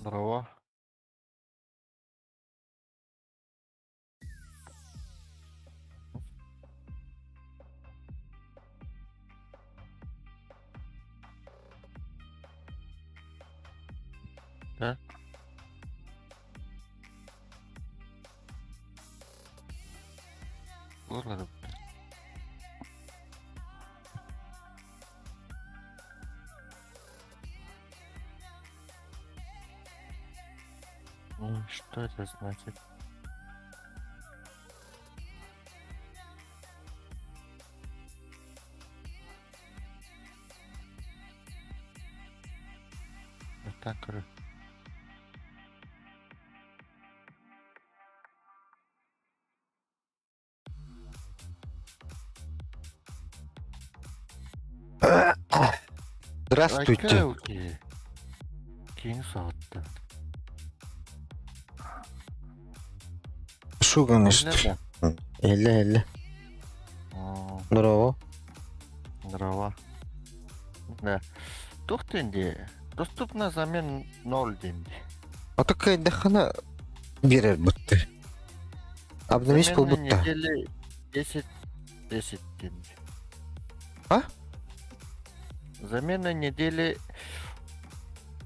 Здорово. Да? Ладно. Что это значит? Так. Здравствуйте. Кейін сағатты. Шуганышты. Эле. Здорово. Здорово. Да. Тоқтенде. Доступна замен 0 денде. А такая дохана берер бутты. Обновись пол Заменна бутта. недели 10 денде. А? Замена недели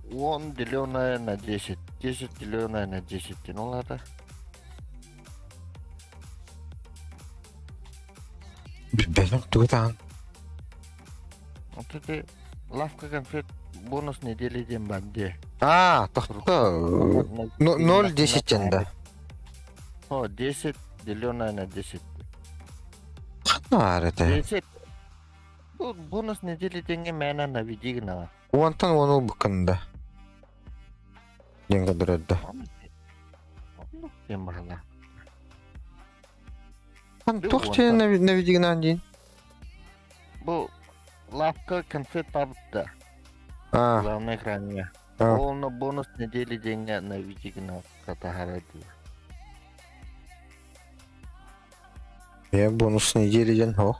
10 деленное на 10. 10 деленное на 10. Ну ладно. Bilmem tuğdan. Вот это лавка конфет бонус недели ден банде. Тоқта. 0-10 чында. О, 10 деленное на 10. Қана арыды. 10. Bu bonus недели денге мәна на видигна. Уантан оны бұқында. Денге дұрады. Ден бағала. Хан тоқчені навидигнан дейін. Bu лавка конфет табытта. Главный экране. Оны бонус недели денге на видигна катахарады. Бонус неделеден о.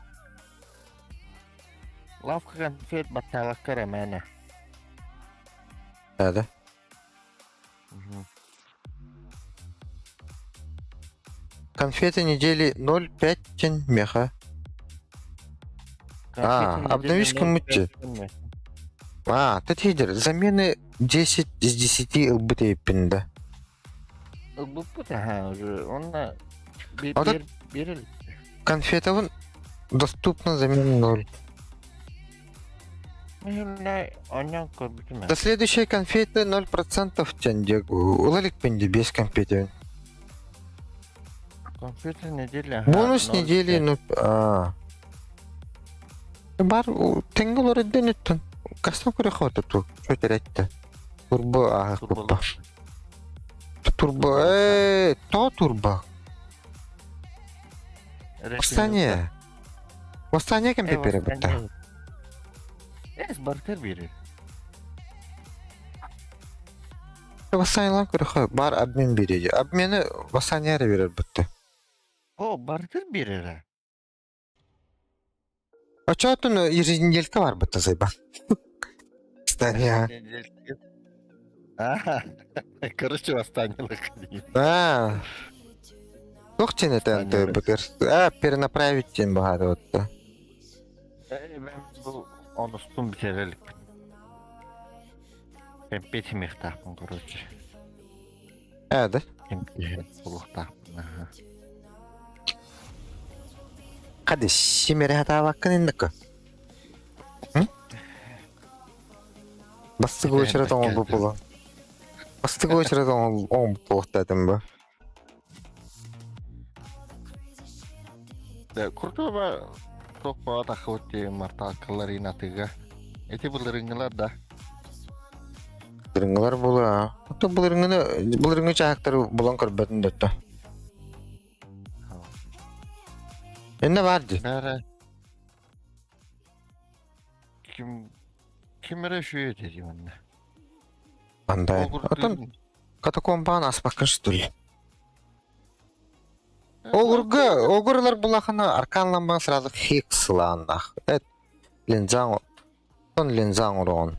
Лавка конфет батталаққа мәна. Да. Конфеты недели 0,5 чен меха. Обновишь кому-то. Ты хидер. Замены 10 из 10 ЛБТ пинда. ЛБТ, уже. Он берели. Конфета вон доступна замена 0. До следующей конфеты 0% чендек. Улалик пенди без конфеты. Конфеты недели. Бонус недели. Бар тенгел орден еттен. Кастан көре хвата ту. Что терять-то? Турбо, купа. Турбо, то турбо. Восстание кем теперь бутта? Бартер берер. Восстание көре хвата. Бар обмен береді. Обмені восстание берер бутта. О, бартер берер. А чё тут еженеделька бар бутта зайба? Стария. Короче, восстание. Тоқтен это бутер. Перенаправить тем багато вот. Он устум битерелик. Кемпет мехтапын, короче. Да? Кемпет булуқтапын. Қады шемері хата баққын ендікі? Бастығы өшірет оңыл бұл бұлы. Бастығы өшірет оңыл бұлықты әдім бі. Kurtuba çok bağda kavuttu marta akılları inatıga. Eti bulurunlar da. Bulurunlar bulu ha. Hatta bulurunu çahakları bulan kırbatın döttü. Ne vardı? Kimere şu dedim anne. Андай. Ogur Атын dün. катакомбаны аспакын стуль. Огурлар булахана арканланбан сразу хиксланах. Линзан, он линзан урон.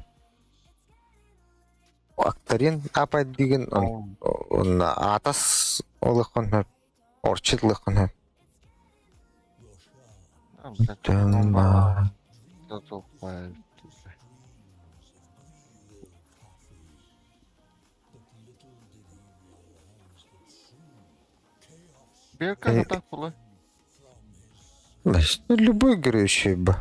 Акторин апай диген он атас олыхын орчитлыхын. Тэмба. Белка так было. Значит, любой играющий бы.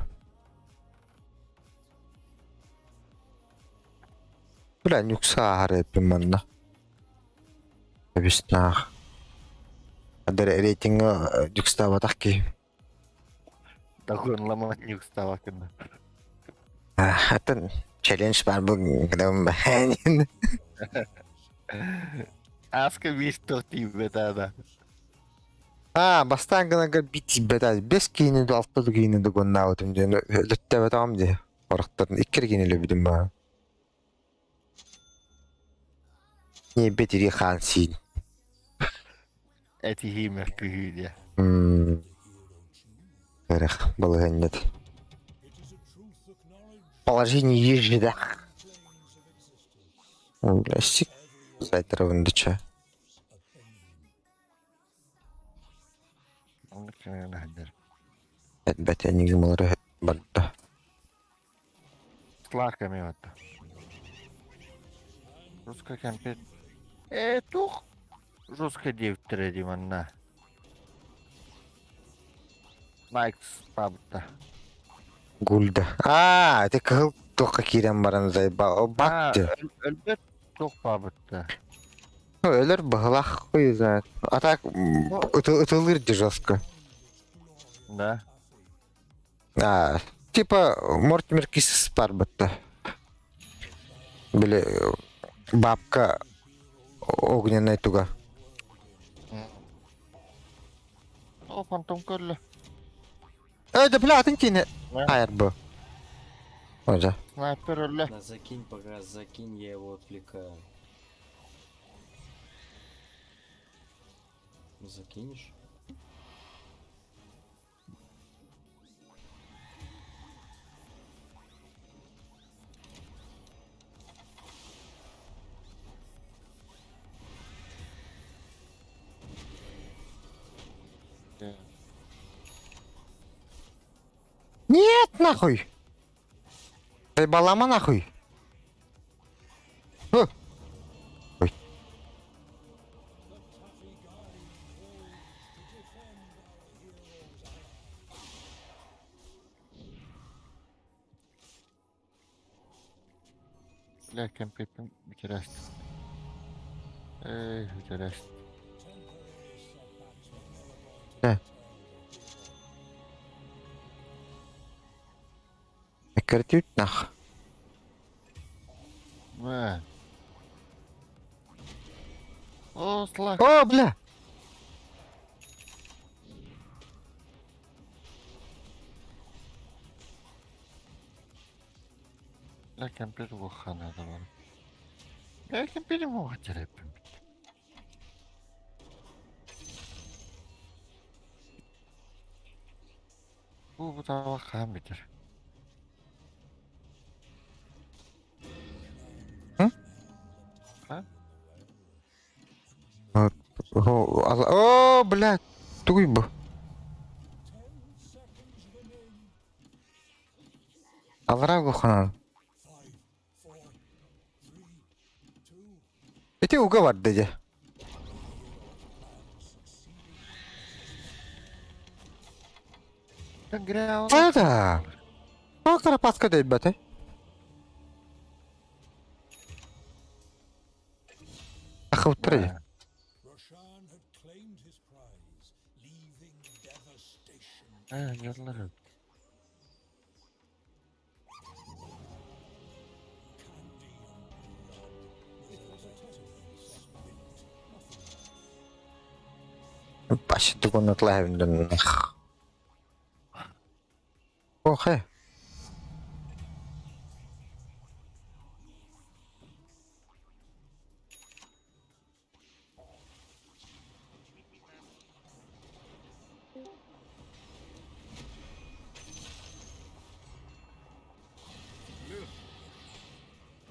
Бля, нюкса гарет манна. Объяснах. Ada rating nюкста ватаки. Такой он ломать не устава кена. Это челлендж бар bu гдам баханин. Аска висто ти бетада. Бастан гана бити бета. Бес кийини алтты кийини гонна отым жана лөттө батам ди. Орактан иккер кийини лөбүдүм ба. Не бетири хансин. Эти химер пюхидя. Эх, было нет. Положение ежеда. Сик зайтра вындыча. Он кена нахдер. Бәтә нигезмалары барда. Слаками вот. Русская компет. Тух. Жестко девтер диманна. Найкс пабта. Гульда. Это кыл тока кирен баран зай бакты. Элбет тух пабта. Өлөр баглах койзат. А так утылыр ди жестко. Да. Типа Мортимер Кисс парбатта. Биле бабка огненная туга. О, фантом көллө. Да бля, атынтине. Айр бу. Ожа. Снайпер өллө. Да закинь пока, закинь, я его отвлекаю. Закинешь? Нет, нахуй. Заебалама нахуй. Ой. Бля, компетим бикерест. Бикерест. Картють нах. О, слак. О, бля. Бля, компет вохана да бар. Бля, компетим вохатерепим. Bu tava хамбитер. О, бля. Туй бу. Алра гохана. Эти уговор деди. Да. Ну, карапаска дай бата. Ахаутрей. Roshan had claimed his prize, leaving devastation. Yarları. Başı tıkonatla evinden. Oh he.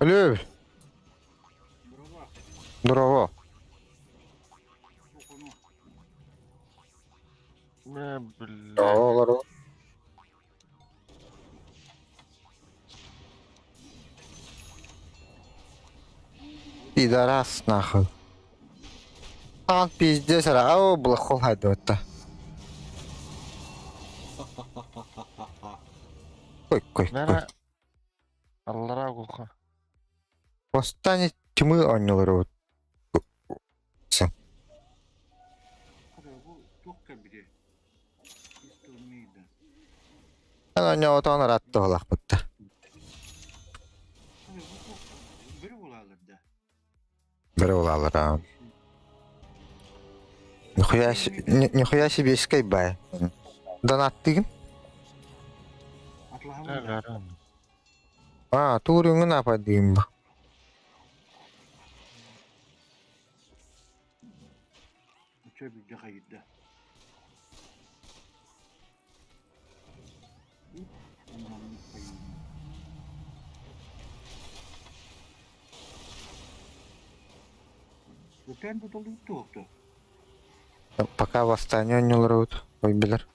Алло. Здорово. Не, бля. Здорово. Пидорас, нахуй. Он пиздец, ау, блохол хайдуатта. Кой. Нара Аллара гуха. Восстание тьмы аннелары. Она не вот он рад толах будто. Берулалара. Нихуя себе скайбай. Донат тыгын? Аллара. Турюңын апа дейм ба. Пока восстание аннелары вот. Ой, билер.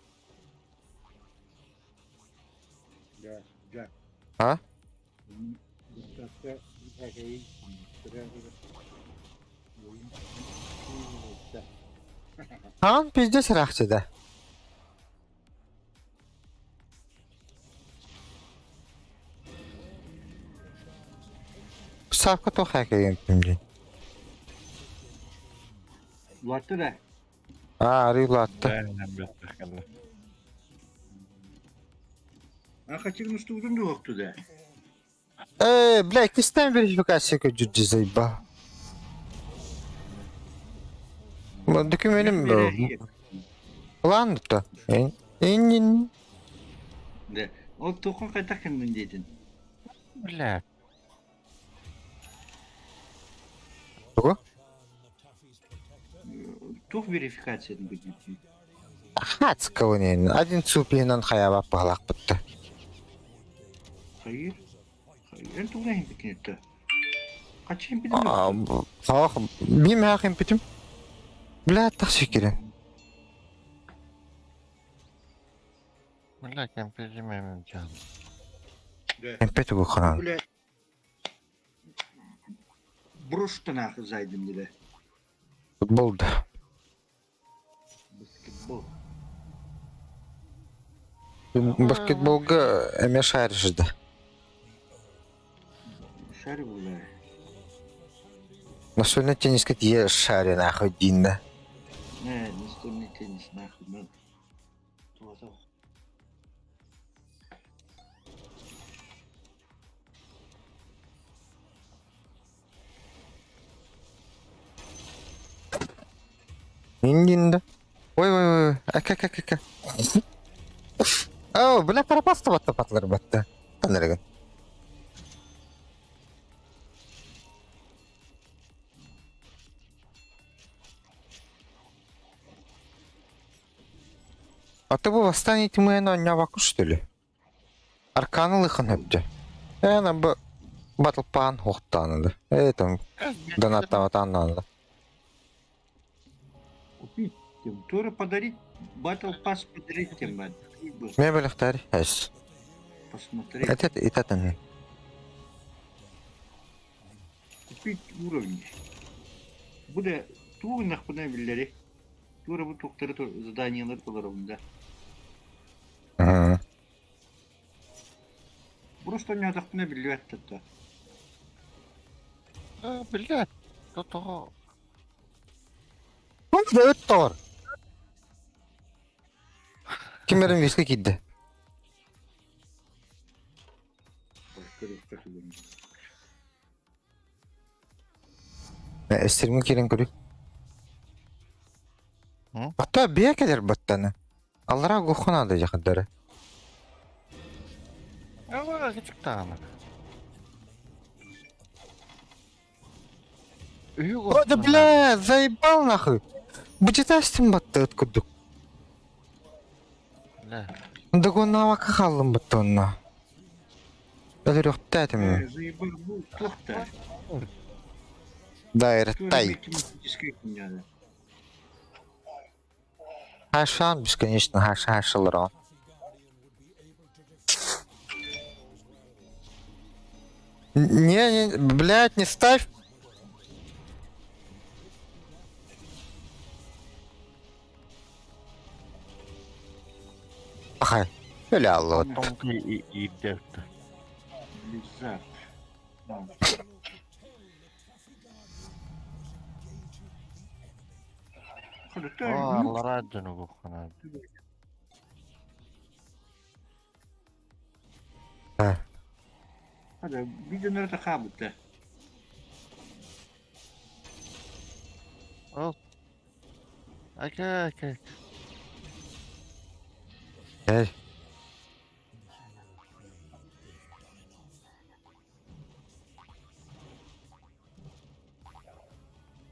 А? Он пиздец рахчы да. Сапка то хакайын кімден. Латты да. Рюлатты. Aynen bekle. Kaçırmıştı uzun da yoktu da. Блядь, ты ставим верификацию как заебал. Документим Ладно-то. Инин. Да. O tokun kaytak kendin dedin. Bля. Ого. Tok verifikasiyonu будет. Хацкого не. Один цупинан хаява палак бутта. Hayır. Hayır. En tuğla hem bitinette. Kaç hem bitinette? Ах, бим хахим питим. Блядь, так шекерен. Bля, кемпежимем can. Эмпет гухан. Böyle Bruş'tan akızaydım bile. Футбол да. Basketbol. Баскетболга эме шаришь да. Şarı böyle. Настольный теннис как я шаре нахуй динна. Ne, настольный теннис нахуй. Ну, то. Индинда. Ой. Ака. Бля, пропаста батта патлар батта. Танырган. А ты бы восстанет мы на няваку, что ли? Арканы лыхан өпті. Она бы батлпан хоқтаныды. Там донаттаватан надо. Купить тем. Тоже подарить. Батл пас подарить тем. Мен біліқтар, әс. Посмотреть. Итатын. Купить уровни. Bu da tuğun nakbına birileri. Tuğra bu tukları zadanyalar olarak. Просто не отдохну белье это. Блядь, кто того? Ну, да это товар. Кемерин виски кидді. Эстермен керен көрек. Бата бия келер баттаны. Аллара гохонады жақындары. Ава, küçük tane. О, да бля, заебал нахуй. Бычетастым батты откудук. Бля. Да гонава кахалым баттонна. Ölür yok dedim. Zıybır bu tıkta. Дайртай. Математическая книга. Хашан бесконечно хашалар. Не, блядь, не ставь. Ага, öyle Allah. Tonka iddiattı. Лизак. Hadi Aa, Allah rahatını bu kanal. Hadi bir döner de kabıttı. Al. Okey. Hey.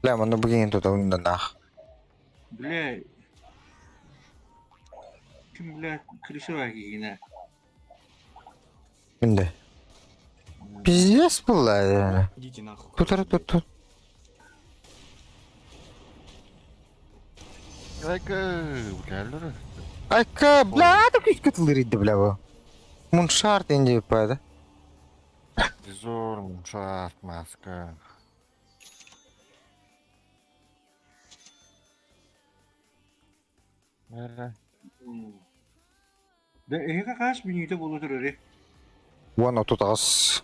Ля, мана bugün tutağında nah. Bile kim bile klişe var ki yine. Şimdi. Пиздец была yani. Идите нахуй. Тутар. Geldi. Айка, бля, так hiç katılırdı bля bu. Munşart indi yapaydı. Zor muşat maska. Nere? De kaç bin yite buludur öyle. Вон tutağız.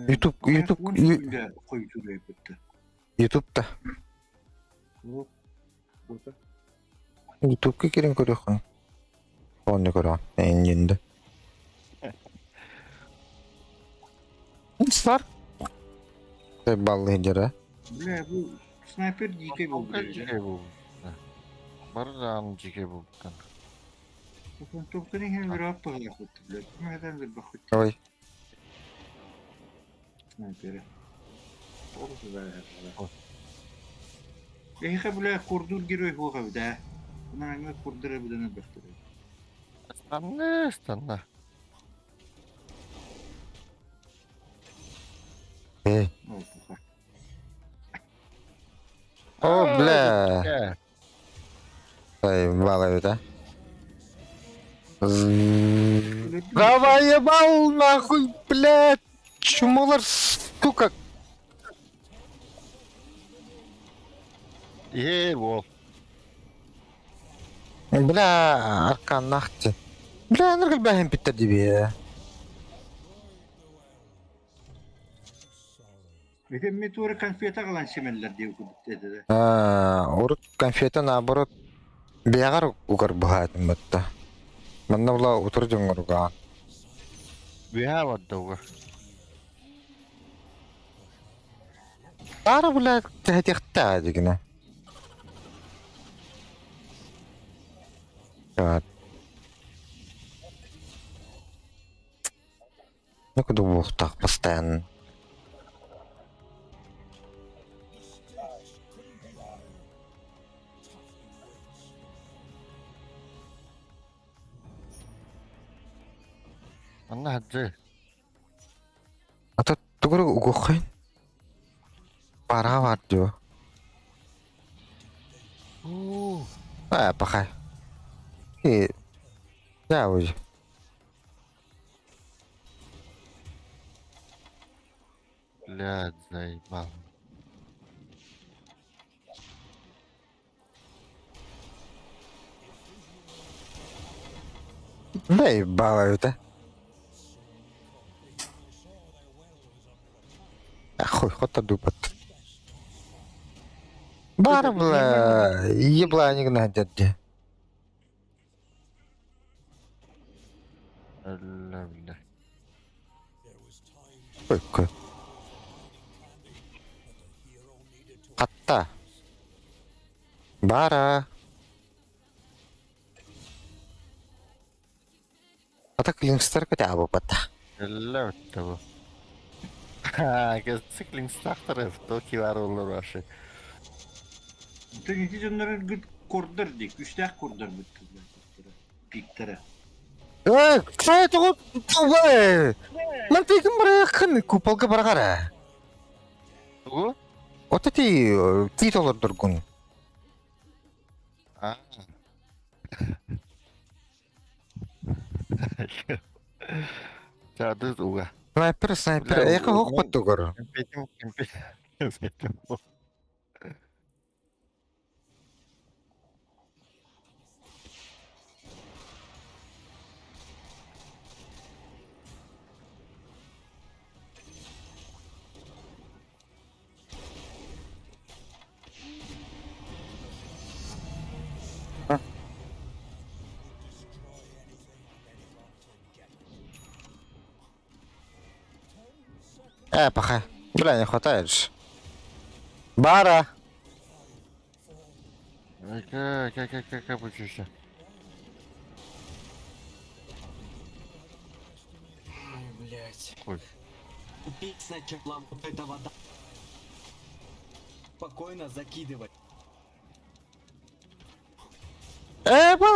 YouTube Koyutur yapıttı. YouTube'da. Hop. Burada. YouTube'ga kirin көрөкүн. Onu көрөм. Endi. Var. Ballı jere. Bile bu sniper dike buldu Tonka öyle. cike bu. Bardan cike bu. Bakın topların hem bir rahat bakı yapıttı bile. Neden bir bakıttı. Ой. Sniper'e. Olursa da yapar. Bile kurdur giriyor bu kadar. Buna hangi kurdura bir tane baktırıyor. Stanna. Ey. Oldu bak. О, бля. Gel. Заебало это. Давай ебал нахуй, блядь. Чумолар, сука. Wolf. Бля, аркан нахти. Бля, ныргал бахим питер диби ya. Efendim meteoru konfiyata kalan şimeller diye okuduk dedi de. Урут конфета наоборот бягар угар бахатым батта. Манна була утур жоңорга. Biha wadda. Ара була тахтихта дигне. Вот. Ну куда бухтах постоянно. Anna hadi. Ата тугур угохын. Пара var diyor. Пахай. Я уже. Блядь, заебал. Да ебало это. Хуй, хота дупат. Бар бля, ебланик надо где. Allah billah. Ой. Hatta. Бара. Ата клинстер хотя бы пота. Allah bitti. Ha, gözlük starter Toki var olur başı. Netice onların gıt kurdur dik. Üçte kurdur bitti. Piktere. Кто это вот? Мантейкин барахын куполга баргара. Тугу? Вот эти титулы дургун. А. Жады уга. Снайпер. Яка хокпот тугар. Кемпетим. Паха. Бля, не хватает же. Бара. Как учишься? Ой, блядь. Ой. Пить сначала вот эта вода. Спокойно закидывать.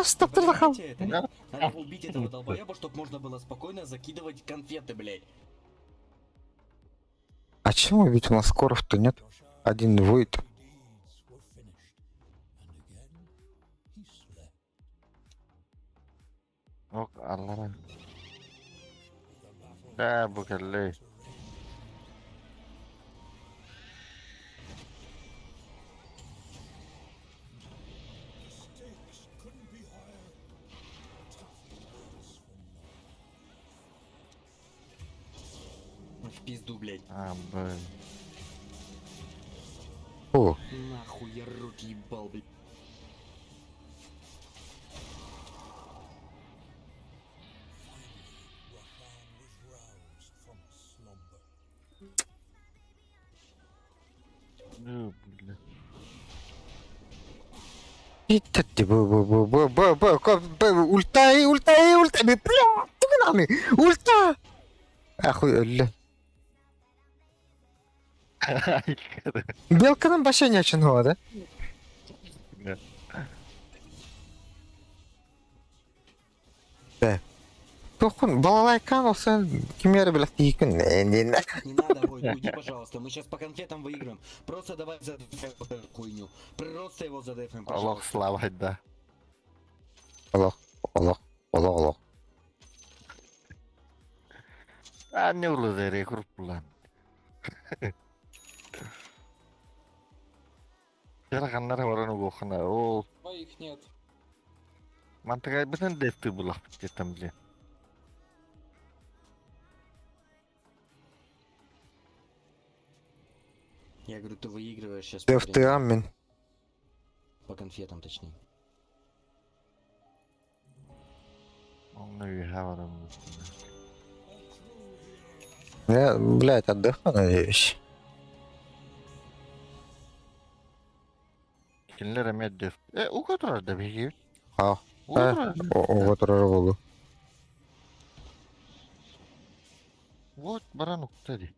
Стоп, ты лохал. Понимаете это, нет? Надо убить этого долбоеба, чтобы можно было спокойно закидывать конфеты, блядь. А чему ведь у нас скоров-то нет? Один воет. deeds were finished, and again he slept. Ок, Аллара. Да, букалей. Stakes couldn't be higher. Tough words for В пизду, блядь. Блин. О, Нахуй я руки ебал, блядь. Roshan was roused from slumber. Ну, бля. итати, ультай, бля, ты нами, ульта. Охуенно. Белканың башы не үшін да? Да. Тоқын, балалайкан олсан, кемері білік дейкін. Не надо, Войт, уйди, пожалуйста. Мы сейчас по конфетам выиграем. Просто давай задефаем вот эту хуйню. Просто его задефаем, Аллах пожалуйста. слава, да. Олақ. Не улазай, рекрут план. Жарганнар баран угохана. Ол Моих нет. мантыгай битен дефты булах битетем бле. Я говорю, ты выигрываешь сейчас Дефты амин. по конфетам, точнее. Onu yuhavarım. Я, блядь, отдыхаю, надеюсь. Kimler emet def. O kadar da peki. А, O kadar. оғытырар болу. Вот баран уктади.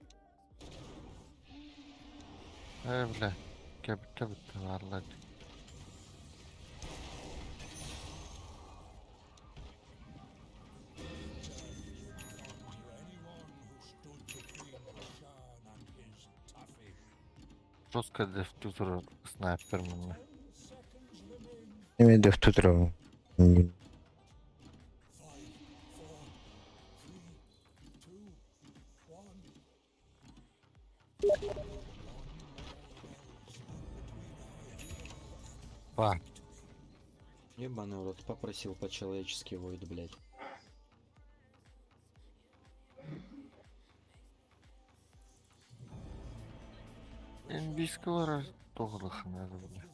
Бля. Кепте бітті vallahi. Жестко деф тузер снайпер мені. Неме дефті тұрам. Па. Ебаный в рот, попросил по-человечески Войт, блядь. NBS'ki var doğrulukun ya böyle.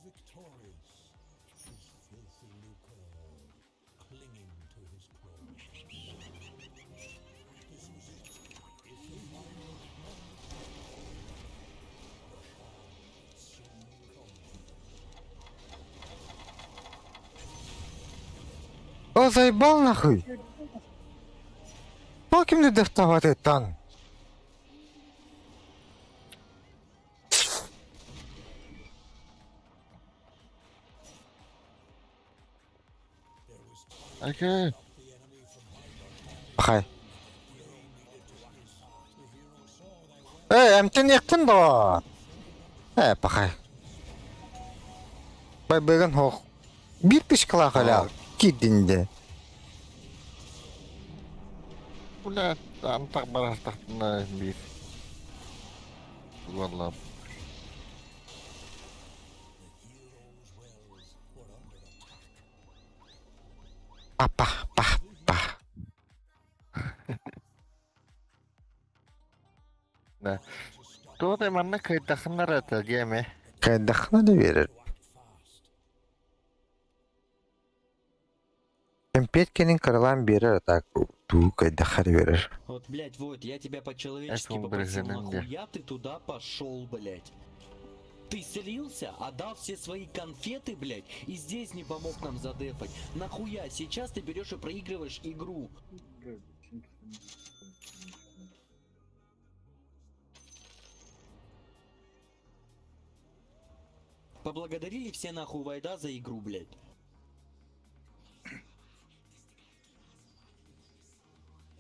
О, заебал нахуй! По кем не дефтовать тан? Окей. Пахай. Әмтен ектін да. Пахай. Бай бігін хоқ. Bir pişkala hala. Gidindi. Ulan antak baras tahtına bir. Vallahi. Папа, папа. Ne? Tuo te manna kayıt narata gemi. Кайдахна да verir. Петкинин крылан берер, так ту кайдахар verir. Вот, блядь, вот, я тебя по-человечески Это попросил, угрызение. нахуя ты туда пошел, блядь? Ты слился, отдал все свои конфеты, блядь, и здесь не помог нам задефать. Нахуя? Сейчас ты берешь и проигрываешь игру. Блядь, зачем ты там- Поблагодарили все нахуй Вайда за игру, блядь.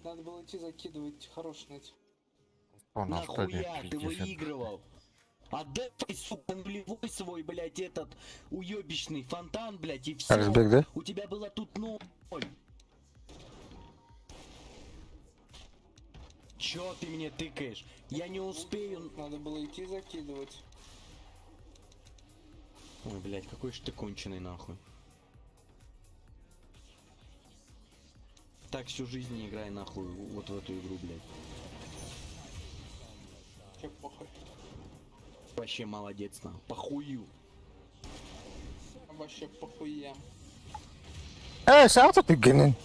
Надо было идти закидывать хороший нать. O nasıl da Нахуя ты bir выигрывал? Отдай, сука, нулевой свой, блядь, этот уебищный фонтан, блядь, и все. Разбег, да? У тебя было тут ноль. Чё ты мне тыкаешь? Я не успею. Надо было идти закидывать. Ой, блядь, какой же ты конченый, нахуй. Так всю жизнь не играй, нахуй, вот в эту игру, блядь. Чё похуй. Вообще молодец, нахуй. Похую. Вообще похуям. Sen tutup gelin.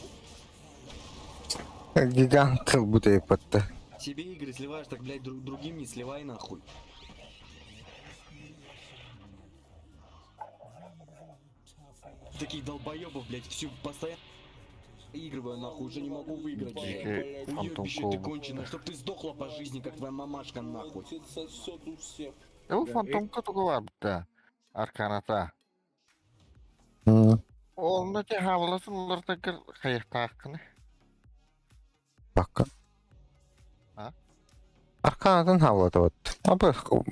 Gigant kıl bu da yapıttı. Себе игры сливаешь, так, блядь, другим не сливай, нахуй. Таких долбоебов, блядь, всю постоянно игрываю, нахуй, уже не могу выиграть, блядь. Уебище ты конченая, чтоб ты сдохла по жизни, как твоя мамашка, нахуй. Тут сосёт у всех. Bu fantom kutuğu var bir de. Arkanata. Hı. Onda ki havalasın onlar da kır kayıkta hakkını. Bakın. Ha? Arkadan havlata ot. Abi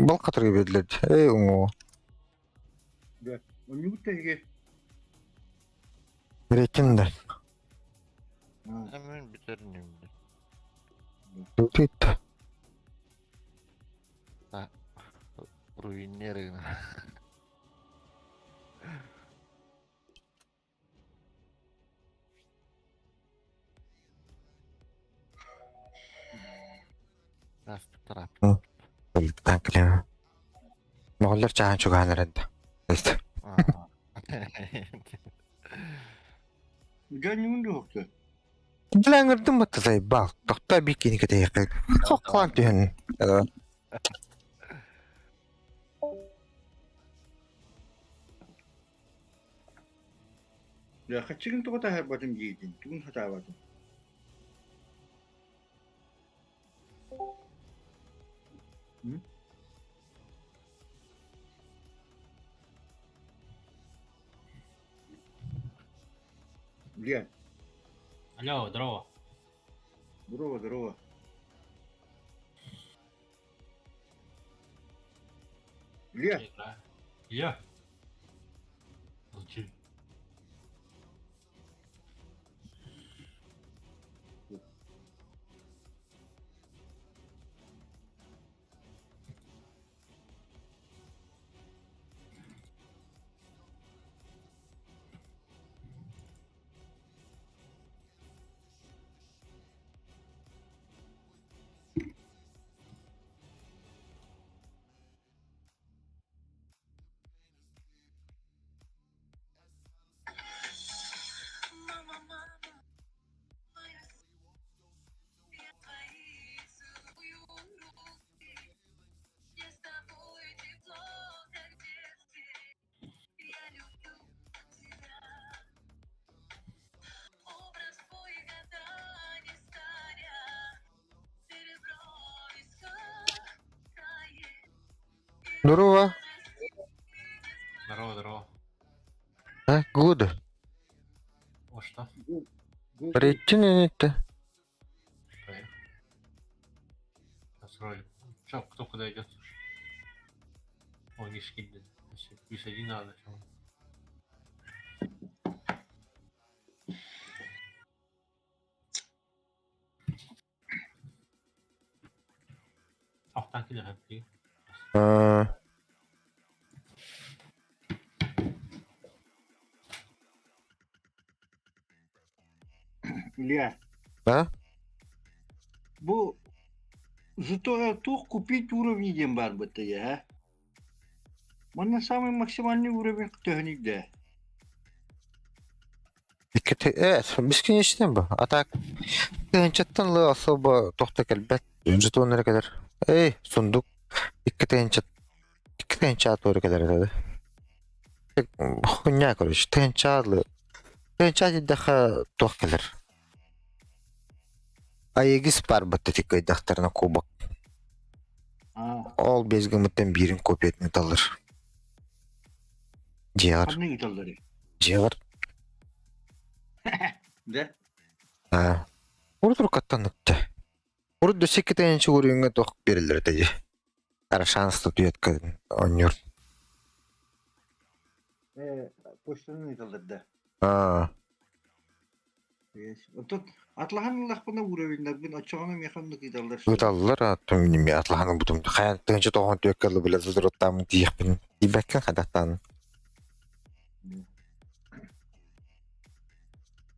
bal katırı bedildi. Ey o. Блядь, он не утеге. Birekinde. Ha, Hemen biterin şimdi. Bitti. Ruinleri. Nasıl bir taraf? Bilden kelime. Moğollar çağın çok anırında. İşte. Gel ne oldu? Bilen gördün mü tızay bal. Doktor bir kini kete yakın. Koklan diyorsun. Ya kaçırın topa da her batım giydin. Tüm hata batım. Hı? Блядь, Алло, здорово. здорово, здорово. Блядь, Игра. Я? Зачем? Здорово. Здорово, здорово. Good. О, что? Рейтин это. Настрой. Чё, кто куда идет? О, не скинет. Плюс один надо. Alttan killer happy. Илья, Да? bu Зато тух купить уровни дем бар быта я. Mana самый максимальный уровень техник да. Evet, бесконечный bu. А так, тыгынчаттан лы особо тохта келбет. Жетонлары kadar. Эй, сундук. Икки тыгынчат оры kadar этеді. Хуйня, короче, тыгынчатлы. Тыгынчат иддаха тох келер. Айегис бар бытта тик айдақтарына кубок. Ол безгіміттен бірін көпетіне талыр. Жеғар. Anne gitarları. Жеғар. Да? Урdur каттаныкты. Урду секетенчи уровенге тох берилер теги. Ара шанстı tuyetка oynuyor. Почтаны gitarları da. Тут атлаханлах бuna уровеньдер бин açığına mekanik gitarlar. Уйталлар атымними атлаханы бутум. Хаян тынчы тоғын tuyetkalı bile зазыроттамын тиекпин. Дибеккен хадақтан.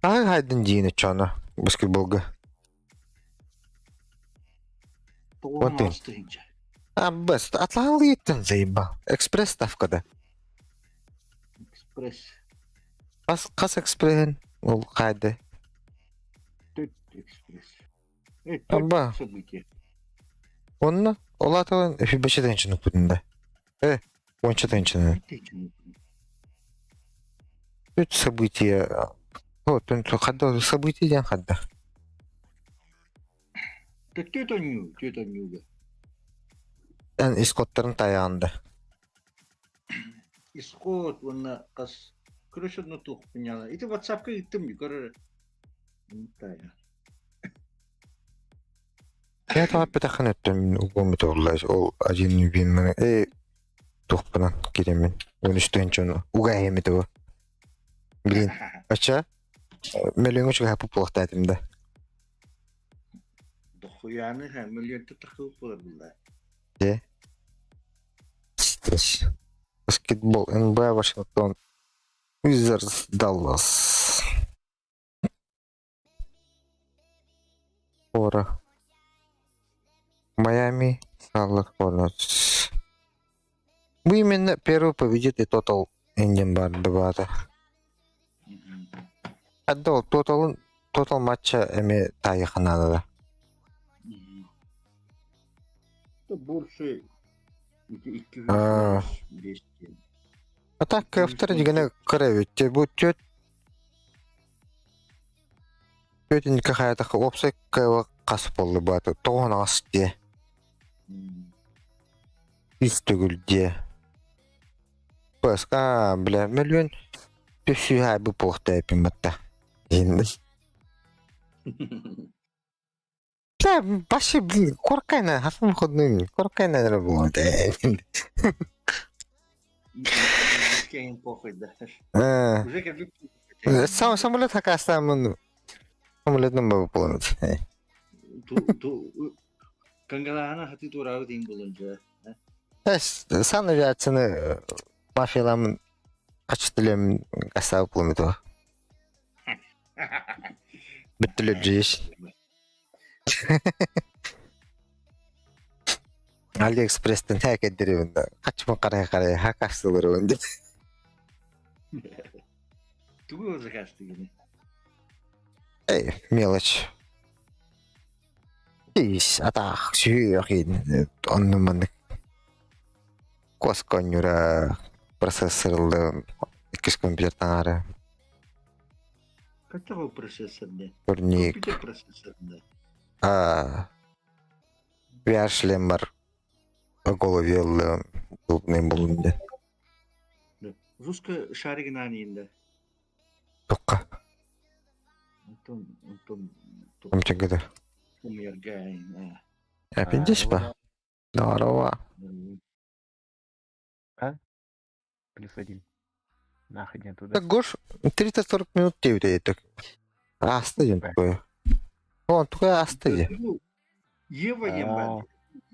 Хайдын дейіні чаны баскетболга. Тоғын Отын. астыгынча. Бас атлаханлы еттін зайба. Экспресс ставкада. Экспресс. Қас экспресс ол қайды. Төт экспресс. Абба. Событие. Онна олатығын фибеші тәншіні күтінді. Онча тәншіні. Төт событие. Қадда событиеден қадда. Төт онюга. Ән исқоттарын таяғанды. Исход, вона қас. Короче, одну туху поняла. И ты WhatsApp-ка иттім, короче. Тая. Я тағап бітақын өттім, ұғымет олай, ол ажинны бейін мәне, тұқпынан керемен, 13-тен чоны, ұға әйеметі о. Блин, ача, мөлің үшіға пұпылықта әтімді. Дохуяны, миллионты тақылып болар бұлда. Де? Стресс. Баскетбол, НБА, Вашингтон, Wizards, Даллас. Ора. Майами, Шарлотт Хорнетс. Bu именно первый победитель Total Indian бар дебаты. Адда ол Total матча эме тайықанады. Это больше... А так, кәфтір дегені көрәветте. Бұл төтінкі қаятақы опсай кәуі қасып олды баты. Тоғын ас де. Ис түгіл де. Басқа, бля, миллион түсі әбі поқта әпін бәтті. Енді. Башы, блин, коркайна, хасым ходным, коркайна әрі болады. Кең похуй, да. Уже как Самолет хакастамын. Самолетнің бабы боланады. Кангалана хати турау дейін болынжа. Сан авиацияны мафияламын қачытылемін қастағы болымды. Біттілер жейш. Алиэкспресстен хәкәддері бұнда. Қачымын қарай хакастылары бұнда. Тугу закасты гені. Эй, мелочь. Ис, атақ, сүйек еді. Онның мұндық. Кос конюра процессорлы 2 компьютердан ары. Какого процессорда? Көрнек. Компьютер процессорда. VR шлем бар. Головелі бұлбынен болынды. Руска шаригin анийinde. Тоққа. Антон Комчегеді. умер гай. Әпендеш ба? Здорово. Плюс один. Нахуй нет туда. Так Гош 30-40 минут тебе это. Аста ден такое. Он такой аста де. Ева ем ben.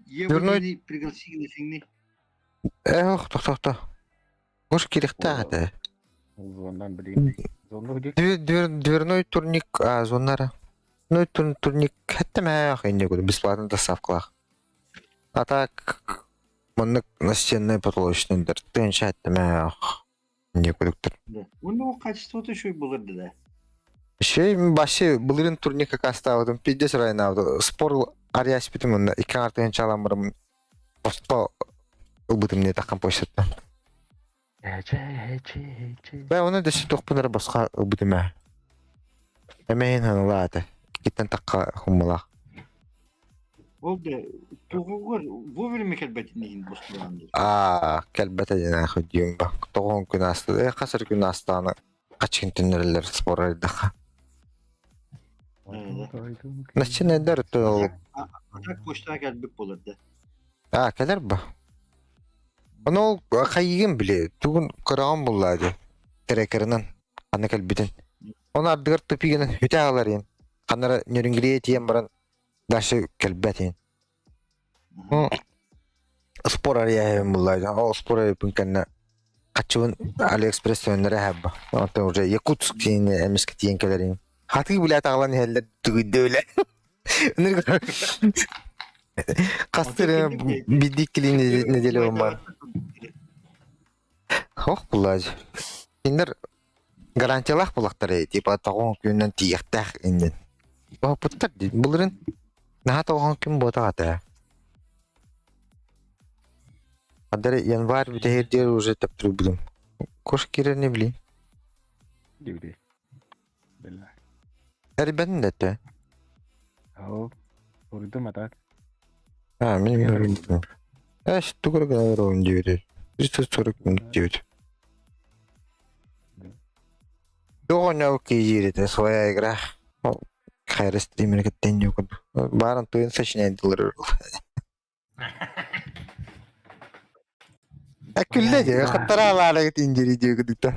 Ева Дверной- dedi пригласили сиңни. Эх, тоқта. Гош керек тағады. Зондан блин. Зонда где? Дверной турник, зоннары. Дверной турник хәтті мәяқ енде көді, бесплатно доставкалақ. А так, мұнық настенный потолочный дыр. Төнші хәтті мәяқ енде көдіктір. Onun качеството шой булырды да. Башы бұлырын турника кастауыдым, 50 райнауды. Спор арияс бітім мұнда, 2 артығын чаламырым. Постпа ұлбытым не таққан почтаттан. Бә, оны да сі тоқпынары басқа ұлбытым ә. Әмейін ғанылады. Кеттен таққа құмылақ. Ол да туғығыр вовремя кәлбәтін дейін босқылағанды. Кәлбәті ден әхі дейін ба. Тоғын күн асты. Қасыр күн астаны қачын түнірілер спор айдаға. Насчен әдер тұл. Так почтаға кәлбек болырды. Кәлер ба. Оны ол қайығын біле. Түгін қыраған болады. Трекерінен. Қаны кәлбетін. Оны ардығыр тұпигінің үте ағалар ең. Қанары нөрінгірее тиен баран дашы кәлбәт ең. Спор арияйын болады. Ол спор арияйын кәнна қачуын Алиэкспресс өнері әбі. Онтан уже Якутск дейін әмескі тиен кәлер ең. Хатығы біле атағалан әлдер түгіді өлі. Қастыры бидік келейін неделі болман. Хоқ бұлады. Ендер гарантиялақ бұлақтар ей. Типа тағуын күннен тияқтақ енден. Бұттар дейін. Бұлырын наға тағуын күн бота ата. Адары январь бітәйірдер уже таптыру бұдым. Кош керер не білейін. Где? Бля. Әрбәнін дәтті. Ау. Урдым атак. Мен көрдім. Шытты көрген ауырауын деуді. 340 минут деуді. Доғын ау кейжереді, своя игра. Қайры стримеркеттен не өкінді. Барын тойын сочиняйдылыр. Күлді де, қаттара алары кетін жері деу күдікті.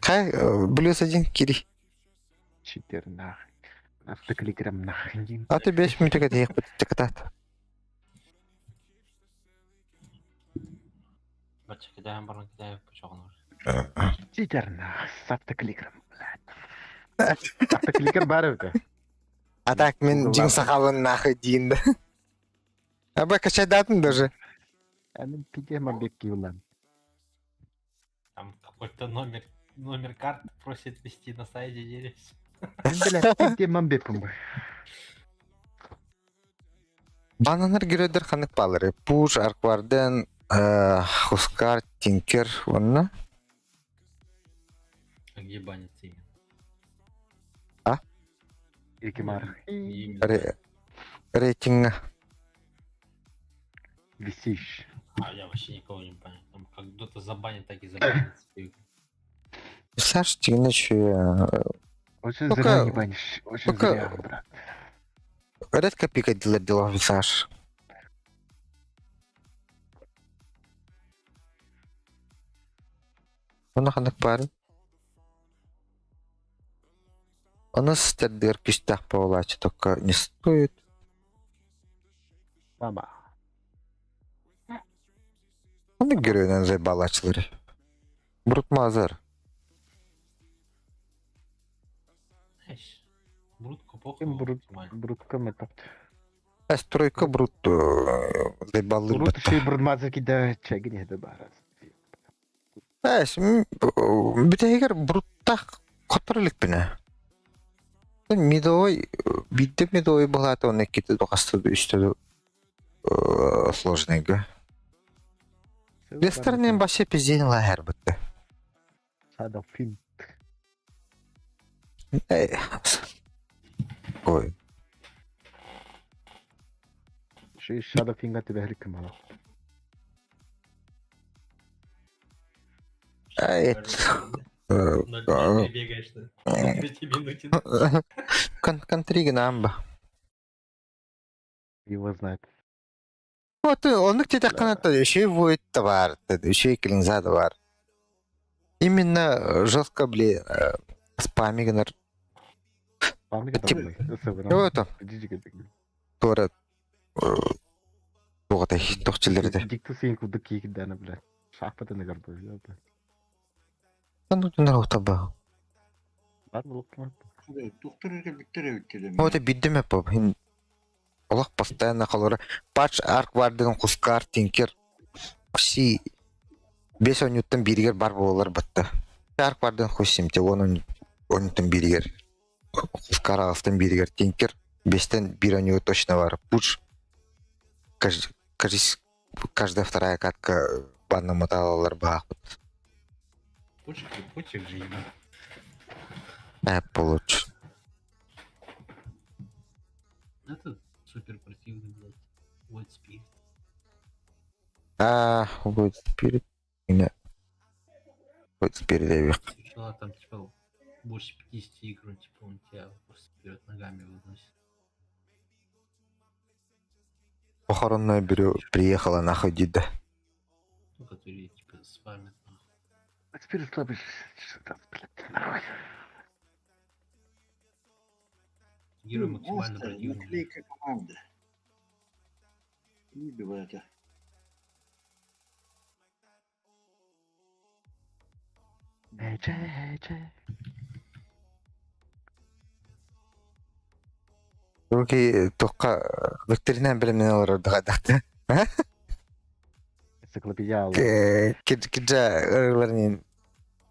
Қай, плюс один кири. Читер нахуй. Автокликером нахуй. Аты 5 минут кәті еқ бітті кітат. Бача кидаем, баран кидаем, почоғын уже. Читер нахуй. С автокликером, блядь. Автокликер бар өті. А так мен жин сақалын нахуй дейінді. Абай качайдатын даже. Әнім пидема бекки улан. Там какой-то номер карты просит ввести на сайте деревья. Блядь, пидема бекпім бай. Бананар гөрөдер қанық балыры. Пуш, Аркварден, Хускар, Тинкер, онна. А где банится именно? Иркимар. Именно. Рейтинга. Висишь. Я вообще никого не понял. Там как кто-то забанит, так и забанит. Саш, тигіне че... Очень Пока- зря не банишь. Очень пока- зря, брат. Редко пикать дела Саш. Оны қанық бары? Оны стердер күштақ болачы, только не стоит. Мама. Оны görünen zaybalачылары. Брут мазар. Знаешь, брутку похуй. Кем брут? максимально. Брутка метод. Стройка брут зайбалыр Брут бітті. şey brudmazı ki de çegine de bara. Бітегер бруттақ қатырлық біне. Медовой, бидді медовой болады, оны кеті доқастыды үстіді сложныйға. Вестернен башы пизденила әр бітті. Сада film. Ой. Şey Shadow Finga tebehlik kımala. На ты бегаешь, что? На 3 минуте. Контрига намба. Его знает. Вот он где-то каната еще и воет товар, еще и клинза товар. Именно жестко, блин, спамигнер. Память Тип- это Ну, это тоже вот эти тохчелерде. Дикту сен кудык кийгиданы, блядь. Шахпатыны көрдү, блядь. Ну, ты народ таба. Бар болуп калат. Тухтырырга биттер өттелем. Вот и биддеме по. Олах постоянно халора. Патч арк вардын кускар тинкер. Си 5 онуттан биригер бар болар батта. Арк вардын хусимте онуттан биригер. Кускар астан биригер тинкер. 5-тен 1 онут точно бар. Пуш. Каждая вторая катка банна моталалар бахут. Почек же ебать. Получше. Это супер противный, блядь. Вот спирт. Вот спирит. Нет. Вот спирит я вижу. Сначала там, типа, больше 50 игр, типа, он тебя просто вперед ногами выносит. Похоронную беру. Приехала нахуй дида. Ну, которые, типа, с вами, нахуй. Теперь слабый что-то, блядь, нахуй. Герой максимально Монстр, противный. наклейка команды. Видно это. Эйче. Руки тоққа ветеринар білімнен алар дағадақта. Энциклопедия алып. Кеджа ырыларнен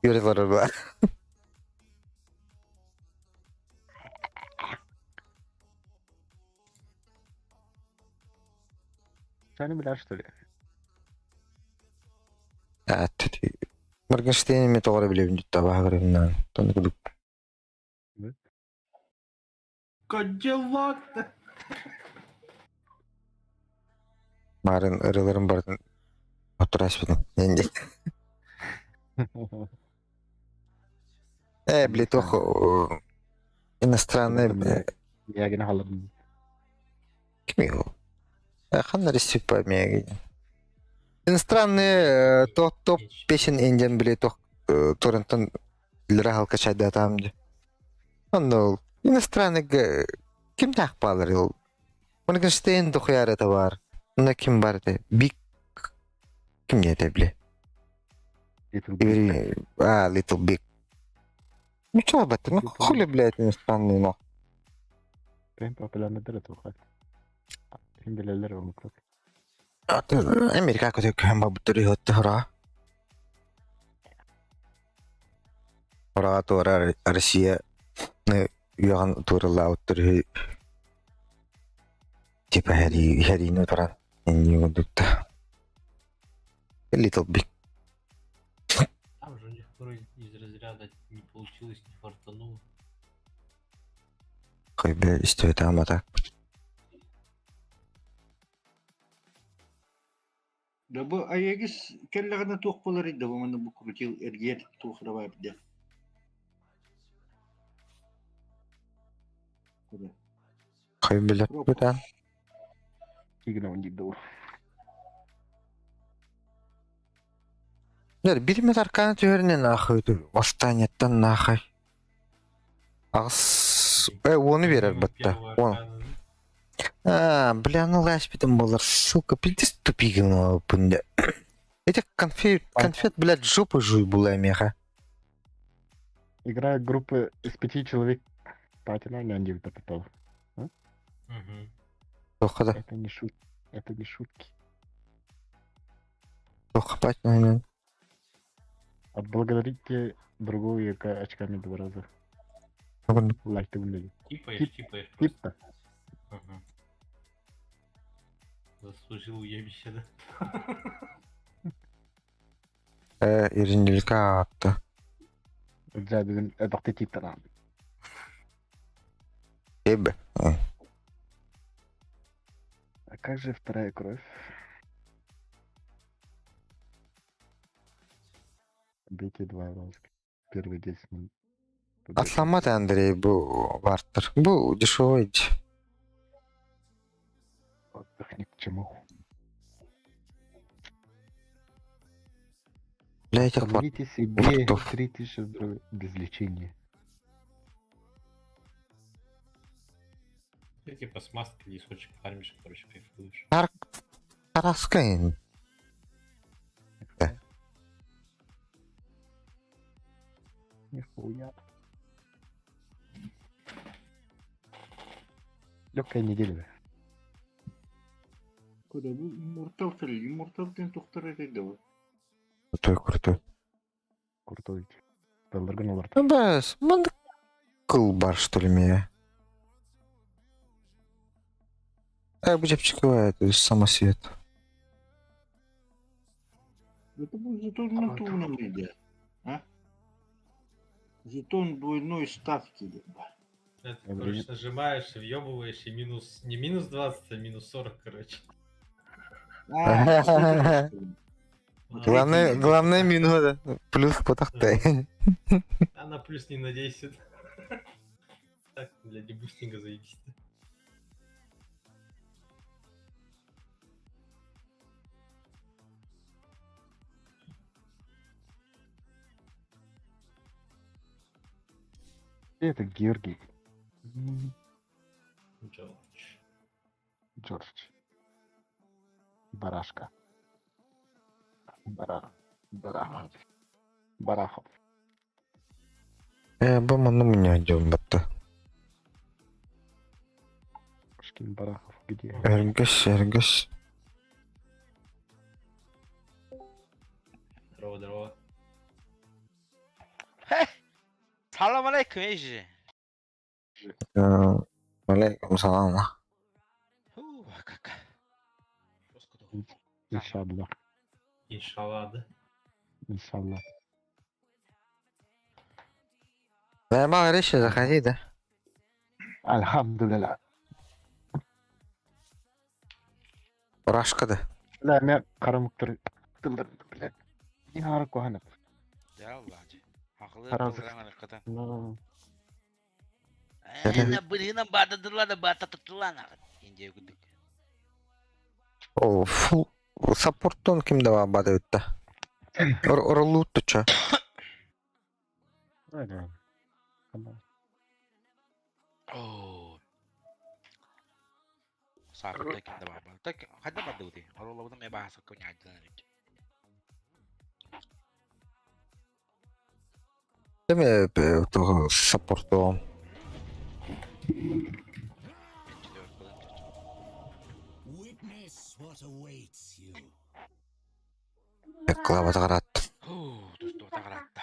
юрилары бар. Сами блядь, что ли? Түті. Моргенштейн мен тоғыры білебін жүтті бағырымнан. Тоны күдік. Кадиллак-то! Марын ырыларым бардың. Отырас бітін. Енді. Блядь, ох. Иностранный. Я гена халым. Кім ол? Қандар істеп мега. Иностранный топ песен индиан біле тоқ торрентан лира халка чайда атамды. Онда иностранный кім тақпалар ол? Моргенштейн тоқияр это бар. Онда кім бар это? Биг кім не это біле? Little Big. Ну чё об этом? Ну хули, блядь, иностранный, но. Прям популярный дыры тухать. Ким билелер onu çok. Америка көтөк hem бабыттыр йотты хора. Хора тора Россия не яған турала оттыр. Типа хэри не тора. Не удутта. Little Big. Там же у них вроде из разряда не получилось, не фартануло. Хой, блядь, стоит там так. Да bu ayagis kellagana tuqpolar idda bu mana bu krutil erget tuqra var de. Хой, блядь, куда? Кигна он дидо. Нет, бирмет арканы түйеріне нахуй. Восстанеттен нахуй. Ағыс... Оны берер бітті. Бля, ну ласпитом болар, сука, пиздец тупигін ол бұнда. Это конфет, блядь, жопы жуй была меха. Играет группа из 5 человек. Патина не андив попал. Тоха да. Это не шутки. Это не шутки. Тоха пать, наверное. Отблагодарите другого яка очками 2 раза. Лайк ты выглядит. Типаешь. Тип-то. Ага. Заслужил уебище, да? Иринделка атты. Да, бүгін әбақты типтарам. Эбе. А как же вторая кровь? Бейте 2 раза. Первые 10 минут. Атламады Андрей, бұл вартыр. Бұл дешевый. Отдохни к чему. Бля, этих пар... Помогите себе, Уртов. 3000 без лечения. Ты типа с маской лесочек фармишь, короче, кайфуешь. Тараскайн. Нихуя. Легкая неделя. Куда bu immortal тел, immortal тен тухтар этейди bu. Крутой. Крутой. Талдырган олар. Ну да, мындык кыл бар, что ли, меня. Бу жепчик бывает, самосвет. Это был жетон туна миде. А? Жетон двойной ставки, либо. Это, короче, нажимаешь, въебываешь и минус... Не минус 20, а минус 40, короче. Главное минута. Плюс потахтай. А на плюс не надейся. Так, для дебустинга заебись. Это Георгий. Джордж. Барашка. Барахов. Боман у меня идем, бата. Шкин Барахов. Где? Эргаш. Здорово. Салам алейкум, ежи. Алейкум салам. Как? Иншаллах. Иншалла, да? Иншаллах. Мама, реши, заходи, да? Альхамдулилля. Рашка, да? Бля, мен қарамықтыр. Блядь. Не арық қоғанып. Я Аллахи. Ақылы Таразы. программаны қытан. Ну, Әне бірінен бадыдырлады, бататырланы. Инде күдік. О, фу. Саппорттон кимде бар бады өтті? Орылуытты ча. Ага. Ооо. Сақырда кімді бар бар. Так, қайда барды өте? Орылауыда мен бағасы көне айдынан өте. Деме, того саппорттон. Witness what awaits you. Клавата қарат. Тұсты ота қаратта.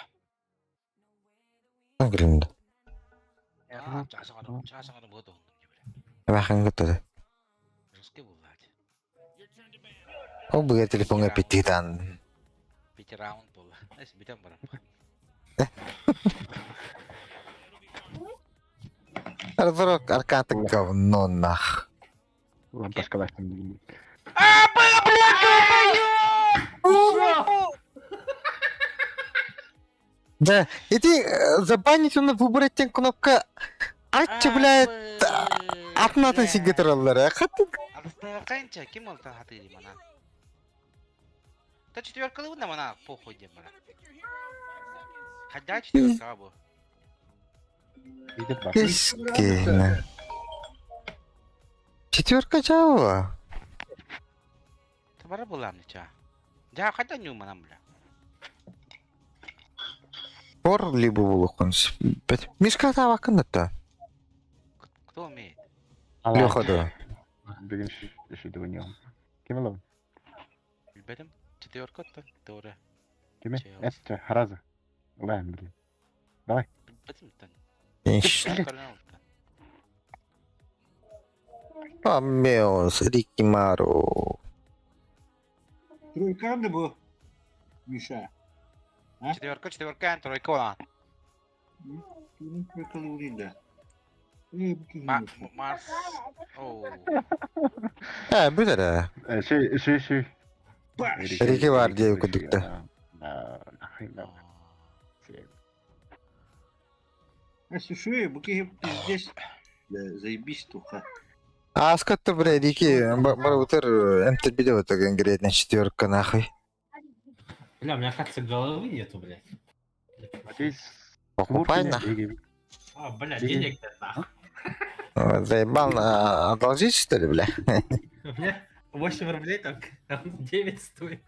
Гринді. Жасыңады бұғыды оңдым не білем. Бақын күттеді. Рыске болады. Ол бұға телефонға петтігітан. Пяти раунд болды. Нәсі, бітем барам. Арзорок аркаты говно нах. Лампашка ластым деген. Да, иди забанить оны выбрать тен кнопка. Атчы, блядь, атынатын сигетер аллар. Хаты. Алыстағы қайынша, кем ол тағы хаты дейм ана? Та четверкалы бұнда мана похуй дейм бара. Қайда четверкаға бұл? Видит бар. Ескена. Четверка чава. Табара болам не ча. Жа қайда ню манам бля. Пор либо улукунс. Мишка тава кынытта. Кто умеет? Леха да. Бүгін шүйді ойнауым. Кем алауын? Білбедім. Четверка оттан, тоғыры. Кеме? Чел. Әсті, харазы. Лайым білем. Давай. Білбедім оттан. Иш. Четверканы оттан. Амеос, Рикимару. Тройканды bu, Миша. Четверка, тройка olan. Bunun trойкалы уринда. Bu kim? Марс. Оу. Бүдәрі. Шүй. Баш! Рики бар деу күдікті. А слушай, буки хеп пиздец. Да, заебись туха. Аскатты, бля, Рики, бар утыр, МТБ-де вот такая говорит на четверка, нахуй. Бля, у меня, кажется, головы нету, блядь. Надеюсь, Покупай Смурф на. меня бегает. А, бля, Беги. денег нет, нахуй. Заебал, одолжить, что ли, бля? У меня 8 рублей, там 9 стоит.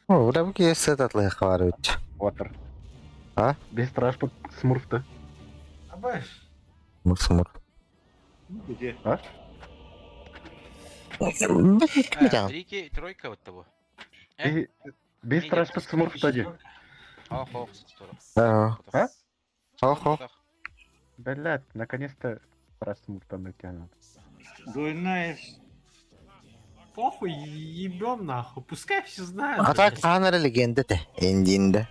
О, бля, bu kes сататлы хварыч. Уотер. А? Без страшно Смурф-то. А бэш. Мурсмур. Где? Рики, тройка вот того. И без страшно Смурф-то один. Ох, ох, А? А? Охо. Блядь, наконец-то страшно Смурф-то натянут. Дойнаешь. Похуй, ебем нахуй. Пускай все знают. А так анары легенда те. Индинде.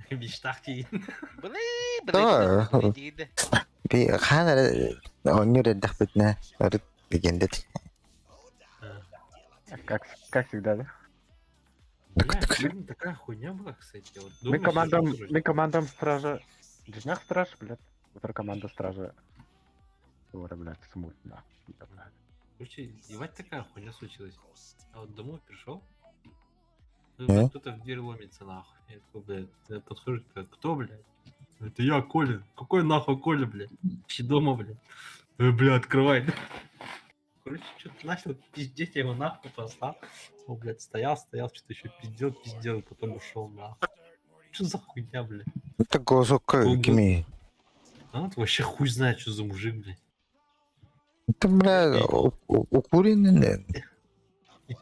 В мечтах тиин. Да. Блин, Би ханары онюре дахбитне. Орит легенда те. Как всегда, да? Бля, сегодня такая хуйня была, кстати. Вот Мы дома сижу, мы командам стража... Днях страж, блядь. Утро команда стража. Ора, блядь, смутно. Короче, ебать такая хуйня случилась. А вот домой пришел, кто-то в дверь ломится нахуй. Я такой, блядь, я подхожу, такой, кто, блядь? Это я, Коля. Какой нахуй Коля, блядь? Ищи дома, блядь. Бля, открывай. Короче, что-то начал пиздеть, я его нахуй послал. Он, блядь, стоял, что-то еще пиздел, и потом ушел нахуй. Что за хуйня, блядь? Это гозок кими. А вот вообще хуй знает, что за мужик, блядь. Это, бля, укуренный.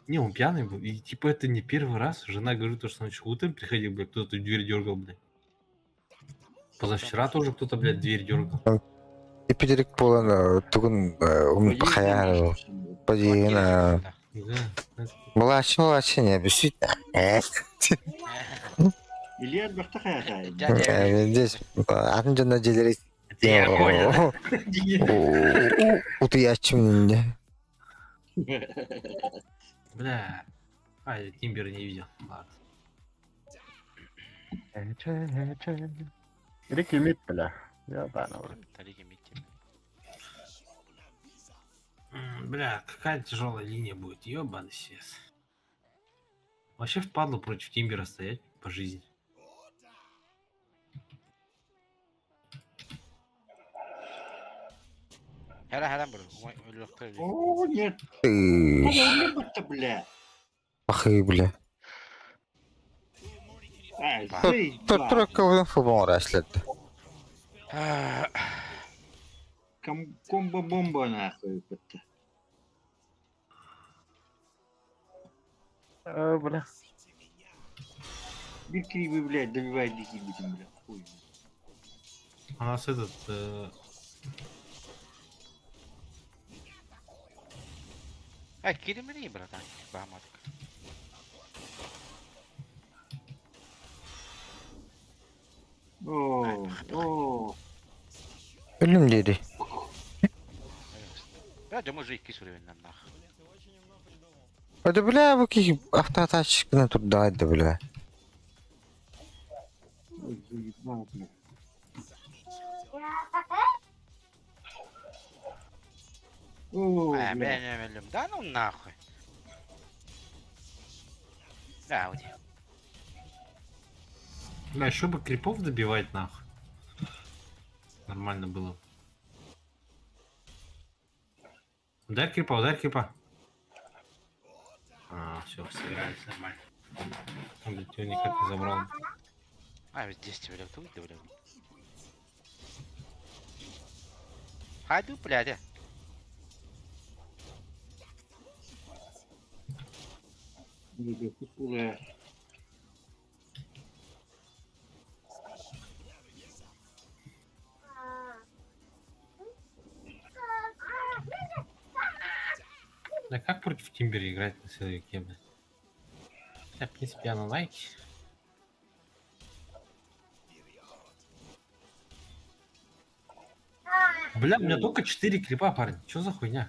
Не, он пьяный был. И типа это не первый раз. Жена говорит, что он еще утром приходил, блядь, кто-то дверь дергал, блядь. Позавчера тоже кто-то, блядь, дверь дергал. Эпидерик полон тугун хаяр. Подиена. Да. Младший не обещит. Илья Бахтахая. Здесь Анджана Джелерис. Это я, Коля. Утыячим не. Бля. А, я Тимбера не видел. Ладно. Рики Мид, бля. Ебаный. Бля, какая тяжелая линия будет. Ёбаный сес. Вообще впадло против Тимбера стоять по жизни. Хера, бро. О, нет. Ты Это, бля. пахы, бля. Ай, заебал. Только в инфобом раслет. Комбо-бомба нахуй. Это. Бля. Биркири, блядь, добивает дикий битим, бля. Хуй. У нас этот... Ай, Киримри, братан. Бахматик. О. Ölüm dedi. Bence mujik ki sürüvenden nah. Это, бля, вы какие автоатачки на тут дать, да, бля. Ой, заебал, бля. О, Бля, бля. не люблю. Да ну нахуй. Да, уйди. Бля, еще бы крипов добивать нахуй. Нормально было. Ударь крипа, ударь крипа. А, все, собирались нормально. Он, блядь, его никак не забрал. А, ведь 10 блядь, тут, блядь. Хайду, блядь. Бля, бля. Да как против Тимбера играть на силовике, блядь? Я, в принципе, я на лайке. Бля, у меня только 4 крипа, парень. Что за хуйня?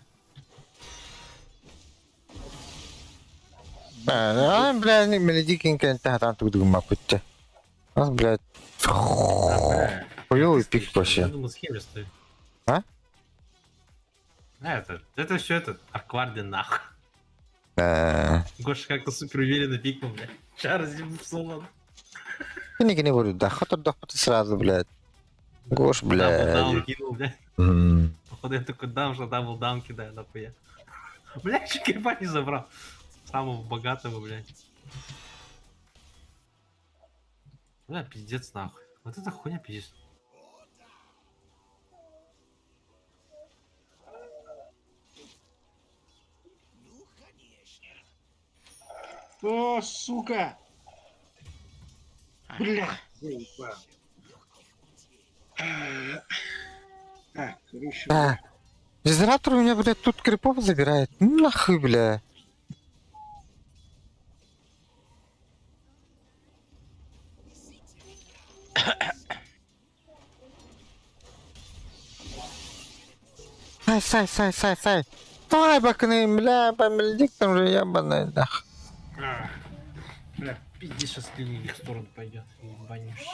Бля, мелодикин кента хатан тут гума путте. Аз, блядь. Хуёвый пик вообще. Я думал, схеме стоит. А? Это все этот, Акварди нахуй. Гоша как-то супер уверенно пикнул, блядь. Шар ему сломан. Не говорю, да, хот-дог сразу, блядь. Гош, Даун блядь. кинул, блядь. М. Походу я такой дам, что даун кидаю, нахуя. Блядь, еще кирпа не забрал. Самого богатого, блядь. Бля, пиздец нахуй. Вот это хуйня пиздец. О, сука! Бля, заебал. Так, короче, А, Дезератор у меня, блядь, тут крипов забирает. Ну нахуй, бля. Сай. Давай, бакны, бля, помельдик там же ебаный, да. Бля, пиздец, сейчас ты в их сторону пойдет. Ебанешь.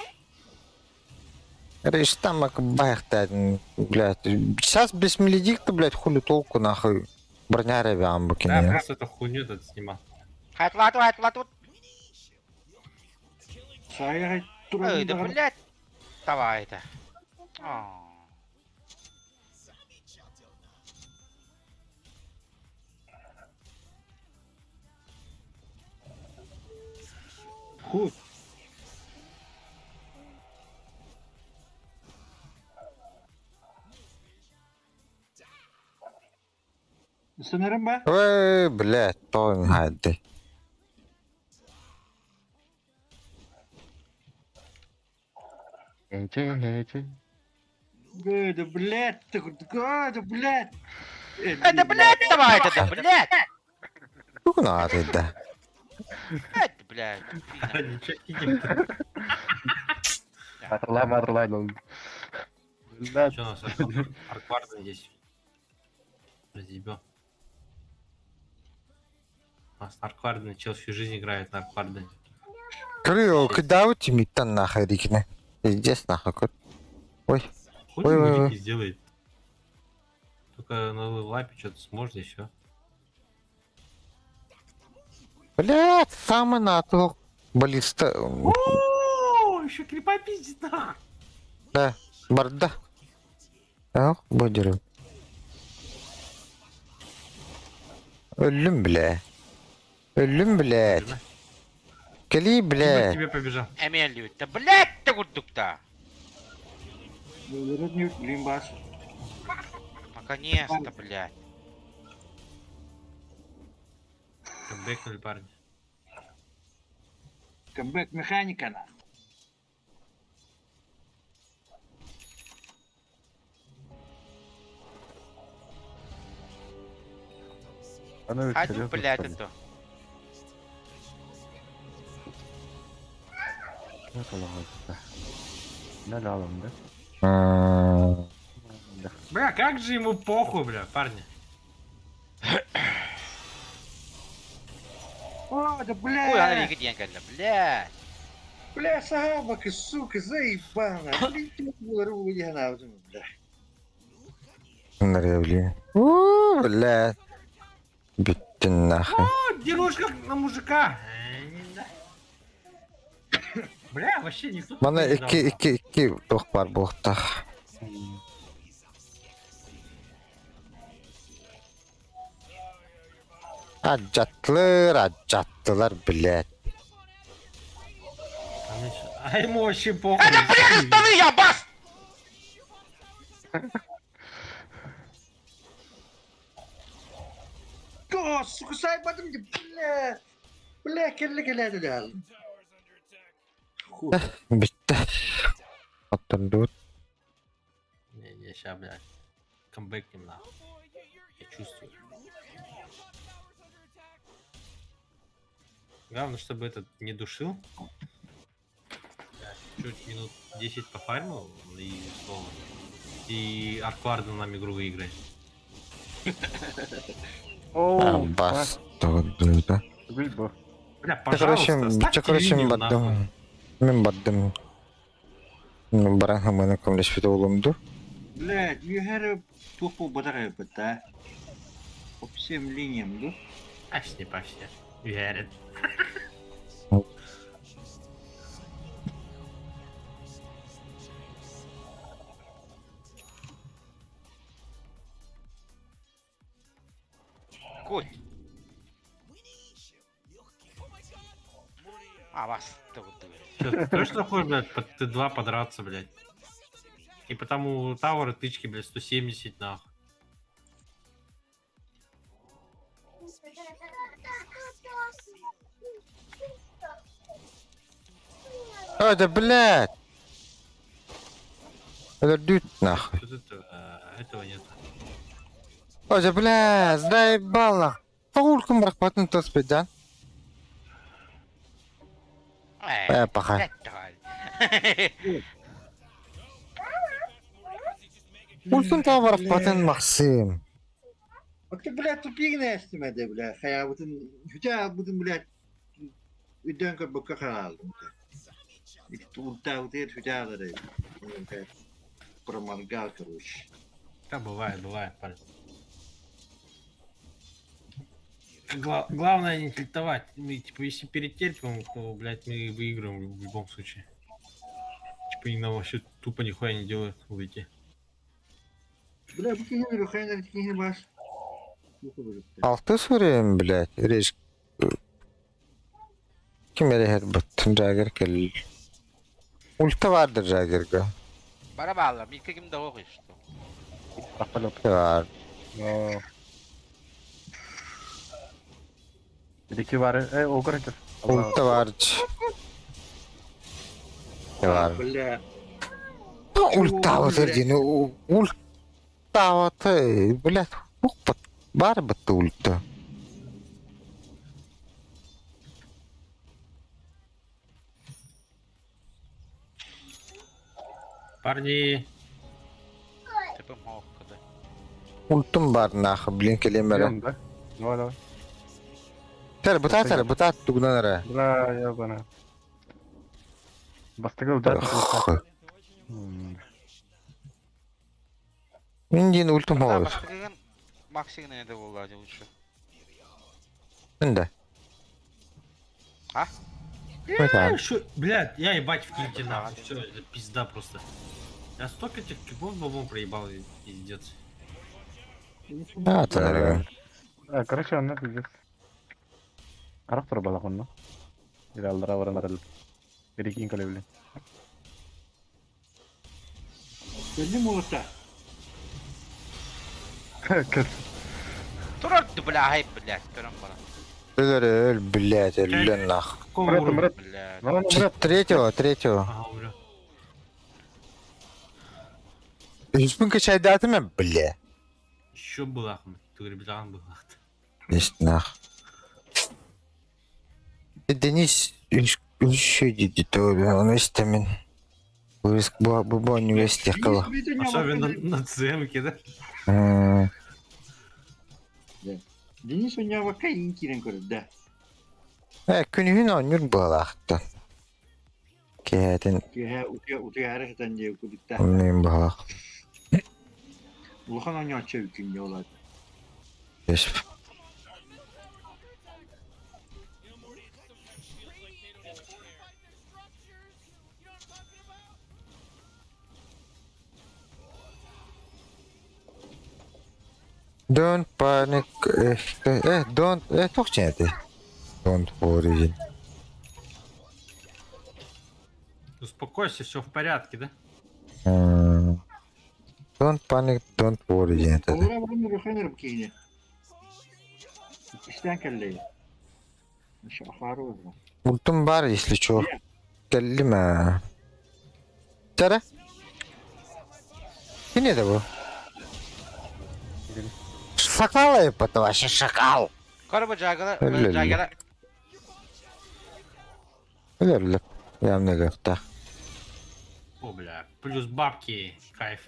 Рейш там бахтать, блядь. Сейчас без меледикта, блядь, хули толку, нахуй. Броня ребям, Да, бакины. просто эту хуйню этот снимал. Хайт-латут. сай, Ой, туран, да блядь. Давай это. О. хуй. Sanırım be. Ой, блядь, то гади. Эйчи. Да, блядь, да, блядь. Это, блядь, давай это, блядь. Сколько надо, да. Это, блядь. А, ничего не Матрлай, ну. Да, Что у нас аркварда здесь? Разъебё. У нас арквардный чел всю жизнь играет на аркварде. Крыло, когда у тебя там нахуй рикне? Здесь нахуй, кот. Ой, Хуй Ой, ой, мужики сделает. Только на лапе что-то сможет еще. блядь, самый натур. Баллиста. О, еще крипа пиздит нахуй. Да, барда. Ах, бодеру. Ölüm bile. Ölüm bile. Кали, К блядь. тебе побежал. Эмилию, да, блядь, ты гудук-то. Верню, блин, бас. Наконец-то, блядь. Бэкнули парни. Камбэк механика, на. оно Хадю, серьезно блядь, стало. это. Это ладно. Налялом, да? М, Да. Бля, как же ему похуй, бля, парни. О, да, Ой, она блядь. легенька, блядь. Бля, сахабака, сука, заебана. Блин, ты рву, я навзу, бля. Наревли. Блядь. Битти нахуй. О, дерешь как на мужика. Бля, вообще никто... Бана не дал. iki тух бар болтах. Аджатлар, блядь. А ему вообще похуй. Это, блядь, штаны я бас! О, сука, сайбадым, бля. Бля, келли, да. Хуй. Битти. Оттандут. Не, ща, блядь. Камбэкнем нахуй. Я чувствую. Главное, чтобы этот не душил. Я чуть минут 10 пофармил и снова. И Аркварда нам игру выиграет. О, Бас. Да. Вильбо. Бля, пожалуйста, ставьте линию, нахуй. Мен бардым. Баранга мана комлешпит олумду. Блядь, you had a тухпу батарея, да? По всем линиям, да? Почти. Верит. Куль. Вас тут. Чё, точно хочешь, блядь, под Т2 подраться, блядь? И потому Тауэр тычки, блядь, 170 нахуй. Ой, да блядь! Это дють нахуй. Тут этого нет. Ой, да блядь, заебал нахуй. Погулком рахпатын тоспит, да? Паха. Ультун тавар рахпатын Максим. Вот ты, блядь, тупик истемеди, блядь. Хая бутын, хүча бутын, блядь, үддөн көрбөккө каралдым. Улта утер хүчалары. Проморгал, короче. Да, бывает, парень. Главное не тильтовать. Мы, типа, если перетерпим, то, блядь, мы выиграем в любом случае. Типа, они нам вообще тупо нихуя не делают выйти. Бля, bu kihini rökhayna kihini baş. Altı sorayım, блядь, речь. Kim erehet battın Jagger kel. Ulta vardır Jagger'ga. Bana bağlı. Bir kim de o işte. Ulta Var. No. Diki var. Ogre enter. Ulta var. Var. Bля. Ulta var yine. Ulta var. Блядь, var battı ulta. Парни, Типа мог, да. Ultum var nah, blink elemere. Да? Давай. Ter butat tugunara. Да, ебана. Бастыга удар. Indiğin ultum Да, olur. başka Максим не доволгали лучше. Ben de. А? шо, блядь, я ебать в кильте нахуй. Все, это пизда просто. Я столько этих кибов бабом проебал, пиздец. Ha, tanırım. Короче, он пиздец. Арап тура балак онно. Иралдара варандарал. Перекин калевли. Geldim olsa. Турат, бля, хай, блядь, турам бара. Öl, блядь, ölen nah. Какого Мрет, уровня? мрет. Блядь. Ну, мрет. Третьего. Ага, умрет. 3000 качай даты mı? Бля. Еще был Ахмед. Ты говоришь, бля, был Ахмед. Есть нах. Денис еще dedi doğru. Onu istemin. Bu üniversite kala. Особенно на цемке, да? Deniz onya vaka inkiren körüdde. Günühün onur bağlaktı. Kedin Ki ha utuya hareketen diye okudukta. onayım bağlak. Ulukan onya çevkin diyorlar. Geçip. Don't panic. Çok çeydi. Don't worry. Успокойся, все в порядке, да? Don't panic, don't worry. Oğra bunu rökhayna bu kihini. İşten kelleyi. Şaharı oldu. Ultum var если что. Kelime. Tara. Ne de bu? Шакалы, это вообще шакал. Karabı cagala, Öyle. cagala. Öyle. Явно как-то. О, бля, плюс бабки, кайф.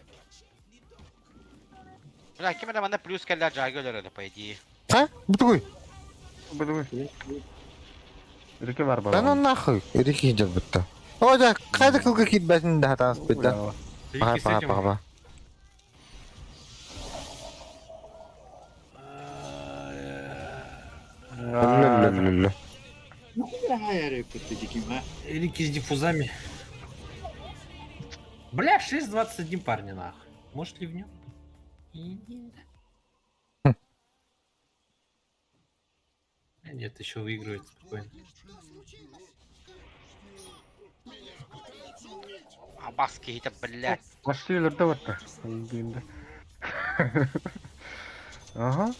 Бля, кем это манда плюс калля cagala öyle по идее. А? Бутуй. Быдвы. Рики бар Да бала. ну нахуй. Рики идет будто. О, да, кайда кылга китбесин да хатан спида. Рики с этим... Пага. Лу-лу-лу-лу. Ну куда хайры подпитики, ма? Рики с диффузами. Бля, 6-21 парня нахуй. Может ли в нем? Нет, еще выигрывает спокойно. Абаски это, блядь. Пошли лерде бата. Ага.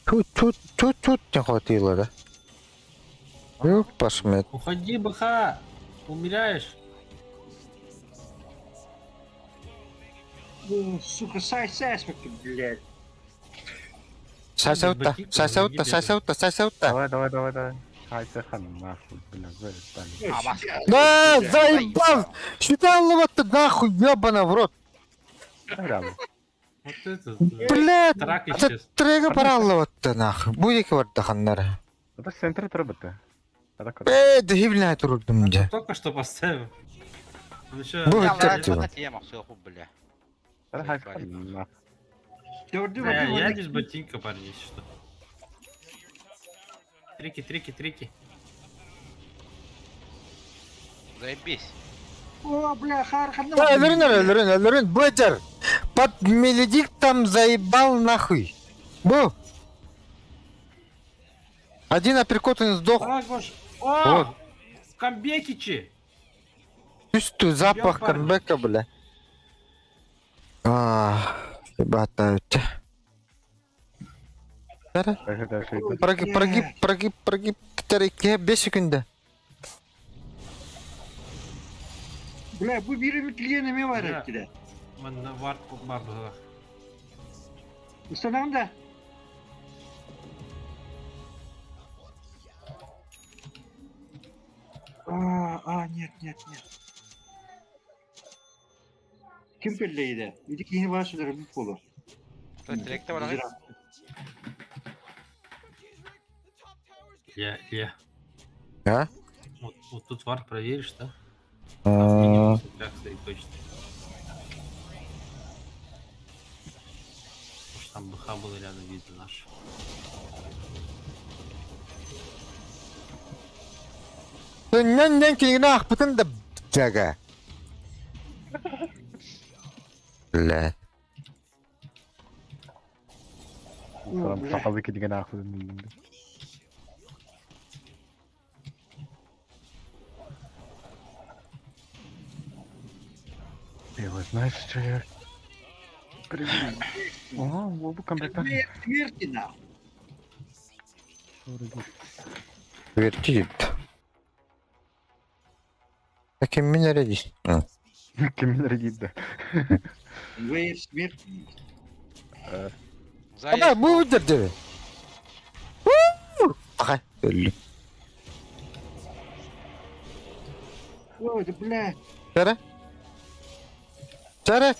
Тут не хватило, да? Ёп, пошмет. Уходи, БХ! Умеряешь? Ну, сука, сайс, блядь. Сасаутта. Давай. Хайся хан нахуй, бля, заебали. Абаски. Да, заебал! Считал вот нахуй, ёбана в рот. Реально. Вот это... Блядь, Трак это исчез. трега паралла вот нахуй. Будете вот ханнара. Это центре треба бата. Да гибельная трудным где. Только что поставил. Он еще... Будет Я, как блядь, его. вот я махсу, бля. Хайся хан нахуй. Я без ботинка, парни, если что. Трики. Заебись. О, бля, Лорен, Блэджер. Под Меледиктом заебал нахуй. Бу. Один апперкот он сдох. А, Гош! Вот. О! Камбекичи! Чувствую запах парни. камбэка, бля. Ебать, Прогиб. Тарике 5 секунда. Бля, bu birimi tiliyeneme var Бля. etkide. Мен вард бабы. Ustanamda. Нет. Kim pelleydi? İdik yeni başladı bir polo. То есть директор var. Я. А? Вот тут вард проверишь, да? А, Минимум как стоит точно. Потому что там БХ был рядом, видно наш. Нэн килгнах бүтэн да жага. Бля. Сақалды кеткен нахуй. Его знаешь, что я... О, bu комплектар. Смерти нахуй. Вертит. Таким меня рядись. Кем да. Ve смерти. Ага, будет да. Ага, ölü. Ой, да бля. Çare.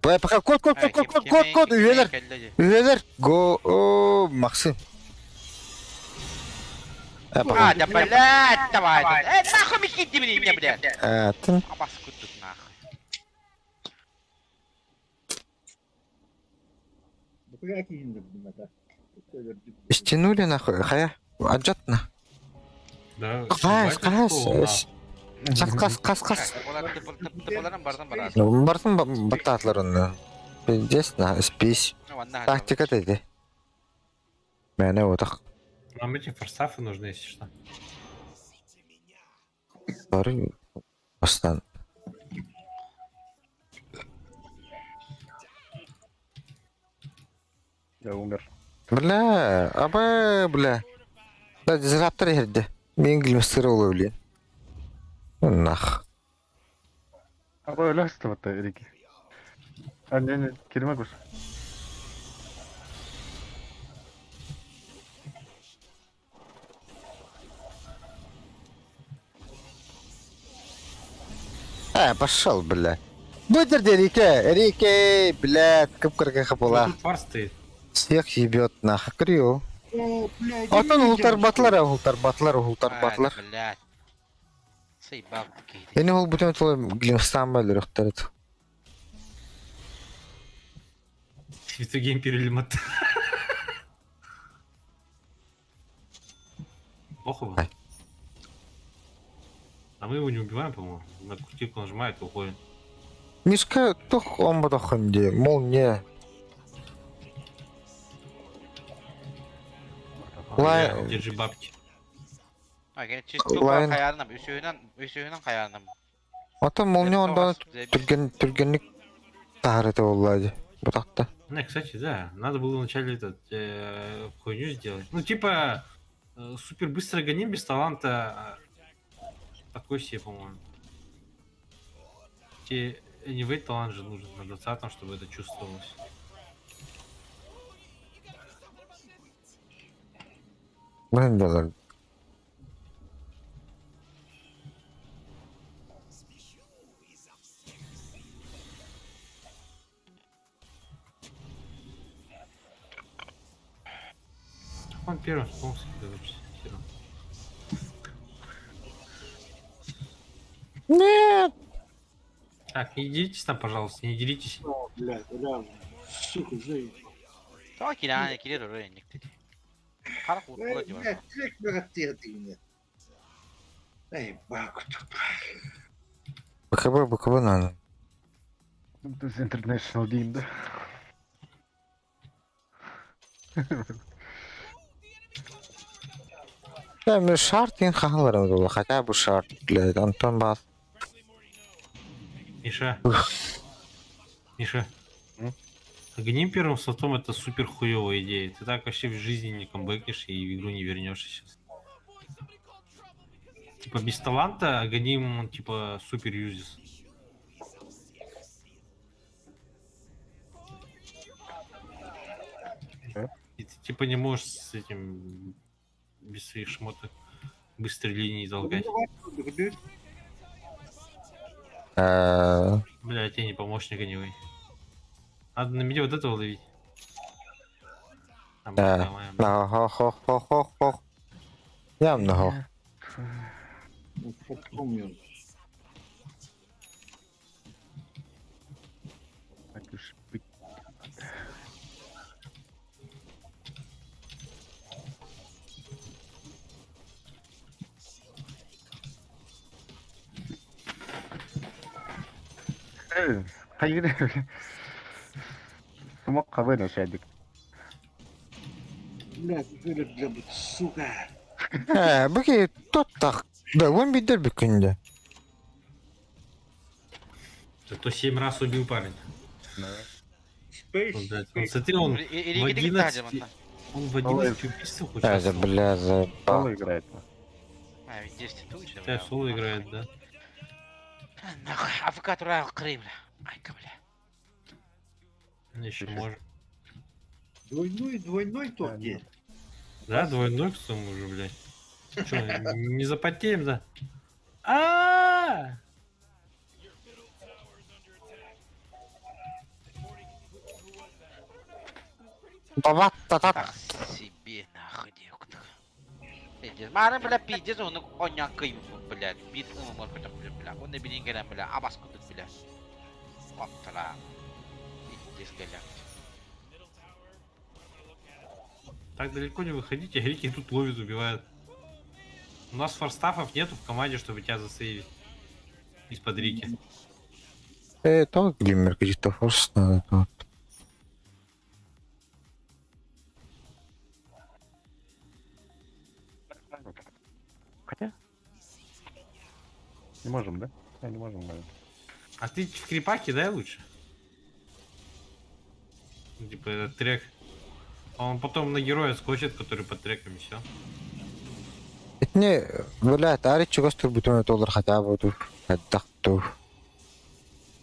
Пока код üyeler. Go o Максим. А, да, блядь, давай. Нахуй миките меня, блядь. Ты Абаску тут нахуй. Bu kadar ki şimdi bu meta. стянули нахуй, хая. Отжатно. Да. Қас. Тыпыларым бардан барады. Бартын баттатларын. Пиздец на спись. Тактика dedi. Мәне отақ. Нам эти форсафы нужны, если что. Бары бастан. Я умер. Бля. Да дизраптор ерді. Мен гілмістері олы өлейін. Нах. Аба öyle hasta batta Eriki. Ne, kelime koş. Пошел, бля. Выдерди, Рике, блядь, кып-кырга хапула. Тут фар стоит. Всех ебет нахуй, крю. О, блядь. Атын ултар батлар. Блядь. Сейбал такие. Эни ол бүтін толы глимстан бәлі рөхтәрет. Витогейм перелимат. похуй. Ай. А мы его не убиваем, по-моему. На крутилку нажимает и уходит. Мишка тох омбадахынде, молния. Лай- Бля, Держи бабки. Ага, чисто Лайн. хаярнам, үсөйүнөн хаярнам. Ата молния ондан түргенlik тахарыты оллады. Бутакта. Не, кстати, да. Надо было вначале хуйню сделать. Ну, типа, супер быстро гоним без таланта. Такой себе, по-моему. Тебе anyway талант же нужен на 20-м, чтобы это чувствовалось. Блин, да. Он первым вспомнился, короче. Всё. Нет! Так, не деритесь там, пожалуйста, не деритесь. О, блядь, реально. Сука, заебал. Тоо киляне килер өрөө энэхтэй. Харах утгаж байна. Блядь, трек богатырь ты мне. Эй, бак, БКБ надо. Это is international game, да? Я мне шарт ин хахаларым было, хотя бы шарт, блядь, Антон Бас. Миша. Миша. М? Гоним первым слотом это супер хуёвая идея. Ты так вообще в жизни не камбэкнешь и в игру не вернешься сейчас. Типа без таланта гоним типа супер юзис. И ты типа не можешь с этим без своих шмоток быстрой линии толкать. Бля, тебе не помощник анyway. Надо на меня вот этого ловить. Там Да. моя. Хо-хо-хо-хо-хо. Я много. Помню. Так уж быть. Hayır. Smoke cover ne şeydik. Блядь, böyle блядь, сука. Бүки тоттак. Да, он бидер бүкүндө. Зато 7 раз убил парень. Space. Вот, блядь, он, смотри, он в Иригидик 11, тажымын. он в 11 убийств За, участвовал. бля, за. Соло играет. А, ведь 10 тучи, Да, соло играет, да. Нахуй, АФК турал Крым, бля. Айка, бля. Еще может. Двойной тот есть. Да, двойной к тому уже, блядь. Че, не запотеем, да? А! Бабат татат. Так себе, нахуй, девка. Пиздец. Мара, бля, пиздец, он коня кыйм, блядь. Бит, может быть, бля. Он не билин гелем, бля. Абас кудут, бля. Оптала. Пиздец, гелем. Так далеко не выходите, Рики тут ловит, убивает. У нас форстафов нету в команде, чтобы тебя засейвить. Из-под Рики. То глиммер каких-то форс надо тут. Хотя? Не можем, да? Не можем, наверное. А ты в крипа кидай лучше. Ну, типа этот трек. Он потом на героя скочит, который под треками все. Не, блядь, ари чугас турбутун толар хотя бы тут. Отдохту.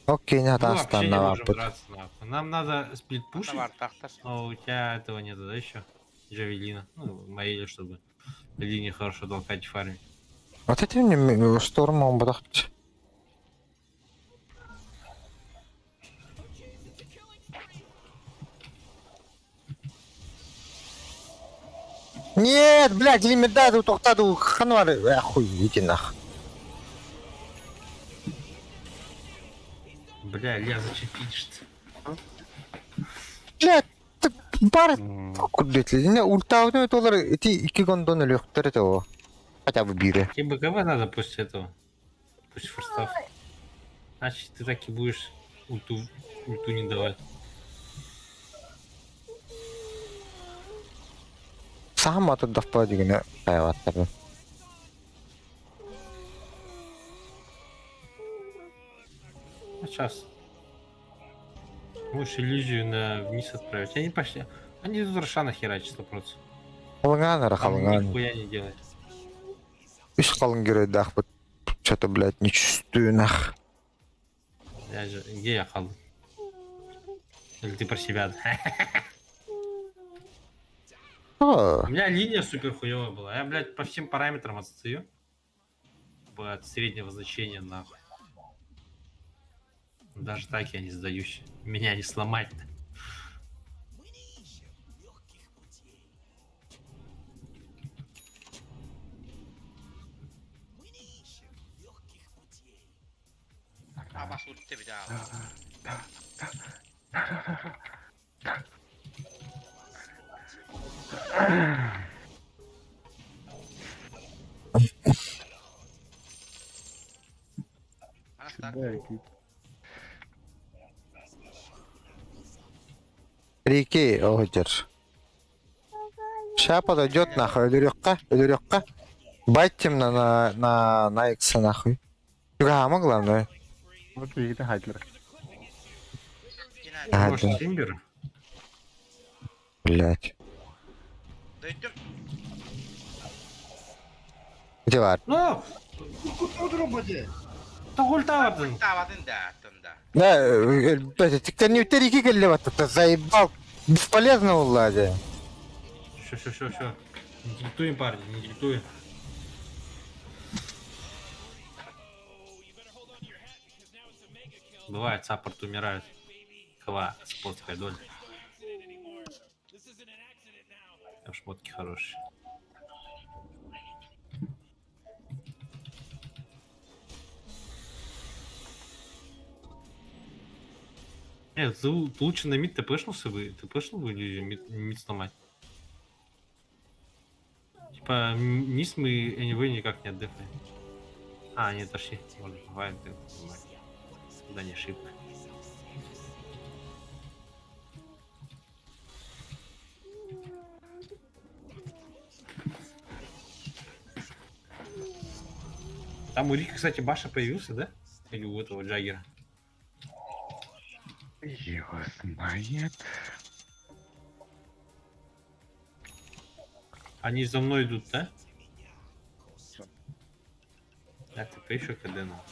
Окей, не Мы вообще отстань не на можем лапу. драться, нахуй. Нам надо сплит пушить, Товар, тахтар. но у тебя этого нету, да, еще? Джавелина. Ну, моей, чтобы линии хорошо толкать в фарме. Вот этим не штормом бадахт. Нет, блядь, лимитаду тоқтаду ханвар. Хуй, иди нах. Бля, Ля, зачем пидешь-то? Блядь, ты бар М, кудетли. Не ультауны толар эти 2 гондон өлөктөр эте о. Хотя бы бире. Тебе БКБ надо после этого. Пусть форстав. Значит, ты так и будешь ульту не давать. Сам атып даппа дегені қайваттарды. А сейчас. Можешь иллюзию вниз отправить. Они пошли. Они тут Рошана херачат 100%. Қалыңан ара Там қалыңан. нихуя не делает. Үш қалың кереді ақпыт. Что-то, блядь, не чувствую нах. Я же... Где я халу? Или ты про себя? да? О, У меня линия супер хуевая была. Я, блядь, по всем параметрам отстаю. От среднего значения, нахуй. Даже так я не сдаюсь. Меня не сломать. Абас ультте bir daha. Anahtar. Рики, огдер. Ща подойдет нахуй, Өлюрекка. Байтим на икса нахуй. Югама главное. Вот видите, Хайтлер. Yine Ага, Может, Тимбер? блядь. döndüm. Где var? Ну, Otur hadi. да ультаватын. Davadın da attığında. Да, блядь, ты не Рики келлеп ты заебал. Бесполезно уладя. Все. Не диктуем, парни, не диктуем. Бывает, саппорт умирают. Хва, спортская доля. Там шмотки хорошие. Нет, лучше на мид ты пэшнулся бы? Ты пэшнул бы или мид сломать? Типа, низ мы anyway никак не отдыхаем. А, они отошли. Можно, бывает, ты понимаешь. Да не ошибка. Там у Рика, кстати, Баша появился, да? Или у этого Джаггера? Его знает. Они за мной идут, да? Это еще КД надо.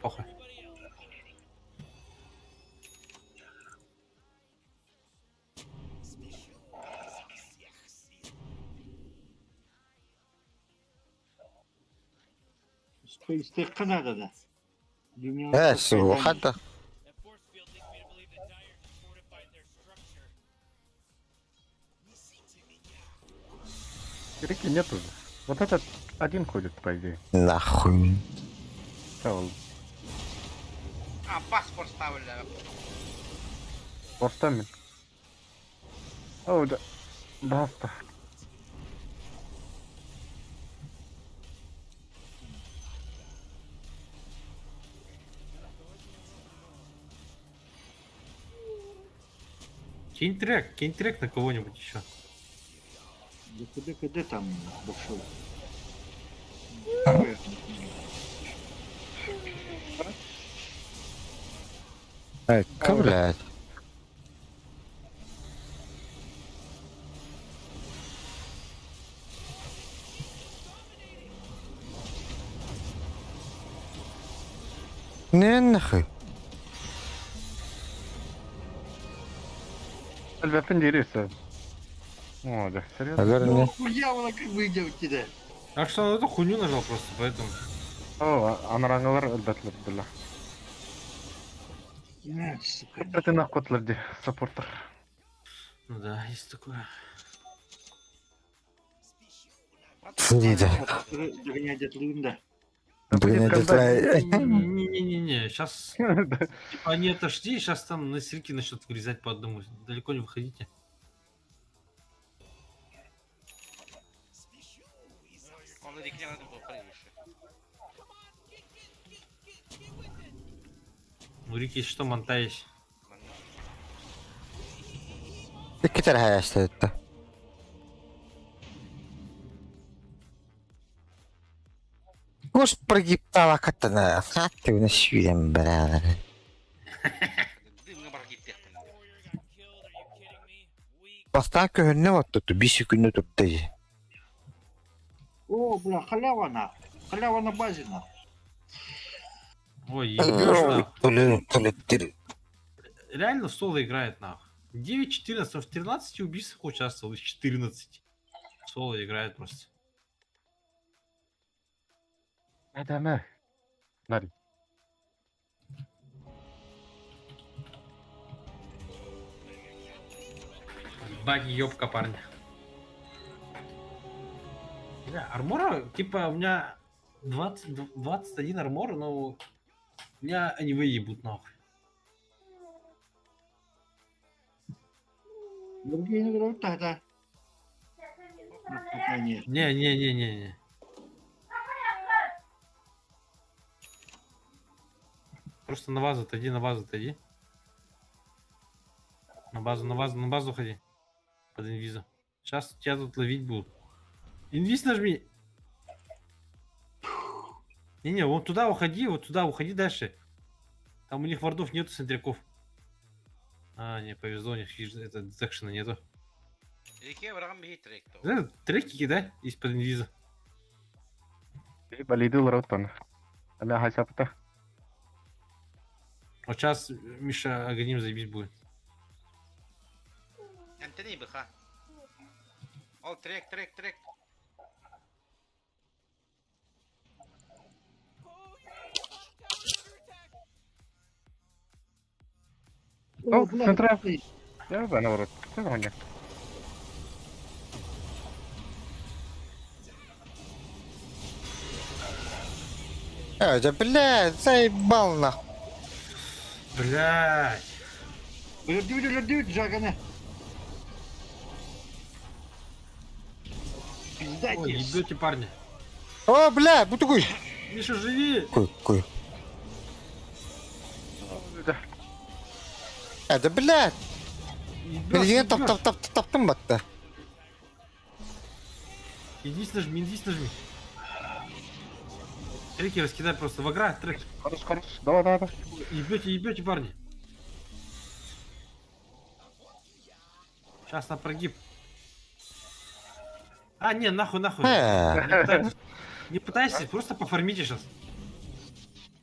Похуй. İstek Kanada'da. Все, хата. Рики нету. Вот этот один ходит, по идее. Нахуй. Чавал. Ha pasport stavilla. Постами. О, да. Баста. Кинь трек на кого-нибудь еще. Куди там большой? Блядь. Не нахуй. Альбертин дерется. О, да, серьезно? Agar Ну, не. хуя она как выйдет тебе. Так что он эту хуйню нажал просто, поэтому. О, анарангалар альбертлер дила. На, сука. Это на котлерде, саппортер. Ну да, есть такое. Сниде. Догонять отлында. Блин, это твоя... Не-не-не, сейчас типа они отошли, сейчас там на сельки начнут вырезать по одному. Далеко не выходите. Он Рик не надо было превыше. У Рики есть что, Монта есть. Какие hayasta это? Гос прогибала катана. А ты у нас свидим, брат. Дымный маркет техно. Бастан көхөнне отту, 5 секунд туттay. О, бля, халява нахуй. Халява на базе нахуй. Ой, ебёшь Толе. реально в соло играет нахуй. 9-14, в 13 убийствах участвовал, из 14. В соло играет просто. Adamı. Nari. Баги ёбка, парня. Бля, армора, типа, у меня 21 армор, но у меня они выебут нахуй. Другие не играют тогда. Ну, пока нет. Не. Просто на базу отойди, на базу отойди. На базу ходи. Под инвизом. Сейчас тебя тут ловить будут. Инвиз нажми. Не, вот туда уходи дальше. Там у них вардов нету, сентряков. А, не, повезло, у них это детекшена нету. Реке врагам бей трек. Да, треки кидай из-под инвиза. Болиду ротон. Она хасапта. Вот сейчас Миша Аганим заебись будет. Антони бха. О, трек. О, бля, центра. ты. Я бы наоборот. Что за хуйня? Да, блядь, заебал нахуй. Блядь. Блядь, Джагана. Пизда Ой, тебе. ебете, парни. О, блядь, бутугуй. Миша, живи. Куй. Да, блядь. Блин, топтым батты. Иди нажми. Треки раскидай просто в агра, трек. Хорош. Давай. Ебете, парни. Сейчас на прогиб. А, не, нахуй. Не пытайся, просто пофармите сейчас.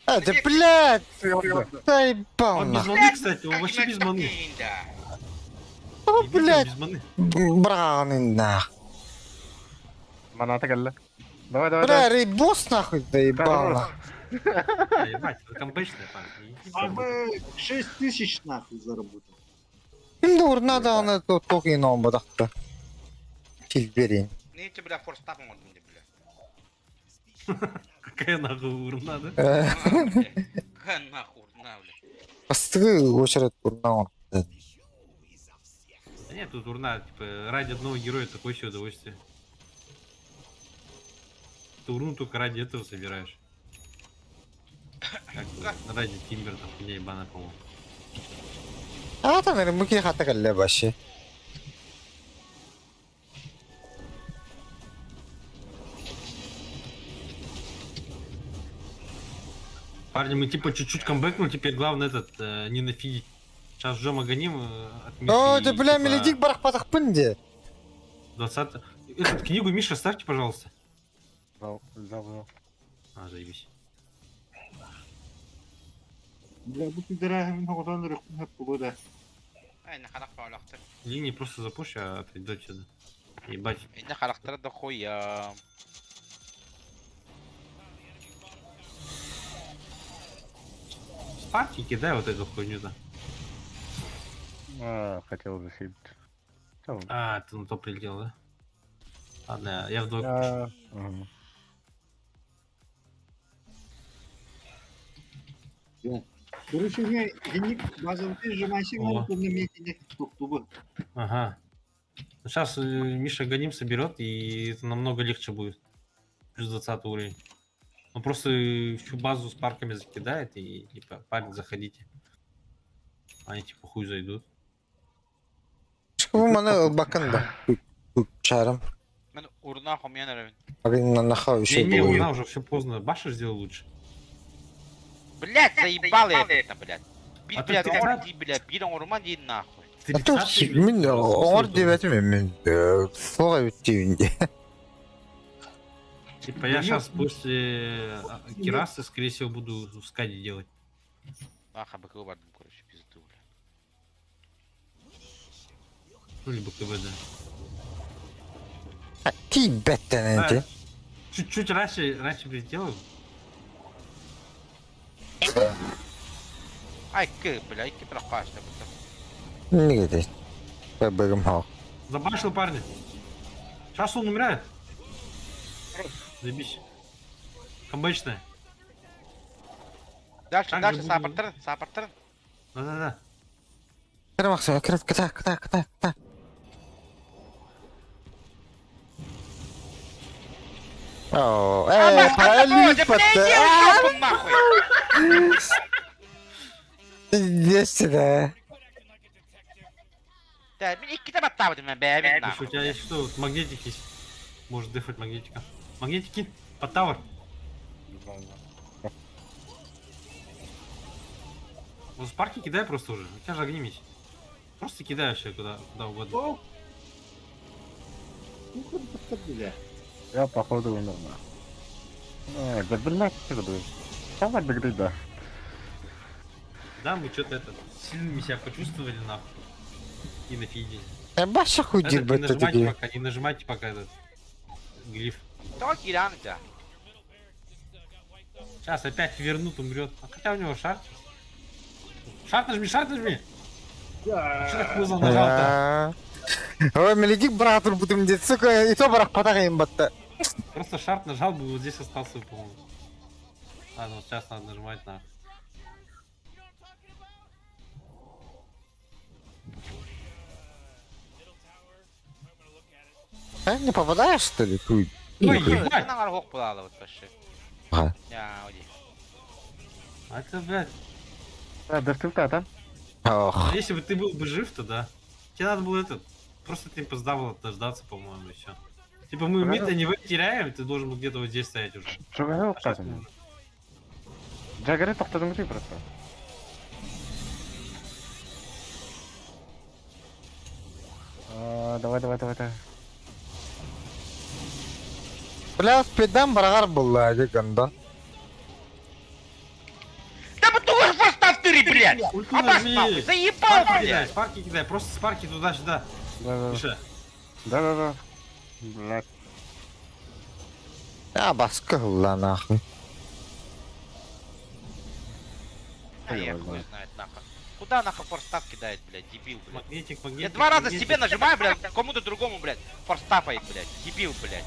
Да, блядь, заебал Он без нахуй. маны, кстати, он вообще без маны. О, Ебите, он блядь, без маны. браный нахуй. Маната галла. Давай. Бля, рейбос нахуй заебал нахуй. А, ебать, вы камбэчные, парни. А бы 6000 нахуй заработал. Дур, надо он эту тугином бадахта. Фильберин. Не тебе, бля, форстап он мне, бля. Какая нахуй урна, да? Какая нахуй, на, бля. Посты очередь урна. Да нет, тут урна, типа, ради одного героя такое себе удовольствие. Ты урну только ради этого собираешь. Как бы, ради Тимбер, там, хуйня ебаная, по-моему. А там муки хата галле баши. Парни, мы типа чуть-чуть камбэкнули, теперь главное не нафигить. Сейчас жжем Аганим от Миши. О, и, да бля, типа, мелодик барах патах пынде. 20... Эту книгу, Миша, ставьте, пожалуйста. Забыл. А, заебись. Бля, будь дорогим много рахунок погода. Ай, на халахта алахта. Линии просто запушь, а отойду отсюда. Ебать. На халахта да хуя. Спарки кидай вот эту хуйню-то. Хотел защитить. А, ты на то прилетел, да? Ладно, я в двойку. Короче, у меня денег базовый ты сжимайся, О. на мне денег туба. Ага. Сейчас Миша Ганим соберет, и это намного легче будет. Плюс 20 уровень. Он просто всю базу с парками закидает и типа, парень, заходите. Они типа хуй зайдут. Bu mana bakın da. Bu çarım. Мен урнаху мне нравится. Bakın naha bir şey Не, bu. урна уже все поздно. Баша сделал лучше. Блять, заебал я это, блядь. А Бить, блядь, ты орди, блядь, бирон урман иди нахуй. А то min or devetim min. Sonra bittiğinde. Типа я сейчас после Кирасы, скорее всего, буду в скаде делать. Аха, баку бардым, короче, пизду, блядь. Ну, либо КВД. Tibetten önce. Чуть-чуть раньше прилетел. Ай, блядь, ки прохаш, да, Ne gidiyor? Bebeğim ha. Забашил парня. Сейчас он умирает. Заебись. Комбайчная. Дальше, Так дальше, же саппортерн, саппортерн. Да-да-да. Kırmak sonra kıta. Oo, paralel patı. Ёбан нахуй! Neyse de. Да, мен икки табат табыдым мен, бәбин Миша, у нахуй. тебя есть что? Магнитик есть. Можешь дефать магнитика. Магнитики под тавер. Вот с парки кидай просто уже. У тебя же огни есть. Просто кидай вообще куда угодно. Ну, хоть подходи, Я походу умер, на. Да блядь, что ты? Давай догрей, да. Да, мы что-то это сильными себя почувствовали нахуй. И на фиде. Başa Этот, хуdir не bu нажимайте dedi. пока, не нажимайте пока этот глиф. Кто киран, да? Сейчас опять вернут, умрет. А хотя у него шарт. Шарт нажми, шарт нажми. Что так поздно нажал-то? Ой, мелегик братур будем дед, сука, и то барах потагайым батта. Просто шарт нажал бы, вот здесь остался, по-моему. Ладно, вот сейчас надо нажимать на. А, не попадаешь, что ли? Хуй. Ой, Нихуя. ебать! Нахуй хок подала вот вообще. Ага. Я, уйди. А это, блядь. Да ты там? Ох. А если бы ты был бы жив, то да. Тебе надо было этот. Просто ты поздавал дождаться, по-моему, и все. Типа мы мид не теряем, ты должен был где-то вот здесь стоять уже. Что говорил, А щас кстати? мы- Джаггеры тоқтадың ты просто. Давай. Бля, спидан барагар булла, ади ганда. Да вы тоже поставь ты, блядь! Ульту Абас нажми! нахуй, заебал, Спарки кидай, блядь! спарки кидай, просто спарки туда-сюда. Миша, Да. Блядь. Ya baskı la nahı. А я хуй знает, нахуй. Куда нахуй форстав кидает, блядь, дебил, блядь? магнитик, Я магнитик. два раза магнитик. себе нажимаю, блядь, кому-то другому, блядь, форстафает, блядь, дебил, блядь.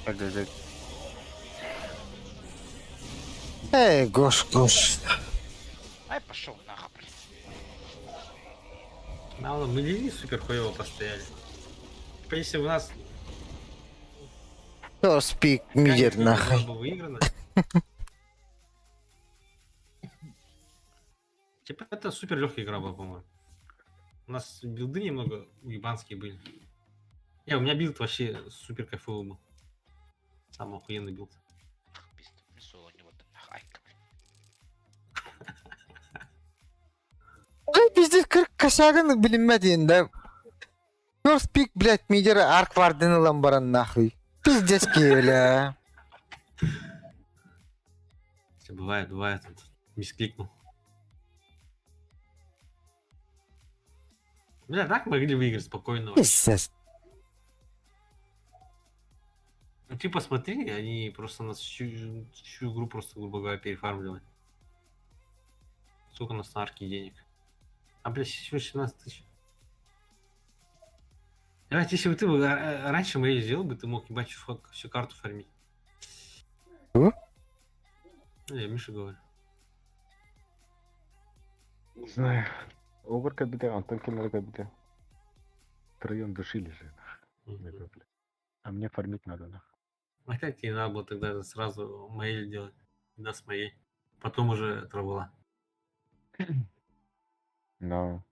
Так, блядь. Ey goş. Ай, пошел нахуй, блядь. Мало, мы линии супер хуево постояли. Типа если у нас Dur speak мидер была нахы. бы выиграна. Типа это супер легкая игра была, по-моему. У нас билды немного уебанские были. Не, у меня билд вообще супер кайфовый был. Самый охуенный билд. Пизда, мясо у него там, нахуй, ай, блядь. Ey bizde 40 kaşağın bilinmediğinde. Dur speak блядь мидер арк вардын lan баран нахуй. Пиздец бля. Все бывает, вот, мискликнул. Бля, так могли выиграть спокойно. Пиздец. Ну ты посмотри, они просто нас всю игру просто, грубо говоря, перефармливали. Сколько у нас на арке денег? А, бля, всего 17 тысяч. Давайте, если бы ты бы раньше моей сделал бы, ты мог ебать всю карту фармить. Я Миша говорю. Не знаю. Огр кабите, Антон киллер кабите. Втроем душили же. А мне фармить надо, нах. А как тебе надо было тогда сразу моей делать? Да, с моей. Потом уже травила. Но.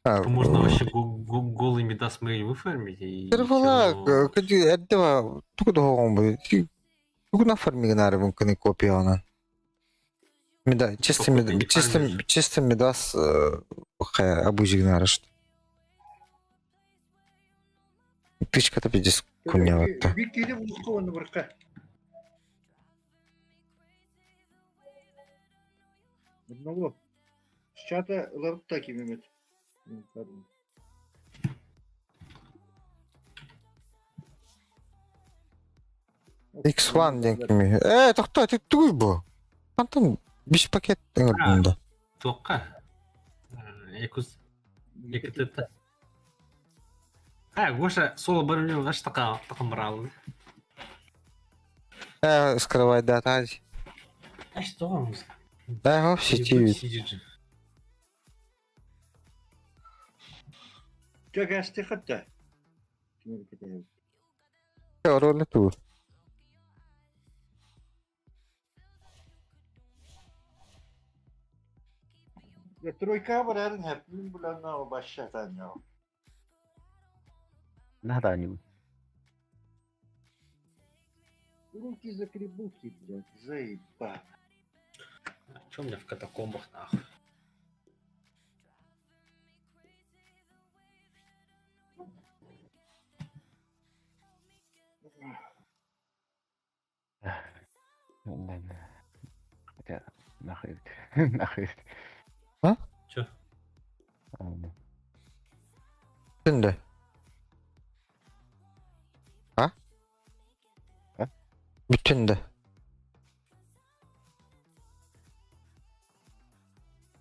То можно вообще голый меда с моей выфармить и Травила, всё равно- этого, тук доғон бы. Тук на фармиген ары мүмкін копия она. Меда, чисто Походу, не фармишь. чисто медас обузиген ары что. Тычка-то пиздец куняватта. Bir kere buluştu onu bırka. Одного. С чата лаптаки Мehmet. Pardon. X1 денгими. Тоқта, ты туй бу. Антон, 5 пакет ыңырдында. Тоққа. Екіз. Екі тетті. Гоша соло барымнен ғаш тақым бұралды. Скрывай дата. Что вам? Да, в сети. Сидит же. Çok hasta hatta. Роли тут. Ya trojka var her hep. Min bulanna o başlatan ya. Надо они. Руки закребуки, блядь, заебал. Че у меня в катакомбах нахуй? Хотя, нахуй. Нахуй. Че? Şimdi. Ha? Ha? Bütün de.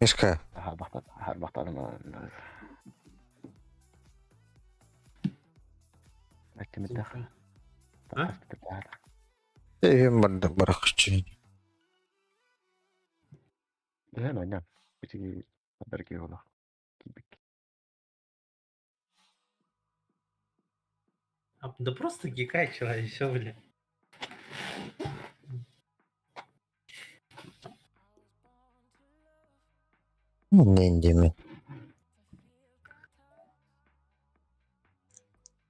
Мишка. Харбахтар на. Аттимидах. А? Evim barda bırakıcı. Да, ну нет. Эти подарки его. Да просто гикай человек, все, бля. Нендеми.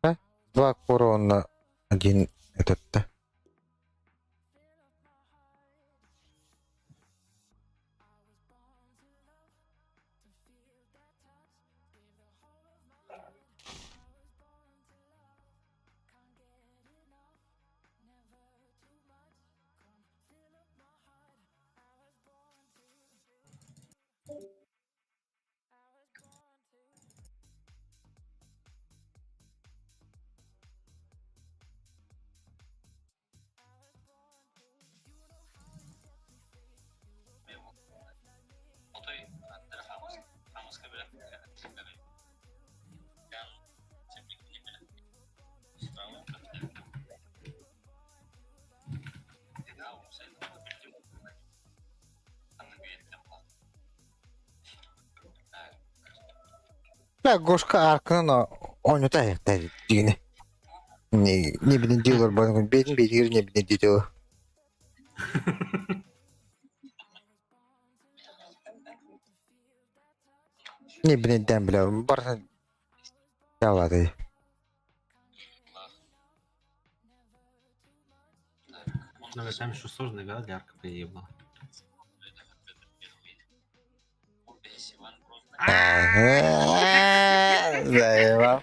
А? 2 корона, 1 этот-то. Ya Goşka arkadan oyunu da ayakta yine. Ne bileyim diyorlar bana. Benim belir ne bileyim diyor. Ne bileyim den bile. Barsa yavadı. Ну, там еще сложная игра для арка приебла. Eyvah.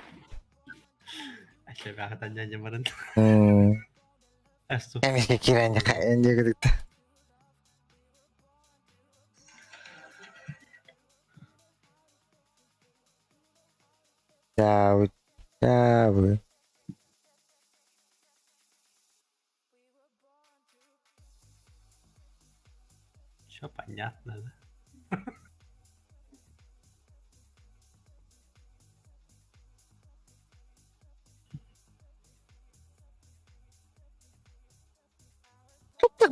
Aşağı kadar dядя barın. Astu. Hem işte kirence kayınca gıdıktı. Ciao, ciao. Все понятно, да?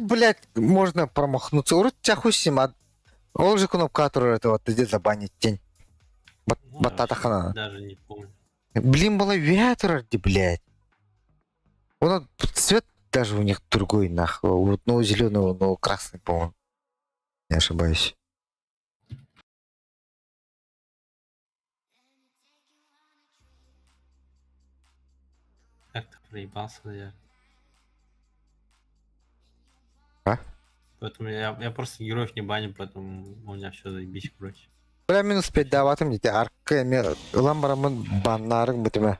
блядь, можно промахнуться. Урод тебя хуй с ним, он же кнопка, которую этого ты здесь забанить тень. Ну, Батата я хана. даже не помню. Блин, была вятер, блядь. Он цвет даже у них другой, нахуй. У одного зеленого, но красный, по-моему. Не ошибаюсь. Как ты проебался, наверное. А? Поэтому я просто героев не баню, поэтому у меня все заебись, короче. Бля, минус 5 даватым дейді. Арка мен ламбарамын баннарың бітімі.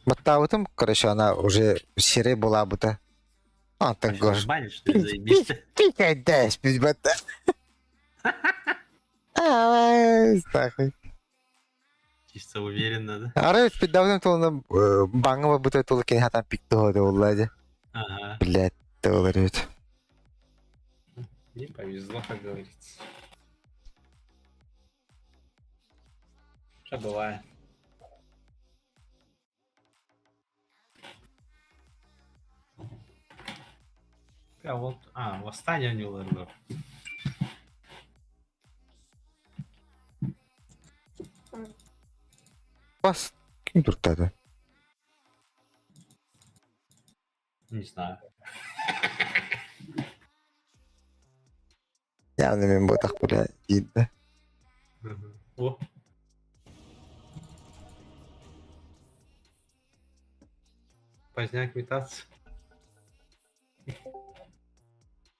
Маттауытым, короче, она уже серый была бы-то. А, так Вообще, гош. банить, что ли, заебись? Ты когда спить, бата? Ай, нахуй. Чисто уверенно, да? Ары спить даватым толны баңыма бұта толы кен хатан пикті ходы олайды. Ага. Блядь, толырет. Не повезло, как говорится. Что бывает. А вот, восстание у него РГ. Бас, кім тұртады? Не знаю. Явно мен ботақ, бля, дейді. О. Поздняк метаться.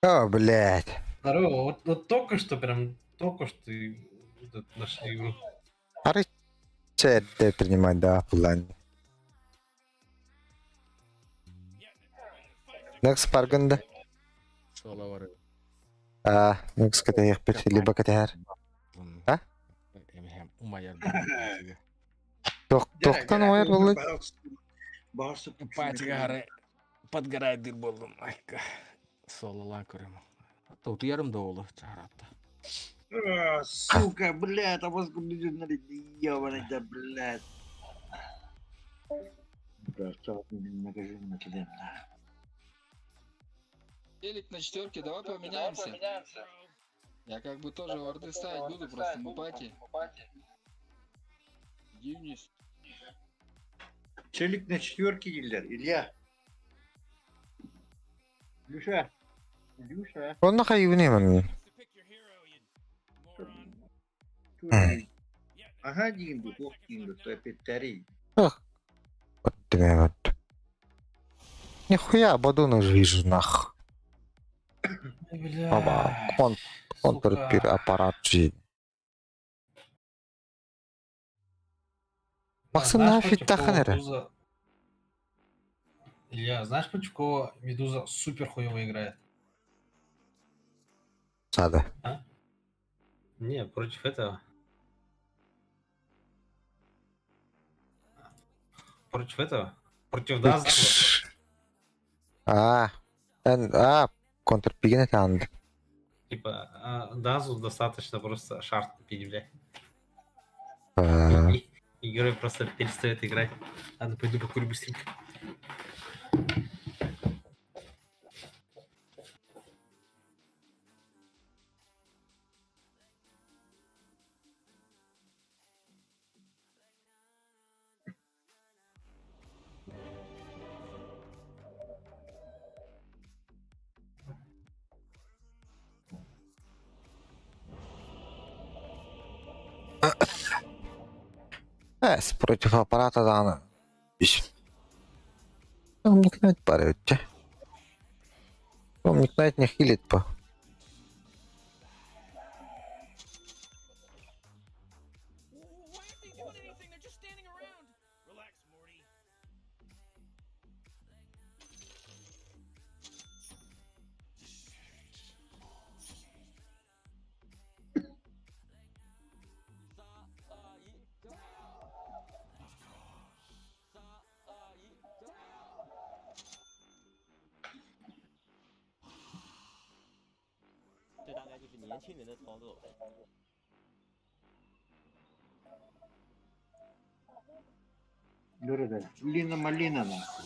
О, блядь. Здорово, вот только что, прям только что нашли игру. Ары чәтті принимать, да, план. Next паргында. Next ката яқпет, либо ката яр. А? Тоқтан ойыр болы. Патигаре подгорает дыр болдум. Айка. Солола көрөм. Тут ярым да болу чаратта. Сука, блядь, а мозгу не надо, ебаный, да, блядь. Да, что ты магазин накидаем, да. Телек на 4, давай поменяемся. Я как бы тоже орды ставить буду, просто на пати. Иди вниз. Челик на 4 дилер, Илья. Илюша. Илюша. Он на хаю не ман. Ага, динду, ох, динду, то опять тари. Ох. Вот тебе вот. Нихуя, бадуну ж вижу, нах. Баба, контрпир аппарат жи. Максим нафиг таханера. Илья, знаешь, против кого Медуза супер хуево играет? Сада. А? Не, против этого. Против этого? Против Дазла. Контрпигин это анд. Типа, Дазу достаточно просто шарт купить, бля. А. И герой просто перестает играть. Ладно, пойду покурю быстренько. Против аппарата да. Умникнуть парите. Умникнуть не хилит по. Лина Малина, нахуй.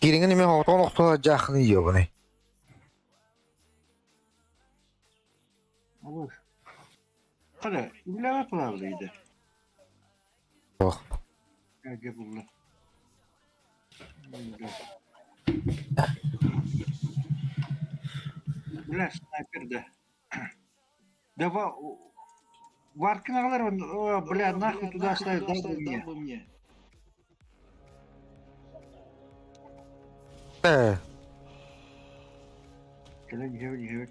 Giringen ime otoň oktuğa jakyn ýok ne. Olur. Hadi, bile pahalıydı. Yok. Hadi bulur. Bile sniper de. Dava Варки наверное, бля, нахуй туда ставить, дай бы мне. Гевать.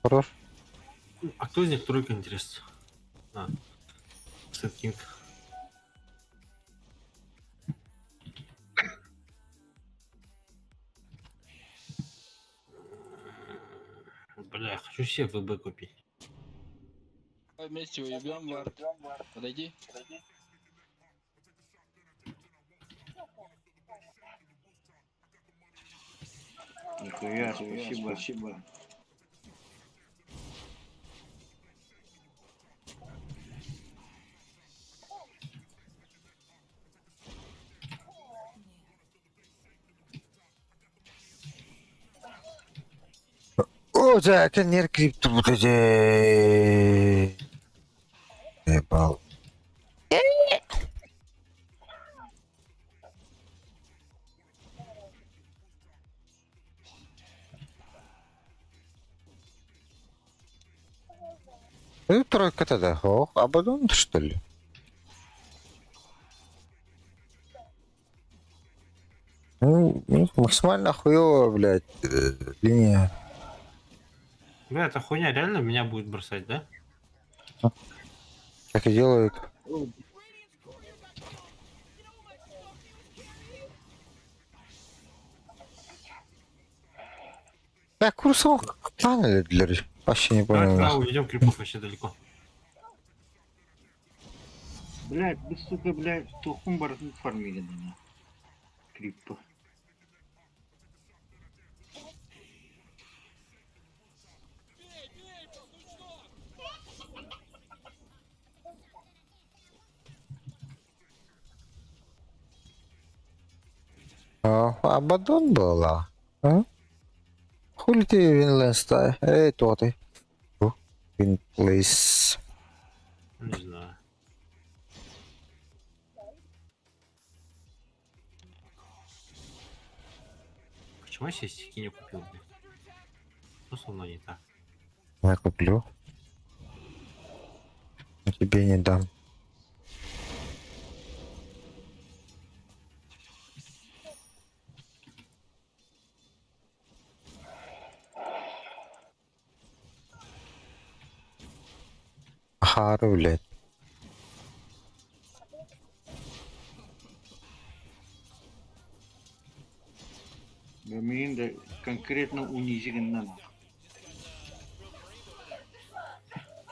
Хорош. А кто из них тройка, интересно? А, Сэт Кинг. Бля, я хочу себе ВБ купить. Вместе уебем, Вард. Подойди. Нихуя, спасибо. О, zaten yer kripto bu tece. Bal. Тройка-то да. Ох, Абадон, что ли? Ну, максимально хуёвая, блядь, линия. Бля, эта хуйня реально меня будет бросать, да? Так и делают. Да, курсом кланали для вообще не Давай понял. туда уведем крипов вообще далеко. Блядь, вы, сука, блядь, тухум барзун фармили меня. Крипто. Абадон была. А? Хули ты Винленста? Эй, то ты. Винплейс. Не знаю. Почему я себе стихи не купил, блядь? Что со мной не так? Я куплю. Я тебе не дам. Хару, блядь. Мен де конкретно унизительно.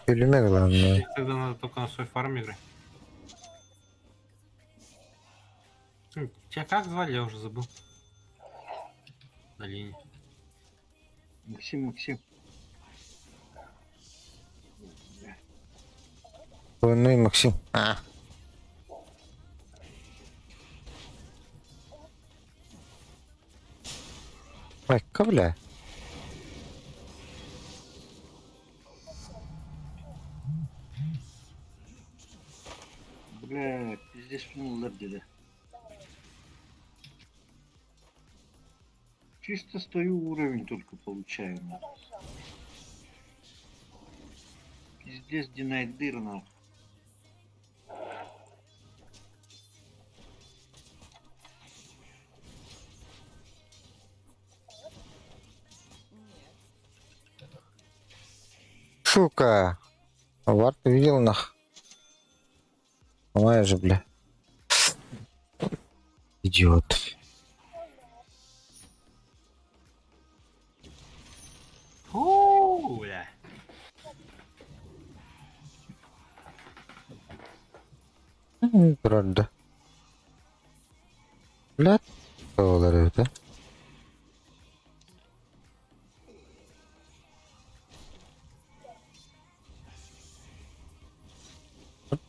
Ölüme главное. Тогда надо только на свой фарм играть. Тебя как звали, я уже забыл. На линии. Максим. Ну и Максим. Ай, ковля. Бля, пиздец, пнула деда. Чисто стою уровень только получаю. Пиздец, динайдыр, нахуй. Сука. Вард видел нах. Понимаешь же, бля. Идиот. Фу, бля. Правда. Бля, доллар это.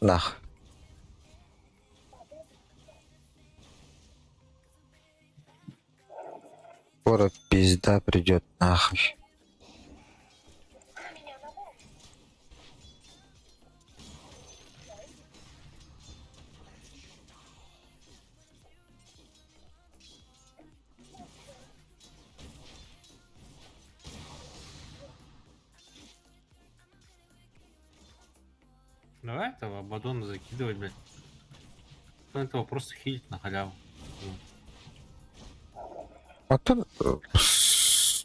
Нах. скоро пизда придет нахуй. Давай этого Абадона закидывать, блядь. Он этого просто хилить на халяву. А тут, в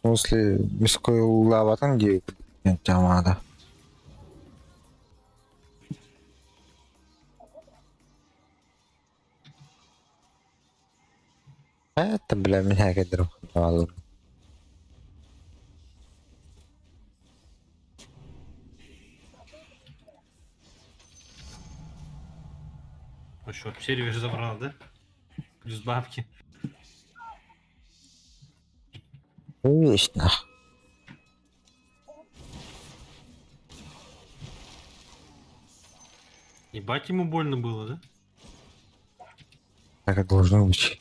смысле, міської лава там, где тямада. Это, бля, меня кедру. Ну что, сервер забрал, да? Плюс бабки. Вещь, нахуй. Ебать ему больно было, да? Так и должно быть.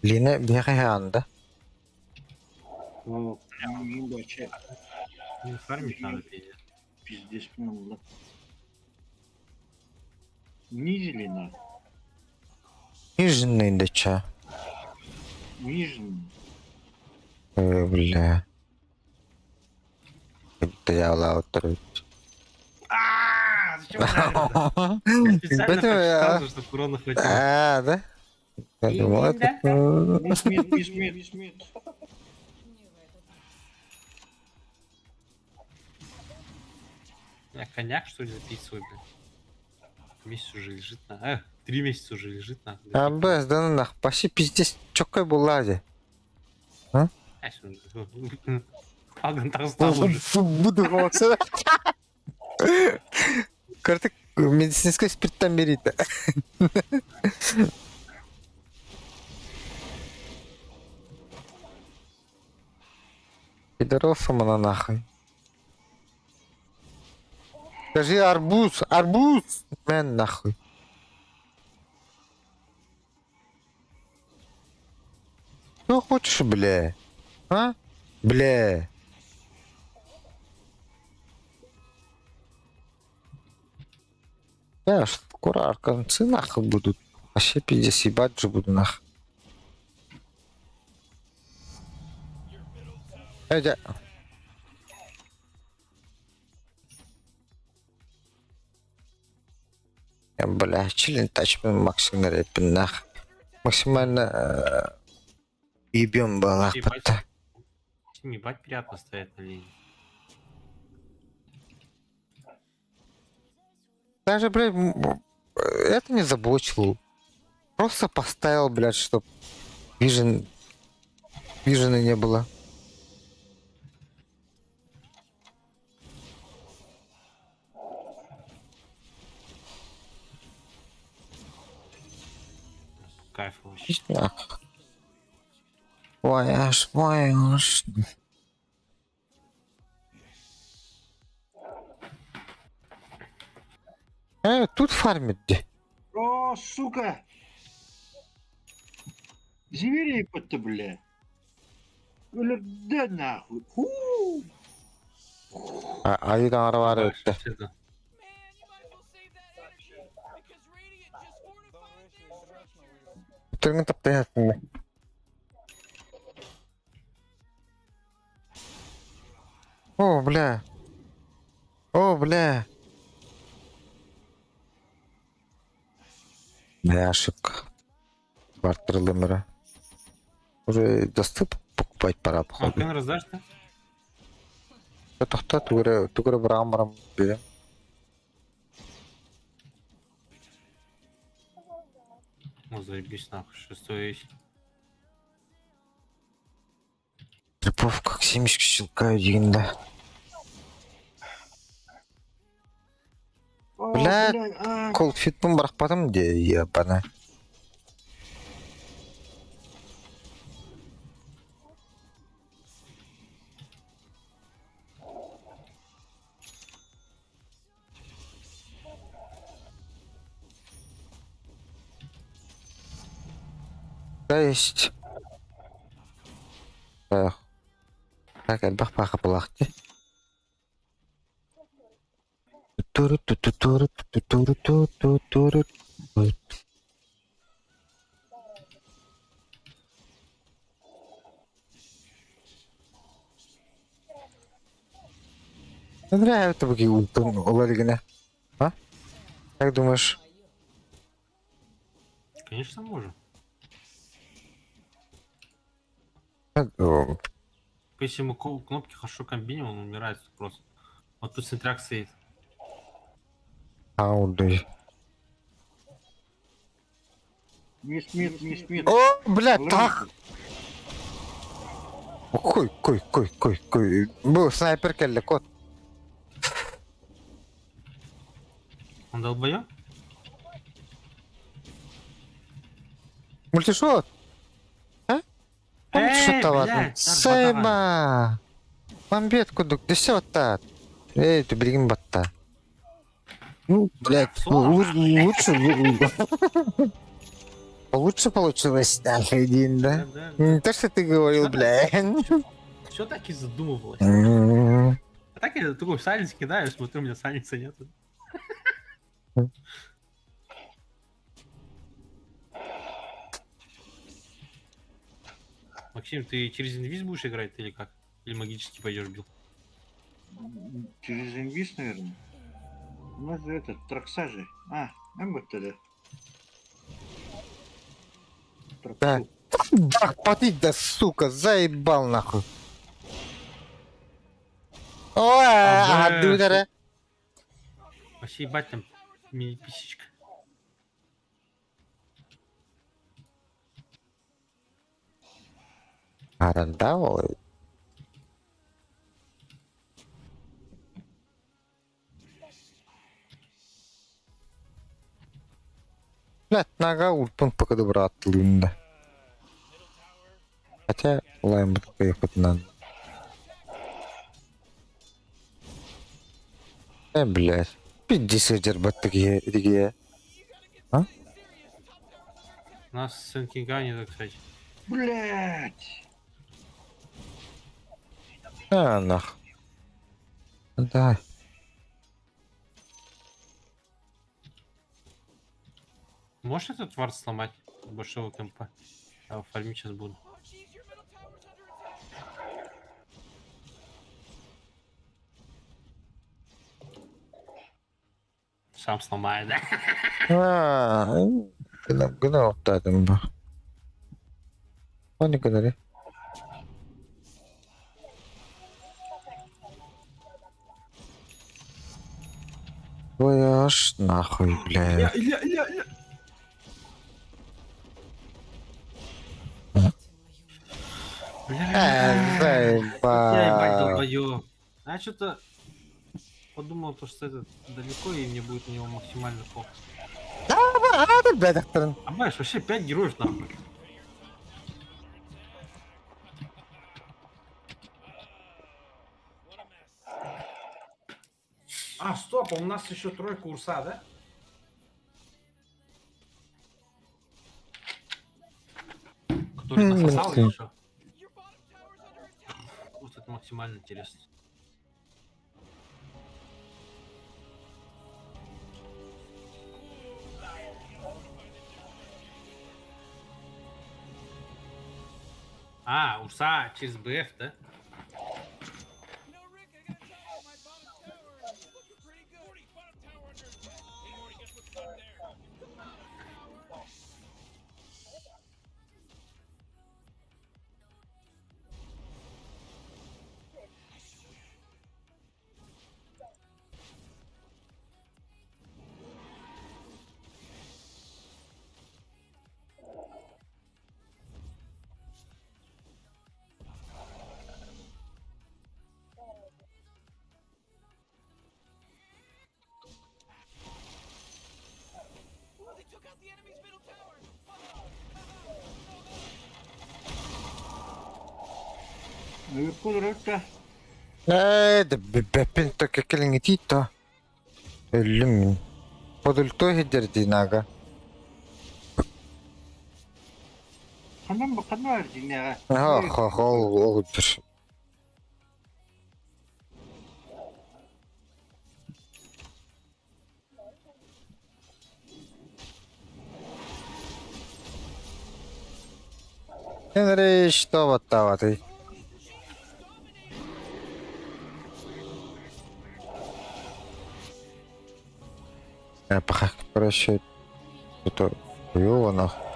Лина бегает, О, ебаче. Не фармить надо, пиздец. Пиздец, ну, унизили на. Нижний дача. Унижен. Бля. Это я лаутер. Зачем ударил-то? Специально прочитал, чтобы урона хватило. А, да? Я думал, это... Мисс. Я коньяк, что ли, запить свой, блядь? Месяц уже лежит на... 3 месяца уже лежит на... А, без, да ну нах, почти пиздец, чокай булази. Алган Тарстан уже. Буду голосовать. Карта медицинская спиртом берите. Пидоров на нахуй. Скажи арбуз, арбуз! Мен нахуй. Что хочешь, бля? А? Бля. Я ж скоро арканцы нахуй будут. Вообще пиздец ебать же буду нахуй. Эдя. Я, бля, чилин тачмен максимально рэпин нахуй. Максимально ебем балах пота. Ебать приятно стоять на линии. Даже, блядь, это не заблочил. Просто поставил, блядь, чтоб вижены не было. Кайф вообще. Вояж. Тут фармит где? О, сука! Зверей под-то, бля. Бля, да нахуй. Фу! А и там арвары это. Ты понятно. О, бля. О, бля. Бля, ошибка. Бартер Лемера. Уже доступ покупать пора, А, походу. ты раздашь, да? Это тугры в рамором берем. Ну, заебись нахуй, шестой есть. Трипов как семечки щелкают, да. Блядь, а. колфитпен быракпадым де, ебана. Да есть. Так, әлбақ бақы бұлақты. Нравится баки ультун оларыгына. А? Как думаешь? Конечно, можем. Если мы кнопки хорошо комбинируем, он умирает просто. Вот тут синтрак стоит. Ауды. Мисс. О, блядь, так! Кой. Был снайпер келли кот. Он долбоёб? Мультишот? А? Мультишот ладно. блядь, Сайба! Мамбет кудук, да всё так. Эй, ты бригин батта. Ну, блядь, лучше получилось, один, да? Не то, что ты говорил, блядь. Все так и задумывалось. М. А так я такой салец кидаю, смотрю, у меня салица нет. Максим, ты через инвиз будешь играть или как? Или магически пойдешь бил? Через инвиз, наверное. У нас же этот, траксажи. Вот тогда. Да. Бах, потыть, да, сука, заебал нахуй. Ой, Ага, дудара. Вообще ебать там мини-писечка. Аранда, ой. Блядь, нога ультун пока добра отлында. Хотя, лайм поехать надо. Блядь. 50 жербат такие. А? У нас сын Кинга не так, кстати. Блять! Нах. Да. Можешь этот вард сломать? Большого темпа. Я фармить сейчас буду. Сам сломает, да? Gına oktaydım bu. O ne kadar? Ой, аж нахуй, блядь. Я ебать Заебал. долбоёб. А я что-то подумал, то, что это далеко, и мне будет у него максимально плохо. Hadi be doktorun. А знаешь, вообще 5 героев нахуй. А, стоп, а у нас еще тройка урса, да? Который насосал или что? Вот это максимально интересно. А, урса через БФ, да? Uyku durursa. Бэппин только келеңетито. Өллүм. Подултой хедердинага. Kandan bu kadar var dinle. Ол бир. Энре что вот ты? Пахак прощай. Это хуёво нахуй.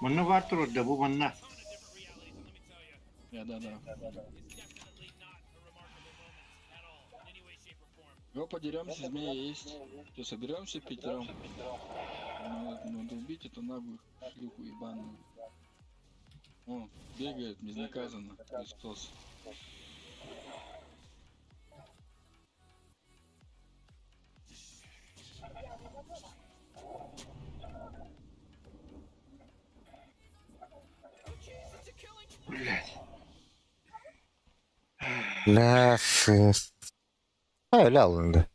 Bunu var turda bu bana. Да. Ну, подеремся, змея есть. Что, соберемся пятером? Надо убить эту нагую шлюху ебаную. О, бегает безнаказанно, Христос. Ляс. Öyle alındı.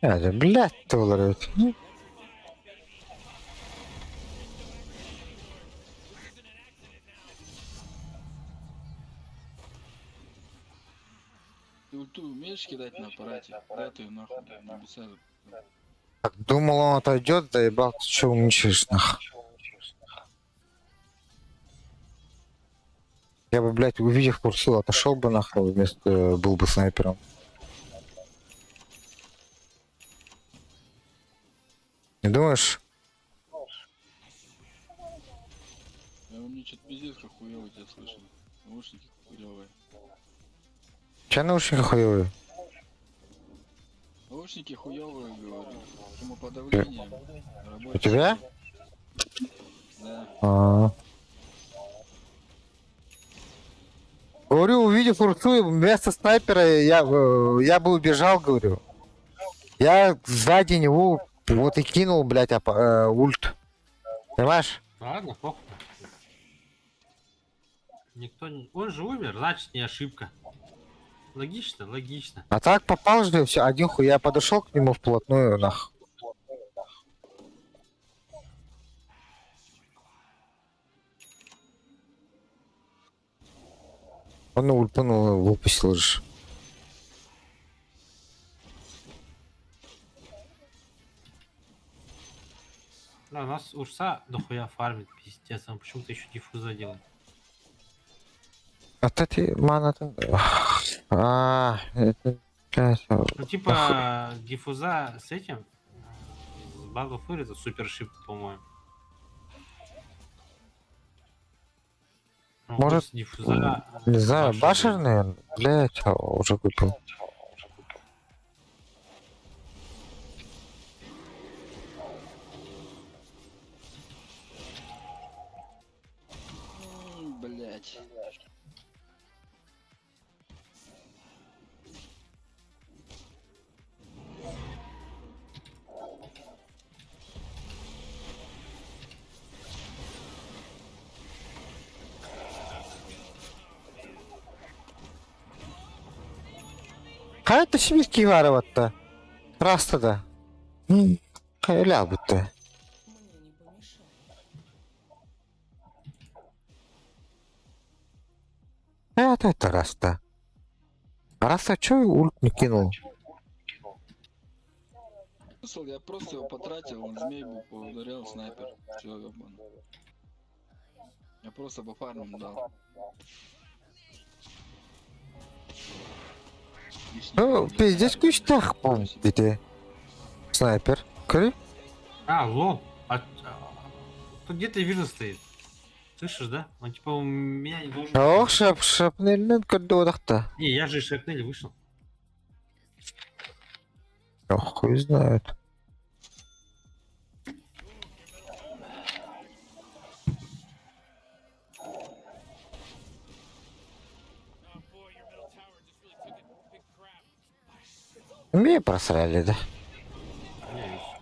Yani блядь olarak. Ты ульту умеешь кидать на аппарате? Дай ты ее нахуй, небеса. Так, думал, он отойдет, заебал, ты что умничаешь, нахуй. Я бы, блядь, увидев курсу, отошел бы нахуй, вместо был бы снайпером. Не думаешь? Я мне что-то пиздец как хуёво тебя слышно. Наушники хуёвые. Че наушники хуёвые? Наушники хуёвые, говорю. Шумоподавление. У тебя? Да. Говорю, увидев курсу, вместо снайпера я бы убежал, говорю. Я сзади него вот и кинул, блядь, ульт. Понимаешь? Ладно, похуй. Никто не... Он же умер, значит не ошибка. Логично, логично. А так попал же, все, один хуй. Я подошел к нему вплотную, нах. Он ульпанул, выпустил же. Да, у нас урса дохуя фармит, пиздец. Он почему-то еще диффуза делает. А ты, мана-то... это... Ну типа диффуза с этим... С багов это супер шип, по-моему. Ну, Может, диффуза... не знаю, Башер, башер, наверное? Блять, уже купил. Блять. Hayat dışı bir ki var hatta. Rasta da. Öyle albutte. Это Раста. Раста чё ульт не кинул? Смысл, я просто его потратил, он змей бы ударил снайпер. Всё, ёбан. Я просто по фармам дал. Ну, пиздец, кустах, помните. Снайпер. Кри? А, лол. Тут где-то я вижу стоит. Слышишь, да? Он типа у меня не должен... Ох, шапнельный кододах-то. Не, я же из шрапнели вышел. Ох, хуй знает. Мне просрали, да?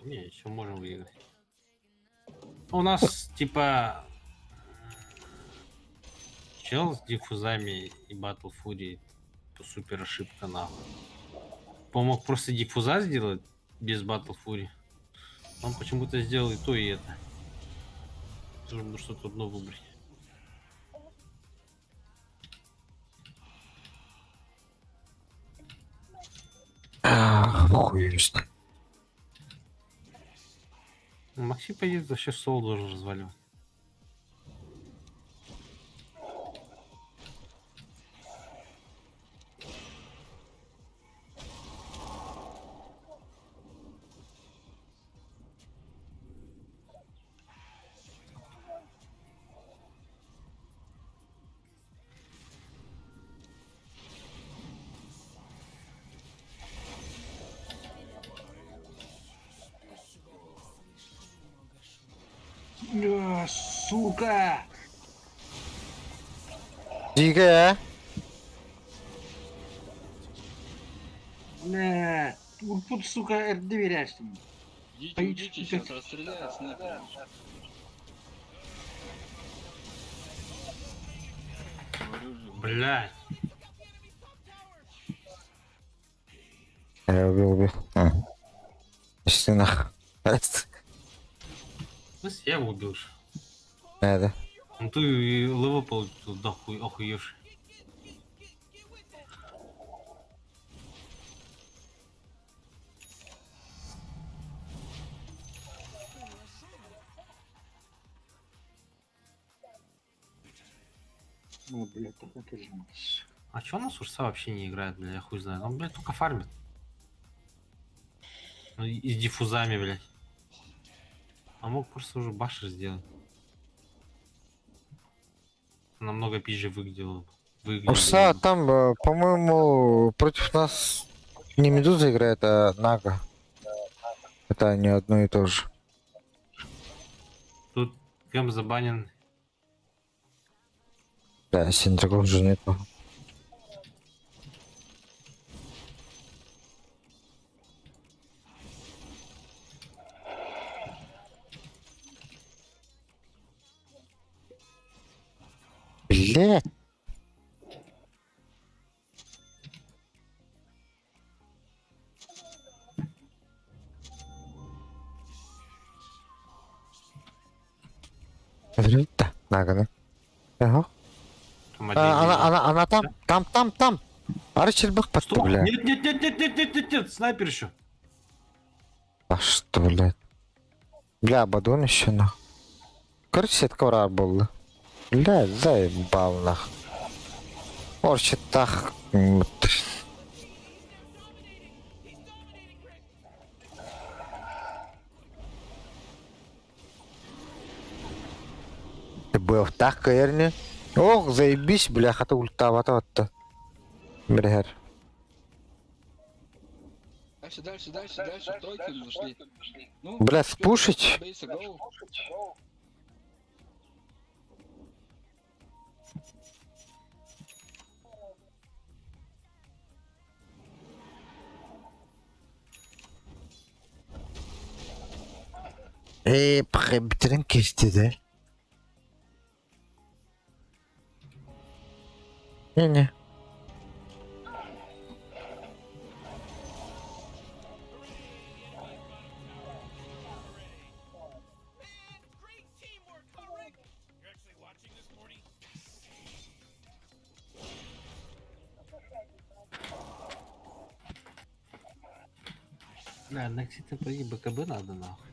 Не, еще можем выиграть. У нас, типа, чел с диффузами и Battle Fury, это супер ошибка, нахуй. Помог просто диффуза сделать без Battle Fury. Он почему-то сделал и то, и это. Нужно что-то одно выбрать. Хуёсно. Макси пойдет, вообще сол должен разваливать. Сука! Дига, Бля, тут, сука, доверяешь ты мне. Идите, уйдите, сейчас расстреляют снайпер. Говорю же. Блядь. Я убил. Если нах. Я его убил же. Да. Ну ты и лево получил, да охуевший. Ну, блядь, так это же. А чё у нас Урса вообще не играет, бля, я хуй знаю. Он, блядь, только фармит. Ну и с диффузами, блядь. А мог просто уже башер сделать. Намного пизже выглядело. Урса там, по-моему, против нас не Медуза играет, а Нага. Это не одно и то же. Тут Гэм забанен. Да, Синдрагов же нету. Блядь. Да, Нага, да? Ага. Там отдельный Она там. Арчер бах под Стоп! бля. Нет, снайпер еще. А что, блядь? Бля, Бадон еще на. Короче, сетка враг был. Бля, заебал нах. Орчит так. Ты был так, Эрни. Ох, заебись, бляха, ты ультавато-то. Бля. Дальше, тройки зашли. Ну, Бля, спушить? бейса, гоу. Bitirin kesti de. Ne? Бля, на КСТП БКБ надо нахуй.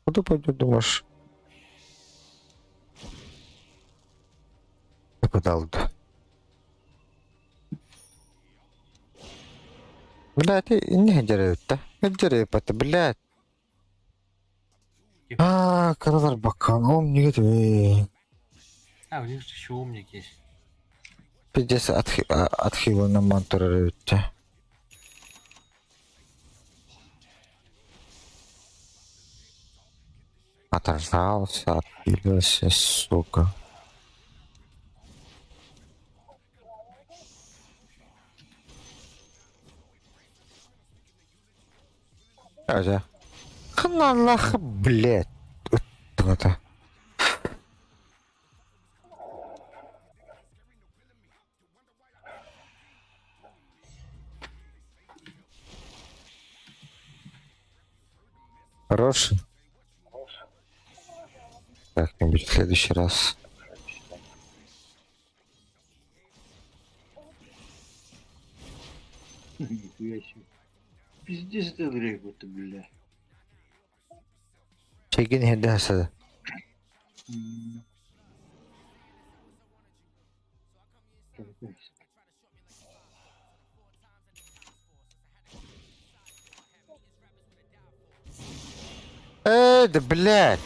Куда пойдет, думаешь? Куда да? Блядь, не деревья-то. Деревья это, блядь. Каралар бакан, он не говорит. А, у них же еще умник есть. Пиздец, отхило на мантуры. Оторжался, отхилился, сука. Азя. Ханалах, блядь. Это. Хороший. Как-нибудь в следующий раз. Нихуя себе. Пиздец ты дрейк, будто, бля. Чегин хедаса. Да блядь.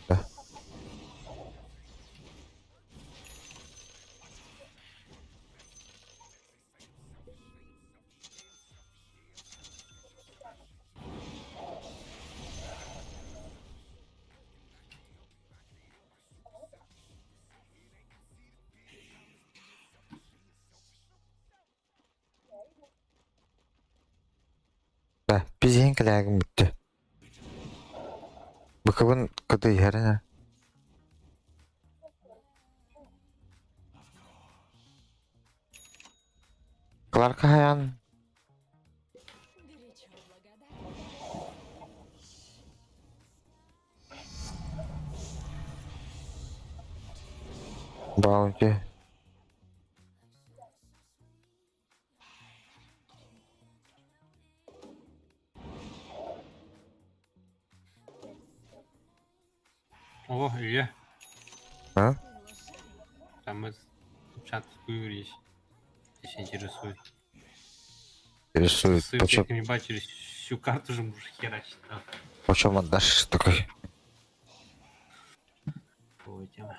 Да. Да, пизенькалягым бітті. Бұқыбын қыды ярына. Кларка хаян. Баунти. О, Илья. А? Там мы чат вывелись. Если интересует. Интересует. С ссылками бачили всю карту же можешь херачить. Да. Почем отдашь такой? Ой, тема.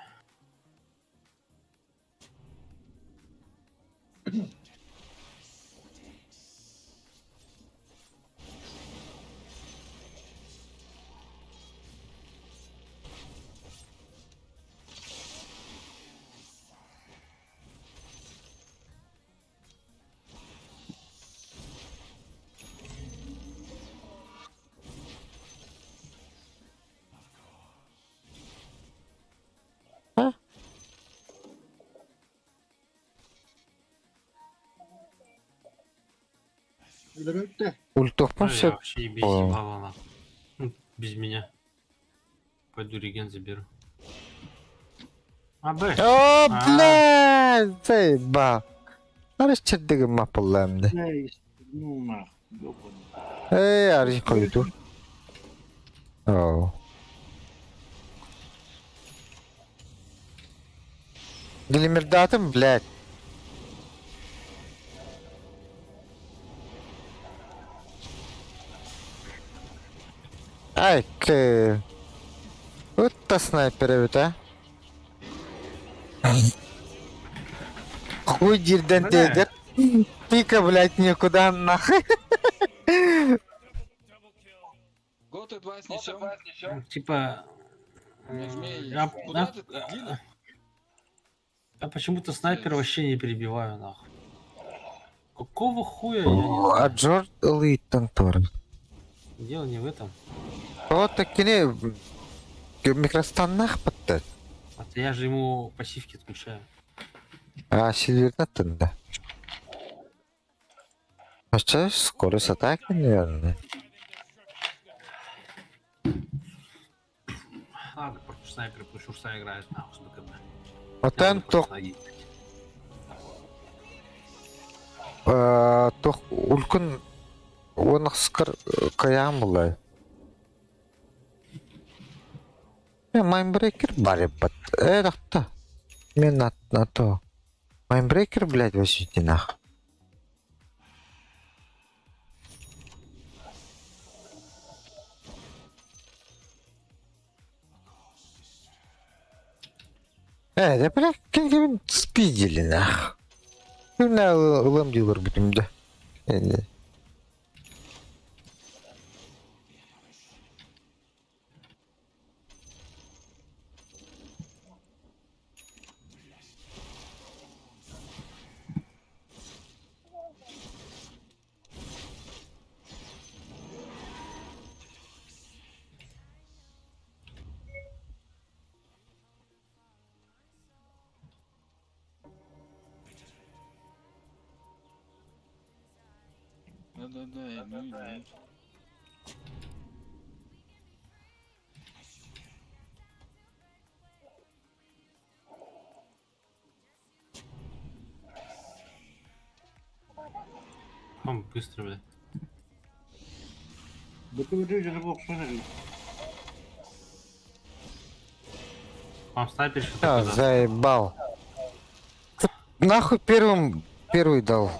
Ультов Ну, я все. вообще и без ебала, нахуй. Ну, без меня. Пойду реген заберу. А, Б. О, блядь! Заебал. Расчердыгы мапыллам да. Ну нахуй, ёбаный. Эй, аржи койду. О. Глимердатым, блядь. Ай, вот та снайпер ведь, а? Хуй дирден тегер. Пика, блядь, никуда нахуй. Год и 20 несем. Типа... Змей, Я, куда ты гинул? я почему-то снайпера вообще не перебиваю, нахуй. Какого хуя я не А знаю. Джордж Лейтон Тор. Дело не в этом. Вот такие микростанах подтать. Это я же ему пассивки отключаю. А Сильвернатон, да. А что, скорость атаки, наверное? Ладно, против снайпера пусть уж сам играет, нахуй, с БКБ. Вот он то... Тох үлкін оны қысқыр қаяғым бұлай. Майнбрейкер бар еббат. Дақта. Мен на то. Майнбрейкер, блядь, вообще нах. Да, блядь, как-нибудь спидили, нах. Ну, на улам дилар будем, да. Да-да-да, ну иду. Он быстро, блядь. Быты уже бог смотри. Он снайпер что-то А, куда-то. заебал. Нахуй первый дал.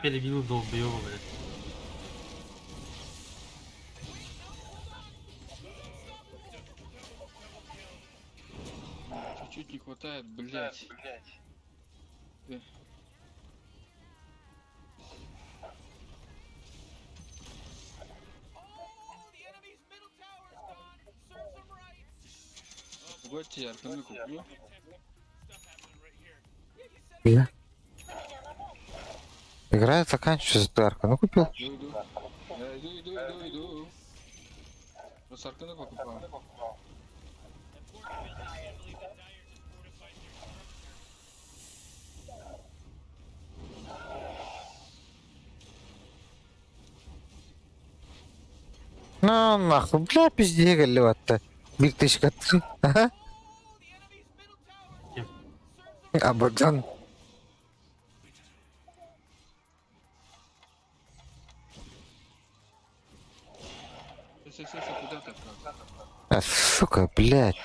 Перебил долбоёба, блядь. Чуть-чуть не хватает, блять. Погодьте, я арканы куплю. Я. Игра заканчивается дарка. Ну купил. Иду. Я иду. Просто арканы покупаю. Ну нахуй, бля, пизде галеватта. Bir teşik attın. Aha. Abadan. Куда ты? Сука, блядь.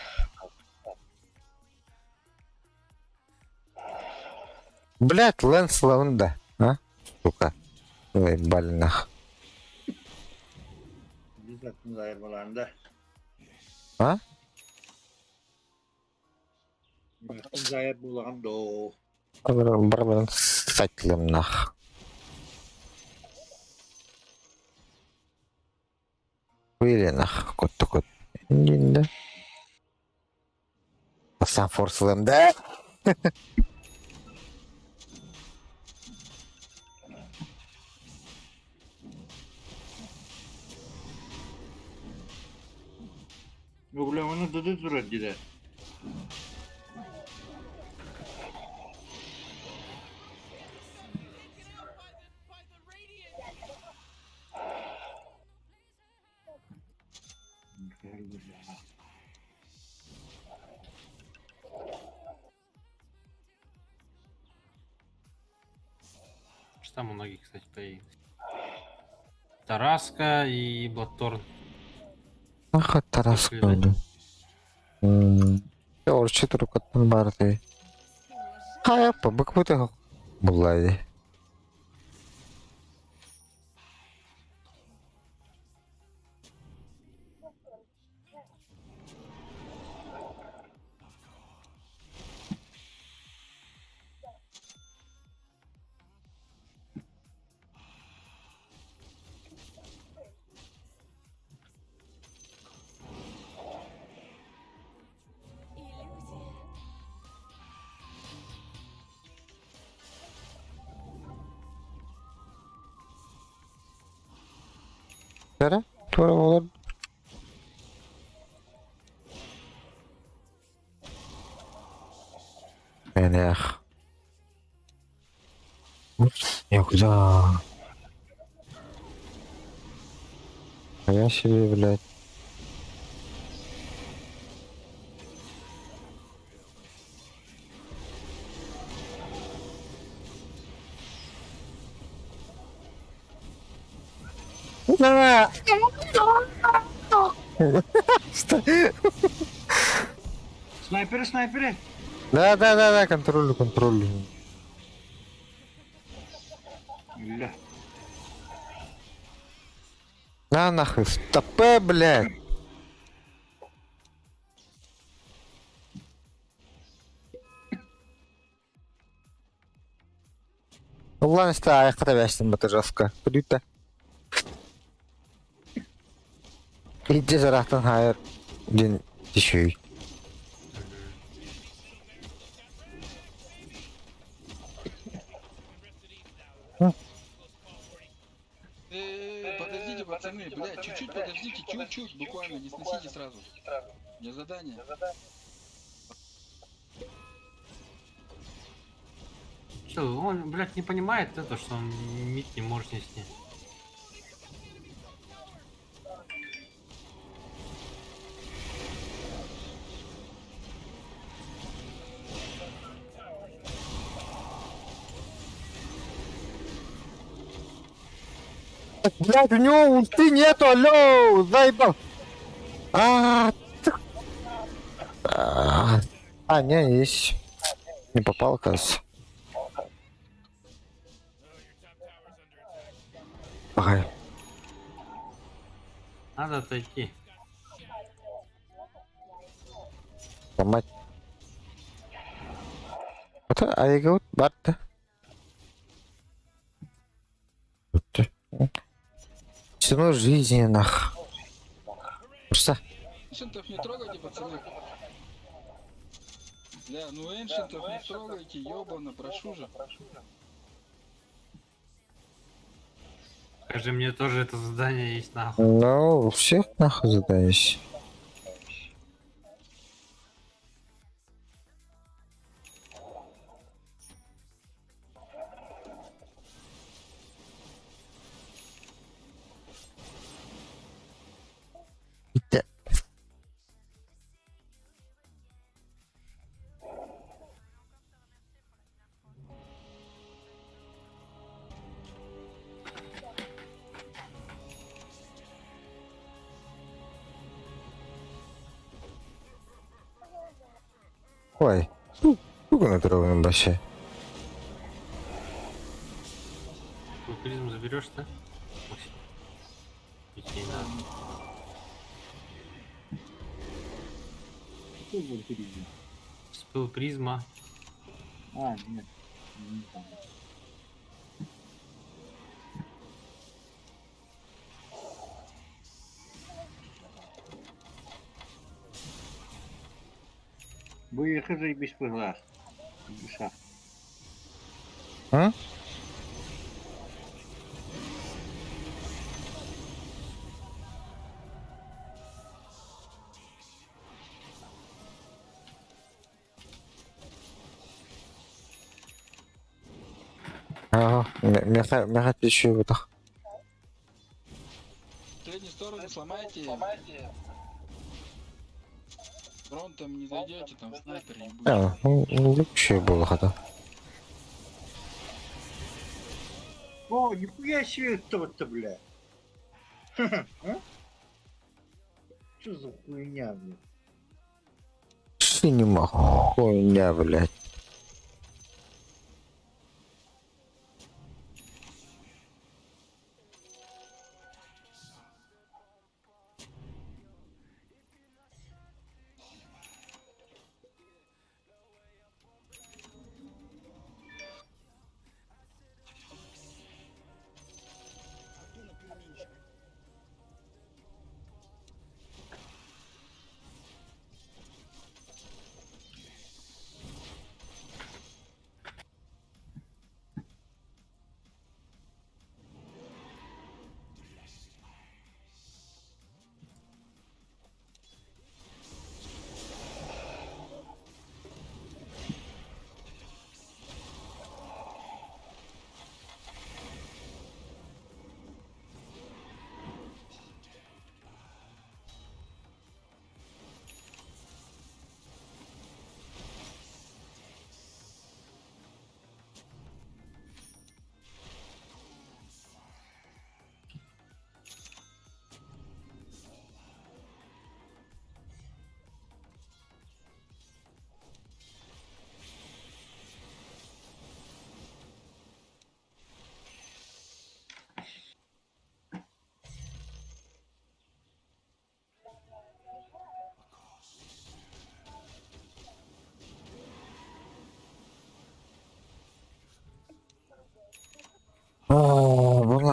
Блядь, Лэнс Лаунда. А? Сука. Ой, больнах. Güzel ayırmalarında. Ha? Zayıf bulan da o. Барбаран сатлым нах. Выли нах, кот. Инда. Сам форслым, да? Bu onu dıdı durar gider. Что там у многих, кстати, появилось. Тараска и Блатторн. Ах, Тарас öldü. Ya orçu turukatın vardı. Ha yapma, bak bu da bulaydı. Nere? Tuvalet olur. Yani ya. Я куда? А я себе, блядь. Давай! Снайперы, снайперы! Да, контролю. Ля. На нахуй, стопэ, блядь. Ulan işte ayakta versin Batırcavka. Brüte. İyice zarahtan hayır. Din düşüyor. Подождите, пацаны, блядь, чуть-чуть подождите, чуть-чуть, буквально, не сносите сразу. У меня задание. Что, он, блядь, не понимает это, что он мид не может снести. Блядь, у него ульты нету, алло, заебал. Не, есть. Не попал, кажется. Ага. Надо отойти. Ломать. Вот, а я говорю, бат-то. Ценой жизни, нах. Просто. Эншентов не трогайте, пацаны. Бля, ну эншентов не трогайте, ёбано, прошу же. Скажи, мне тоже это задание есть, нахуй. Ну, у всех нахуй задаюсь. Да. Ой, сколько на дорогу вообще? Призм заберешь-то? Идти надо. Что будет перейти? Вспыл призма. А, нет. Не там. Выехать заебись в глаз. Душа. А? Ага, меня еще вот так. Среднюю сторону сломайте. Фронтом не зайдете, там снайпер не будет. Ну, вообще было хода. О, нихуя себе кто-то, бля. А? Что за хуйня, бля? Синема хуйня, блядь.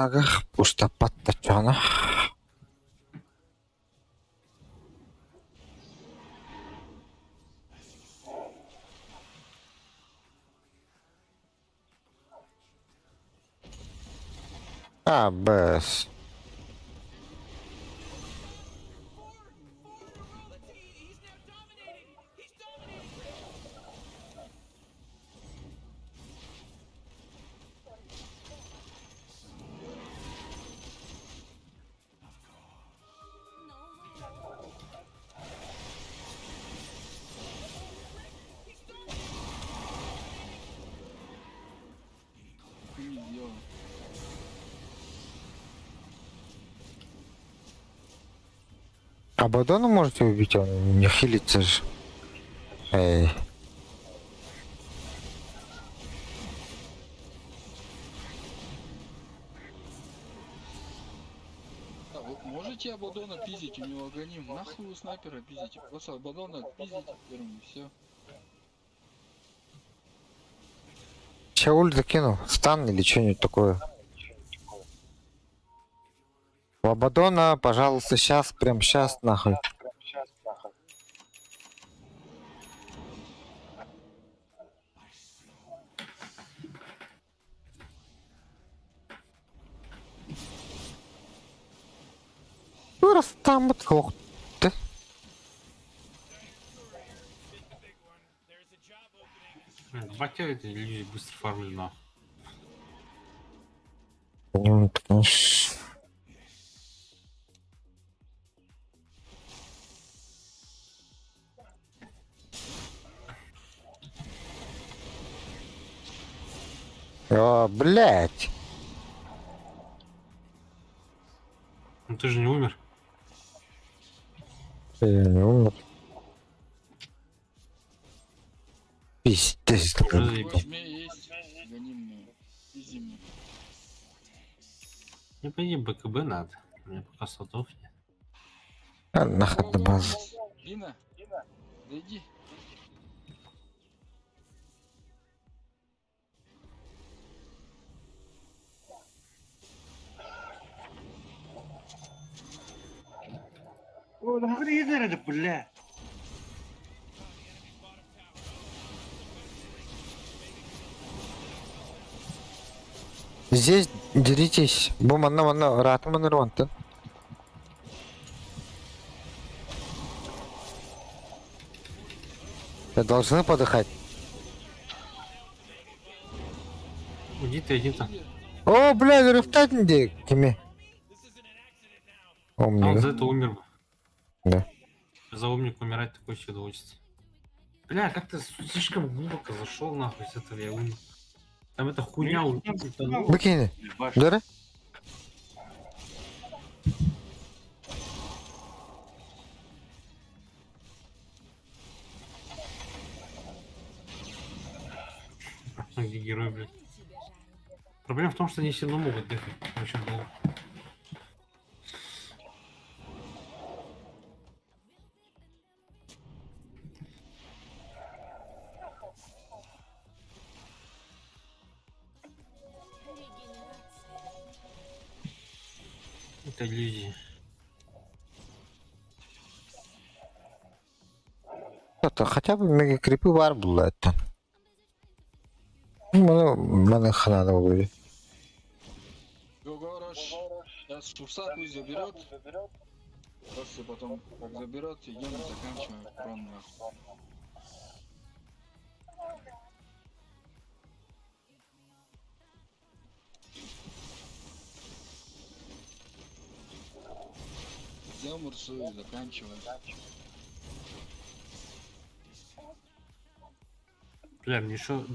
Агах, пустопат-то чё она? А, без. Ты не сделал. Абадона можете убить, он не хилится же. Эй. А вы можете Абадона пиздить, у него агоним. Нахуй вы снайпера пиздите. Просто Абадона пиздите первым и все. Сейчас ульт закинул. Стан или что-нибудь такое. У Абадона, пожалуйста, сейчас, прям сейчас, нахуй. Раз там вот хох. Батя эти люди быстро фармили нахуй. Ну, конечно. О, блядь. Ну ты же не умер. Я не умер. Пиздец. Уже У заебись. вас мне есть анонимные. Пизди мне. Не пойди, БКБ надо. У меня пока слотов нет. А, нахуй на базу. Лина, зайди. О, нахуй не надо, бля. Здесь деритесь. Буманна, ратман ронта. Вы должны подыхать. Уйди ты один-то. О, бля, рефтатинде. Кими. А он Умник. за это умер бы. Да. За умник умирать такое еще удовольствие. Бля, как ты слишком глубоко зашел нахуй с этого я умер. Там эта хуйня утонула. Выкини. Да? Где герой, блядь. Проблема в том, что они все равно могут дыхать очень долго. Это иллюзия. Кто-то хотя бы мегакрипы var буллаттан. Mana хана будет. Гогорош. Сейчас Шурса пусть заберет. Просто потом, как заберет, идем заканчиваем трон нахуй. Взял Мурсу и заканчиваем. Бля, мне еще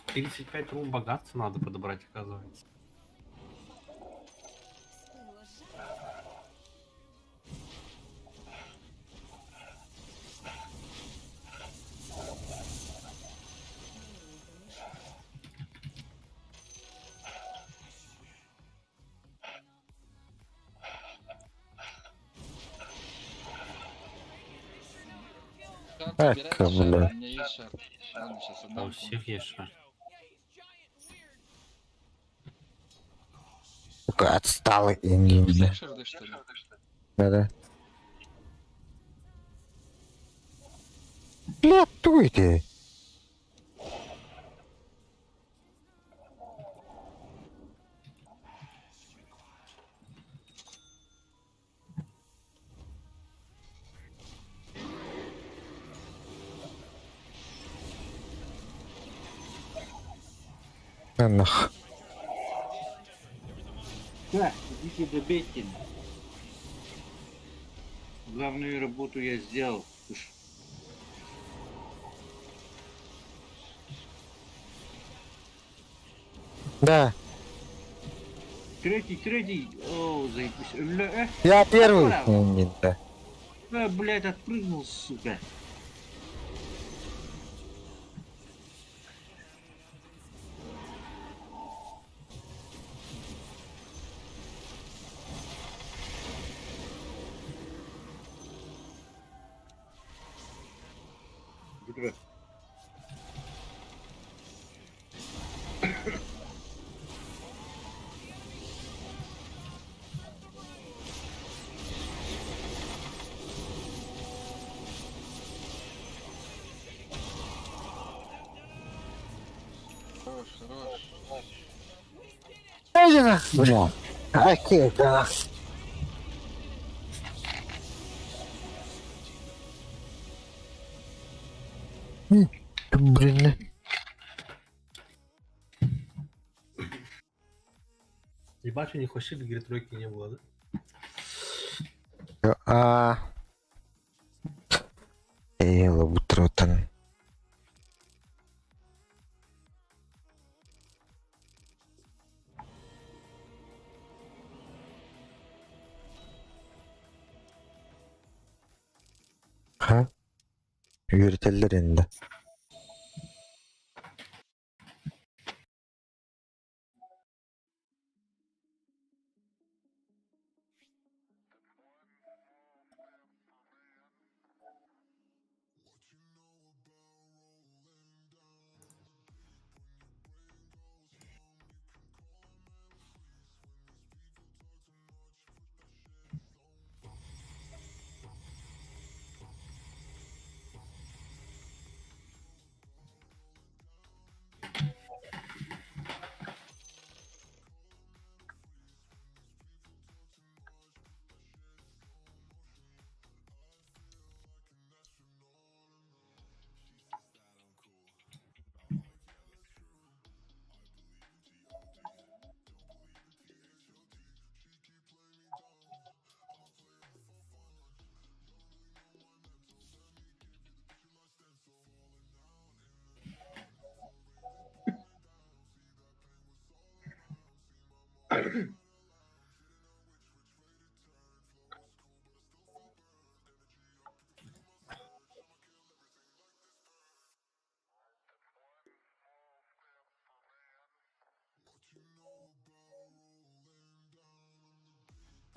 35 рум богатства надо подобрать, оказывается. Шарт Эх, собирать, бля. шарт, у меня есть шарт. Ладно, сейчас А у отдам. всех есть шар. Сука, отсталый индийный. Шарды, что ли? Да-да. Бля, кто это? На нах. Да, идите добейте. Главную работу я сделал. Уж. Да, Третий. О, заебись. Ля, я первый. Браво. Нет, да. Блядь, отпрыгнул, сука. Утро. Хорош, хорош. Иди нахуй, бля. Ай, да. Блин. Ебать, у них вообще в игре тройки не было, да? Лабутротан. Ha? Yürüteller indi.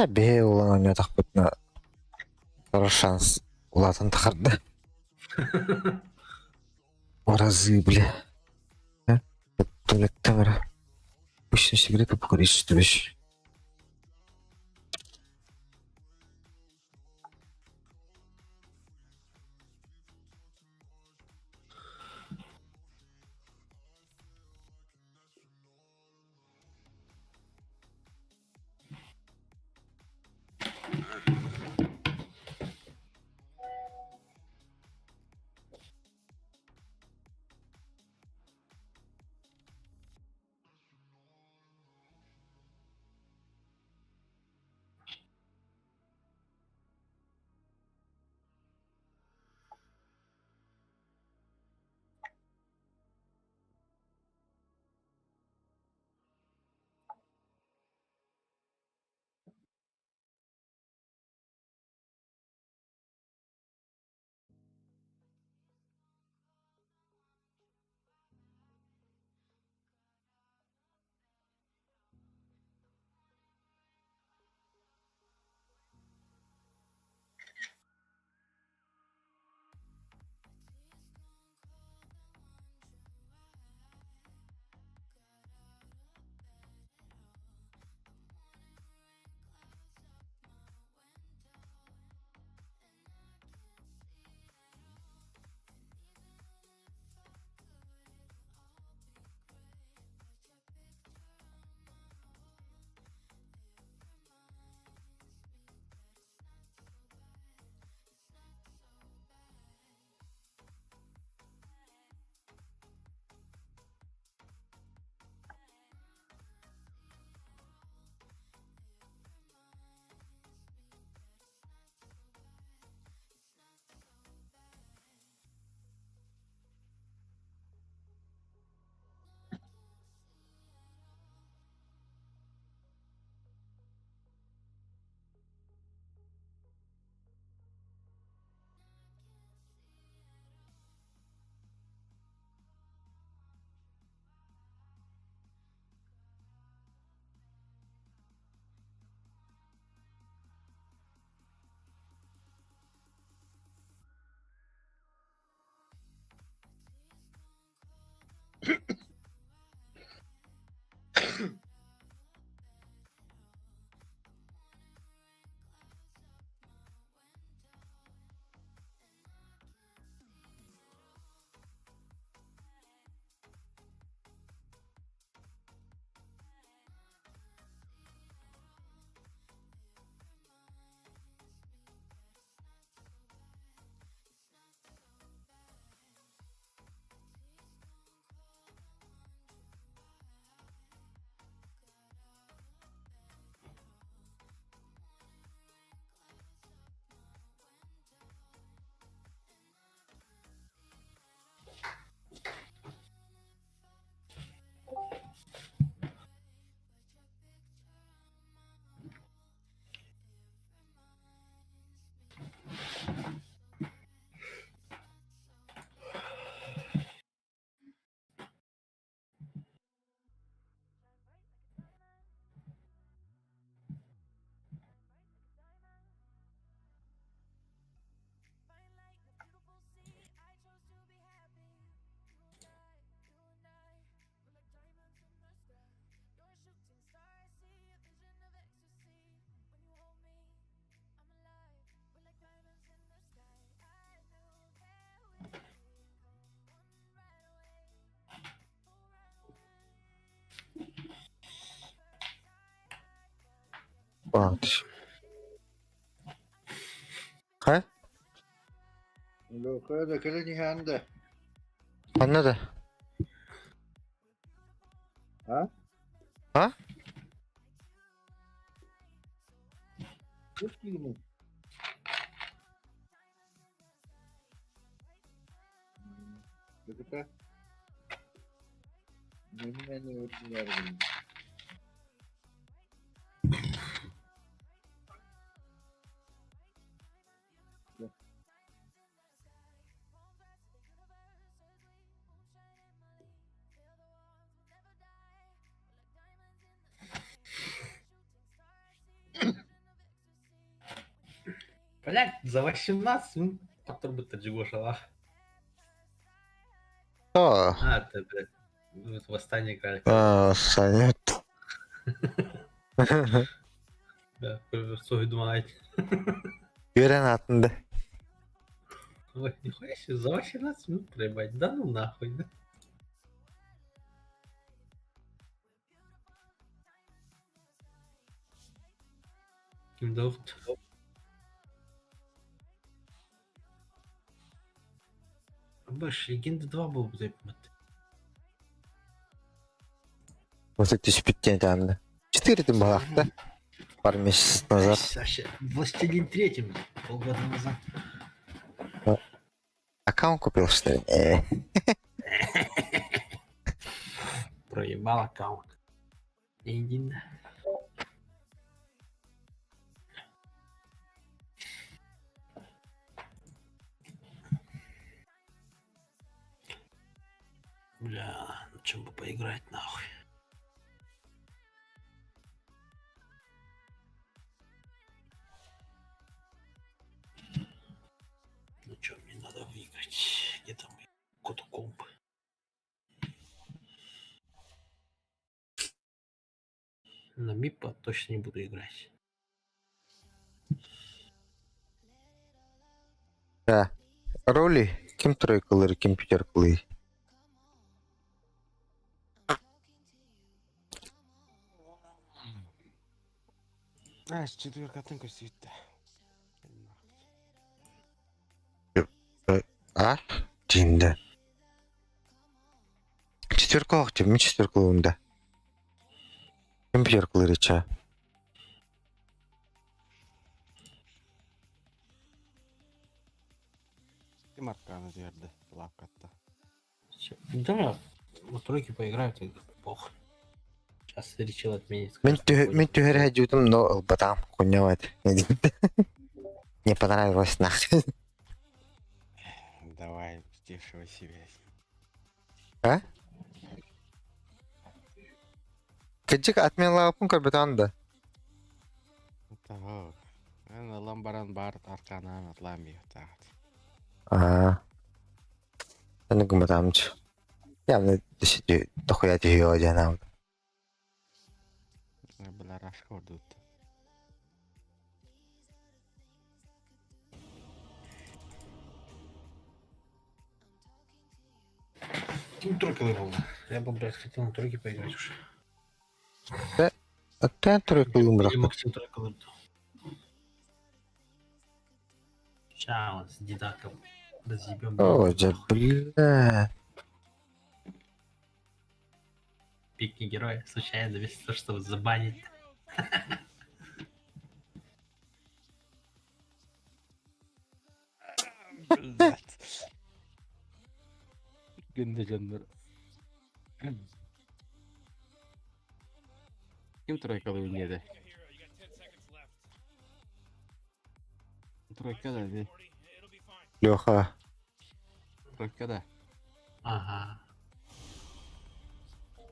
Бе улан я так бутна. Шанс. Улатын тахарды. Оразы, бля. Туалетте бар. Пусть сигарета покурить, что ли? Bağış. Ha? Loka da kala nihanda. Anladı. Ha? Ha? Çok iyi mi? Bakıta. Benim öğretmenlerim. Блядь, за 18 доктор бы Таджигошала. Aa. А, это, блядь, в восстание играли. Aa, Sanet. Да, Сойдумайт. Gören altında. Ой, нихуя себе, за 18 минут проебать. Да ну нахуй, да? Кимдофт. Баш, Легенда 2 был бы запимат. Вот это спиттен жанды. 4 балакта. Пару месяцев назад. Саша, Властелин третьим полгода назад. Аккаунт купил, что ли? Проебал аккаунт. Иди на. Бля, на чем бы поиграть нахуй? Ну чё, мне надо выиграть. Где там Котокомп? На Мипа точно не буду играть. Да. Роли kim тройкалары, kim пятеркалары. А, с четверка тынка сүйітті. А? Жинді. Четверкалық жем, мен четверкалығында. Kim пятеркалары ча. Кім арканы жерді, лапкатта. Да, на тройке поиграют, и похуй. Сейчас решил отменить. Мен түйер әдеудім, но батам, құнявайды. Не понравилось нахуй. Давай, стешивай себя. А? Кыджик атмен лапын көрбетанды. Того. Ана ламбаран барт арканан атламбио тағат. Аа. Оны гуматамчы. Явно дешеде дохуя тихио жанам. Bila rashkor dut. Ну, тройка выбрал. Я бы, блядь, хотел на тройке поиграть уже. А ты тройкалым Или бырақ. Максим тройка выбрал. Ща он с дедаком разъебем. О, да бля. Пикни героя случайно вместо того, чтобы забанить. Günde canlar. Kim trojkalı oynadı? Trojka da değil. Лёха. Trojka da. Ага.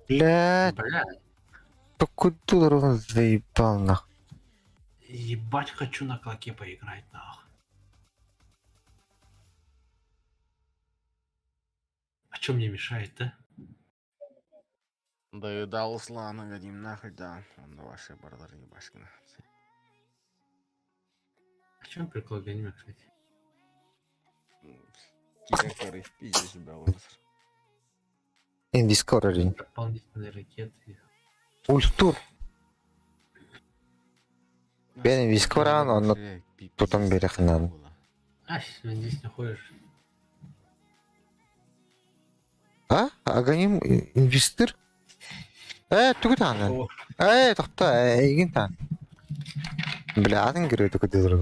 Блядь, Блядь, покуда он заебал нахуй. ебать хочу на клоке поиграть, нахуй. А чё мне мешает, да? Да дал слана гадим нахуй, да. Он ваши бардары ебашкина. А чё он прикол аниме, кстати? Кика, который в пизде себя вырос. Индискорерин. Дополнительные ракеты. Ультур. Benim viski var ama onu tutam beri kınan. Ай, здесь не ходишь. А? Аганим инвестор? Түгіт аңын. Тоқта, егін таң. Білядың кіреді көдедір.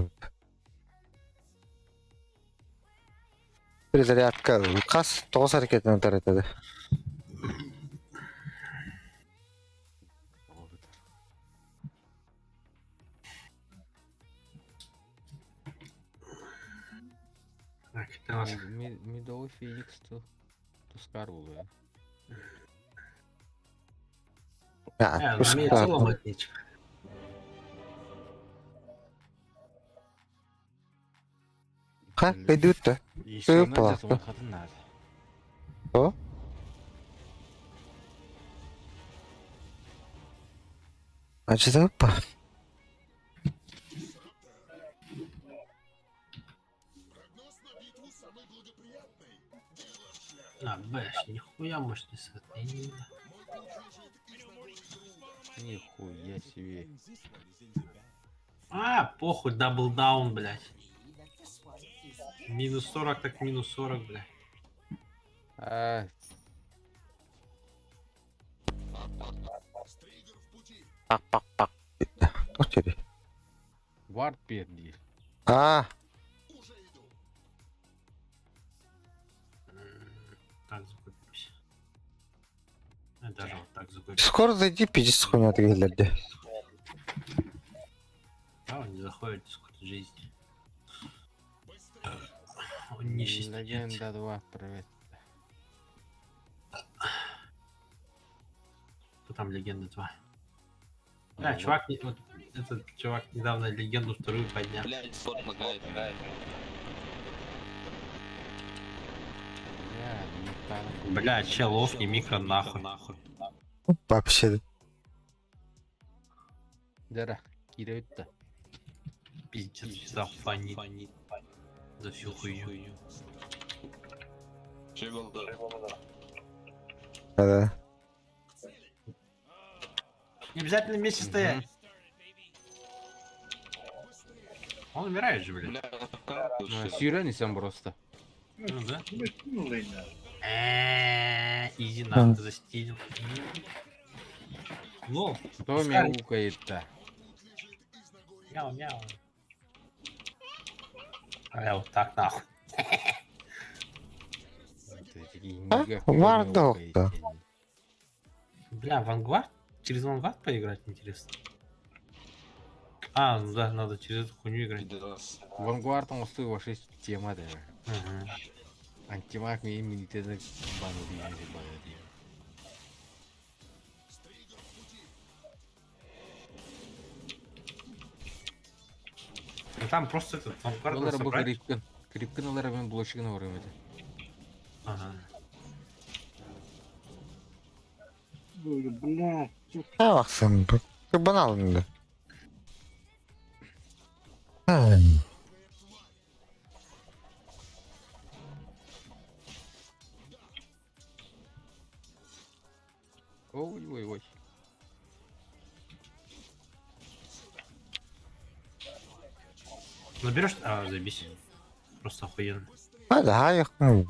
Бір зарядка, қас 9 әрекетін отар етеді. Так, это вас. Медовый Феникс Тускар oluyor. Ya, Ну, мне это ломать нечего. Ha, kaydı öttü. İşlemden Hoppa. de sonra kadın nerede? O? Acıdı hoppa. А, бэш, нихуя мощный сет. Нихуя себе. А, похуй, даблдаун, блядь. Минус 40, так минус 40, блядь. А, Bak. Dur içeri. вард перди. А, Так, закупимся. Даже вот так закупимся. skor zayıcı pijisi koymadı gelirdi. А, он не заходит в сколько жизни. Он нищий студент. Легенда 2, привет. Кто там легенда 2? Да, чувак, вот этот чувак недавно легенду вторую поднял. Блядь, фот лагает. Бля, чел ловкий микро нахуй. Вообще. Дера, кире өтті. Пиздец, за фанит. За всю хуйню. Да. Не обязательно вместе стоять. Он умирает же, блядь. Сүйренесен просто. Ну да. Ну, ладно. Изи нахуй застилил. Ну, Кто мяукает-то? мяу. А я вот так нахуй. Вардок, да. Бля, Вангард? Через Вангард поиграть интересно. А, ну да, надо через эту хуйню играть. Вангуардтың осы вообще тема да. Ага. Антимаг мен миниттеді бану деймін бая деймін. Ну там просто этот Вангард Олар бұл собрать. крипкін олар мен блочығын орым еді. Ага. Бля, Ne baksın bu. Bana alındı. Ой. Наберешь? А, заебись. Просто охуенно. Hadi ha yakın.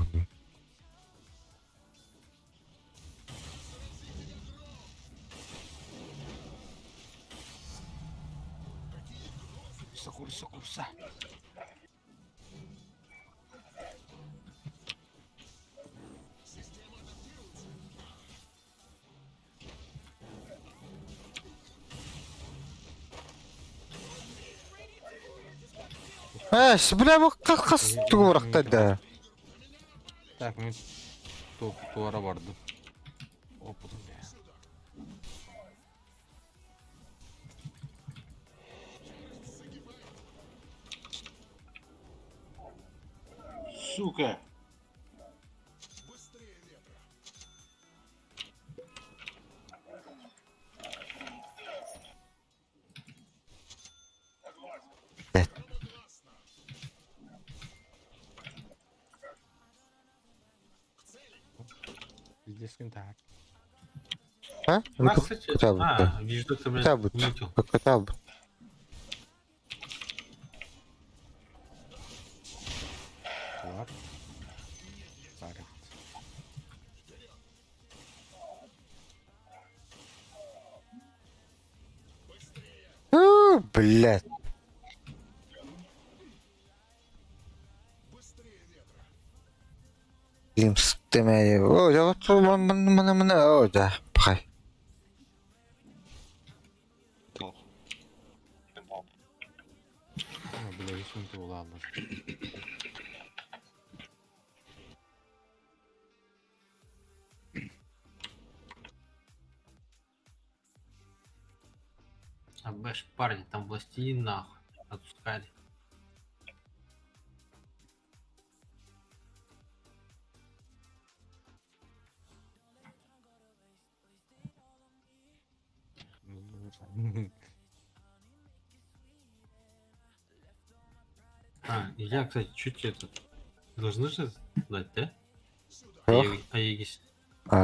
Kursa. Бля, bu kas tuğrakta da. Так, мен туара бардым. Опытым я. сука. Пиздецкин так. Ha? У нас, кстати, Хотя бы. вижу, кто, блядь, Хотя бы. мутил. Хотя бы. блядь. Блин, стемeye. О, я вот mana o da. Bakay. Бля, ишинти улаалар. А бэш, парни, там властелин нахуй. Отпускали. А, Илья, кстати, чуть это... Должны же дать, да? Ох. Аегис. Ты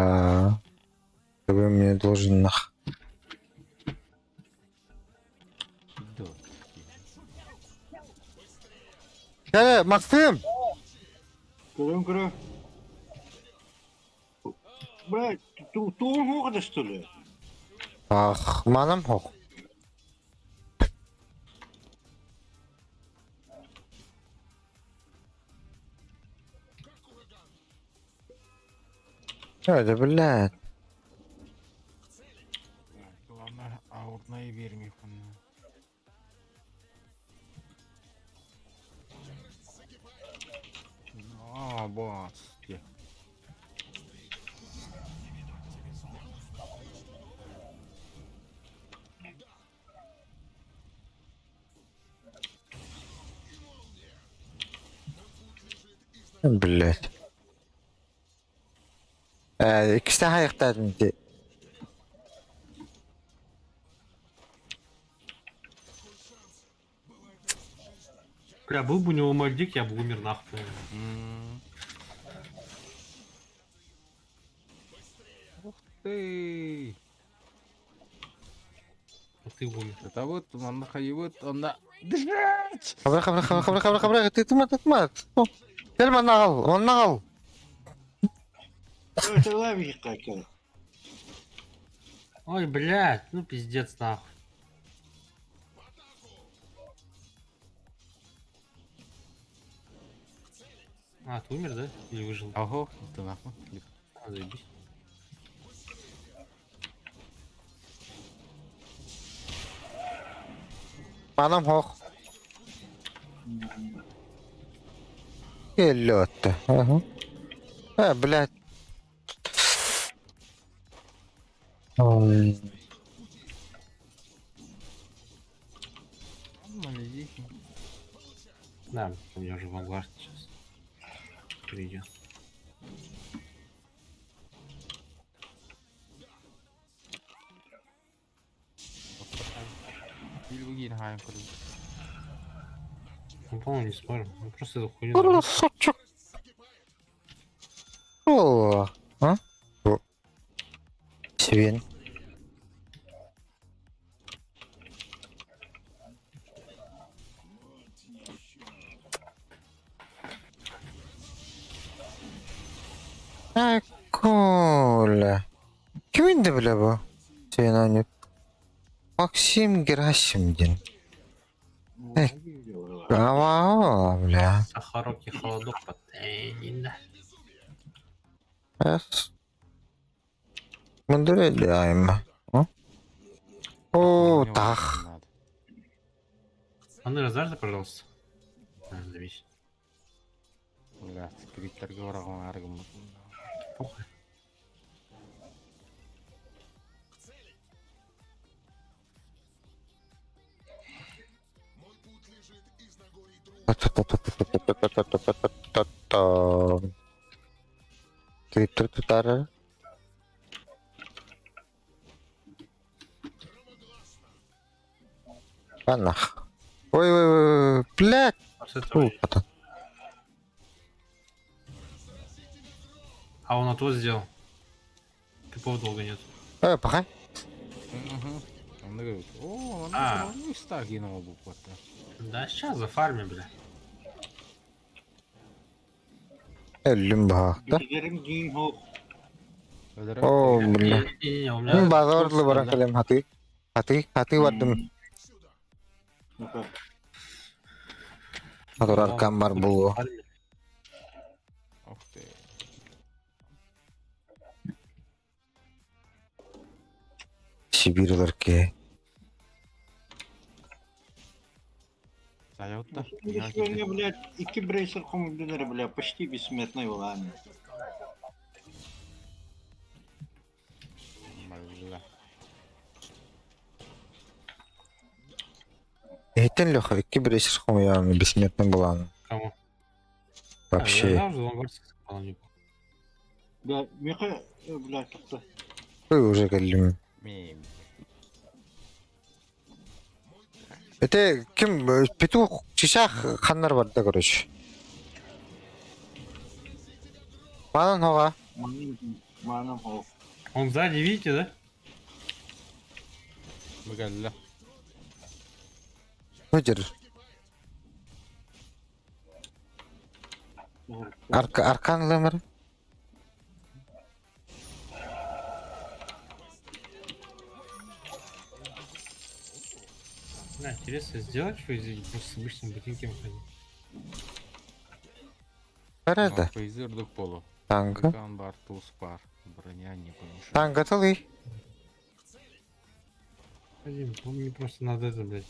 бы мне должен нах. Максим! Кырым. Блядь, туğun hoqda что ли? Ах, манам хох. Это, блядь. Главное, аутна и верми. А, бас. Блядь. İkisi de ayaktaydın ki. Бля, был бы у него мальдик, я бы умер нахуй. Ух ты! А ты умер. Это вот, он находит, он на... Дышать! Хабра, ты мат. Gel bana al. Это лавик какой. Ой, блядь, ну пиздец нахуй. А, ты умер, да? Или выжил? Ого, ты нахуй. А, заебись. Manam hoch. Елёта. Ага. Блядь. Ой. Малезихи. Да, у меня уже вангард сейчас придет. Билбугин хайм куру. Ну, по-моему, не сможем. Мы просто эту хуйню... Красавчик. О, а? О. Свин. Коля. Kim indi bile bu? Şeyin oynayıp. Максим Герасимдин. Ава, бля. Сахарок и холодок под... не Эс. Мандуреляем. О, тах. А ну раздашь, пожалуйста? Завись. Бля, спириттерге бараган аргым. Похуй. Та-та-та-та-та-та-та-та. Анах. Ой, блядь. Фу, потом. А он отвод сделал. Тупого долго нет. Пахай. Он говорит, о, он А. не стагинова буква-то. Да, сейчас зафармим, бля. Эллим бахта. Giderim giyin hoq. О, бля. Не, у меня... Базарлы баракалем хаты. Хаты вадым. Adur arkam var bu. Ух ты. Сибирилар ке. Заявда. Сегодня, блядь, iki брейсер командиры, блядь, почти бессмертный волами. Бля. Эйтен лёха, 2 брейсер хумяны бессмертным булан. Кому? Вообще. Я уже ломбардский сказал, не помню. Да, меха, блядь, как-то. Вы уже галим. Мим. Это ким петух чишах ханнар бар да, короче. Манан хога. Манам хов. Он сзади, видите, да? Бля. Выдер. Аркан лемер. Да, интересно, сделать что из просто с обычным ботинком ходить. Herhalde. Поизырдык полу. Kanka. Kan бар, туз бар. Броня не помешает. Kanka atılый. Пойдем, мне просто надо это, блядь.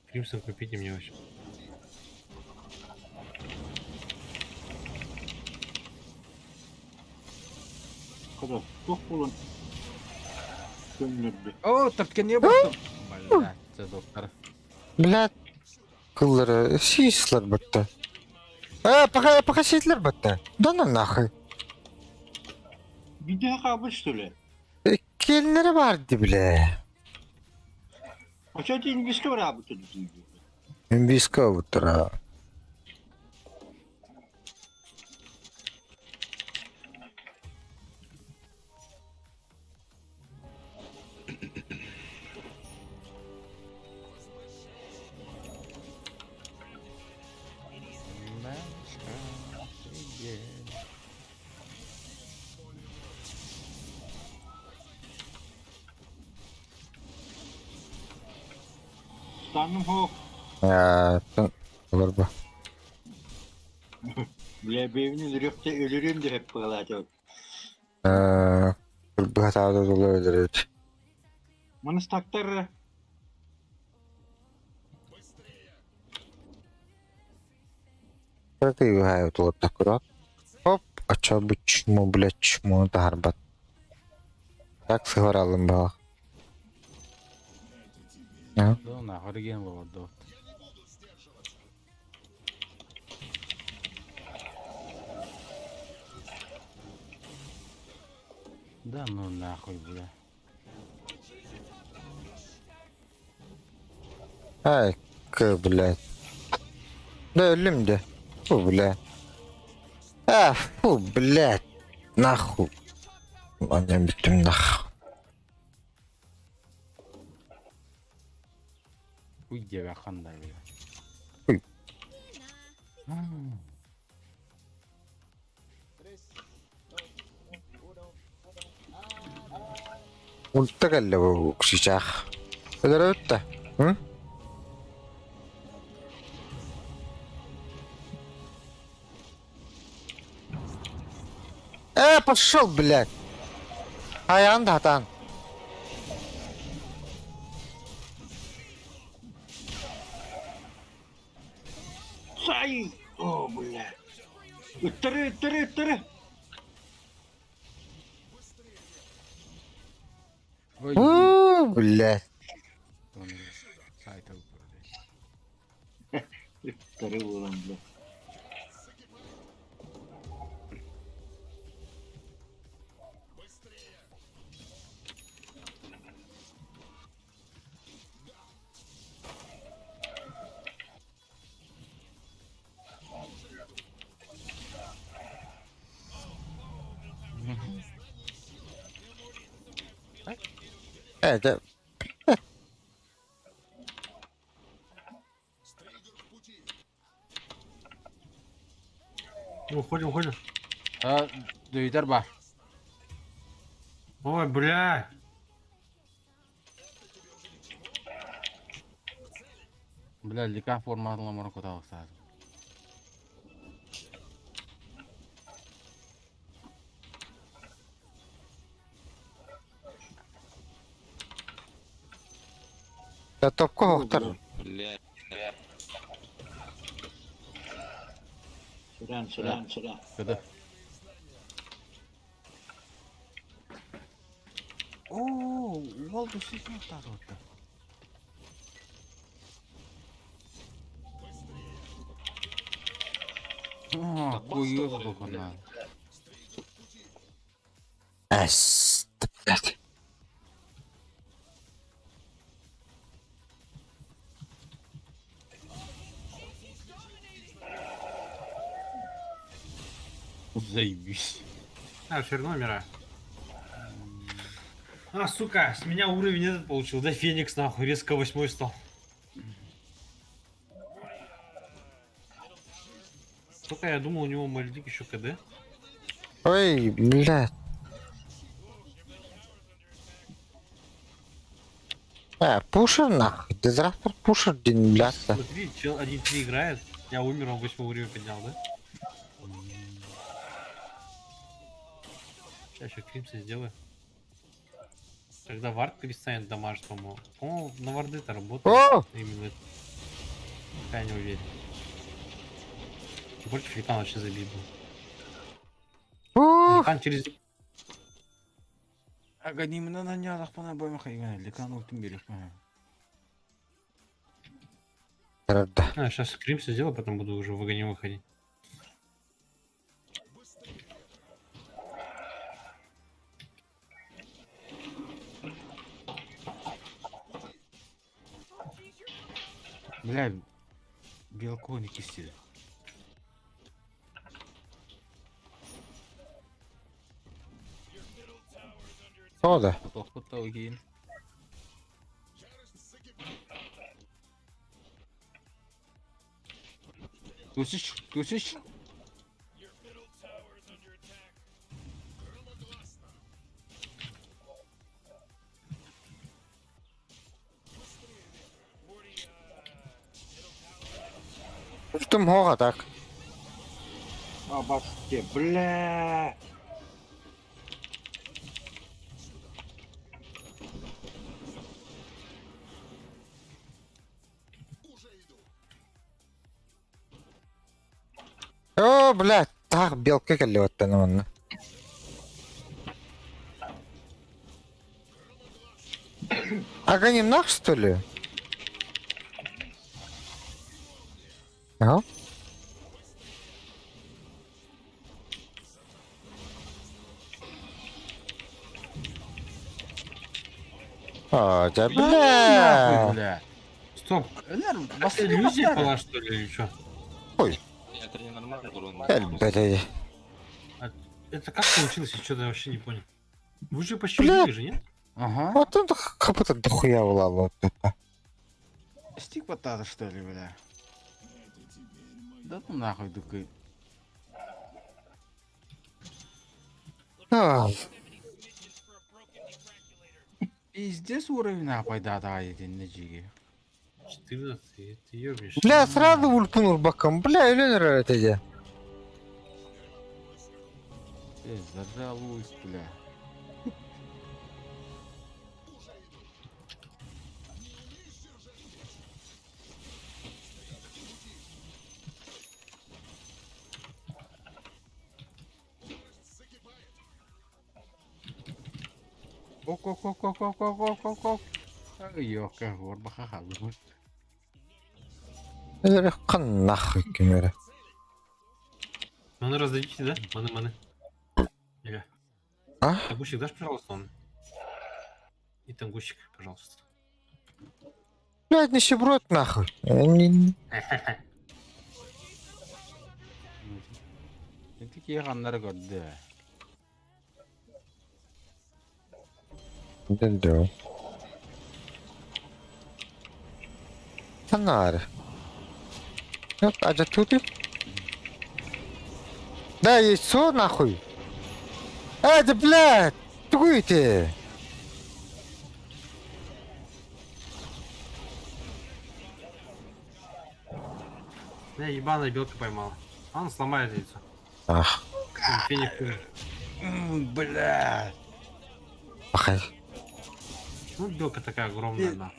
Кримсон купить и мне вообще. Когда тух булан. Көмлөрдү. О, тапкен не баттым. Бля, це доктор. Блядь. Кыллары сислар бытты. Пока сислар бытты. Да на нахуй. Video kabul что ли? Келінлері vardı bile. А что ты инвестор работает? Инвиска утра. Станым хов. Var bu. Бля, бевнин рёхте ölürüm de hep bağladı. Bir hatada dolu öldürüyor. Манас тактар. Это и гают вот так вот. Оп, а чё бы чмо, блядь, чмо, тарбат. Так сыгралым было. Да, нахуй реген ловадо. Да ну нахуй, бля. Ай, блядь. Да, ölüm Фу, блядь. Фу, блядь. Нахуй. Ладно, битым нахуй. Уйдега хандай, бля. Уй. Ультагалля bu kuşacak. Öder ötte. Hı? Пошел, блядь. Ayağını da atan. Сай! О, бля. Иттыры. Ой, Блядь. сайта Иттыры булан, бля. Evet. Уходим. Дөйдер бар. Ой, бля. Бля, лика форматла морокотал, кстати. Я топко хоқтар. Сюда. Куда? О, волду сидел так вот. О, куёк бухана. Әс. Блядь. Заебись. А, все равно умираю. А, сука, с меня уровень этот получил, да, Феникс, нахуй, резко 8 стал. Только я думал, у него мальдик еще КД. Ой, блядь. Пушер нахуй. Дизраптор пушер, дин, блядь. Смотри, чел 1-3 играет, я умер, он 8 уровень поднял, да? Сейчас еще Кримса сделаю. Когда вард перестанет дамажить, по-моему. По-моему, на варды-то работает. О! Именно это. Я не уверен. Против Ликана вообще забит был. Ликан через... Аганимна на нядах пана бойма хайгана. Ликан ультим берег. Да. А, сейчас Кримса сделаю, потом буду уже в огонь выходить. Бля, белковый кисти. О, да. Тоқтау кейін. Төсіш. Üstüm hoğa tak. Обосте, бля. О, блядь. Так, белка келіп өттені мұны. Аганим нах, что ли? Ага. О, да бля. Бля. Стоп, Элер, это иллюзия была, что ли, или что? Ой. Бля. Это как получилось, я что-то вообще не понял. Вы же почти Бля. убили же, нет? Ага. Вот это как будто дохуя влало. Стик потата, что ли, бля? Да ну нахуй, дукай. Пиздец уровень апайда да един нечиги. 14, ты ёбнешь. Бля, сразу ульпнул боком. Бля, или нравится это? Зажалуюсь, бля. Ок. Ёка, горба ха-ха. Это қан нахуй кемері. Маны раздадите, да? Маны. Иля. А? Тангущик дашь, пожалуйста, он? И тангущик, пожалуйста. Блядь, нищеброд нахуй. Не- Такие ганнары көрді. Да. Фонарь. А да тут и... Да, яйцо нахуй. Да, блядь, тугуй ты. Меня ебаная белка поймала. А он сломает яйцо. Ах, Феник. Бля. пахай. Ну, белка такая огромная, да.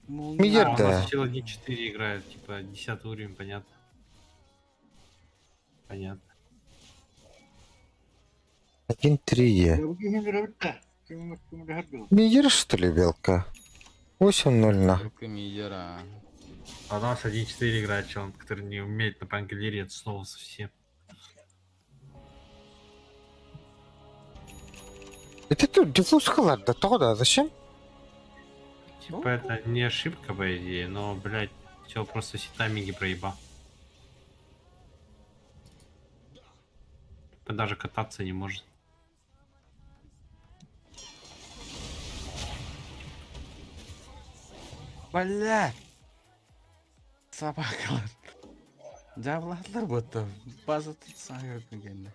Мидер, А, у да. нас чел 1.4 играет, типа 10 уровень, понятно. Понятно. 1-3. Я bugün hem bir kim rahat bil. Мидер, что ли, белка? 8-0 на. Белка мидера. А у нас 1.4 играет чел, который не умеет на пангалере, это снова совсем. Это тут диффуз да тогда, зачем? Типа это не ошибка, по идее, но, блядь, чел просто все тайминги проебал. Типа даже кататься не может. Бля. Собакалар. Жабыладылар будто. База tutsa görmegende.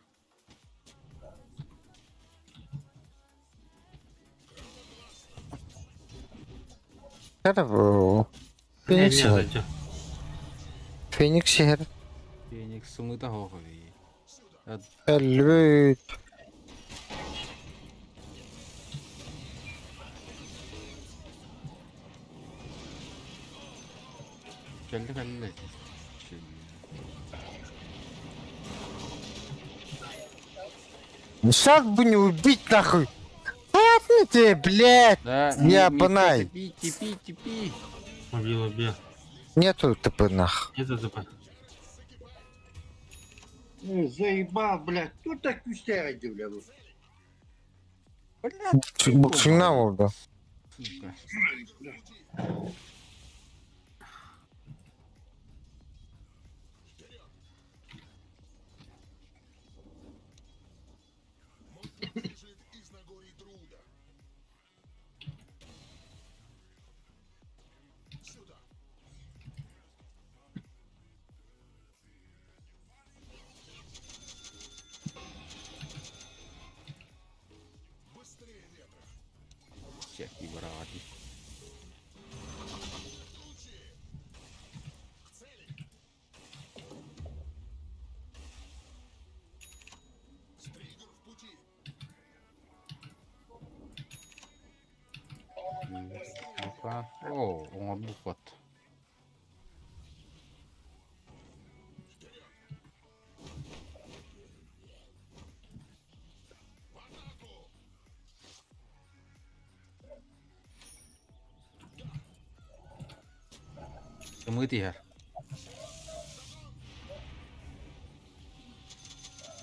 Это в Не, Феникс. зайдём. Феникс шehir. Феникс сумыта хогови. Elbet. Geldi geldi. Как бы не убить нахуй? Ладно ты, блядь. Да, Я банай. Типи. Убил. Нету ТП нах. Это тупо. Заебал, блядь. Кто так кустяет, бля? Бля. oldu. Сука. Всякие враги. Ну-ка. О, он букват. Мы тигр.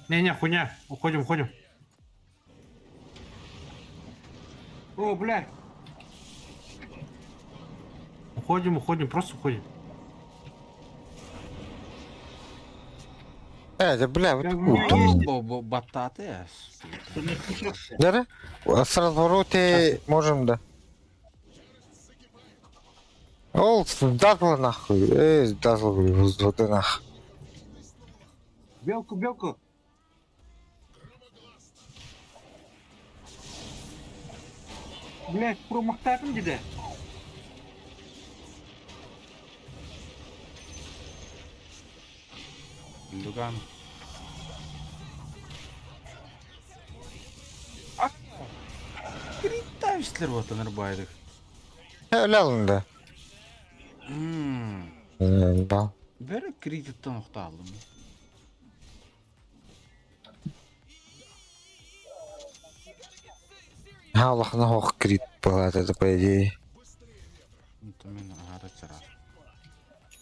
Не, хуйня. Уходим. О, блядь. Уходим, просто уходим. Да, бля, вот Как у меня есть. Бататы. Ты не слышишь? Да? С развороте можем, да. Ол, сдазла нахуй. Сдазла, взводы нах. Белку. Блядь, промахтатым dedi. Дуган. Криттайсызlar вот Нырбайдык. Öyle alındı. Bal. Бәрі кредиттен ұқты алдым. Allah'ına hoş krit болады, это по идее. Это мен ары чарар.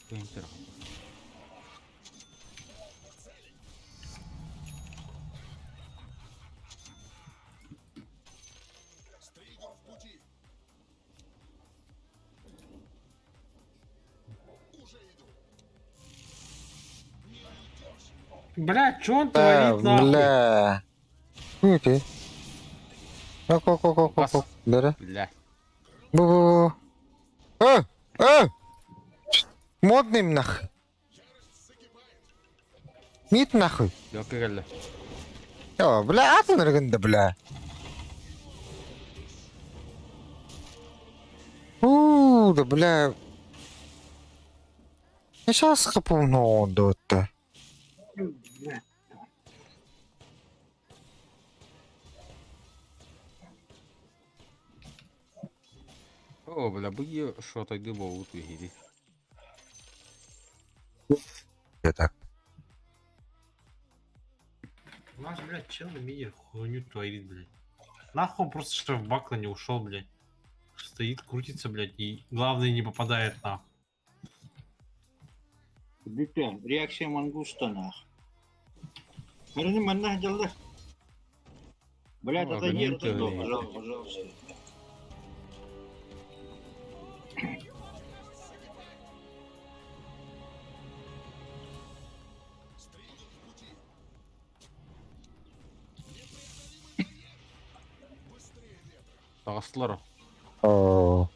Пейнтер. Бля, чё он Да, творит, нахуй? бля. Ну ты. Ок. Дара. Бля. Бу. Модный нахуй. Мид нахуй. Белка келді. Бля, атын ыргынды, бля. Да, бля. Сейчас капуну дотта. Блядь. О, бля, быги что-то дыбовут вигири. Я так. У нас, блядь, чел на миде хуйню творит, блядь. Нахуй он просто что в бакла не ушел, блядь. Стоит, крутится, блядь, и главное не попадает нахуй. Bütün reaksiya mangustana. Mereka mana jelas. Блядь, Ну, это нет, аргументы это или- пожалуйста. Тағыстылар. О,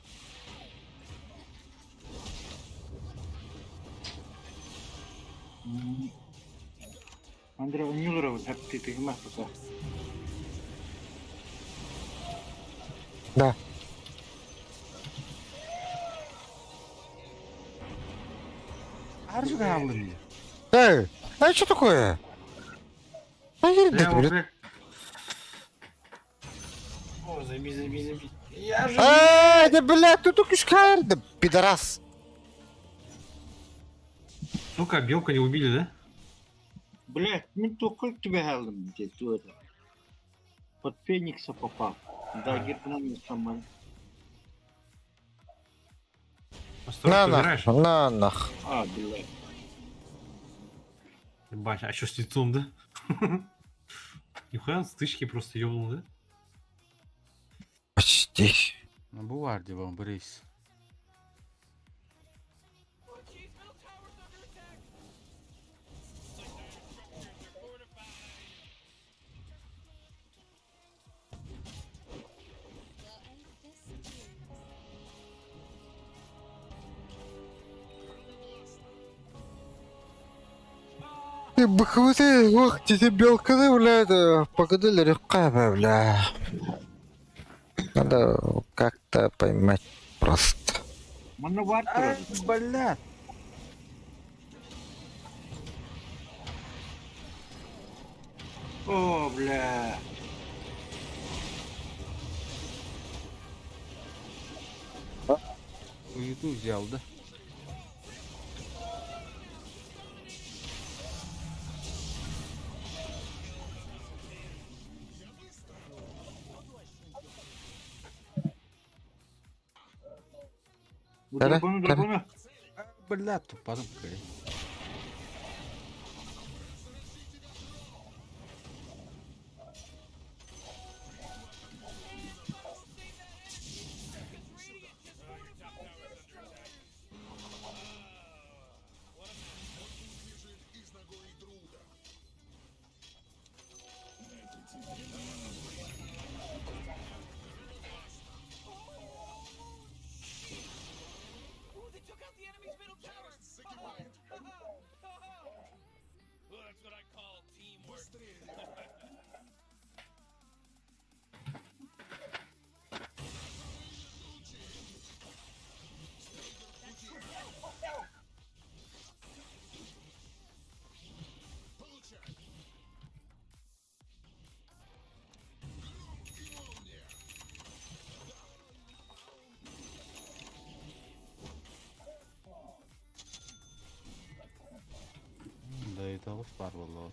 Андрей, он не уровень, ты гимас пока. да. Аржыға алын. А что такое? А я Я его, блядь. блядь... О, заби. Я же... Да, блядь, ты только да, пидорас. Сука, белка не убили, да? Блядь, ну только тебя халым здесь, вот. Под Феникса попал. Да, гербаном саман. Осторожно, На убираешь? нах, на нах. А, блядь. Ебать, а что с лицом, да? Нихуя он стычки просто ёбнул, да? Почти. Ну, бувар, де вам берись. Ты бахваты, ох, тебе белка, да, блядь, погодили легко, бля. Надо как-то поймать просто. Mana war Ай, terus. бля. О, бля. Уюту взял, да? Да-да, Драгону. Бля, тупорым, блядь. Да и того спарвало.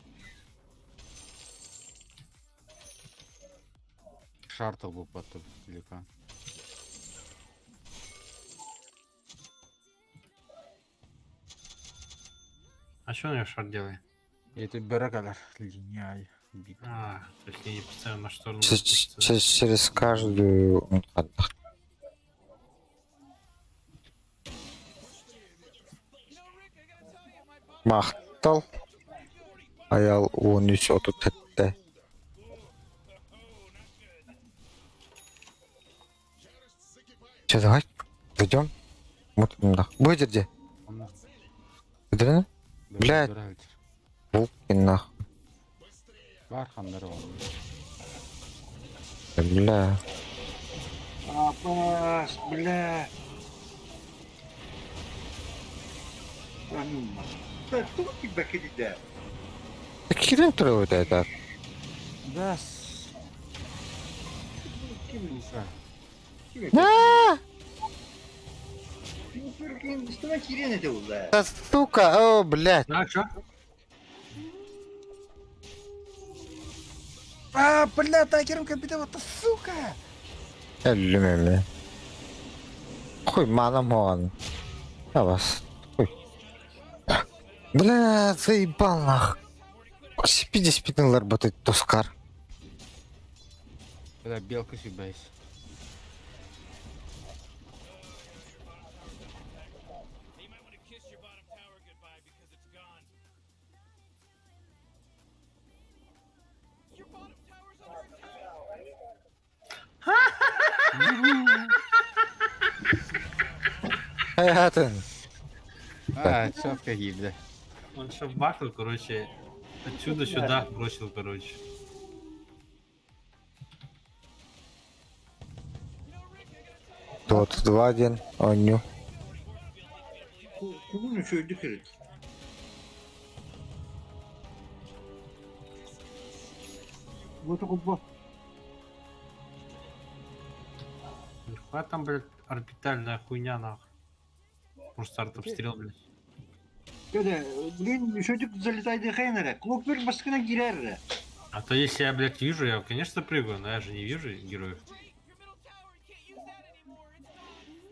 Шартал был потом велика. А что на шар делает? Это берегалар линяй. Бит. А, то есть я не постоянно на сторону. Через каждую... Мақтал. Аял 13 оту тәтті. Че, давай, зайдем. Вот туда. Будет где? Где? Блядь. Булки нахуй. Бархан дорога. Бля. Апас, бля. Да кто тебя кидает? Кирен тұрып өтеді. Да, Кем? сука. А, Ты прикинь, что на Кирен это уже? да, сука, о, блядь. А, чё? А, бля, Тайгером капитан, вот сука! Әлліме ме. Хуй, манам оған. А бас. Хуй. Бля, заебал нах. Спиди спиднылар бұты тускар. Бля, белка съебайся. Hayatın. А, четко гибля. Он что бахнул, короче, отсюда сюда бросил, короче. Тот 2-1. Оню. Кому что дикарит? Вот такой бах. Нихуя там, блядь, орбитальная хуйня, нахуй. Может, артобстрел, блядь. Когда, блин, чудик залетает до Хейнера. Клокберг баскана гиряра. А то если я, блядь, вижу, я, конечно, прыгаю, но я же не вижу героев.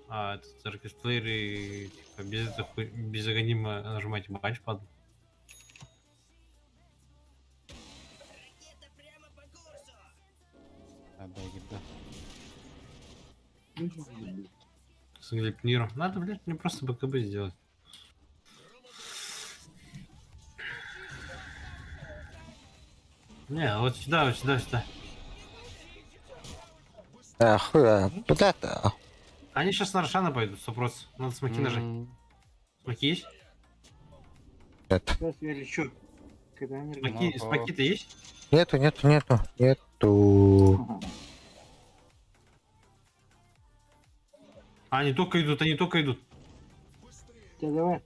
А, этот оркестрейры, типа, без этого без агонима нажимать матч падал. А, да, гибля. С Глипниром. Надо, блядь, мне просто БКБ сделать. Не, вот сюда, вот сюда, сюда. Хуя, блядь. Они сейчас на Рошана пойдут, 100%. Надо смоки нажать. Смоки есть? Это. Сейчас я лечу. Когда они Смоки, смоки-то есть? Нету. Нету. А, они только идут, они только идут. Давай.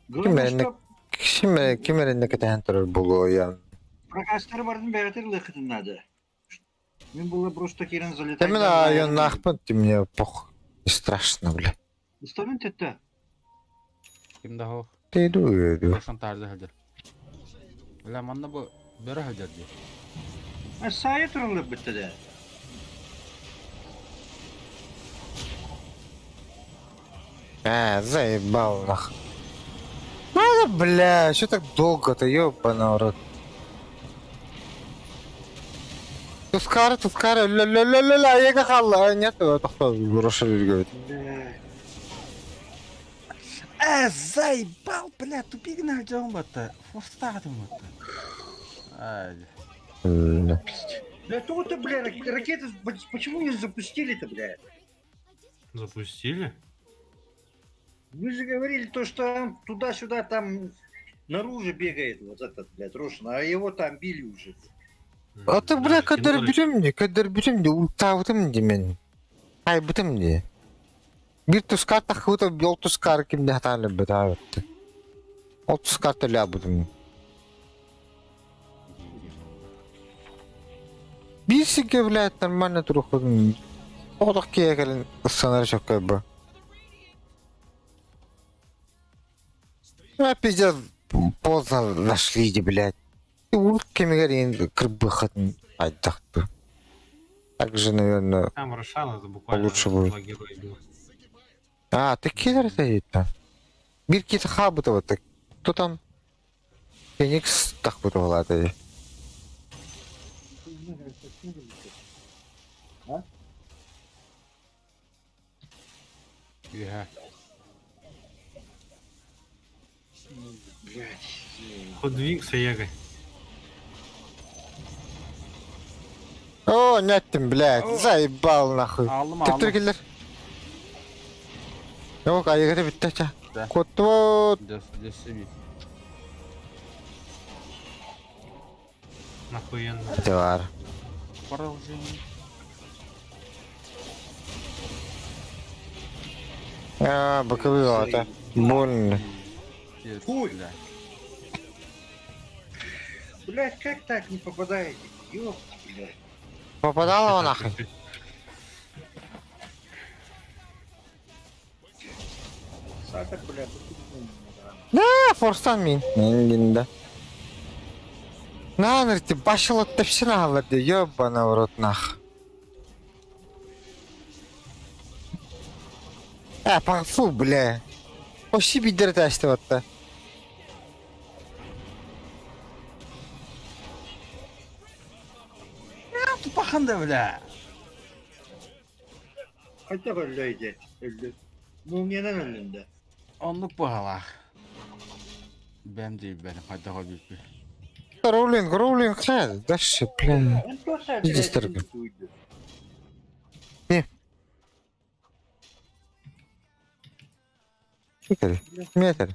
Главное, что Кимерinde кетен тұрыр бұл ойан. прокастары бардың бәрі лыхытын надо. Мен было просто Кирен залетает. Темен айон нахпын, ты мне пох. Не страшно, бля. Инструмент это. Kimde ho? Ты иду. Başın tarzı hıdır. Bля, manna bu beri hıdır diye. А сая туралы бітті де. Заебал нах. Ну, бля, что так долго-то, ёбаный рот. Тускары, ля-ля-ля-ля-ля, ega қалла, нету, тоқта, бұрышы жүргөт. Заебал, бля, тупик на жауын батты. Фостағдым батты. Ай. Да то-то, бля, ракеты, почему не запустили-то, бля? Запустили? Вы же говорили то, что туда-сюда там наружу бегает вот этот, блядь, Рошин, а его там били уже. А ты, бля, кадр берем де, ултавытым де мен. Ай, бітім де. Bir tuskar takıvıta yol tuskar kimde hatalı bir daha öttü. O tuskar tüle buldum. Bir sikge bile nормально тұрықпын. Оғдық кие келін ысанар жоқ көбі. Пиздец, поздно нашли де, блядь. И улт кемегер енді кірбі қатын айдақты. Так же, наверное, Там Рошан, это буквально Лучше будет. 2 героя было. А, ты киллер-то это? Bir kit хабыта вот так. Кто там? Феникс так бутовала это. Güha. Ход Винкса егай. О, неттим, блядь, заебал нахуй. Aldım Тек aldım. killer. Yok, ayıgıda bitti aça. Да. Котвот. Дesi bir. Нахуенно. Это var. Продолжение. А, боковые лата. Больно. Фуй. Блядь. Блядь, как так не попадаете? Ёпта, блядь. Попадало его нахуй. Сатор, блядь, тут Форстан мин. Мен да. Нанырти башылык деп сыналады, ёбана в рот нах. Фу, бля. Почти бидер ташты ватта. Тупаханда, бля. Хотя бы öyleydi. Öldü. Mumyadan öldüğünde. Onluk bağla. Benim değil benim. Hadi hadi bir. Роулинг, хай, дальше, бля. Ben тоже, Иди блядь, с торгом. уйду. Чекай, метр.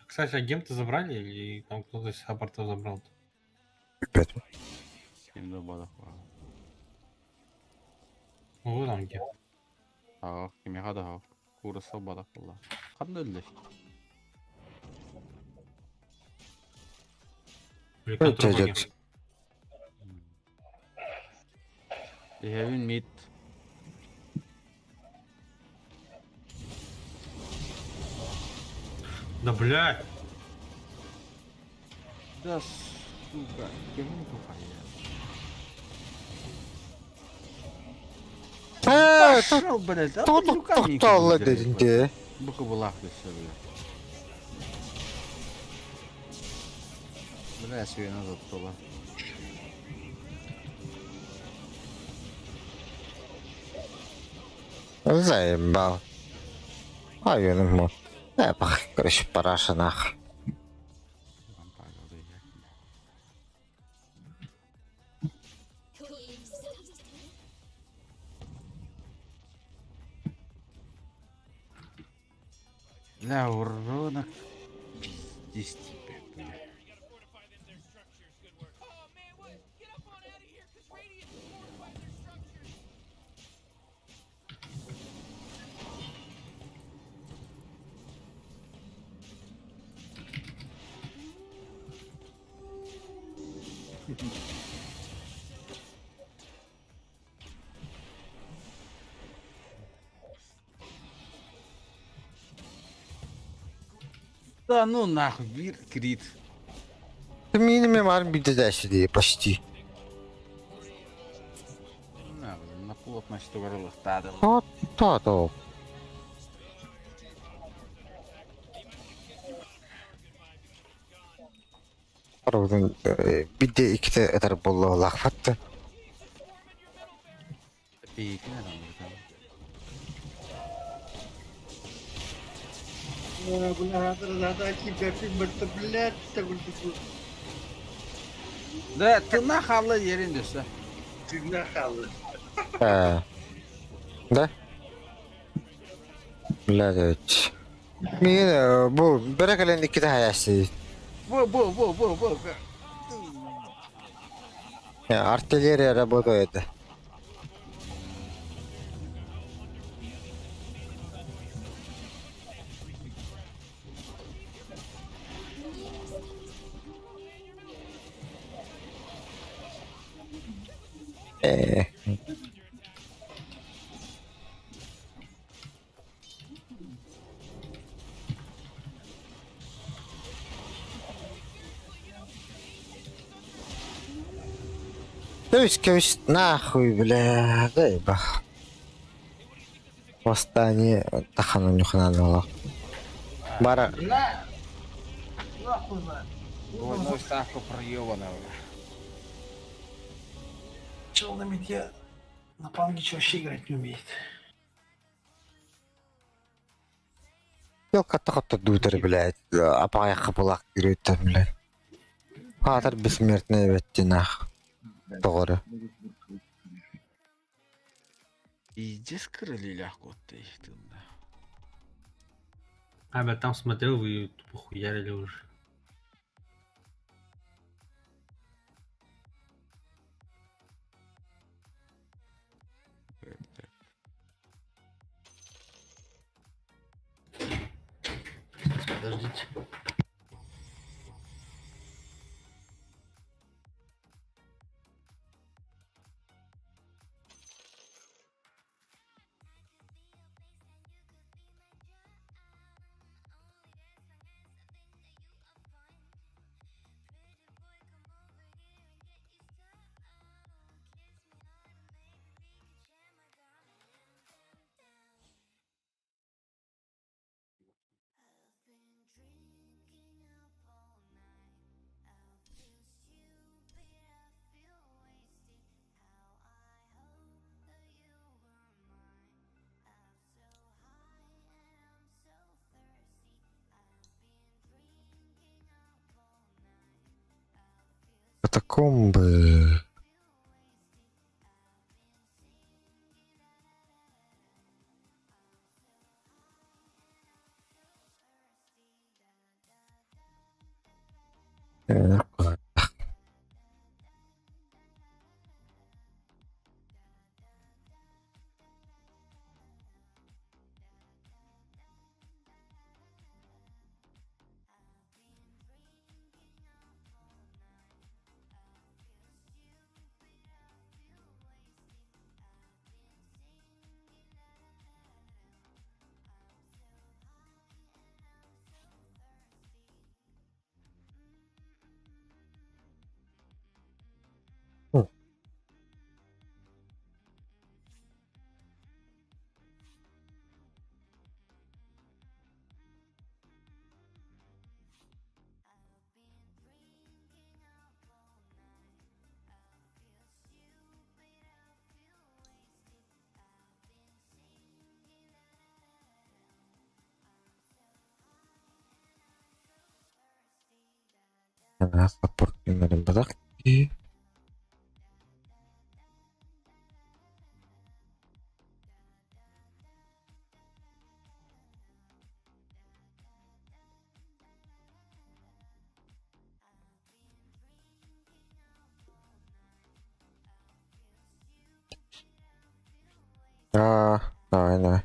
Кстати, агента забрали или там кто-то с апарта забрал? Опять. Şimdi balık var. Ну, вот там где. Hava, kimi hadi hava. Kurası balık valla. Kan öldü. Или Что контроль идет? агент. Evin mid. Да блядь! Да сука. Kimin kafayı ya? Пошел, блядь. А ты руками Тоқталла кидешь, дедin блядь. де. Bu kıvılak düşse bile. Bля, сюда заттыла. Заебал. Айоным мо. Короче, параша нах. Бля, урона. Пиздец тебе, бля. Да ну нахуй, бир крит. Минимум армии дедаши, почти. На плотность угрылых тадал. Вот то. Пардон, bir de iki de eder bollu lafattı. Пейки, наверное, там. Bu надо тебя фильм-то, блядь, так вот тут Да, ты нахалlı yerin düşse. tırnak aldı. Da? Блядь. Мен bu bırak elinde iki de hayası. Bu. Артиллерия работает. Кевич, нахуй, бля, дай бах. Восстание тахану нюханадало. Бара. Двойной ставку проебана. Чел на мете на пангиче вообще играть не умеет. Yok katı duydur, блядь. Апая хапылак гирөйт, блядь. Хатыр бессмертный ветти нах. Doğru. Пиздец, крыли легко ты их туда. Я там смотрел, вы тупо хуярили уже. Подождите. Катакомбы. Support yang ada badak. Nah.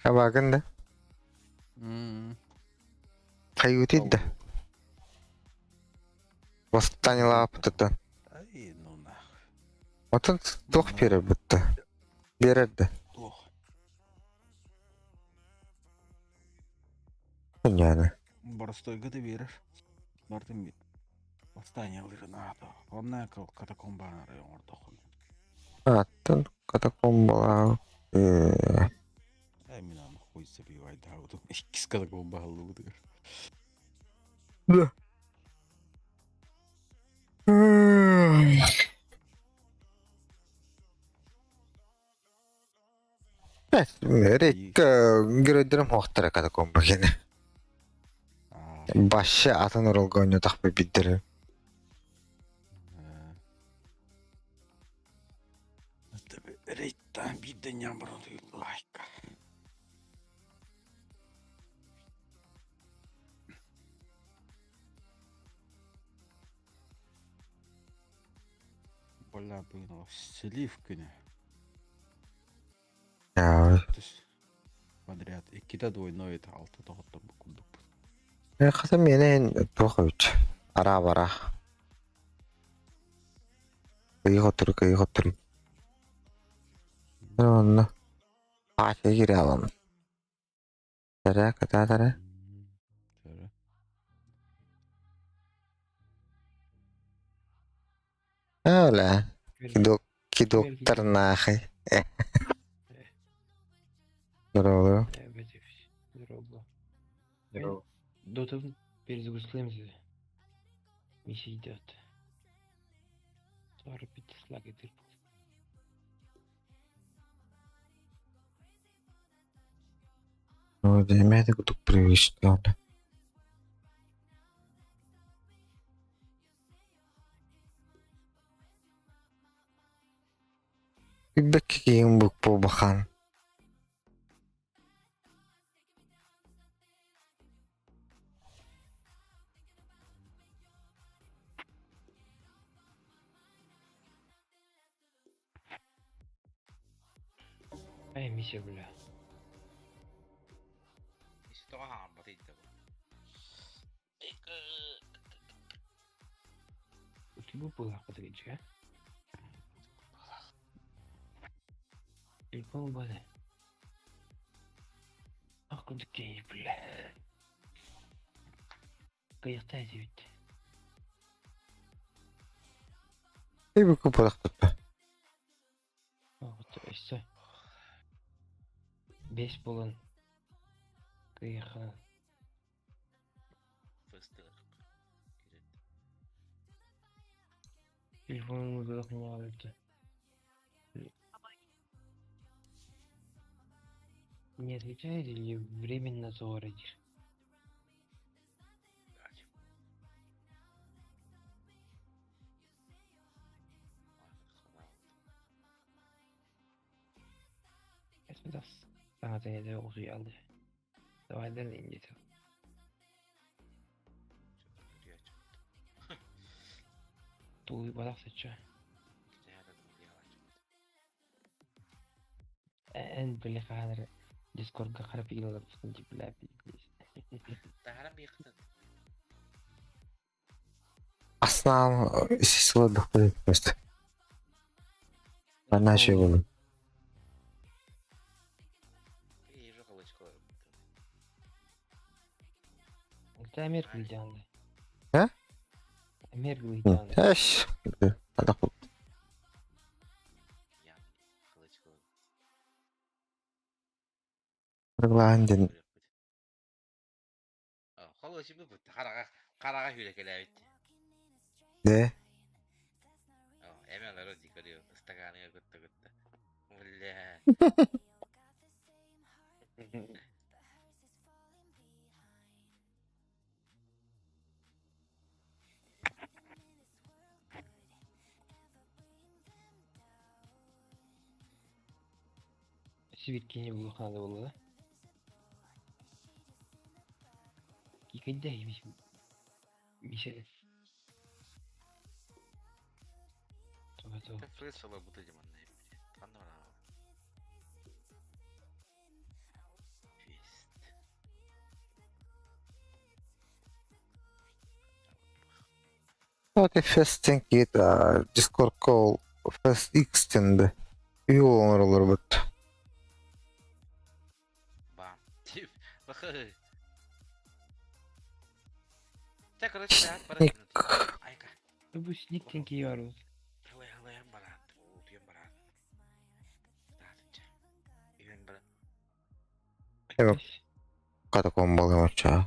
Kabagan da. Kayu tidak. Восстанила аптата. Ай, ну нахуй. Вот он сдох перебытта. Береді. Понятно. Борстойга ты веришь? Бартым бит. Восстание лырнато. Онна катакомба район ортохон. Аттан катакомбалар. Ай, минан хуй забивай даудum. İkisi katakomba aldı diyor. Да. Рейк гөрөдөрөм хоқтара катакомба гене. Башы атын оролгоньо тахпы биддер. Рейттан бидден ямбырын лайка. Бля, блин, сливками. Подряд. Иккита двойной это алты тоғыттан бүкілдік. Қасым менен тоқыт. Ара-бара. Кыйық отыр. Онны. Ача кире аламын. Tara kata tara. Şöyle. Hola. Ver- Ki doktor nahi. Doğru. Evet. Здорово. Здорово. Дотов перезагрузим sizi. Bir şey идет. Sonra bir slag getir. Ну, для меня это тут привычно. Feedback kayong po bakan. Ай, миссия, бля. İşte o ha batıydı bu. Bu была подвижка. Телефон базе. Ах, куда кей, бля. Каяқта әдебет. Bir bu kupalık tuttu. Вот, işte. 5 болан. Каяқта. Fıstık. Телефонымызды оқымаға өтті. Не отвечает или временно заородишь? Это даст. Сағат әйді оқи алды. Давайдан индет. Туй балақ сәтші. Ән білі қадыр. Дискордға қарап игілер бұстын деп біләп дейіз. Тағарам бейқытын. Aslında sesi var da просто. Ben her şey buldum. İyi жоқ алычкалар. Это Америка идеально. А? Америка идеально. Эш. Hadi kul. Yani алычкалар. Kırılan din. Халычы бұл қараға хүлекелі әбетті. De. Эмелер о дикарıyor. Стаканıya götte götte. Бля. Свиткине бұл қанады болды. Кикайда емес. Мишель. Фресала bu dedim anne. Anlamadım. Fist. Hadi festing git. Discord call. Fest extend. İyi olur but. Бам. Тип. Bakı. Sen короче saat para Ник. Ayka. Bu sneak yiyoruz. Halayan barat. Utuyan barat. Dağıtınca. Üyen barat. Evet. Katakombalı maça.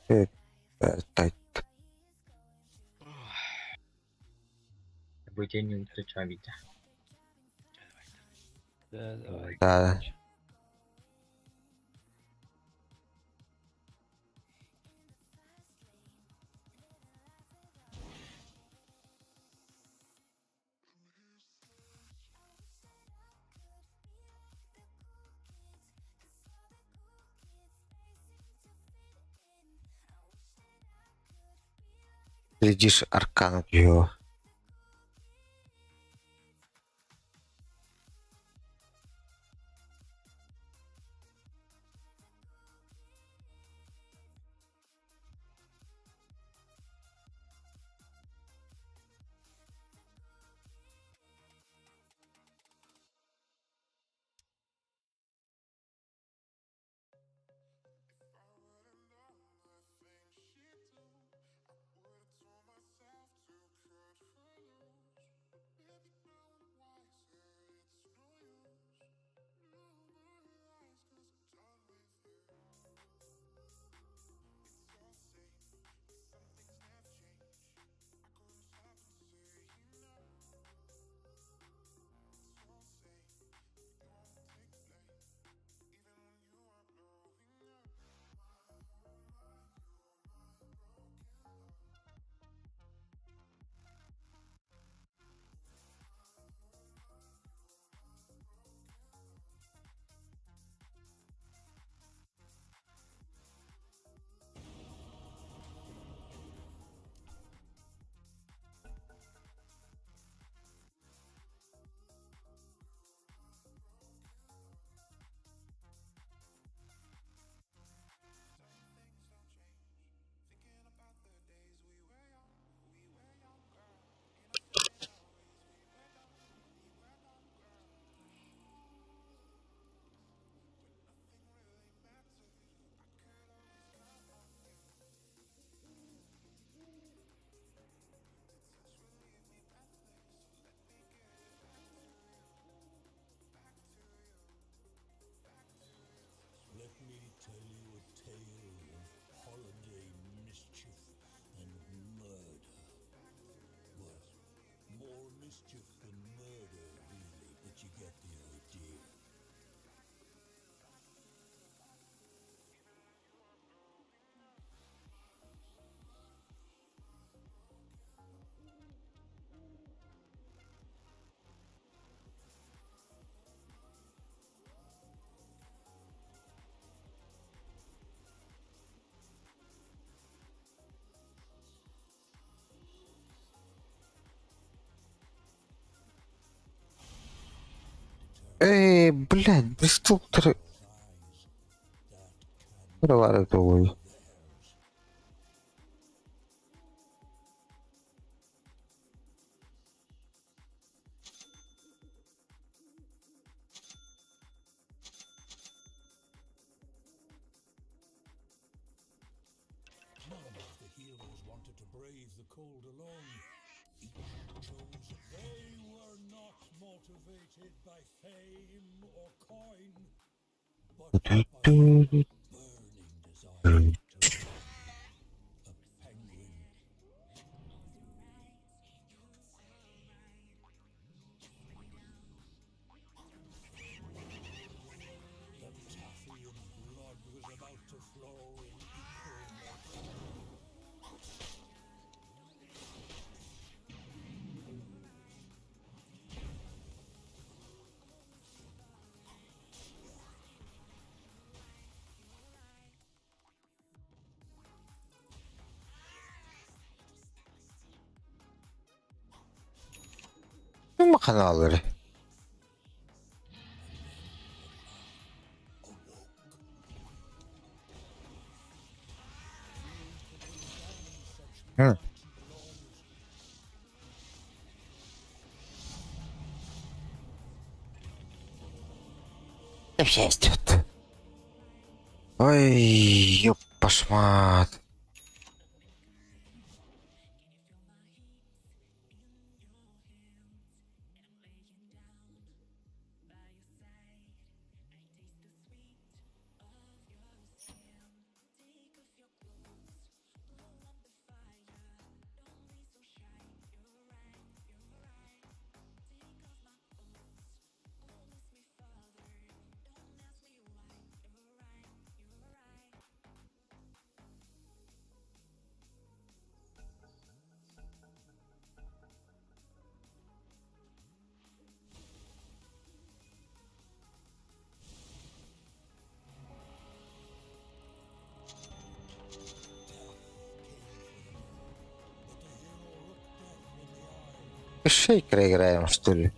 Evet. Tight. Будете не встречать. Да, давай. Да. Глядишь, аркан убью. me tell you a tale of holiday mischief and murder. Well, more mischief than murder, really, but you get the idea. Блядь, деструкторы. Давай это ой. None of the heroes wanted to brave the cold alone. Each chose. They were not motivated by fame or coin, but by a burning desire to a penguin. The Tathian blood was about to flow in equal measure. Ну, каналları. Hı. Вообще идет. Ой, ёпошмат. Шейкера играем, что ли?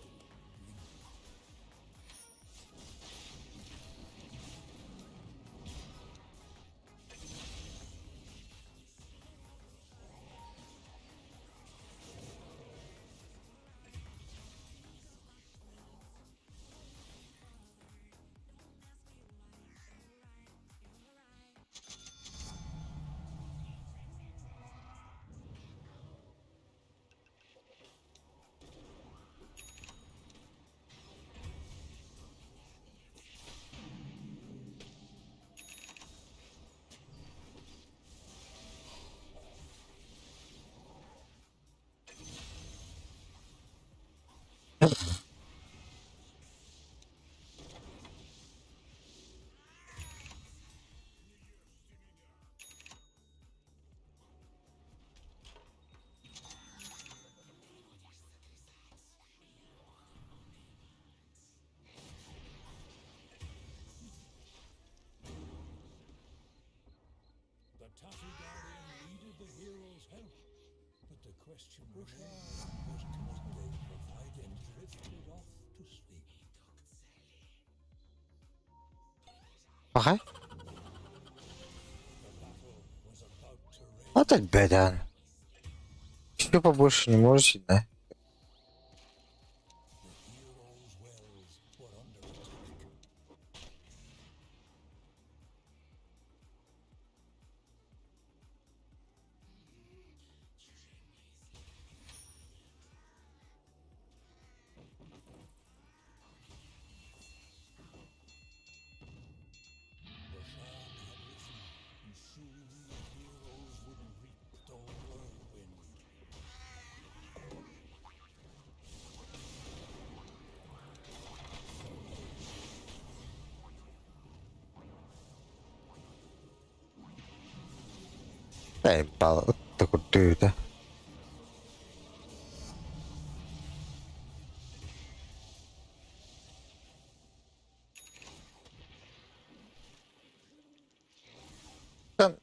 The Taffy Guardian needed the hero's help, but the question was what they provide and drifted off to sleep. Ага. The battle was about to rage. Вот так беда. Еще побольше не можете, да? The hero's wells were under attack. The Ei palautta kun tyytä. Tän.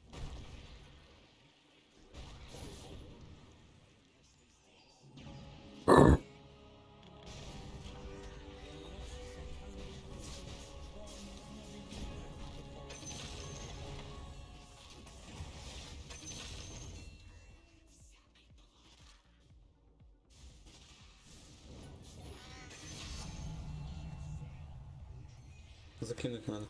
Закинуть надо.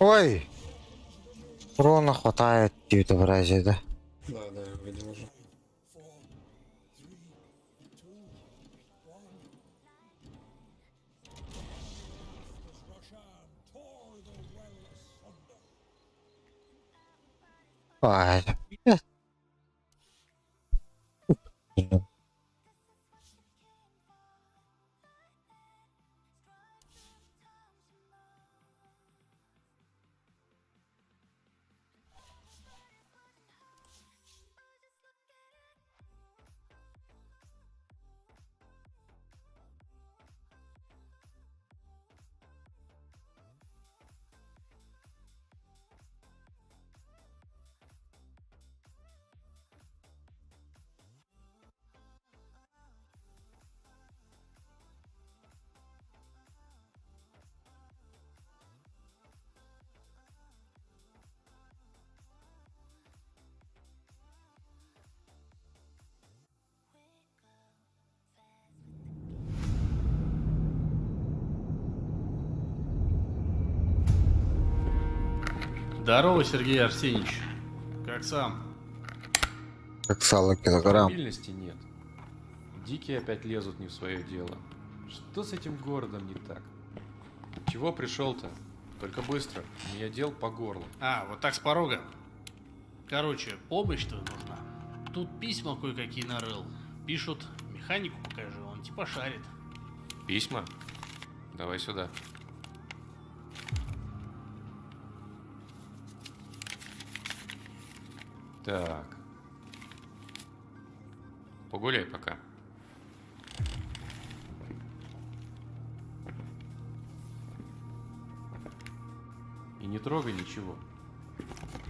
Ой! Урона хватает тью-то в разе, да? Да, я видел уже. Ай, Здорово, Сергей Арсеньевич. Как сам? как сало килограмм. Стабильности нет. Дикие опять лезут не в свое дело. Что с этим городом не так? Чего пришел-то? Только быстро. У меня дел по горло. А, вот так с порога. Короче, помощь твоя нужна. Тут письма кое-какие нарыл. Пишут, механику покажи, он типа шарит. Письма? Давай сюда. Так. Погуляй пока. И не трогай ничего.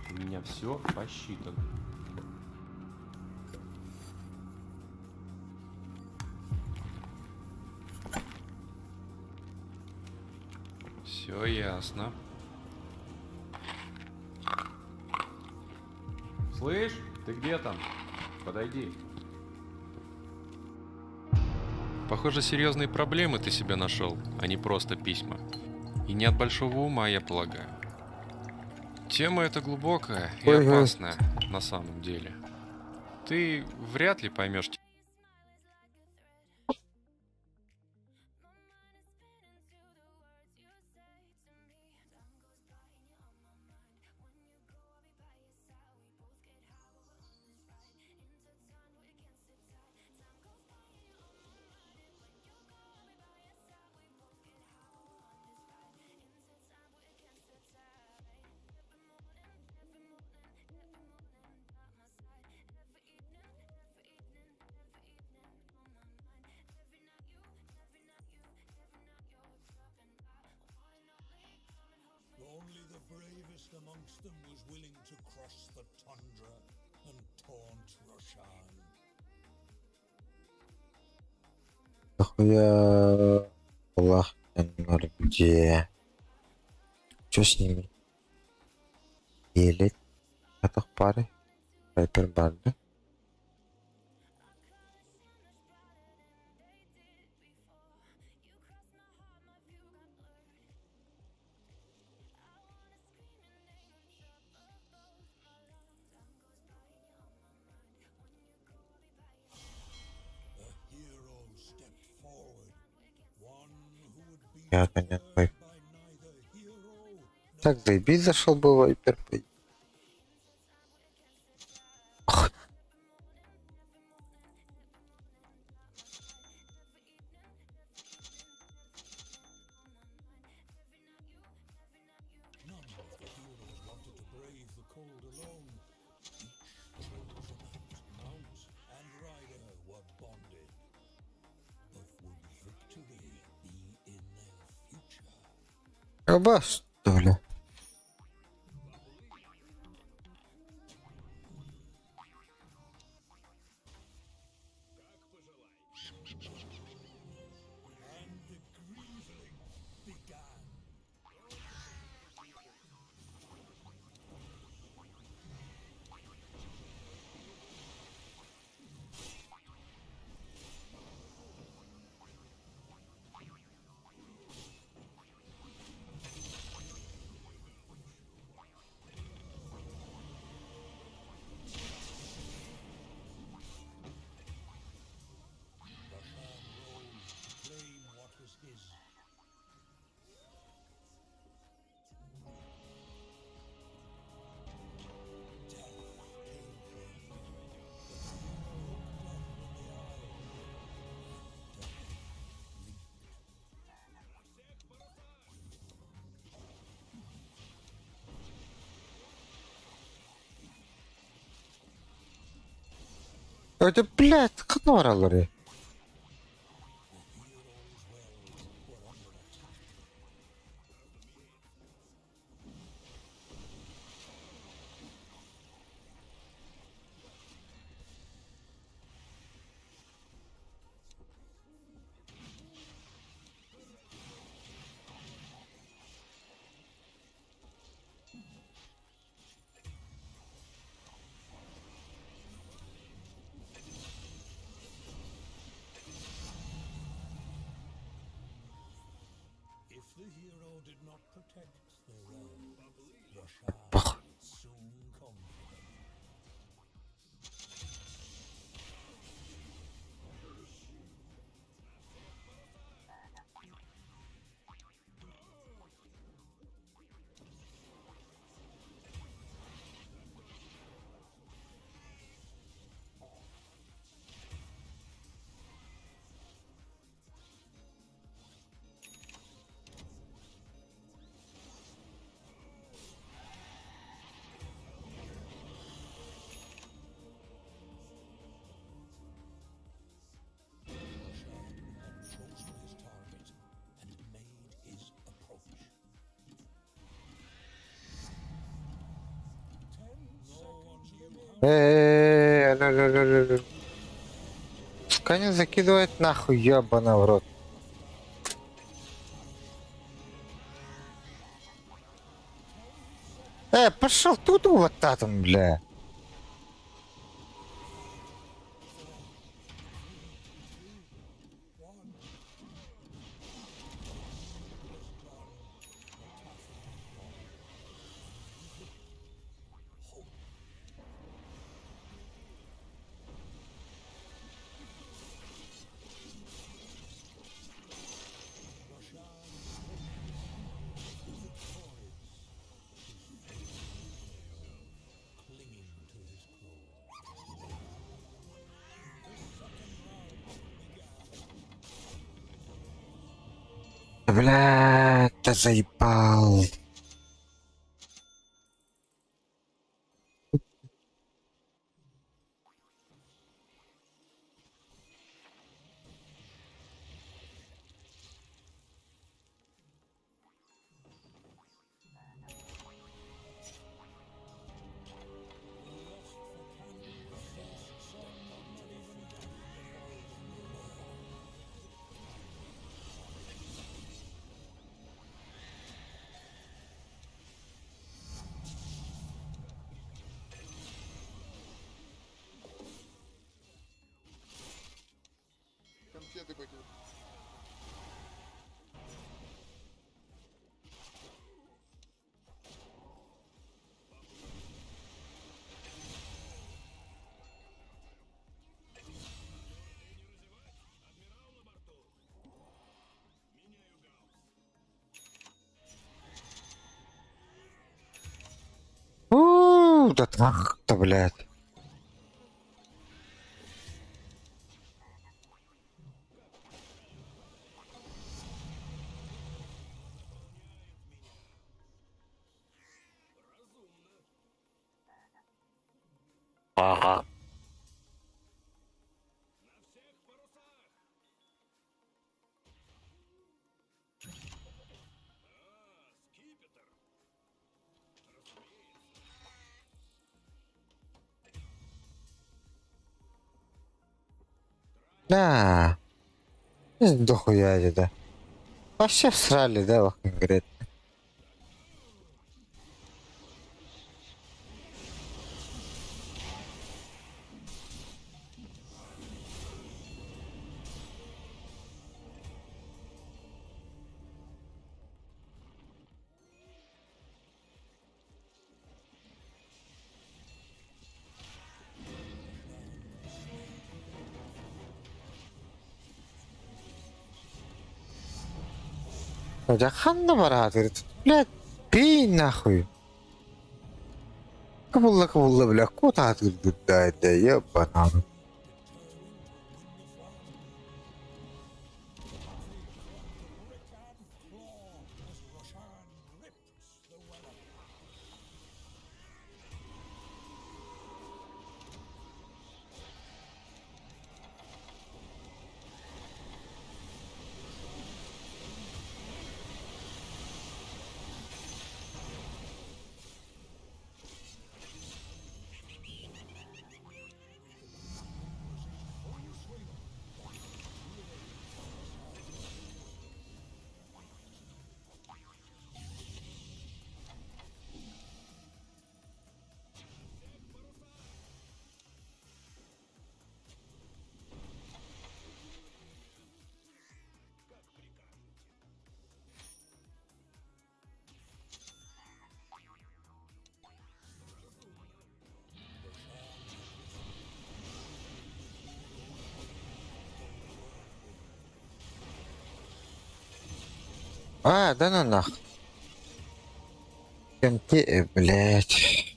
У меня все посчитано. Все ясно. Слышь, ты где там? Подойди. Похоже, серьезные проблемы ты себе нашел, а не просто письма. И не от большого ума, я полагаю. Тема эта глубокая и Ой, опасная на самом деле. Ты вряд ли поймешь. Only the bravest amongst them was willing to cross the tundra and taunt Roshan. Я... Аллах, где? Что с ними? Еле. Это пары. Хайпер барды. Я, понятно. Так, заебись, зашел бы вайпер. Ох. Оба, что ли? Это, блядь, каноралары. Пох. Сканер закидывает нахуй, ебана в рот. Пошел тут вот там, бля. Бля, ты заебал. Откуда так-то, блядь? Ага. Да. Дохуя, да. Вообще всрали, да, вот конкретно. Да ханна барат, говорит, блядь, пей нахуй. Кабулла, бля, куда ты, да, ебана. А, да ну нах. Конте, блядь.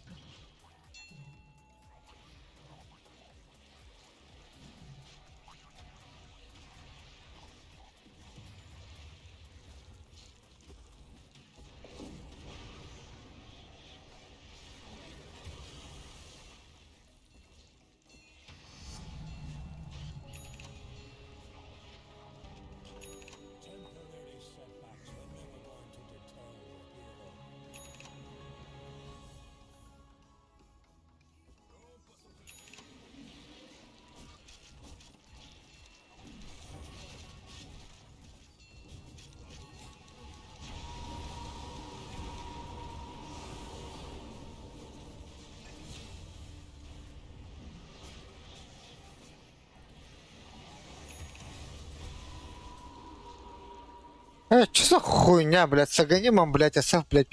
Что за хуйня, блядь, с аганимом, блядь, СФ, блядь,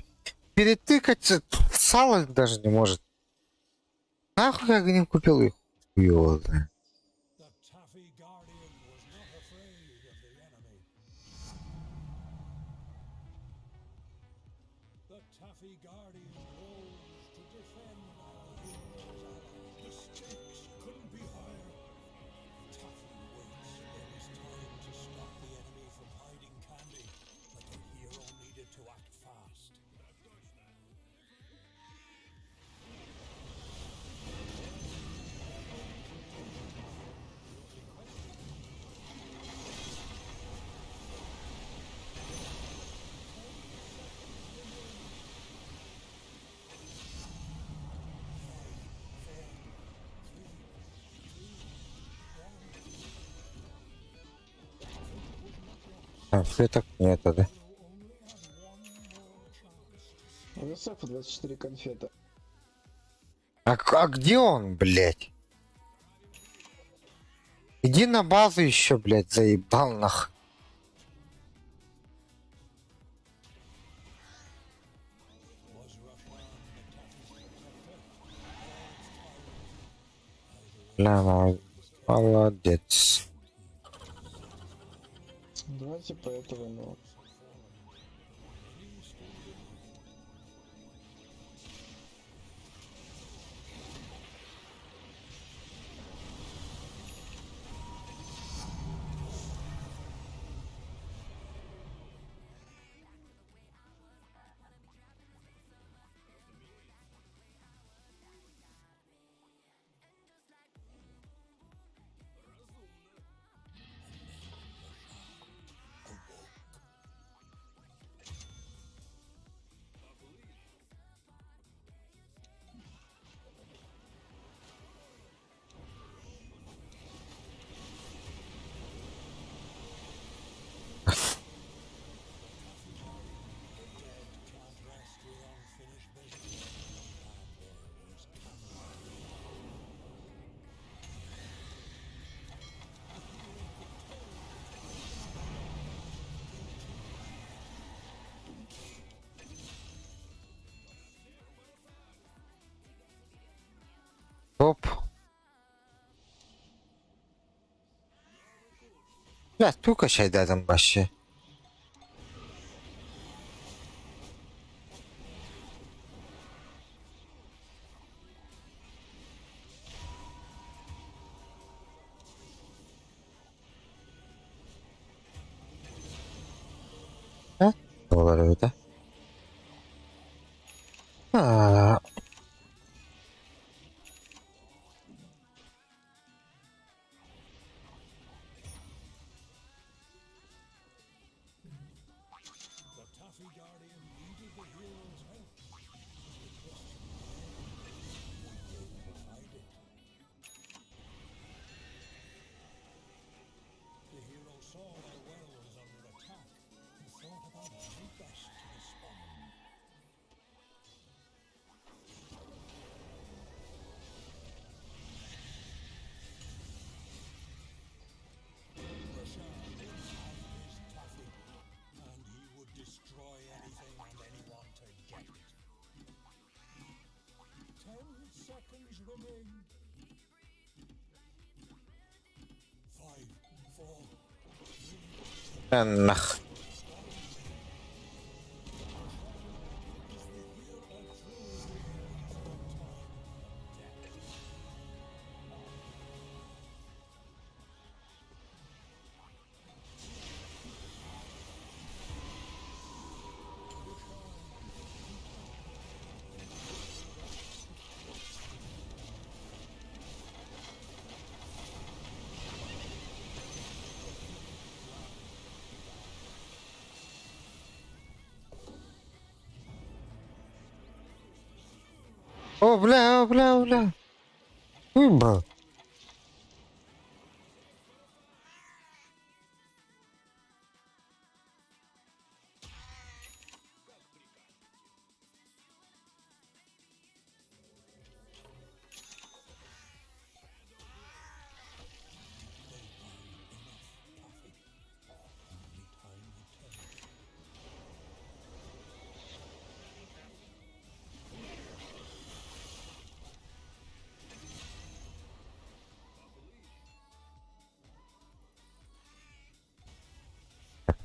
перетыкать сало даже не может. Нахуй я аганим купил их? Хуёво, да. А, все так нет, да? НСФ 24 конфеты. А где он, блядь? Иди на базу еще, блядь, заебал нах. Бля, молодец. Давайте по этого, ну. Bля, tuka şeydadım başı. Ha? Ne olur öyle? Ha. The Taffy Guardian needed the hero's help. Provide it. The hero saw their well was under attack and thought about how best to respond. Rashad didn't have his Taffy, and he would destroy anything and anyone to get it. 10 seconds remain. 5, 4, Nah. О, бля, бля, бля. Бля.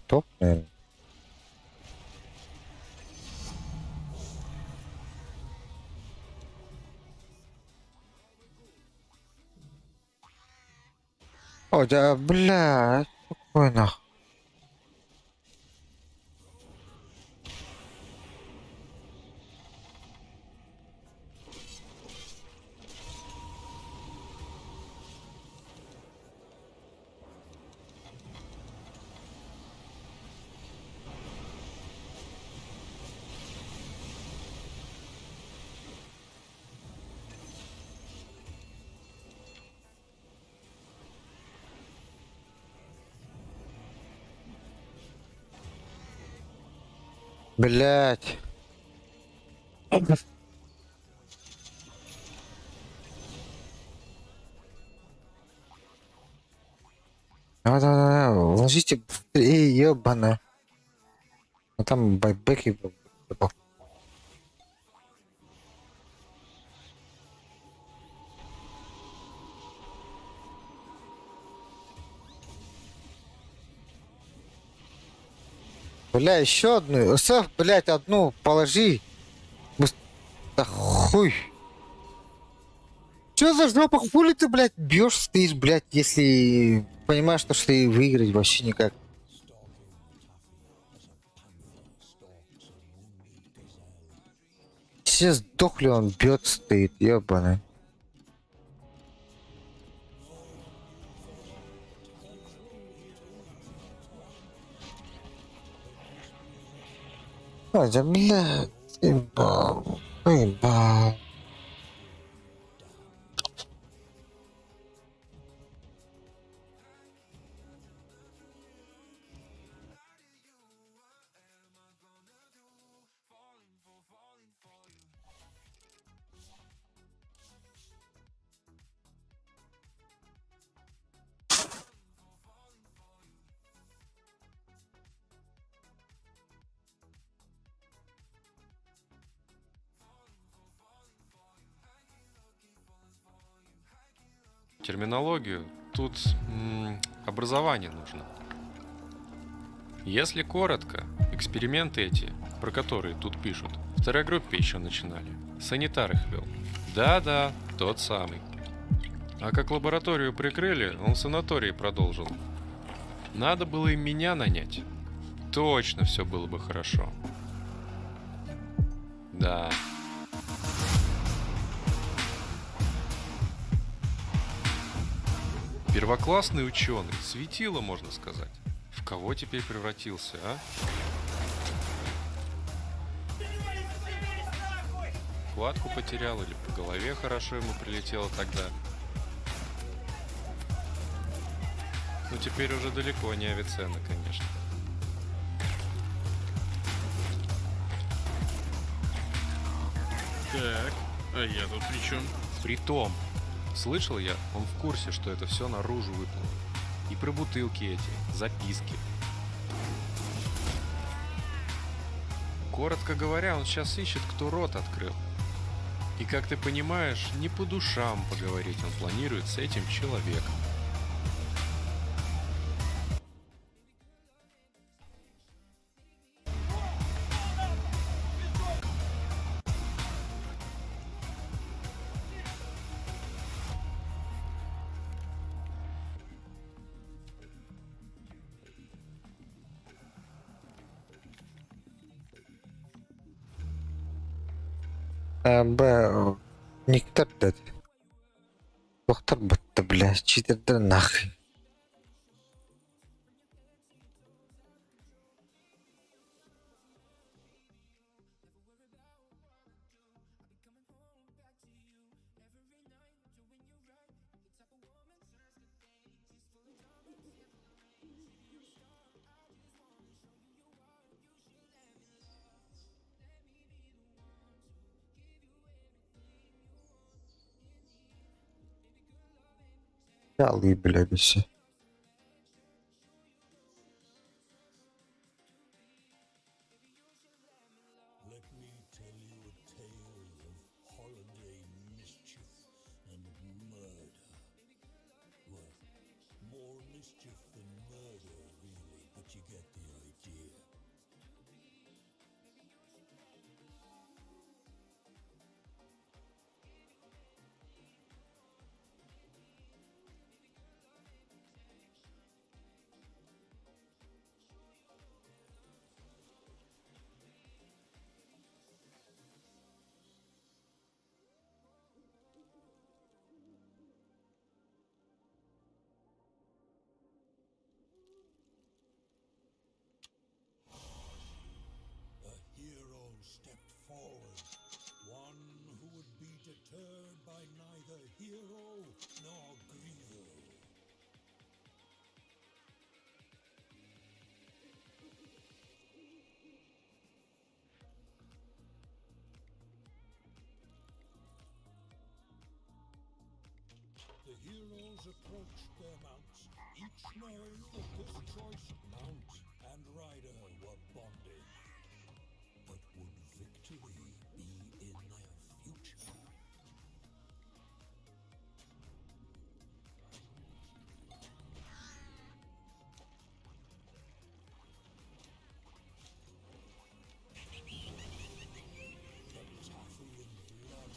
Топ, наверное. О, да, бля, спокойно. Блять. Да-да-да, ложите быстрее, ёбана. Ну там байбеки. Бля, еще одну. Оставь, блять, одну положи. Да хуй. Че за жопа? Хули ты, блядь, бьешь, стоишь, блядь, если понимаешь, что ты выиграть вообще никак. Сейчас сдохли, он бьет, стоит, ебаный. Ой, да, блядь, ебал, ебал. Терминологию. Тут образование нужно. Если коротко, эксперименты эти, про которые тут пишут, в второй группе еще начинали. Санитар их вел. Да-да, тот самый. А как лабораторию прикрыли, он в санатории продолжил. Надо было и меня нанять. Точно все было бы хорошо. Да. Первоклассный ученый, светило, можно сказать. В кого теперь превратился, а? Хватку потерял или по голове хорошо ему прилетело тогда. Ну теперь уже далеко не Авиценна, конечно. Так, а я тут при чем? Притом, слышал я, он в курсе, что это все наружу выплыло. И про бутылки эти, записки. Коротко говоря, он сейчас ищет, кто рот открыл. И как ты понимаешь, не по душам поговорить он планирует с этим человеком. Никтар дед. Доктор бутты, бля, читерді нахуй. Ялый, бля, беси. Let me tell you a tale of holiday mischief and murder. Well, more mischief than murder, really, but you get the idea. A hero stepped forward, one who would be deterred by neither hero nor griever. The heroes approached their mounts, each knowing that this choice mount and rider were bonded. But would victory be in their future? The Tathian blood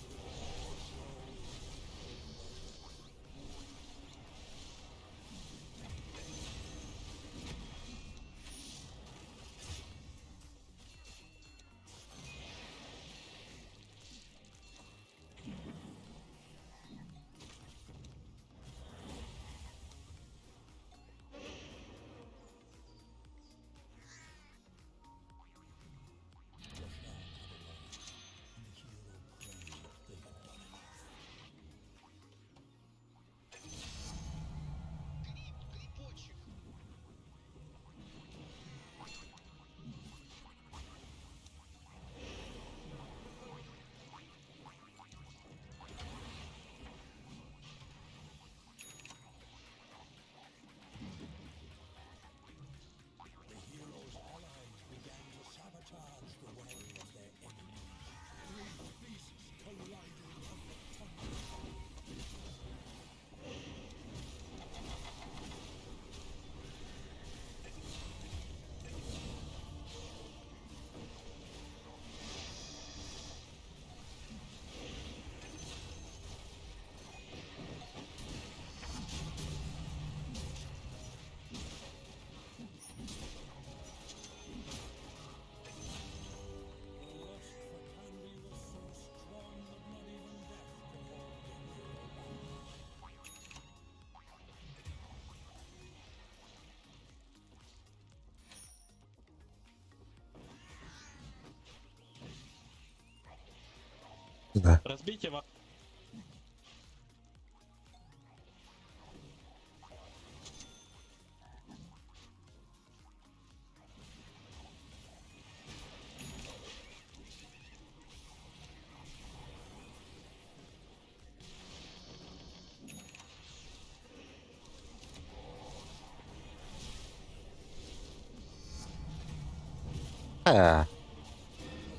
Да. Разбейте вас.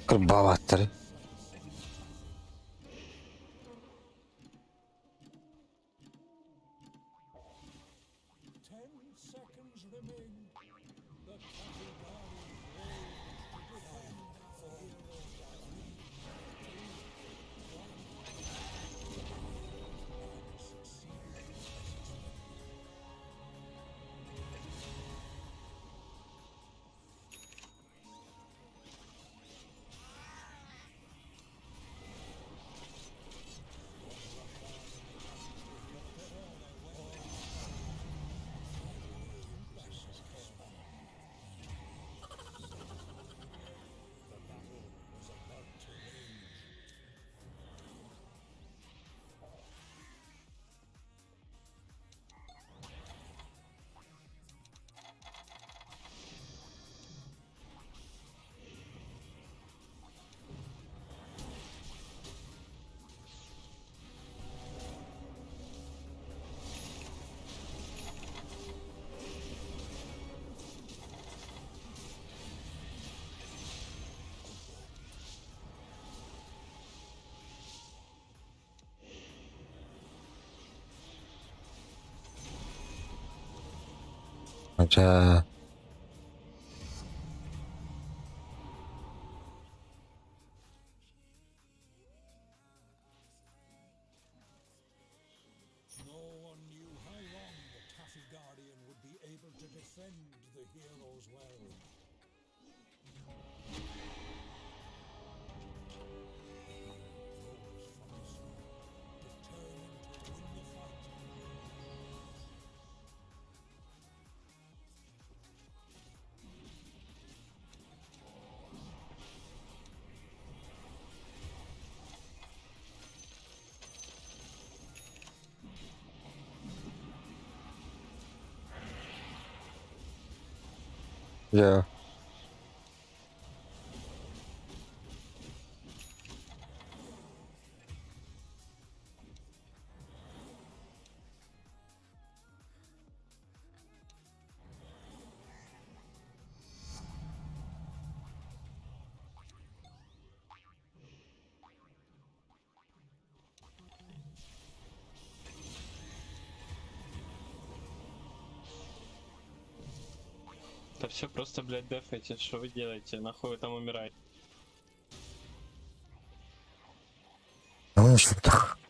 Kırbağ battırı. 10 seconds remain. The Katagari brave to defend the hero. Hoca. No one knew how long the Taffy Guardian would be able to defend the hero's well. Determined to win the fight. Ya. Да все просто, блядь, дефайте. Что вы делаете? Нахуй вы там умираете? Ne olmuş burada?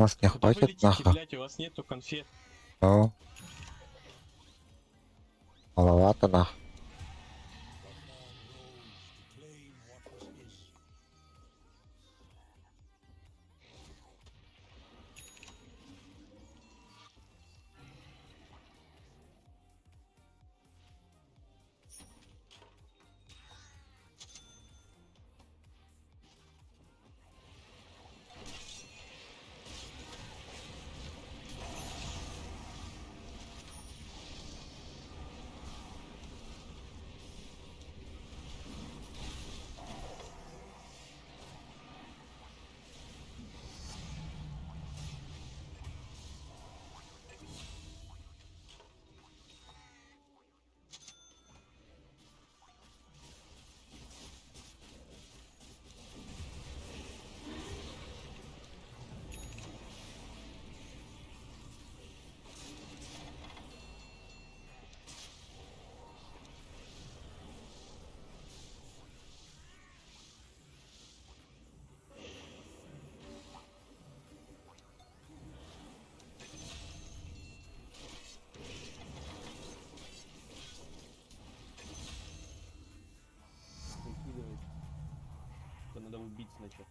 Нас не Куда вы хватит, летите, нахуй. блядь? У вас нету конфет. Ну. Маловато, нахуй. сначала.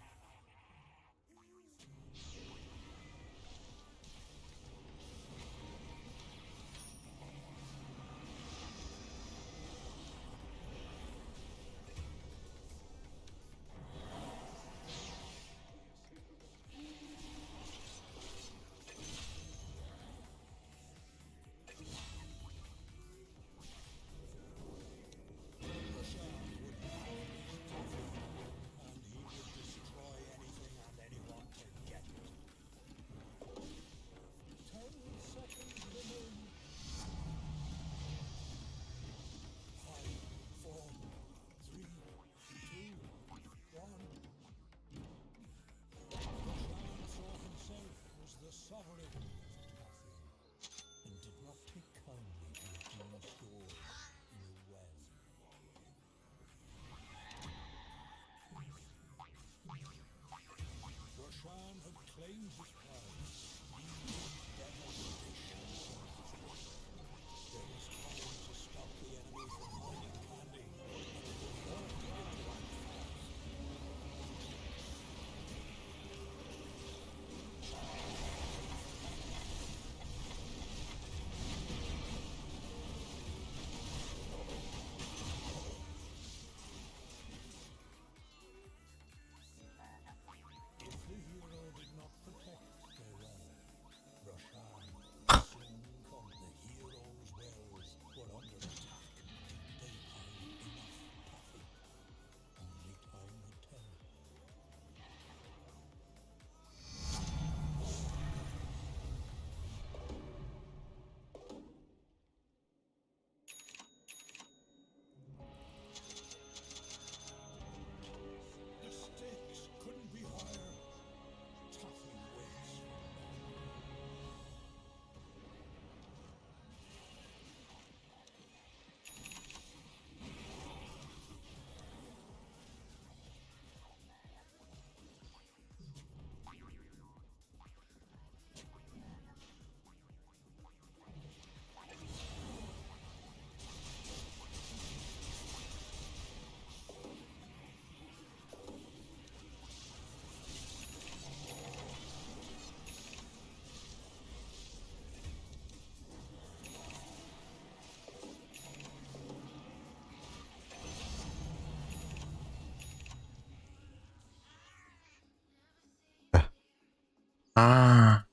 А.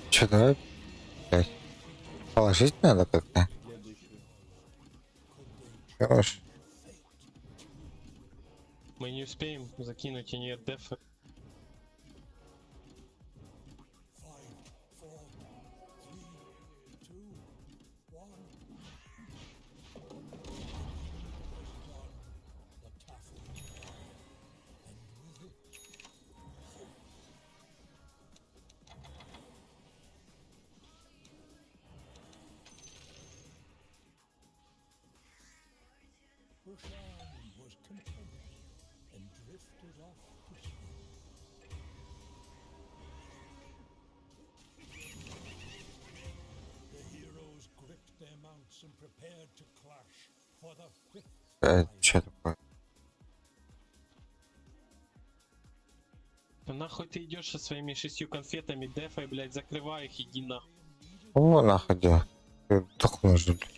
Что-то, блядь, положить надо как-то. Хорош. Мы не успеем закинуть, и нет дефа. Что такое? Да нахуй ты идешь со своими 6 конфетами, дефай, блядь, закрывай их, иди нахуй. О, нахуй, да. Так нужно, блядь.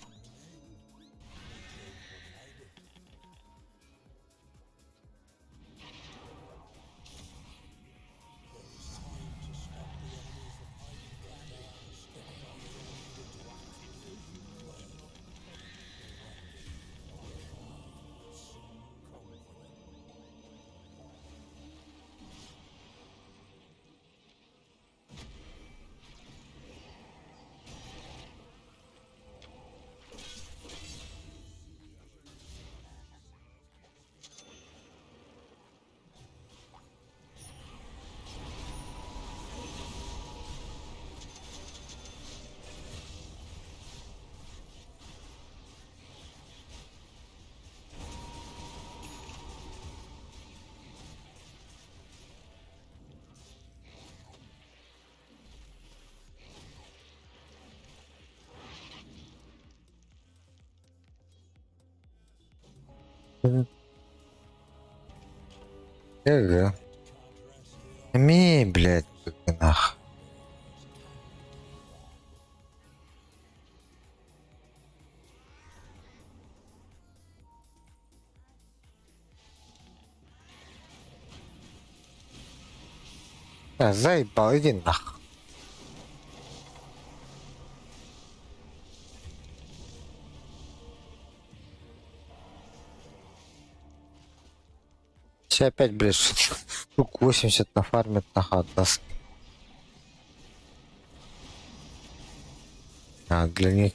Ага. Блядь, как нах. Заебал, иди нах. Все опять, блядь, штук 80 нафармит нахуй от нас. А для них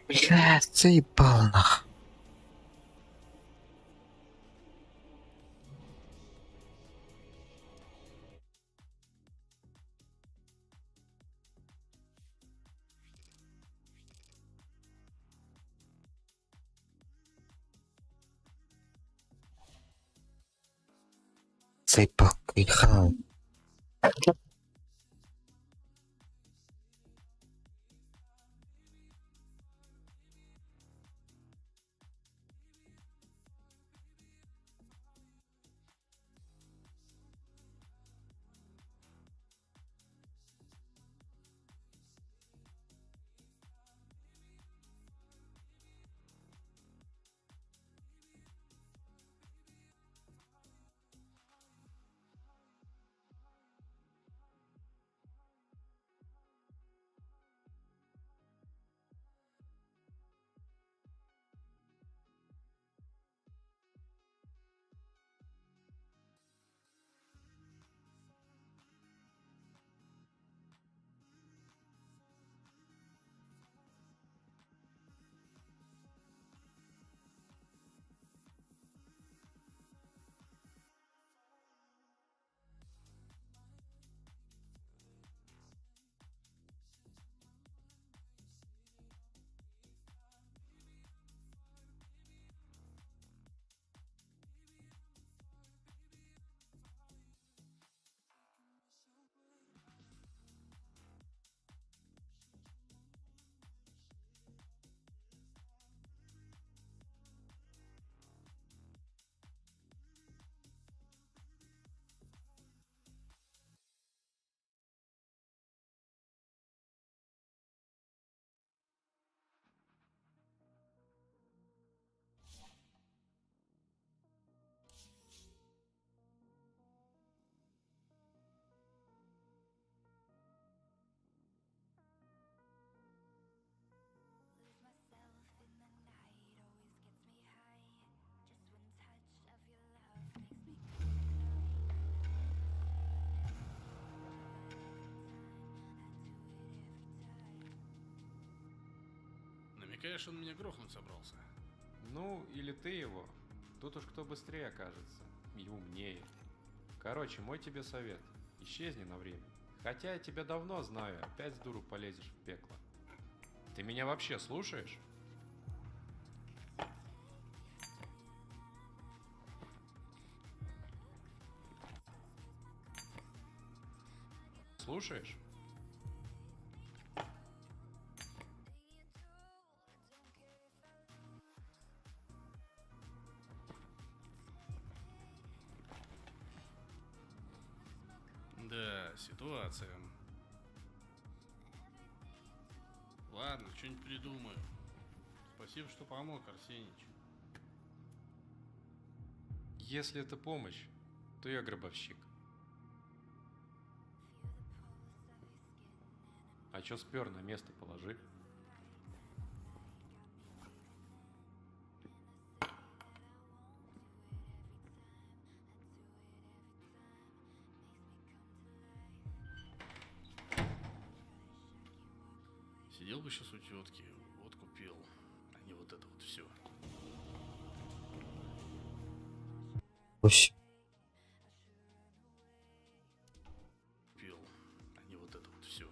блядь, заебал нах. Заебал, кайхан. Намекаешь, он меня грохнуть собрался? Ну, или ты его. Тут уж кто быстрее окажется. И умнее. Короче, мой тебе совет. Исчезни на время. Хотя я тебя давно знаю, опять с дуру полезешь в пекло. Ты меня вообще слушаешь? Слушаешь? Да, ситуация. Ладно, что-нибудь придумаю. Спасибо, что помог, Арсенич. Если это помощь, то я гробовщик. А чё спер, на место положи. Сидел бы сейчас у тетки, водку пил, а не вот это вот все. Ось. Пил, а не вот это вот все.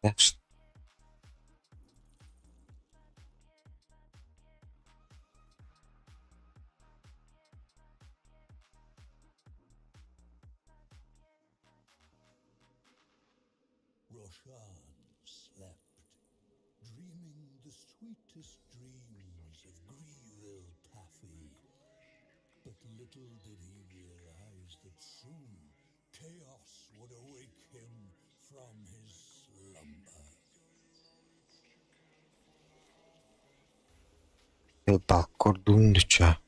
Yaxshi. Roshan slept, dreaming the sweetest dreams of Grieville Taffy. But little did he realize that soon chaos would awake him from his slumber. Bakurdunducha.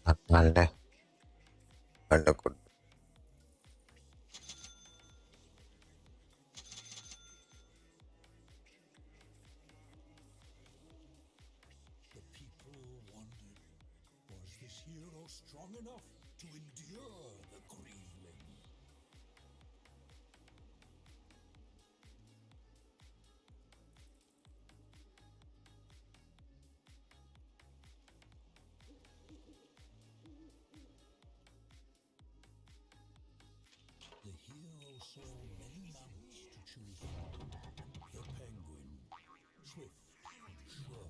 Nормально. Нормально. The people wondered, was this hero strong enough to endure the Grieveling? The hero saw many mounts to choose from. The Penguin, swift and sure.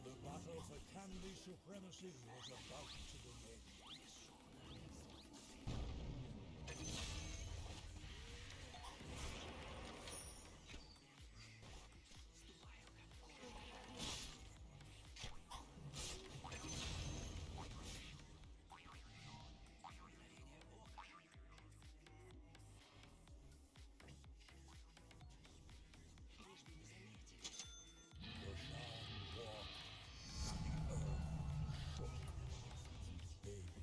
The battle for Candy supremacy was about to begin. Roshan walked. Earth shook. Big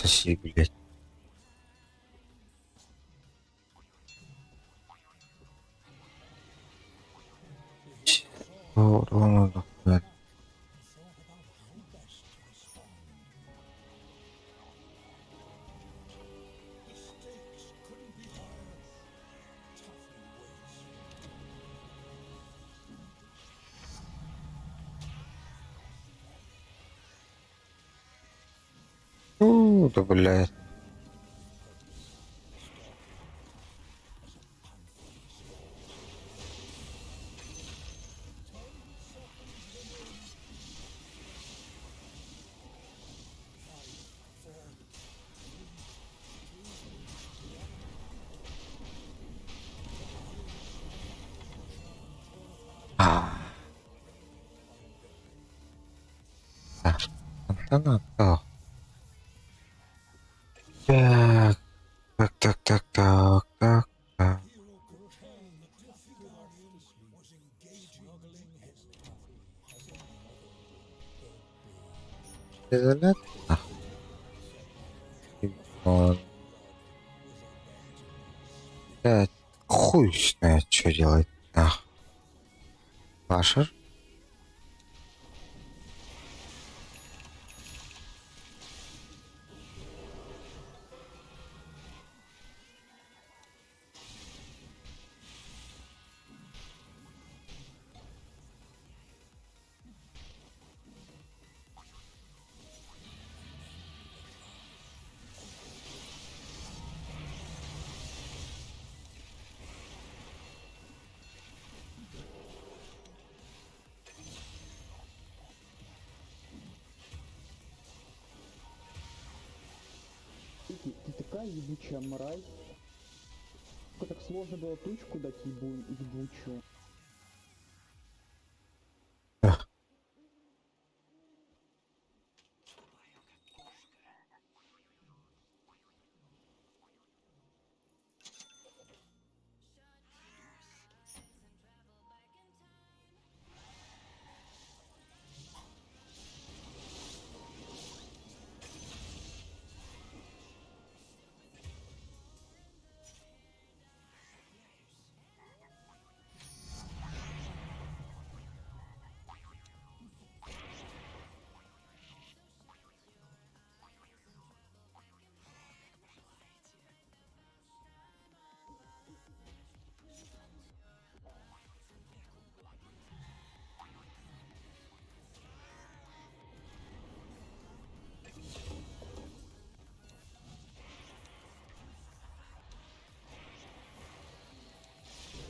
соси, блядь. Урона дохуя. Да, блядь. Так. Так. Изолят? Вот. Блядь, хуй знает, что делать. Пашер? Ты такая ебучая мразь. Так сложно было тучку дать ебучую.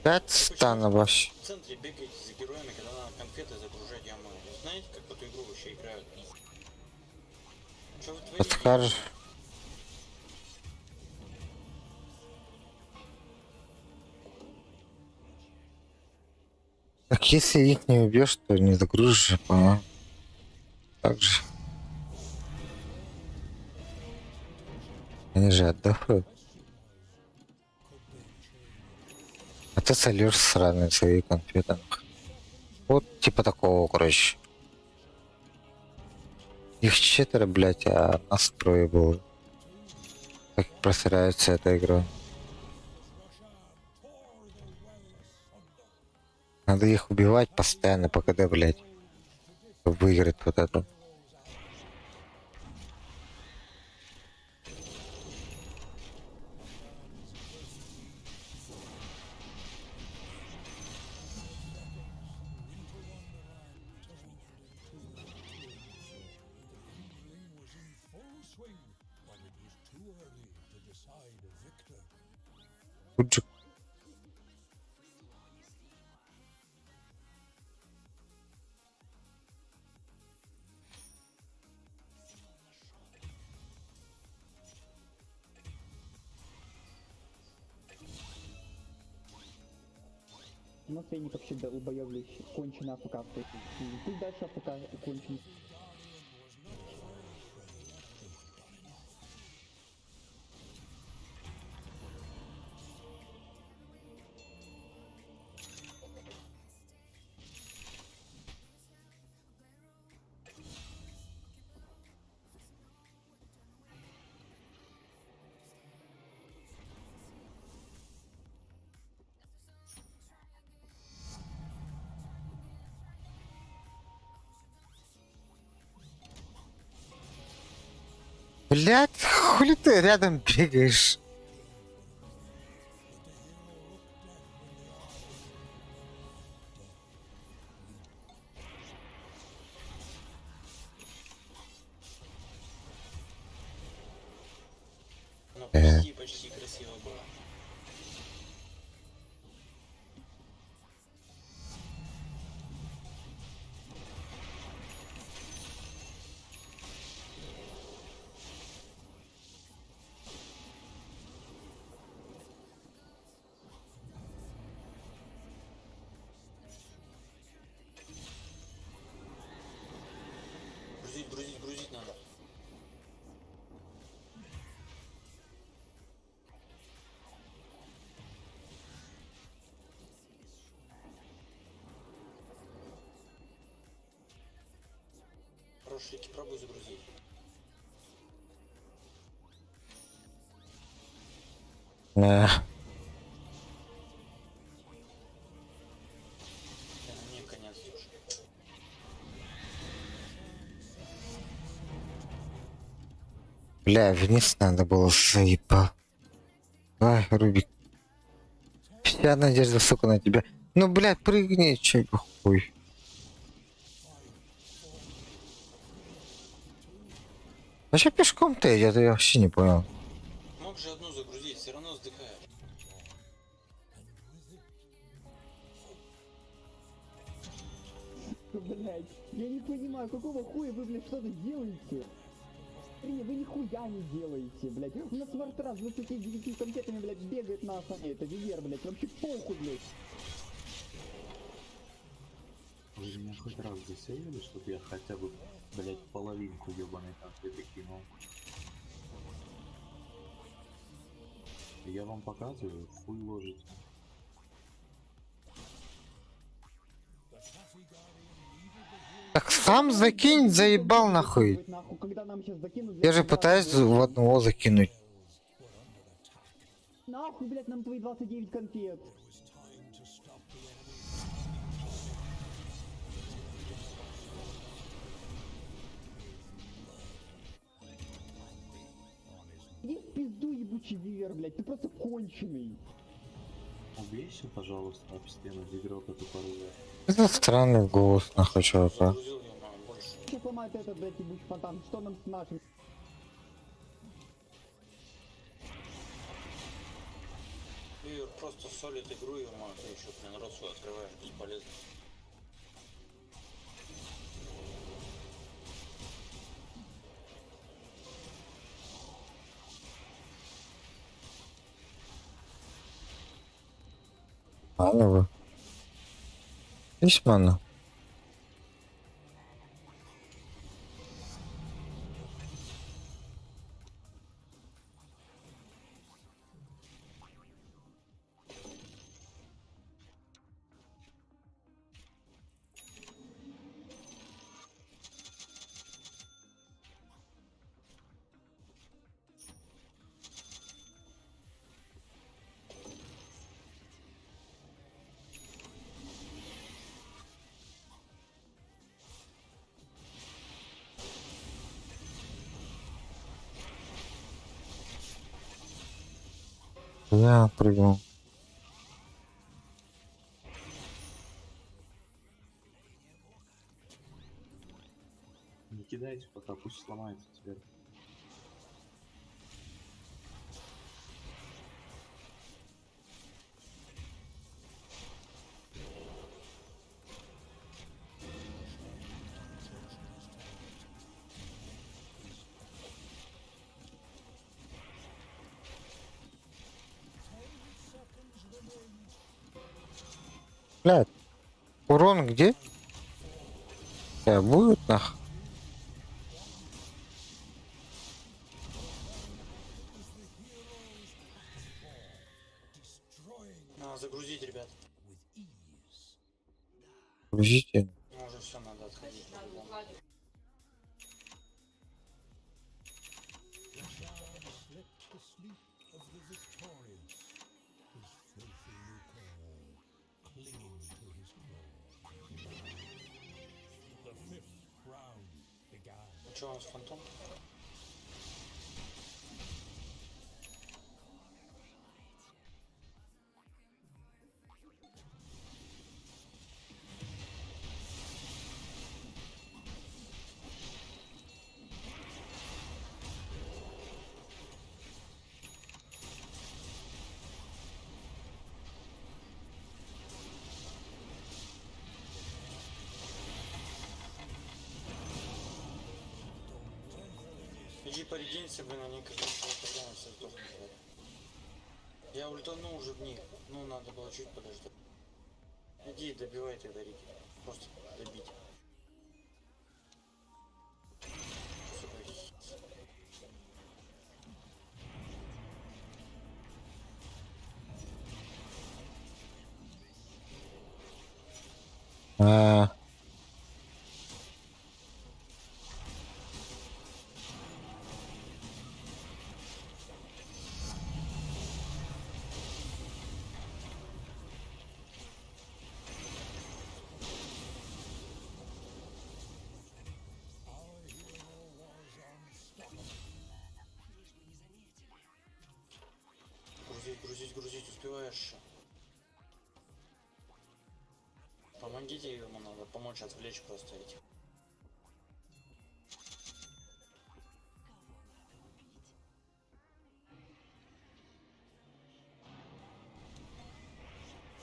Пять стана вообще. В центре бегаете за героями, когда надо конфеты загружать ямы. Знаете, как в эту игру вообще играют? Что вы творите? Подскажешь? Так если их не убьешь, то не загрузишь, по-моему. Так же. Они же отдохнут. А ты сольешь сраные свои конфеты. Вот типа такого, короче. Их 4, блять, а нас 3 было. Как просирается эта игра. Надо их убивать постоянно, пока, да, блять, выиграть вот это. Куджик. У нас я не как всегда убоевлюсь, конченый АФК. Ты дальше АФК конченый. Блядь, хули ты рядом бегаешь? Ну, почти красиво было. Грузить надо. Хороший, пробуй загрузить. Да. Мне конец уже. Бля, вниз надо было, заебал. Давай, Рубик. Вся надежда, сука, на тебя. Ну, блядь, прыгни, чё, хуй. А чё пешком-то идет? Я вообще не понял. Мог же одну загрузить, все равно вздыхаешь. Блять, я не понимаю, какого хуя вы, блядь, что-то делаете? Вы нихуя не делаете, блядь. У нас Вартра с 29 конфетами, блядь, бегает на основе. Это Вивер, блядь, вообще похуй, блядь. Вы меня хоть раз засейвили, чтобы я хотя бы, блядь, половинку ебаной конфеты кинул? Я вам показываю, хуй ложите. Так сам закинь, заебал нахуй. Я же пытаюсь в одного закинуть. Нахуй, блядь, нам твои 29 конфет. Иди в пизду, ебучий Вивер, блядь, ты просто конченый. Убейся, пожалуйста, об стену, игрока тупорылая. Это странный голос, нахуй, чувака. Сейчас ломает этот, блядь, ебучий фонтан. Что нам с нашим? Вивер просто солит игру, и ты еще, блин, рот свой открываешь, бесполезно. Мана вы. Есть мана. Я прыгнул. Не кидайте пока, пусть сломается теперь. Блядь. Урон где? Будет нах. Надо загрузить, ребят. Грузите. Ну, уже все, надо отходить. Что у нас фантом? типа реденься, блин, они как раз проблемы все сдохнут. Я ультанул уже в них. Ну, надо было чуть подождать. Иди добивай тогда Рики. Просто добить. Сука, А, грузить, успеваешь. Помогите ему, надо помочь отвлечь просто этих.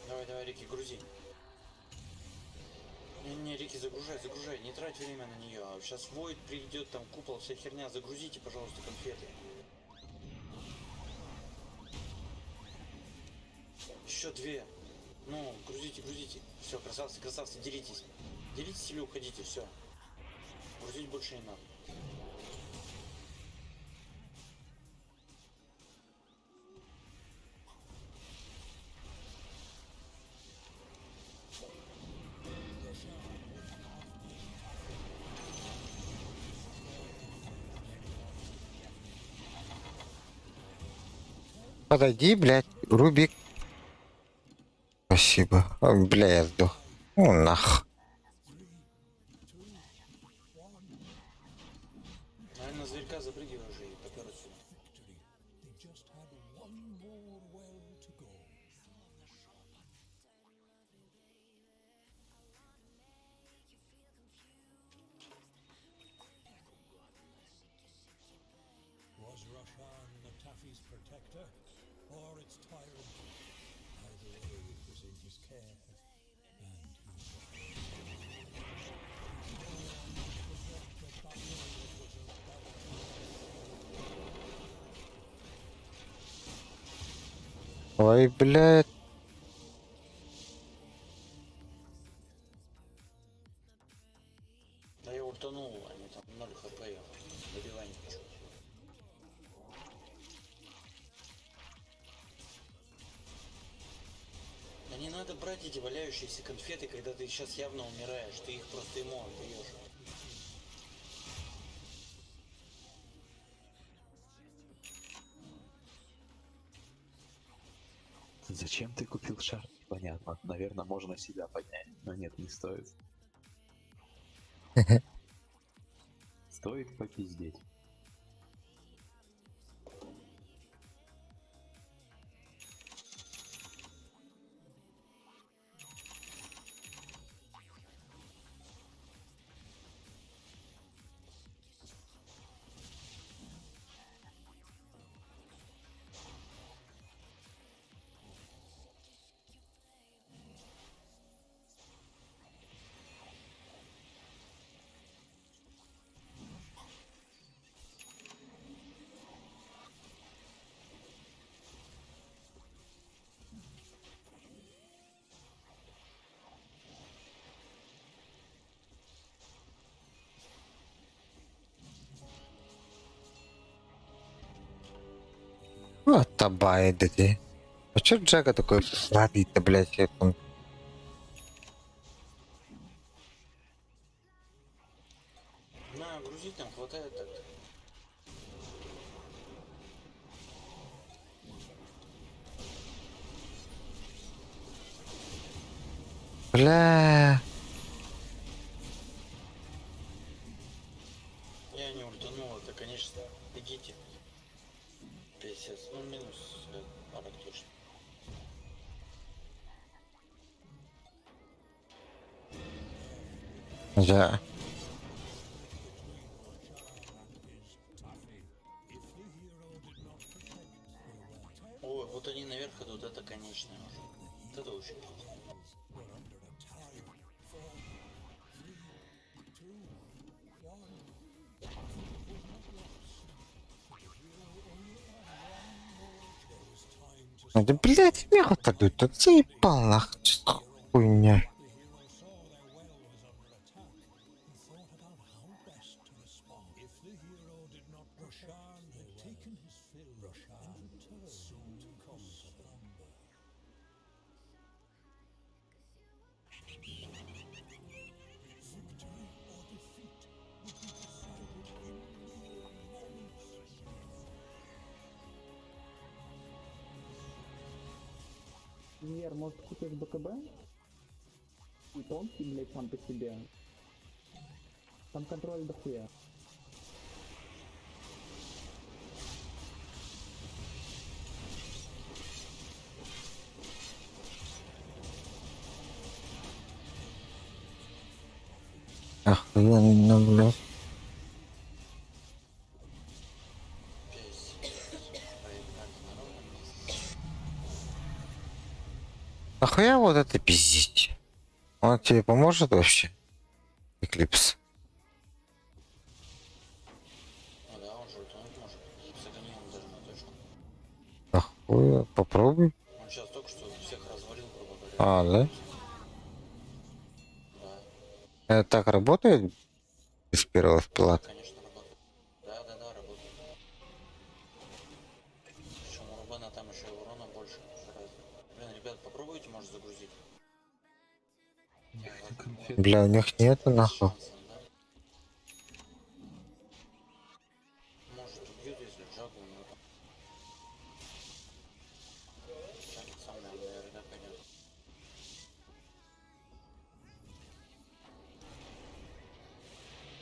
Давай, Рики, грузи. Не, Рики, загружай, не трать время на нее. Сейчас Войд придет, там купол, вся херня. Загрузите, пожалуйста, конфеты. Еще 2. Ну, грузите. Все, красавцы, делитесь. Делитесь или уходите, все. Грузить больше не надо. подойди, блядь, Рубик. Спасибо. О, бля, я сдох. Ну, нах. Наверное, зверька запрыгивай уже и попер отсюда. Was Roshan the Taffy's protector, or its tyrant? Either way, it was in his care, and Ой, блядь. Да я ультанул, они там 0 хп, добивай не хочу. Да не надо брать эти валяющиеся конфеты, когда ты сейчас явно умираешь, ты их просто ему отдаешь. Зачем ты купил шар? Понятно. Наверное, можно себя поднять. Но нет, не стоит. Стоит попиздеть. Вот табай, да ты. А чё Джага такой слабый-то, блядь, он... На, грузить там хватает так. Бля. Я не ультанул, это, конечно, бегите. Пиздец, ну минус парок точно. Да. Ой, вот они наверх идут, это конечное уже. Вот это очень плохо. Да, блядь, меха дают, да заебал нахуй, что за хуйня. Вер, может купишь БКБ? И тонкий, блядь, сам по себе. Там контроль дохуя. Охуенно, блядь. Нахуя вот это пиздить? Он тебе поможет вообще? Эклипс. Да, он же утонуть может. Согони его даже на точку. Нахуя? Попробуй. Он сейчас только что всех развалил, грубо говоря. А, да? Да. Это так работает? Без первого впилата? Конечно, работает. Да, работает. Причем у Рубена там еще и урона больше. Блин, ребят, попробуйте, может, загрузить. Бля, у них нету нахуй. Может, убьют, если джагу, но там... Так, сам, наверное, пойдет.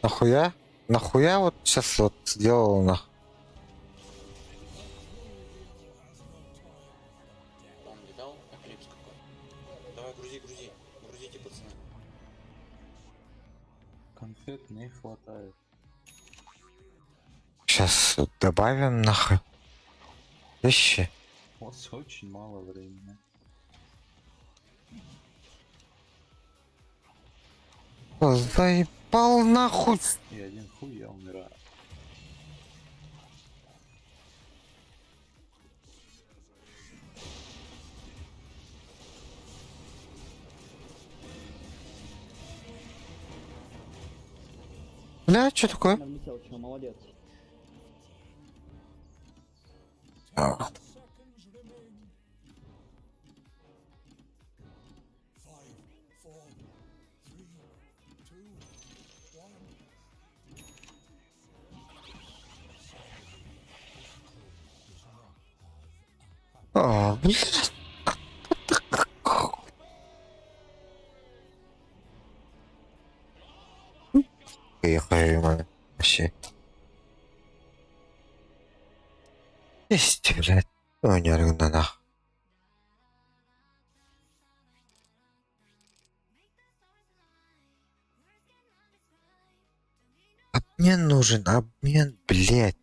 Нахуя? Нахуя вот сейчас вот сделал нахуй? Он не дал эклипс какой. Давай, грузи. Грузите, пацаны. Конфет не хватает. Сейчас добавим нахуй. Вещи. У вас очень мало времени. О, заебал нахуй. И один хуй я умираю. Бля, что такое? Влетел, чё, молодец. А, блядь. Ехай, вообще. Есть, блядь. Ну, не рыгна нахуй. Обмен нужен, обмен, блядь.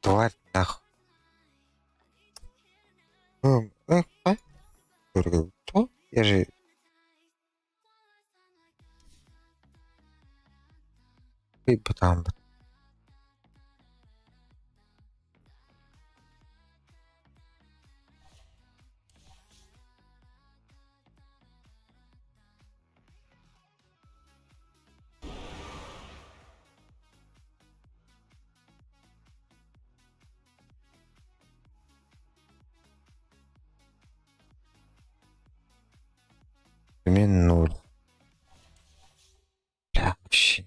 Тварь нахуй. А? Что? Я же... Либо там... Обмен 0. Бля, вообще.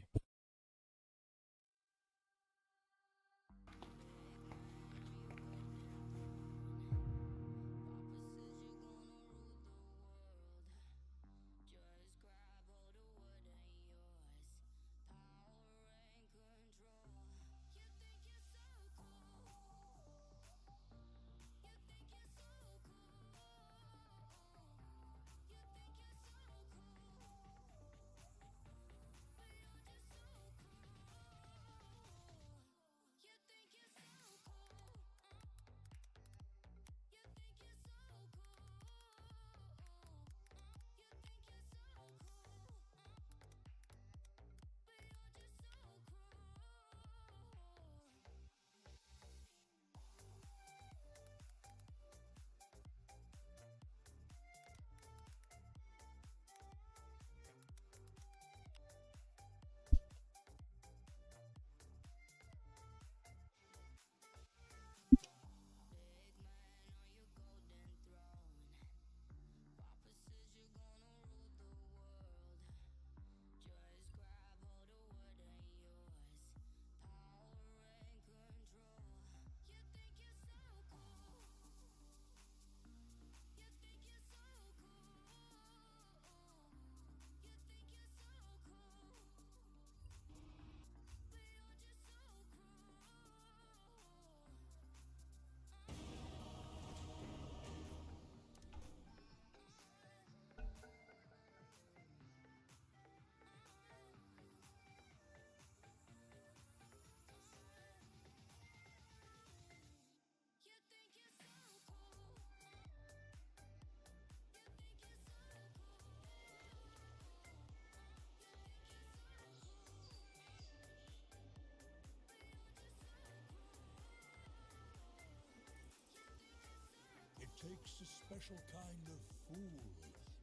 takes a special kind of fool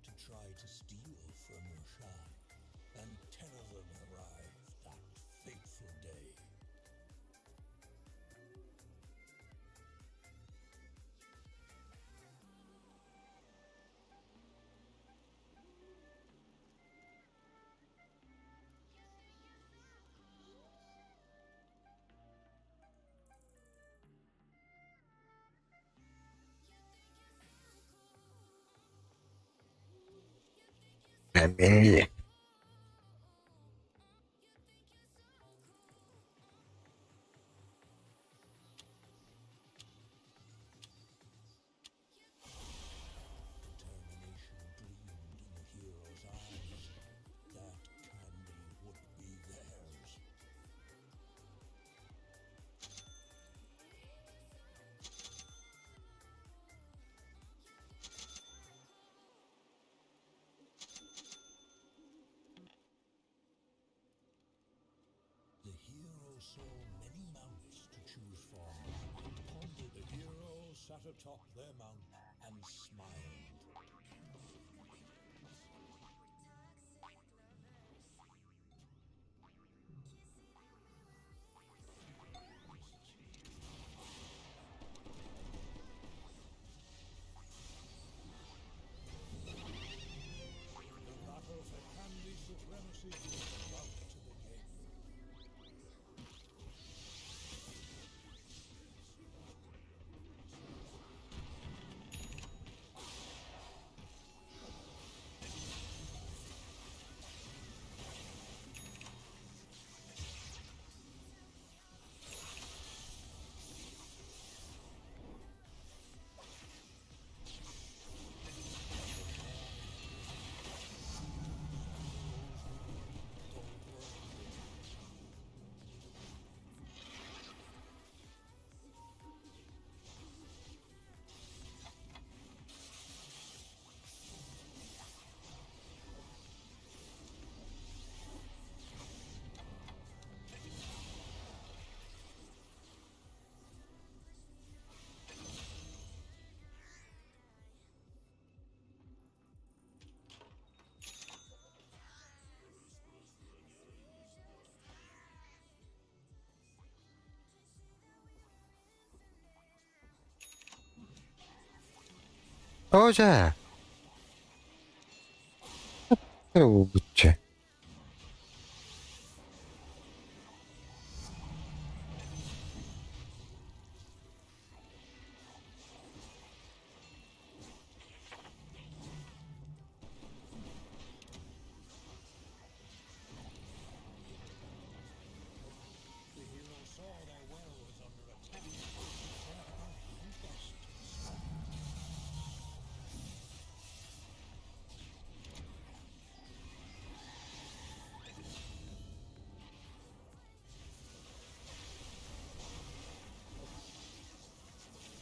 to try to steal from Roshan, and 10 of them arrived that fateful day. Beni Determination gleamed in the hero's eyes. That candy would be theirs. The hero saw many mounts to choose from, and pondered. The hero sat atop their mount and smiled. The battle for candy supremacy was about to begin. Oza. O bütçe. The hero saw their well was under attack.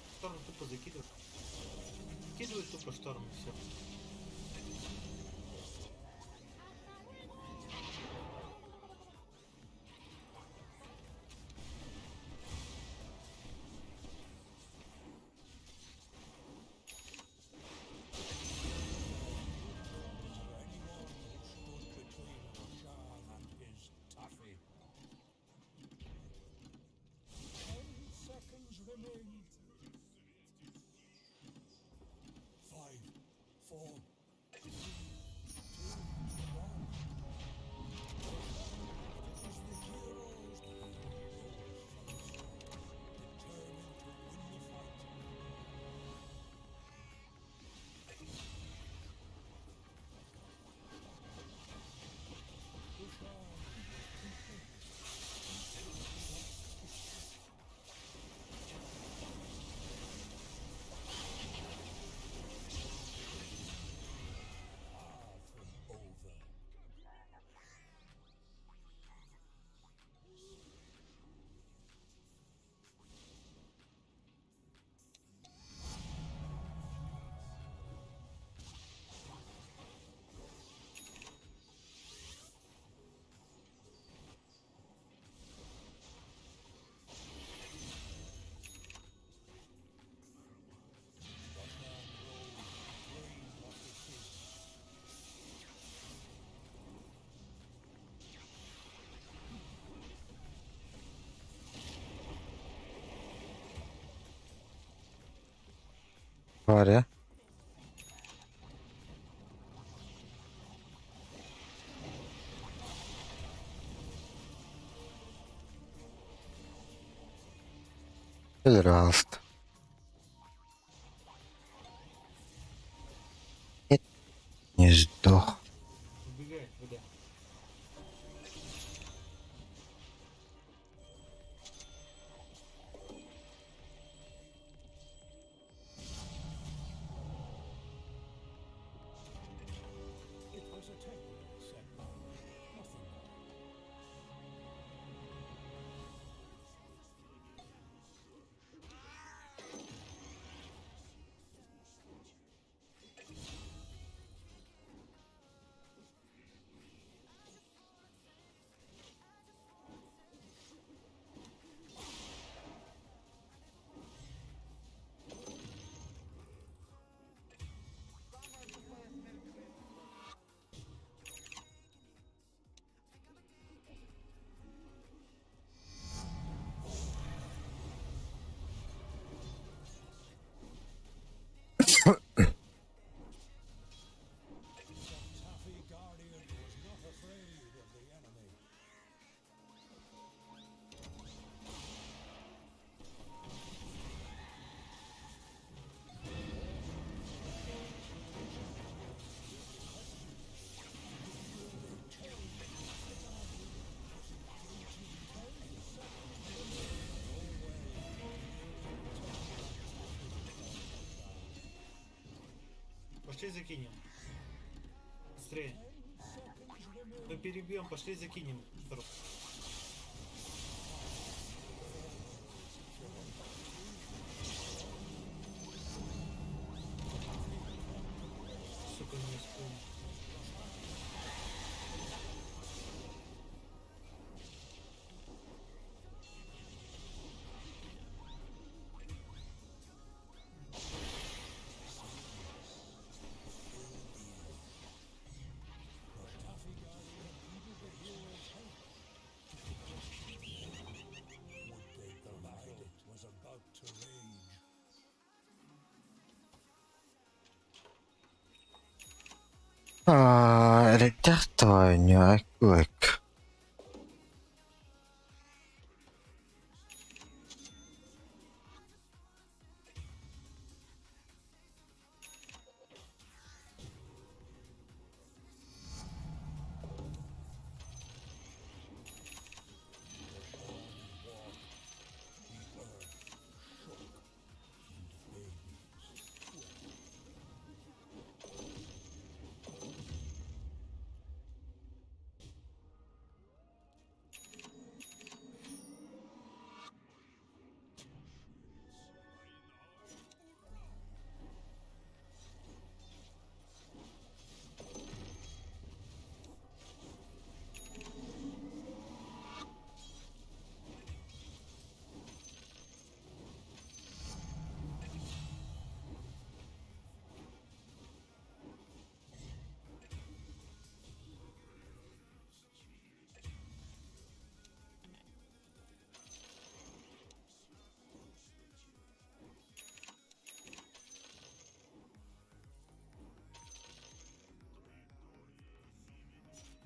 В сторону тупо закидывай. Закидывай тупо в сторону, все. Var ya. Пожалуйста. Нет, не сдох. Убегает, ВД. It was a temporary setback, nothing more. Taffy Guardian was not afraid of the enemy. Пошли закинем. Быстрее. Мы перебьем, пошли закинем. Сука, не вспомнил. The battle was about to rage. Редактор, quick.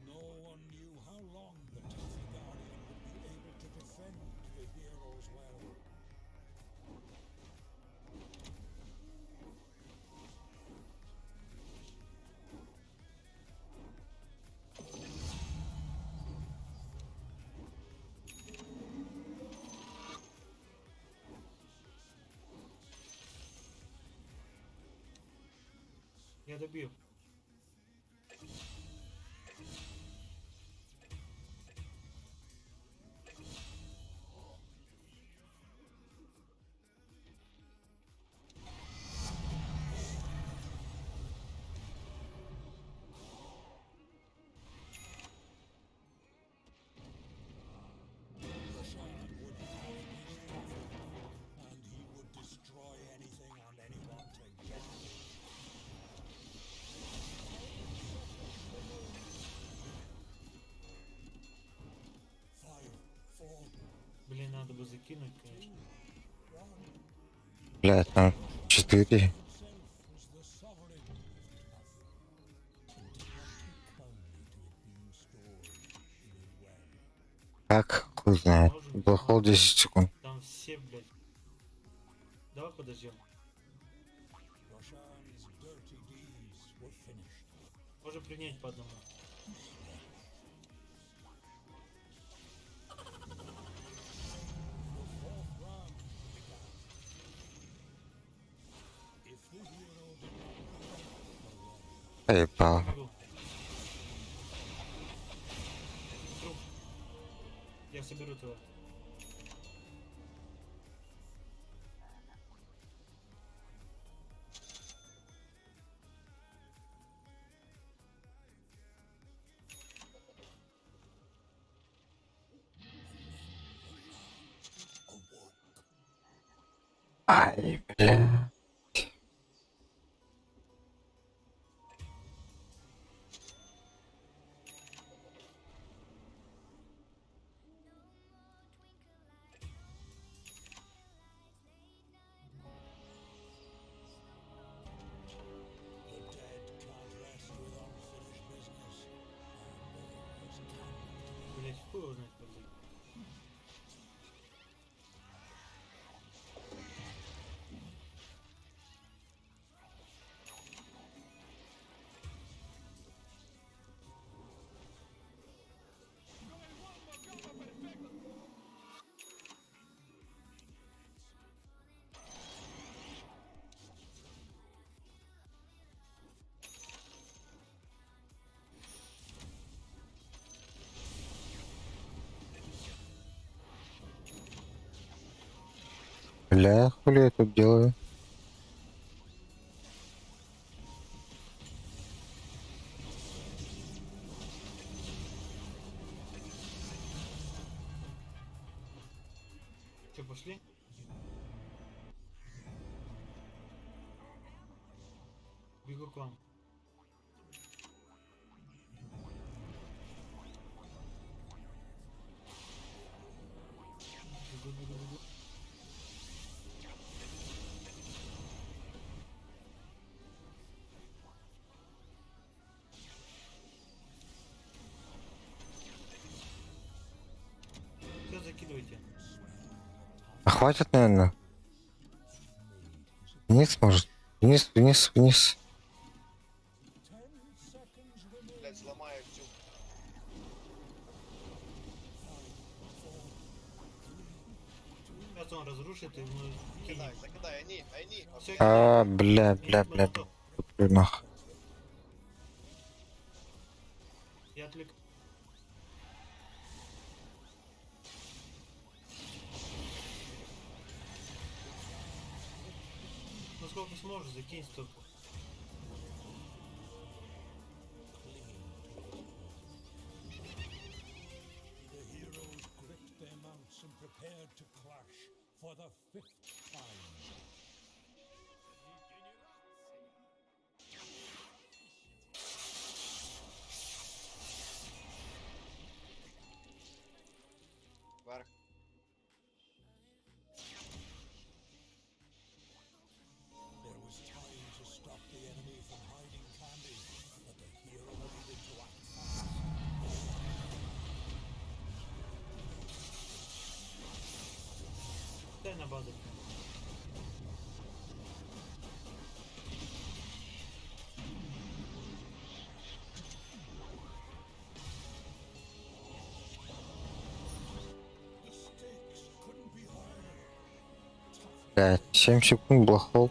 No one knew how long the Taffy Guardian would be able to defend the hero's well. Я добил. Rashad would have his Taffy, and he would destroy anything and anyone to get it. Блин, надо бы закинуть, конечно. Блядь, там 4. Как? Хуй знает. Блохол 10 секунд. Там все, блядь. Давай подождем. Roshan's dirty deeds were finished. Можем принять по одному. If the hero did not Поебал. Труп. Я соберу твоего. Ай, бля. the dead can't rest with unfinished business, and more is coming. Блядь, хуй его знает, блядь. Бля, хули я тут делаю? Че, пошли? Бегу к вам. Бегу. Все, закидывайте. А хватит, наверное. Вниз может. Вниз, вниз, вниз. Блять, сломаю всю. Сейчас он разрушит и мы кинем. Закидай, они. Всё, А, бля. Туплю нах. Я отвлек. Ну сколько сможешь, закинь столько. The heroes gripped their mounts and prepared to clash for the 5th time. Вверх. There was time to stop the enemy from hiding candy, but the hero needed to act fast. Дай на базу. The stakes couldn't be higher. Блядь, 7 секунд блохол.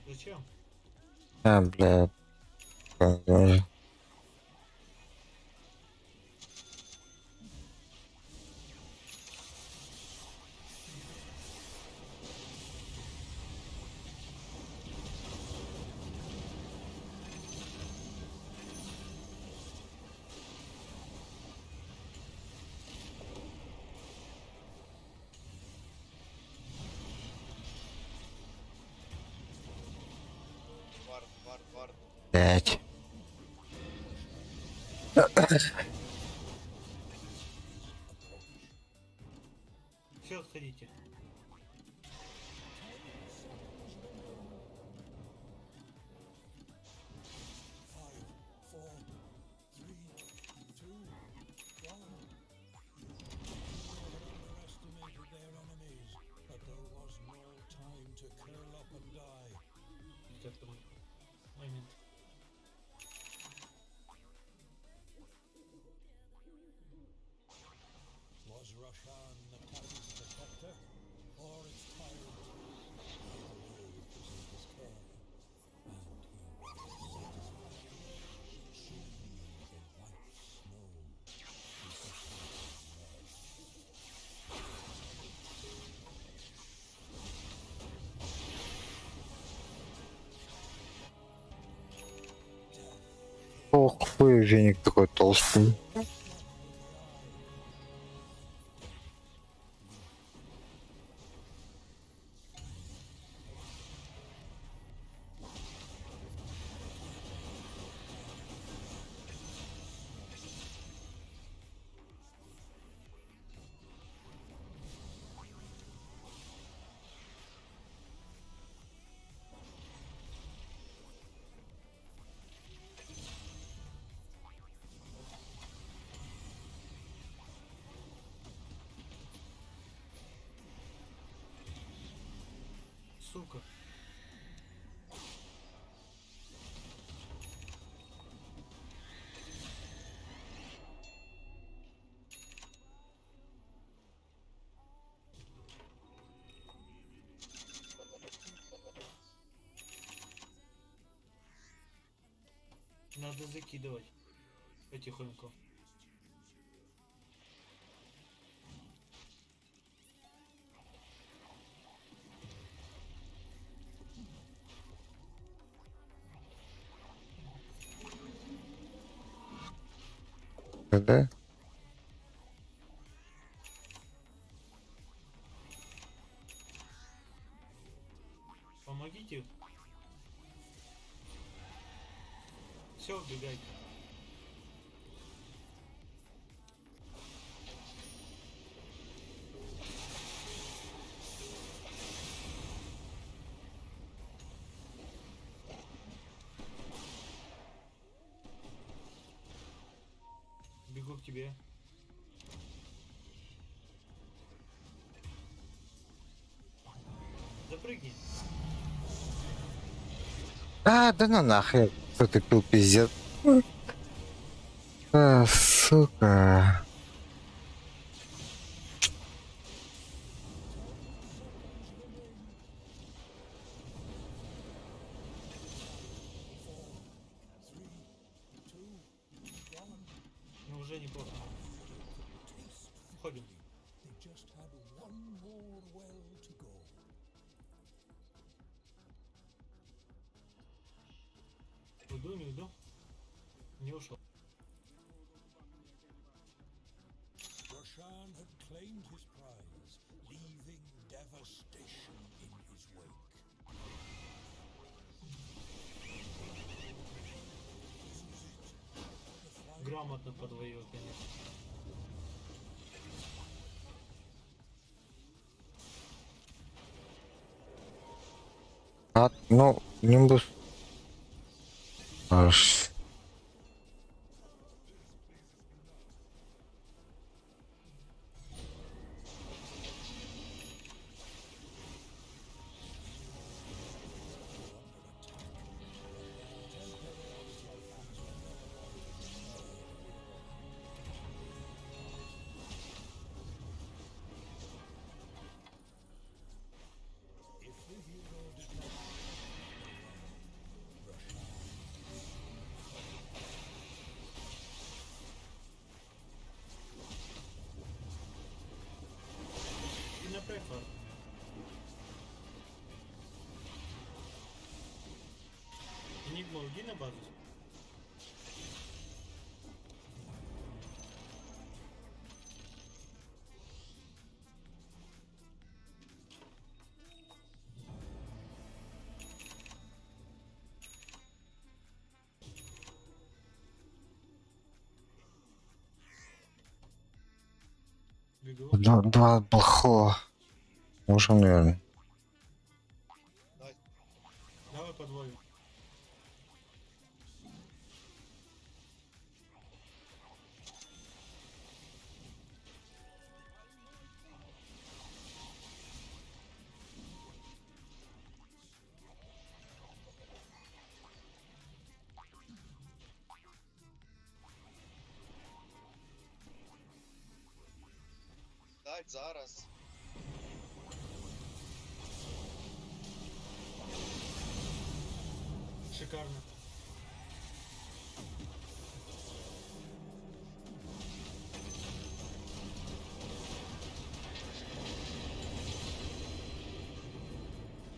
Зачем? А, блядь. Блять. Все, отходите. Момент. Was Roshan the Tapi's protector, or its tyrant? Either way, it was in his care, and he was satisfied. Soon the white snow Ох, какой веник такой толстый. Сука. Надо закидывать потихоньку. Да? Помогите. Все, убегайте. Бегу к тебе. Запрыгни. А, да ну нахрен. Кто ты пил, пиздец. А, сука. Ну уже неплохо. Уходим. They just had one more well to go. Уйду, не уйду. Не ушел. Roshan had claimed his prize, leaving devastation in his wake. Грамотно подвоил, конечно. А, ну, Нимбус. Аж. И направь фарт. Энигма, уйди на базу. бегу. Два плохого. Можем, наверное. Давай по двое. Дать зараз. Шикарно.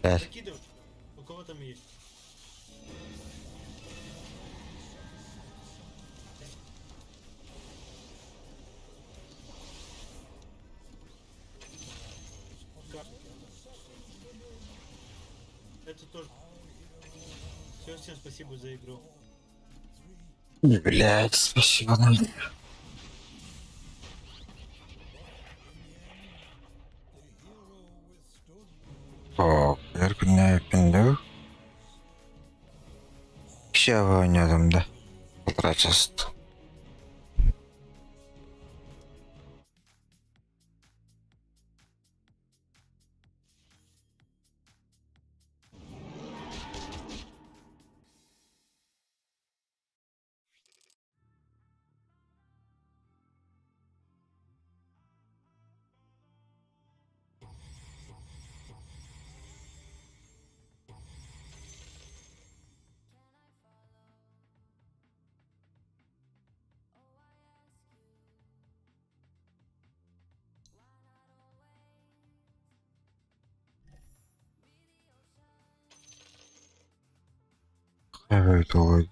Блядь. Закидывай. У кого там есть? Это тоже. Все, всем спасибо за игру. Блядь, спасибо. О, erkinliğe yapındı. Kişi oynadım da. Protest. Evet olur.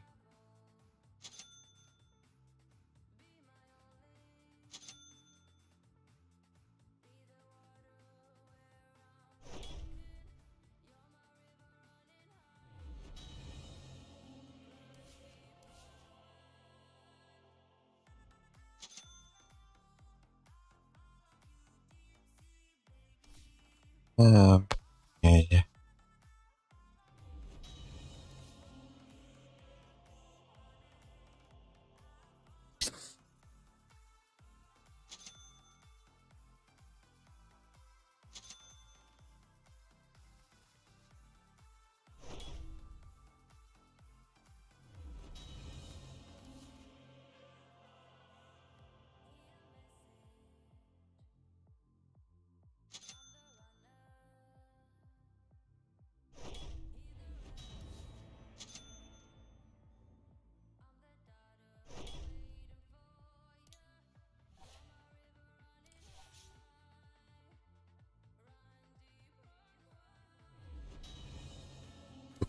Neydi?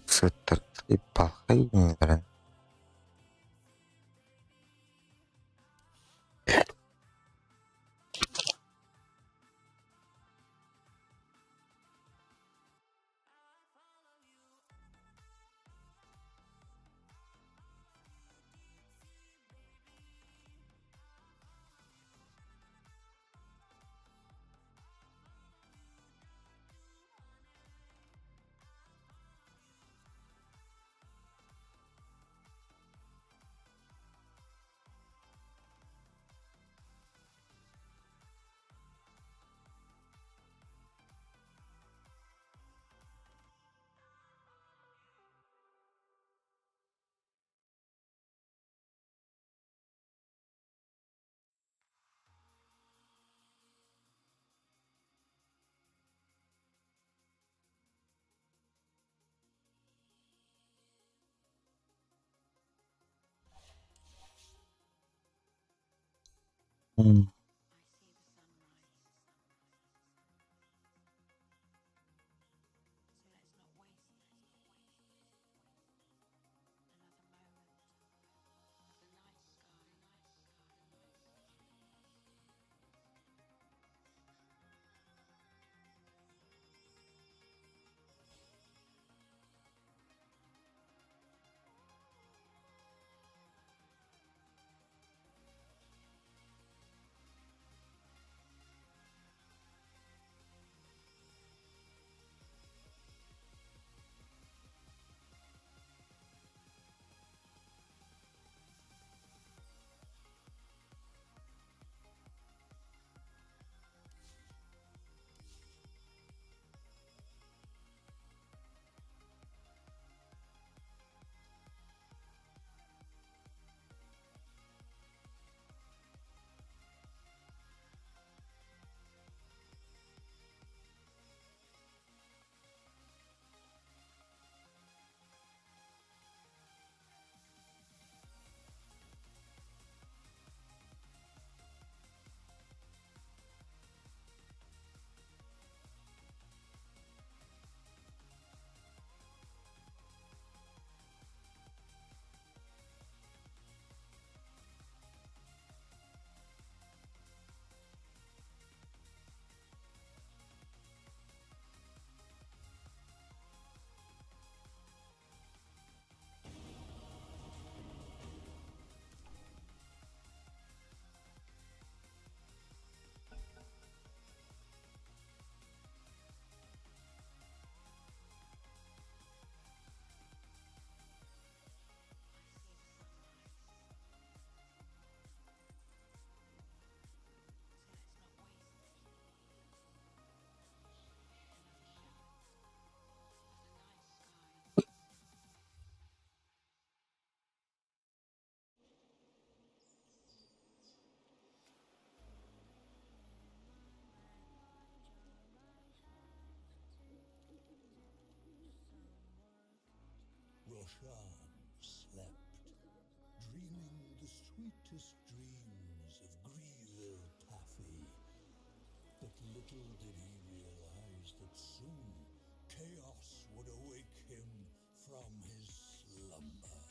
Сеттер и палкой индирен. Roshan slept, dreaming the sweetest dreams of Grieville Taffy. But little did he realize that soon chaos would awake him from his slumber.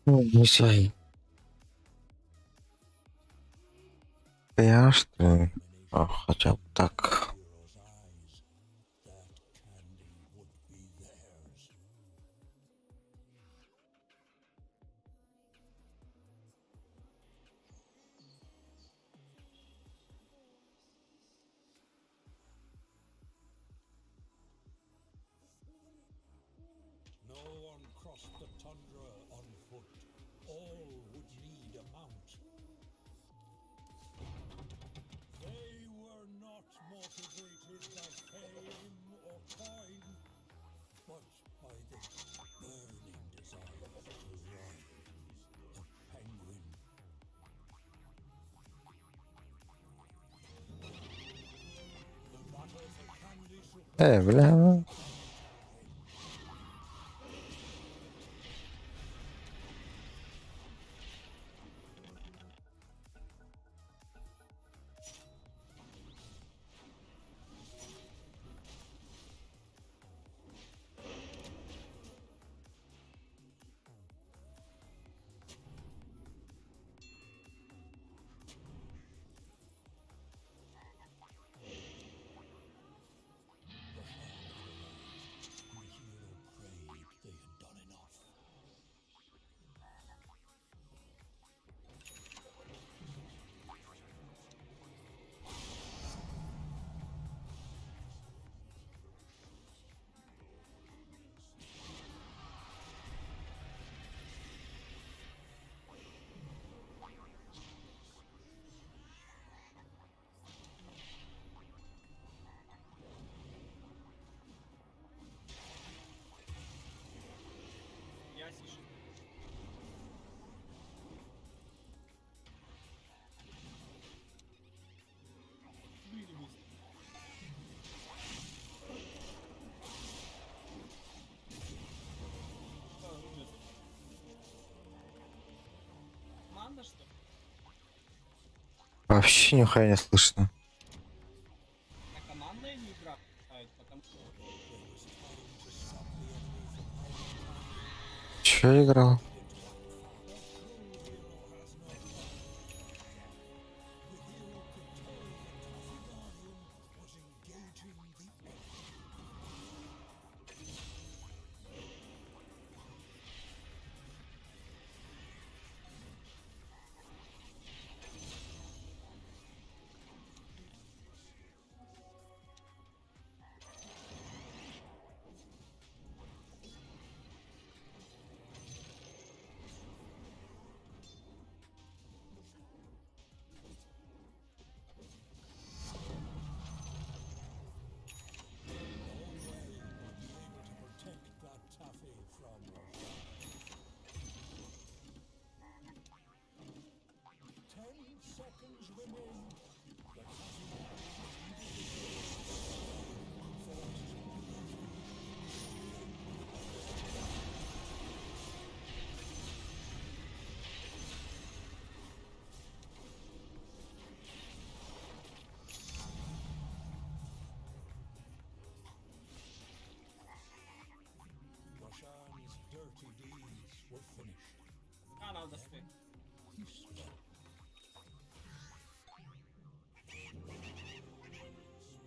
Ну, не знаю. Ясно. А, хотя бы так. No one crossed the tundra on foot. All would need a mount. They were not motivated by fame or coin, but by the burning desire to rise a penguin. The battle for Candy Supreme. Бля. Команда, что ли? Вообще нихуя не слышно. На командная не игра ставить, потому что... Чё играл? protect that Taffy from Roshan. 10 seconds remain. The Roshan's dirty deeds were finished. Канал достиг. He slept.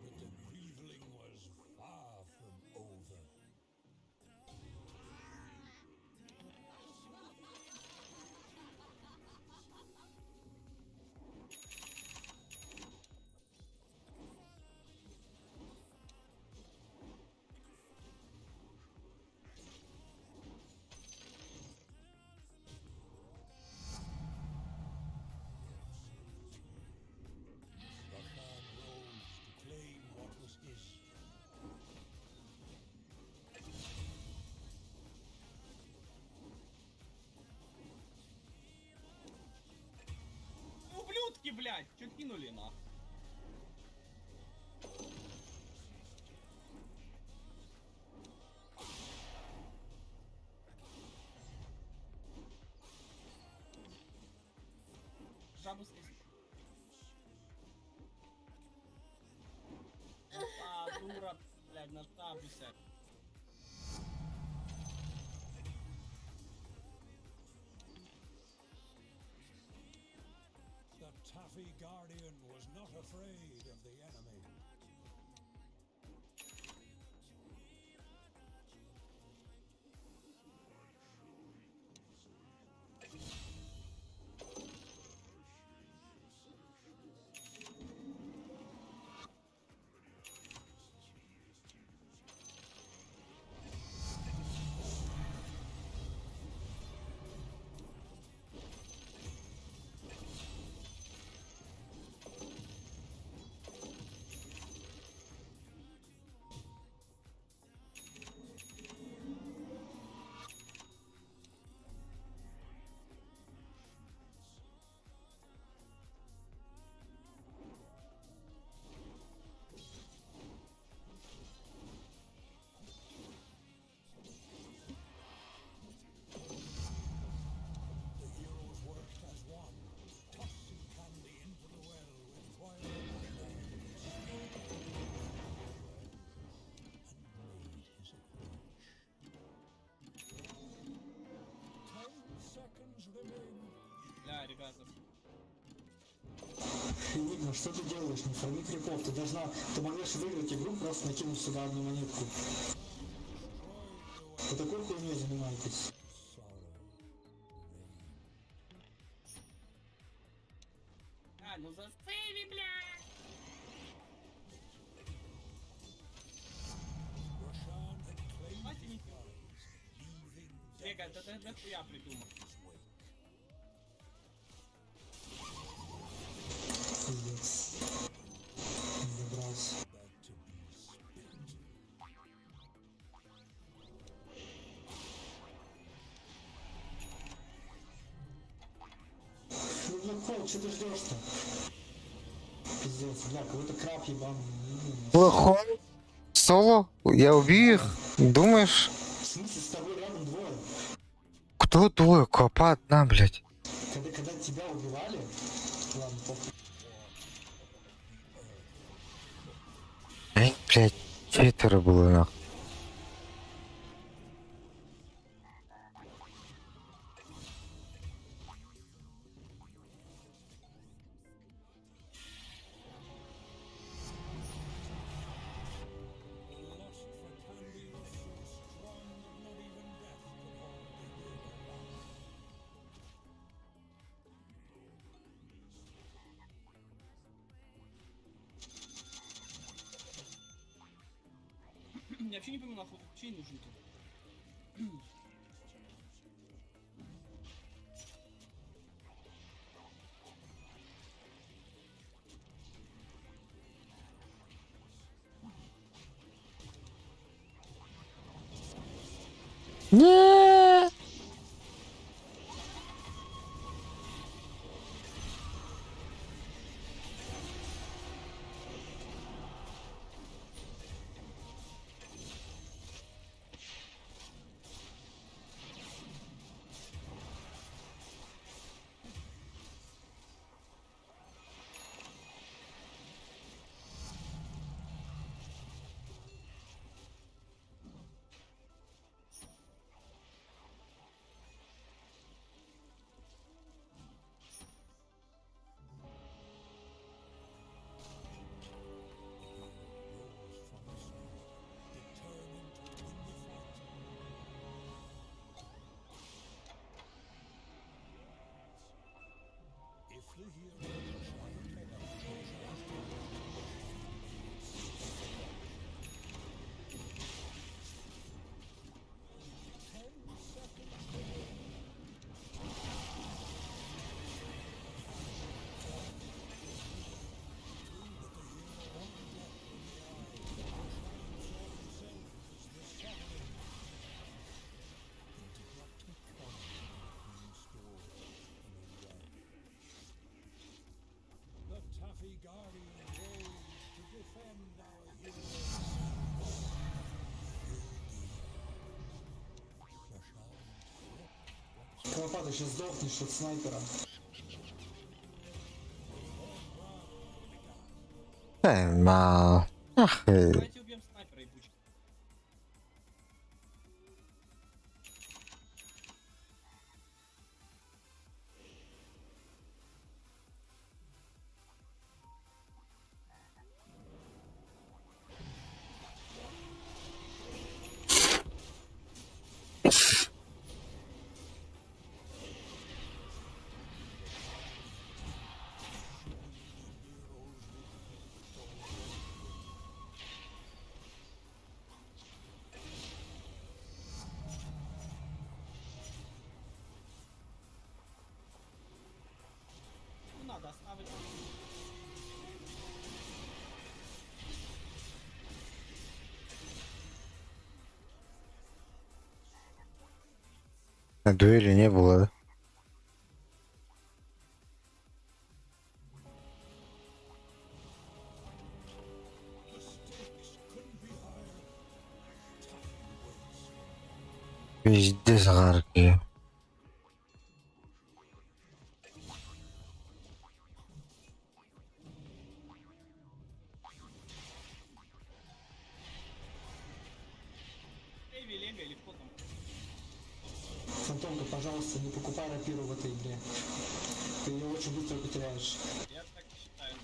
But the grieveling was far from over. блядь, чё кинули, нахуй? Жабу снесли. А, дура, блядь, на жабу сядь. The Taffy Guardian was not afraid of the enemy. The heroes worked as one, tossing candy into the well with Twilight and made his approach. 10 seconds remain. Бля, ребята. Видно, что ты делаешь, не форми крипов, ты можешь выиграть игру, просто накинув сюда одну монетку. Вы такой хуйней занимаетесь? А, ну засейви, бля! Мать не Бега, это я придумал. Пиздец. Не добрался. Ну, Блэкхолл, что ты ждешь-то? Пиздец, бля, какой-то краб ебаный. Плохой? Соло? Я убью их? Думаешь? В смысле, с тобой рядом двое? Кто двое? Копа одна, блядь. Когда тебя убивали? Ладно, похуй. Эй, блядь, 4 было нахуй. Я вообще не понимаю, нахуй чей нужен-то. Не. Лопата, сейчас сдохнешь от снайпера. Ma... Ах, Давайте убьем снайпера и пучки. Ну надо оставить. на дуэли не было, да? Везде загадки. Эви, Леви или кто там? Фантомка, пожалуйста, не покупай рапиру в этой игре. Ты ее очень быстро потеряешь. Я так не считаю.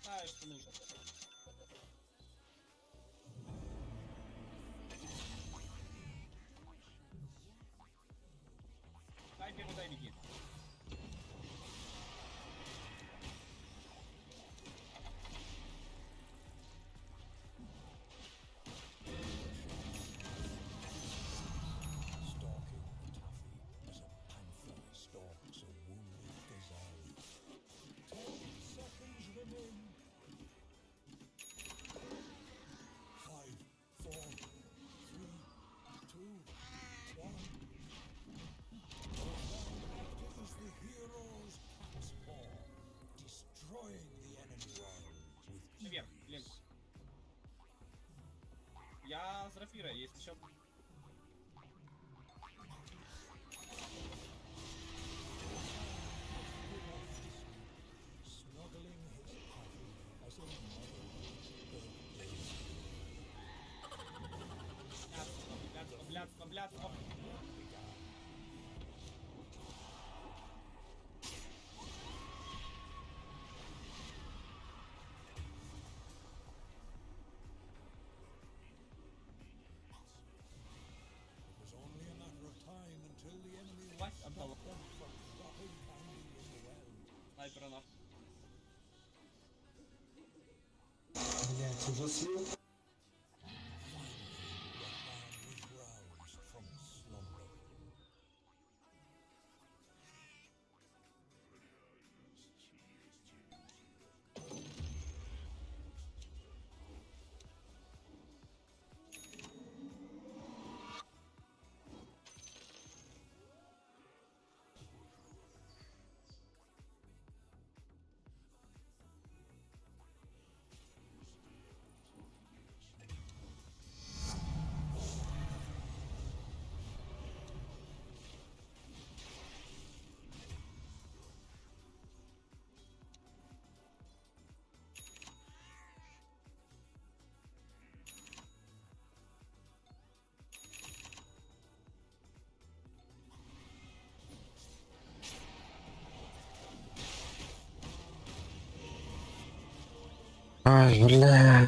Знаю, что нужно. Дай первый, дай беги. Stalks a wounded gazelle. 10 seconds remain. 5, 4, 3, 2, 1. Is the hero's cat's paw, destroying the enemy world with Наверх, Лев. Я с Рафира, есть еще. snuggling his coffee as a mother Блядство, блядство, блядство. It was only a matter of time until the enemy Хватит, was отдал. stopped from dropping candy in the well. Снайпера нахуй. Блять, уже слил. Roused from slumber. Ай, бля.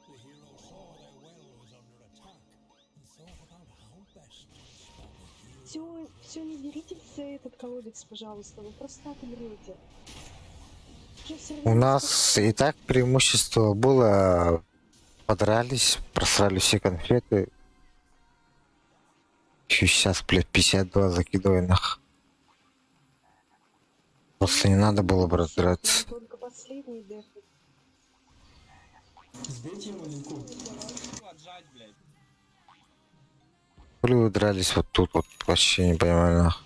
The hero saw their well was under attack and thought about how best to stop it. Все, не берите этот колодец, пожалуйста, вы просто отмрете. У нас и так преимущество было. Подрались, просрали все конфеты. Еще сейчас, блядь, 52 закидывай нах. Просто не надо было бы разбираться. Только последний деф. Сбейте ему линку. Отжать, блядь. Хули вы дрались вот тут вот, вообще не понимаю, нахуй.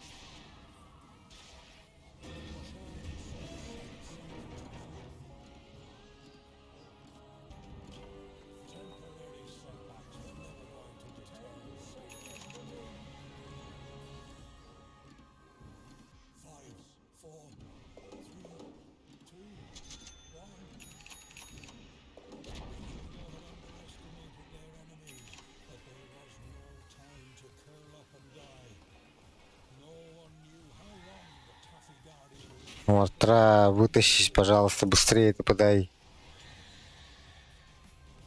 Мартра, вытащись, пожалуйста, быстрее ты подай.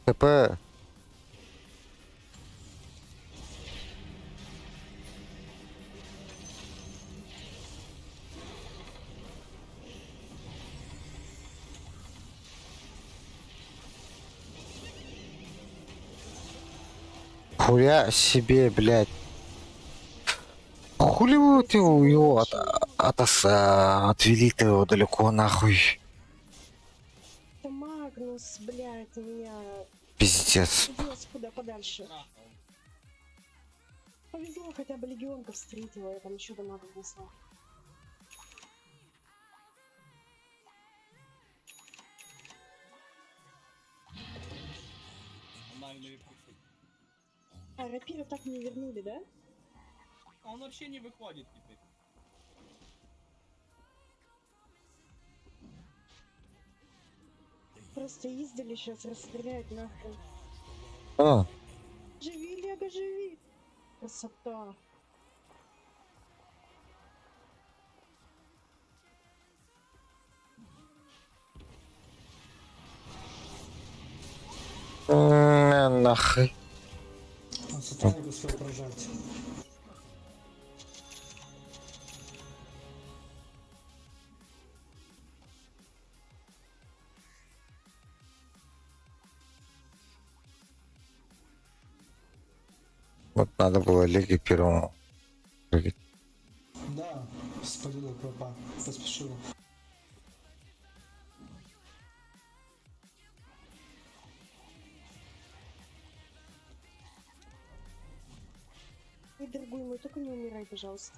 ТП. Хуя себе, блядь. Хули вы вот его отвели-то его далеко нахуй. Это Магнус, блядь, меня... Пиздец. Увез куда подальше. Повезло, хотя бы легионка встретила, я там еще дома вынесла. А рапира так не вернули, да? Он вообще не выходит теперь. Просто издали сейчас расстрелять нахрен. А, Живи, Лего, живи! Красота! нахуй. Он сатаник успел прожать. Вот надо было Лиге первому. Да, спалила пропа. Поспешила. Ой, дорогой мой, только не умирай, пожалуйста.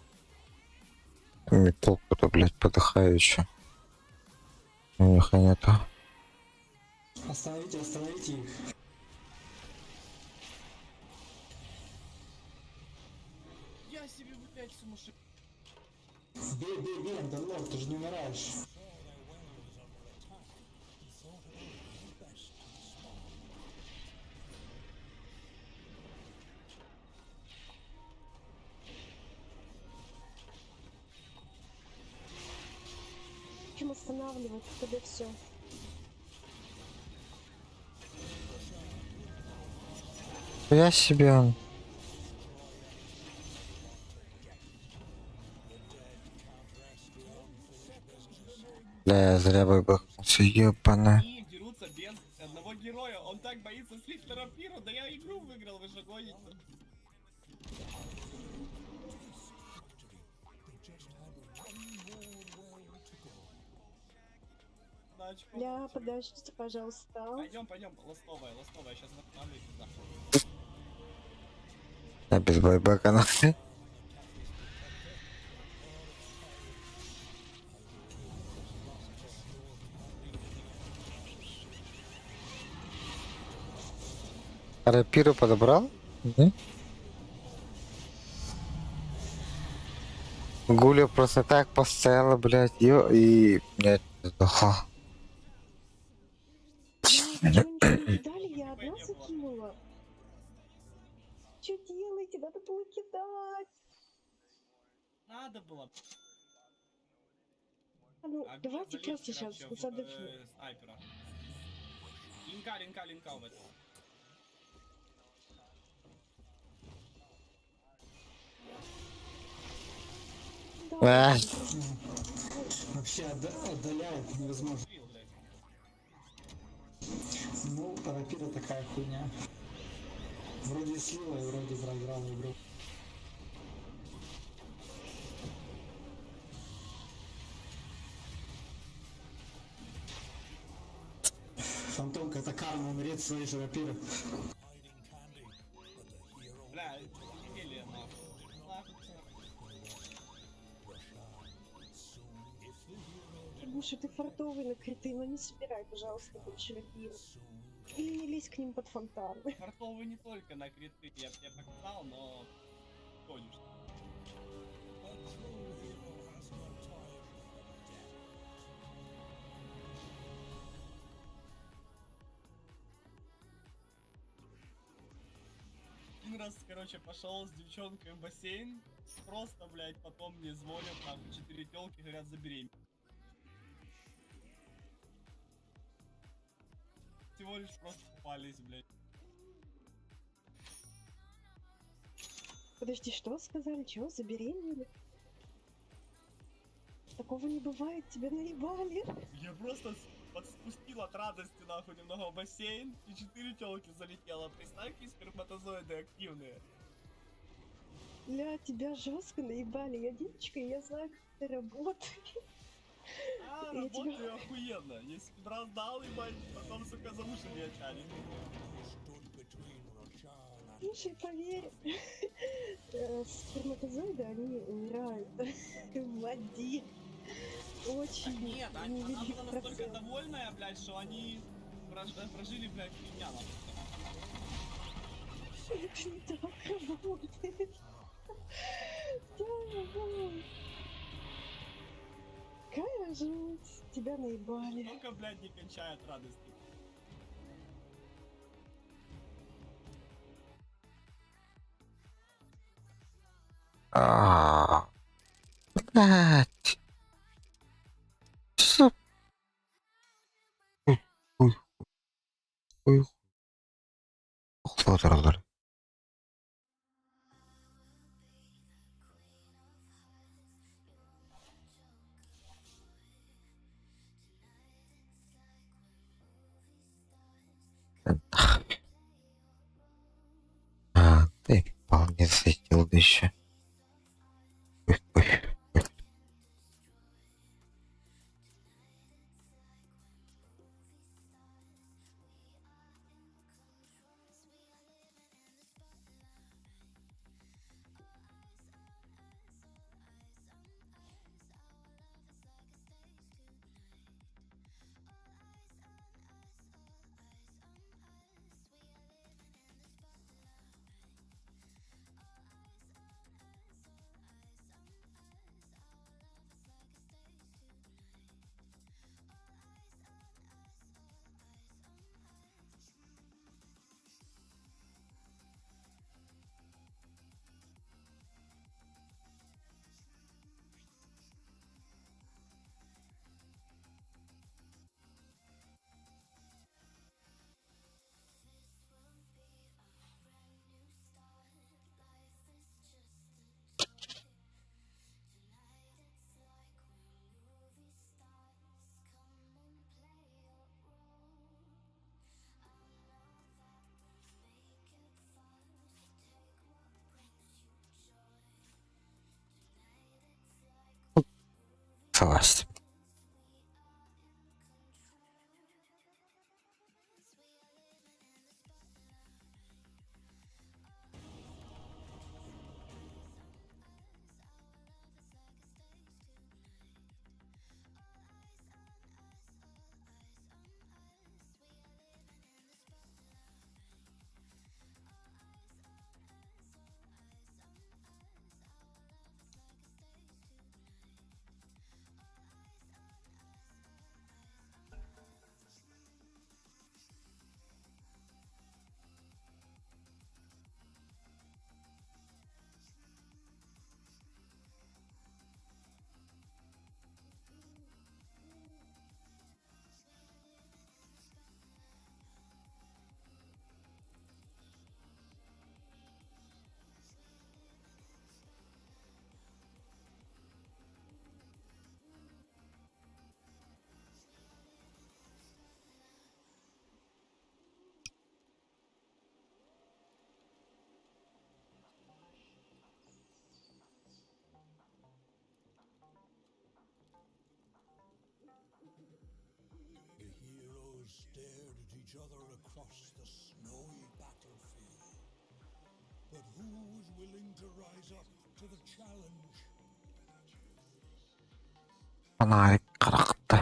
Толку-то, блядь, подыхаю еще. У них нету. Остановите, остановите их. Я себе, блядь, сумасшедший. Бей, бей, бей, Андерлорд, ты же не умираешь. Чем останавливать, когда все? Я себе. Бля, зря выбахнулся, ебаная. И дерутся без одного героя. Он так боится слить на рапиру, да я игру выиграл, вы же гоните. Ля, подождите, пожалуйста. Пойдем, ластовая, сейчас восстанавливаюсь нахуй. Я без байбека нахуй. Рапиру подобрал? Да? Гуля просто так поставила, блядь, ее и, блядь, сдохла. Почему ничего не кидали? Я одна закинула. Что делаете? Надо было кидать. Надо было. Ну, А давайте залез просто вчера сейчас в задохну. снайпера. Линка в это. А, Вообще отдаляет невозможно. Ну, рапира такая хуйня. Вроде слила и вроде проиграла игру. карма умереть своей же рапиры. Бля, Емелия, нахуй. Буша, ты фартовый на криты, но не собирай, пожалуйста, больше рапиры. Или не лезь к ним под фонтан. Фартовый не только на криты, я показал, но... Ходишь. Один раз, короче, пошел с девчонкой в бассейн, просто, блядь, потом мне звонят, там, 4 тёлки, говорят, забери. Всего лишь просто купались, блядь. Подожди, что сказали? Чего, забеременели? Такого не бывает, тебя наебали. Я просто подспустил от радости, нахуй, немного в бассейн, и 4 тёлки залетело. Представь, какие сперматозоиды активные. Ля, тебя жестко наебали. Я девочка, и я знаю, как это работает. А, Я работаю тебя- охуенно. Если бы раз дал, ебать, потом, сука, за уши не отчалит. Слушай, поверь, сперматозоиды, они умирают в воде. Очень Нет, она невелик была настолько процент. довольная, блядь, что они прожили, блядь, 3 дня, нахуй. Это не так работает. Да. Какая жуть, тебя наебали. Только, блядь, не кончай от радости. Блять. Что? Ой. Ой. Уxlatırlar. А, ты вполне светил да еще. Ой, ой, ой. Согласен. The heroes stared at each other across the snowy battlefield. But who was willing to rise up to the challenge? Fanarik karaktı.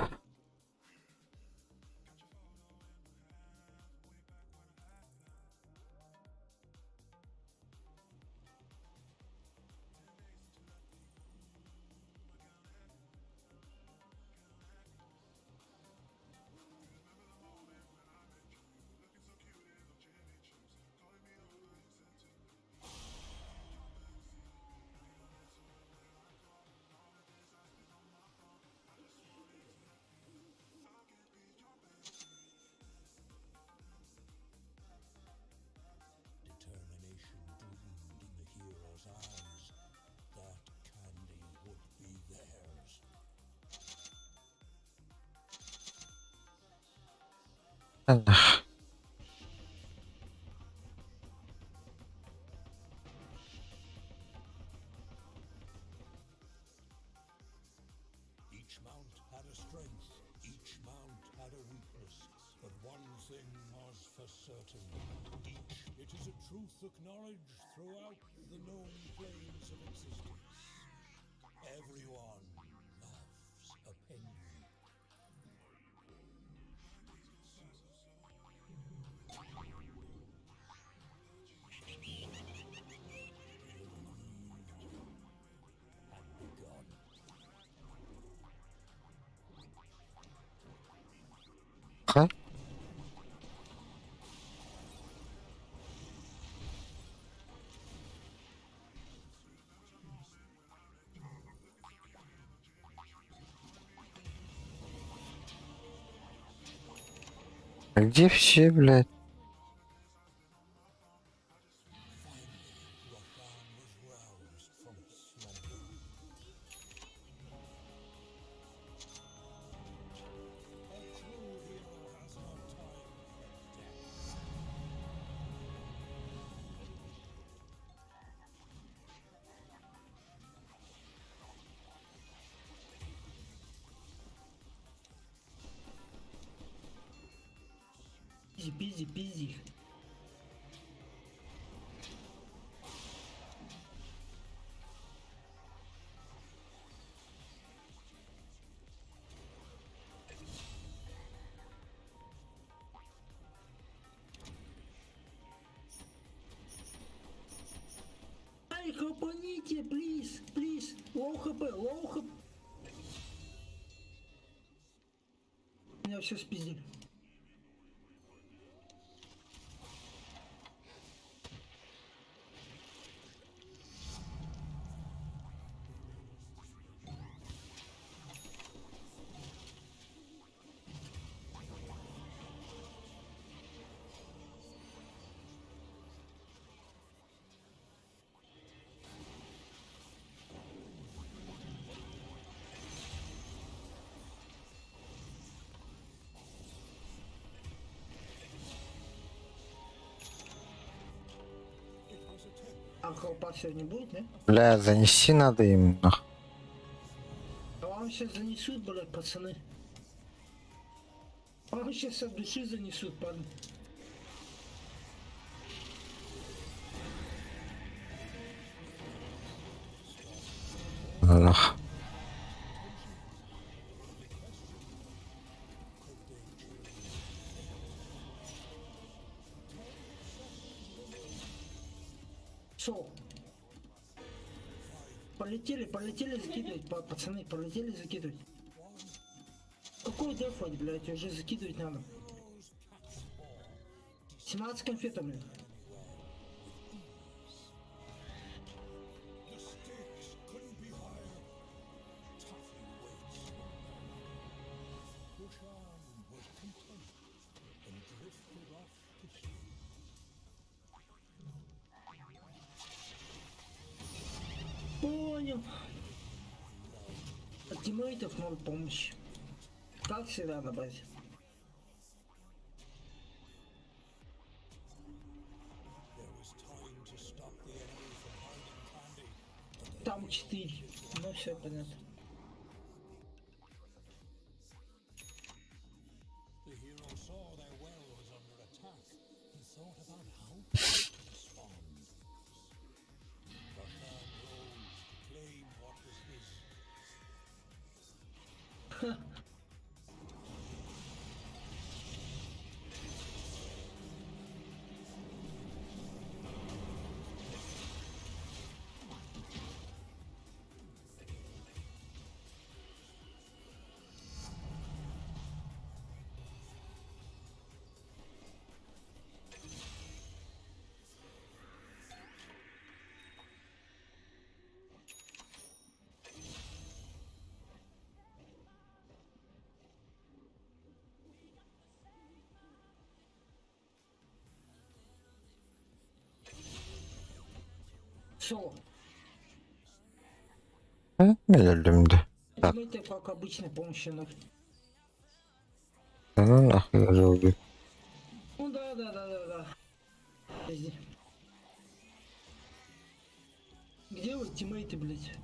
Determination gleamed in the hero's eyes. That candy would be theirs. Allah. Each mount had a strength, each mount had a weakness, but one thing was for certain. It is a truth acknowledged throughout the known planes of existence. Everyone loves a penguin. Ha? Где все, блядь? Пизди. Ай, хапаните, плиз. Лоу хп. Меня все спиздили. А хлопа сегодня будет, не? Бля, занеси надо им, нах. А вам сейчас занесут, блядь, пацаны. Вам сейчас от души занесут, парни. Нах. Шо? Полетели закидывать, пацаны, полетели закидывать. Какой дефать, блядь, уже закидывать надо. 17 конфет, блядь. Понял. От тиммейтов ноль помощи. Как всегда на базе. Там 4. Ну все понятно. The hero saw their well was Соло. Ne geldim de. Тиммейты, как обычно, помощи ноль. Onun aklına oldu. Ну да. Подожди. Где вы, тиммейты, блядь?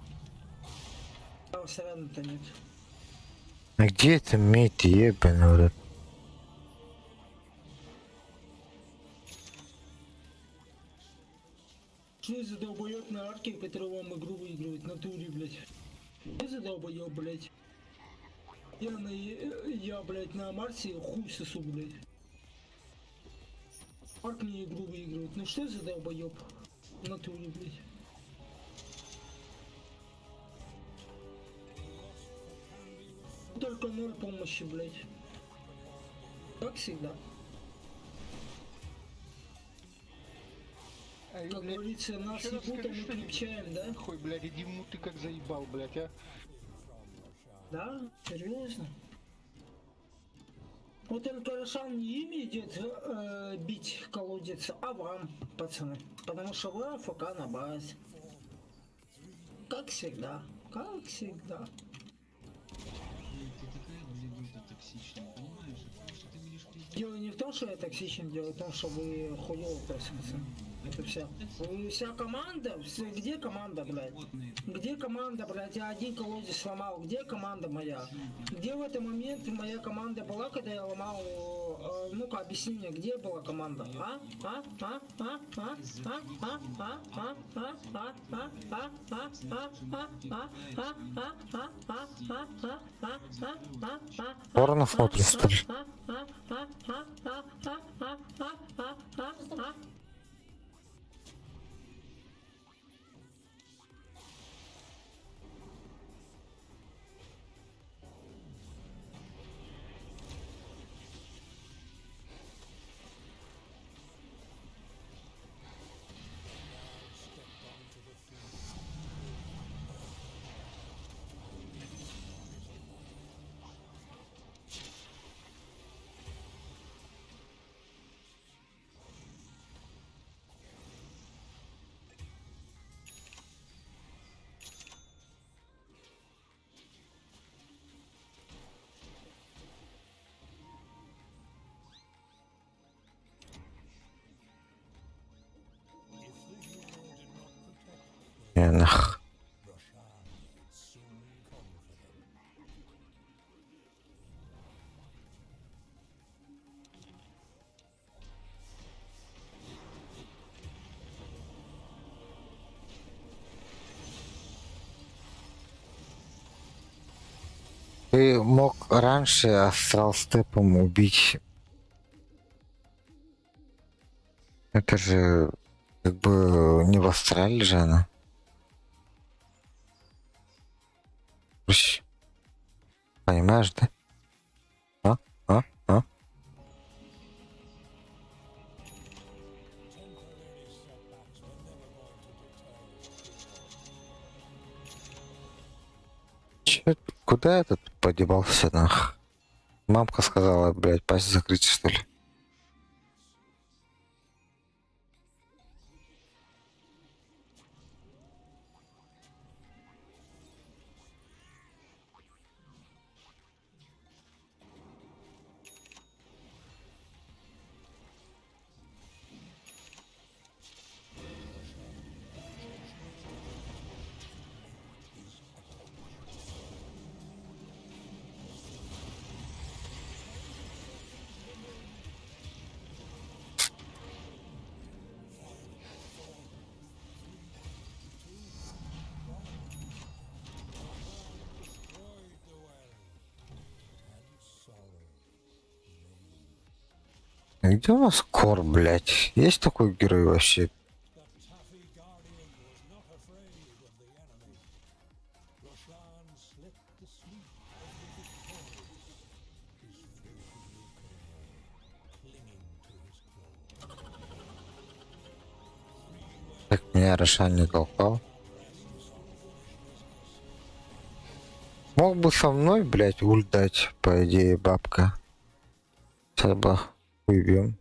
А вас рядом-то нет. А где это мейт ебаный в рот? Что за долбоёб на арке, который вам игру выигрывает в натуре, блядь? Что за долбоёб, блядь? Я, блядь, на Марсе хуй сосу, блядь. Арк мне игру выигрывает. Ну что за долбоёб? В натуре, блядь. Только ноль помощи, блядь. Как всегда. Как говорится, нас ебут, а мы крепчаем, да? Хуй, блядь, иди в ты как заебал, блядь, а. Да? Серьезно? Вот только Рошан не им идет бить колодец, а вам, пацаны. Потому что вы АФК на базе. Как всегда. Как всегда. Дело не в том, что я токсичен, дело в том, что вы хуёво просто, пацаны. Это вся. Вся команда, где команда, блядь? Где команда, блядь? Я один колодец сломал. Где команда моя? Где в этот момент моя команда была, когда я ломал? Ну-ка, объясни мне, где была команда? Порно смотришь, что ли? Нах. Ты мог раньше астрал степом убить. Это же как бы не в астрале же она. Понимаешь, да? А? Чё, куда этот подевался, нах? Мамка сказала, блядь, пасть закрыть, что ли? Где у нас Кор, блядь? Есть такой герой вообще? Так меня Рошан не толкал. Мог бы со мной, блядь, ульт дать, по идее, бабка. Сейчас бы уйдем.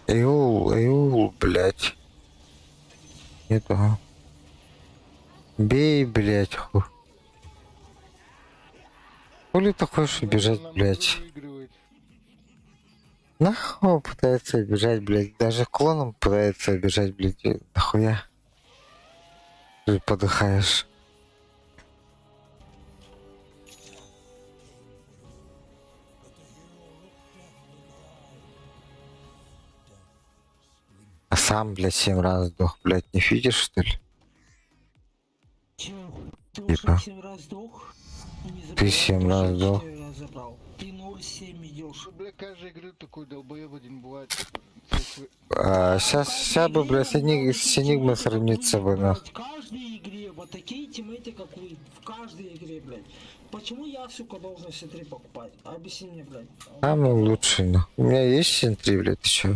Эйул, блядь. Нету. Бей, блядь. Хули ты хочешь бежать, блядь? Нахуй он пытается бежать, блядь. Даже клоном пытается бежать, блядь. Нахуя? Ты подыхаешь. А сам, блядь, 7 раз сдох, блядь, не видишь, что ли? Ты Типа. уже 7 раз сдох? Не Ты забирай, 7 я раз тоже сдох. 4 раза забрал. Ты 0,7 идешь. Бля, каждой игры такой долбоеб один бывает. Сейчас бы, блядь, с Энигмой сравниться бы, нахуй. В каждой игре вот такие тиммейты, как вы. В каждой игре, блядь. Почему я, сука, должен C3 покупать? Объясни мне, блядь. Самый лучший, нахуй. У меня есть синтри, блядь, ты чё?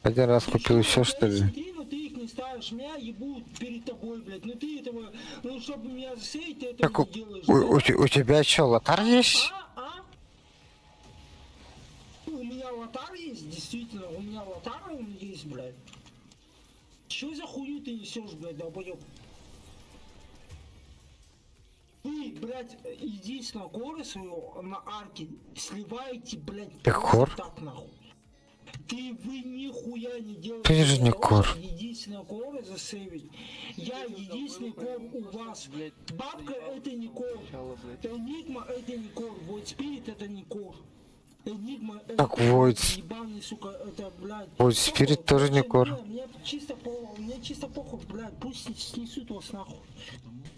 Один раз купил еще, что ли? C3, но ты их не ставишь. Меня ебут перед тобой, блядь. Ну ты этого... Ну, чтобы меня засейт, ты этого Так не делаешь. у тебя что, лотар есть? У меня лотар есть, действительно. У меня лотар он есть, блядь. Чё за хуйню ты несешь, блядь, долбоёб? Вы, блядь, единственное коры своего на арке сливаете, блядь, Ты просто кор? так, нахуй. Вы нихуя не делаете. Ты же не для того, кор. чтобы единственное коры засейвить. Я единственный кор у вас. Бабка это не кор. Энигма это не кор. Вот Спирит это не кор. Энигма это Так, Void. ебаный, сука, это, блядь. Void Spirit тоже не кор. Мне чисто похуй, блядь, пусть снесут вас нахуй.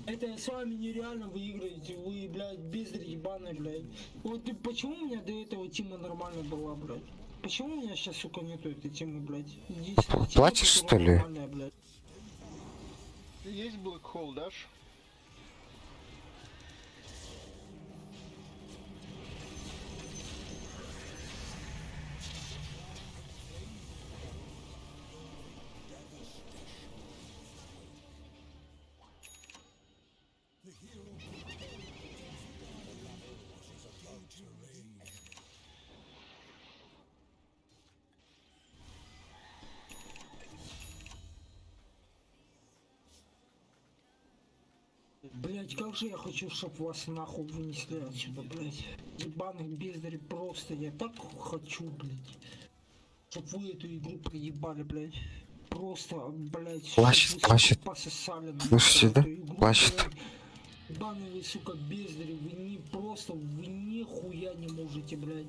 Это с вами нереально выиграете, вы, блядь, бездарь ебаный, блядь. Вот почему у меня до этого тима нормально была, блядь? Почему у меня сейчас, сука, нету этой темы, блядь? Единственная тема, Плачешь, которая что ли? нормальная, блядь. Есть Black Hole, дашь? Блять, как же я хочу, чтоб вас нахуй вынесли отсюда, блять. Ебаных бездарей просто, я так хочу, блять. Чтоб вы эту игру проебали, блять. Просто, блять, Плачет, плачет. пососали. Слышите, да? Плачет. Ебаные вы, сука, бездари, вы не просто, вы нихуя не можете, блять.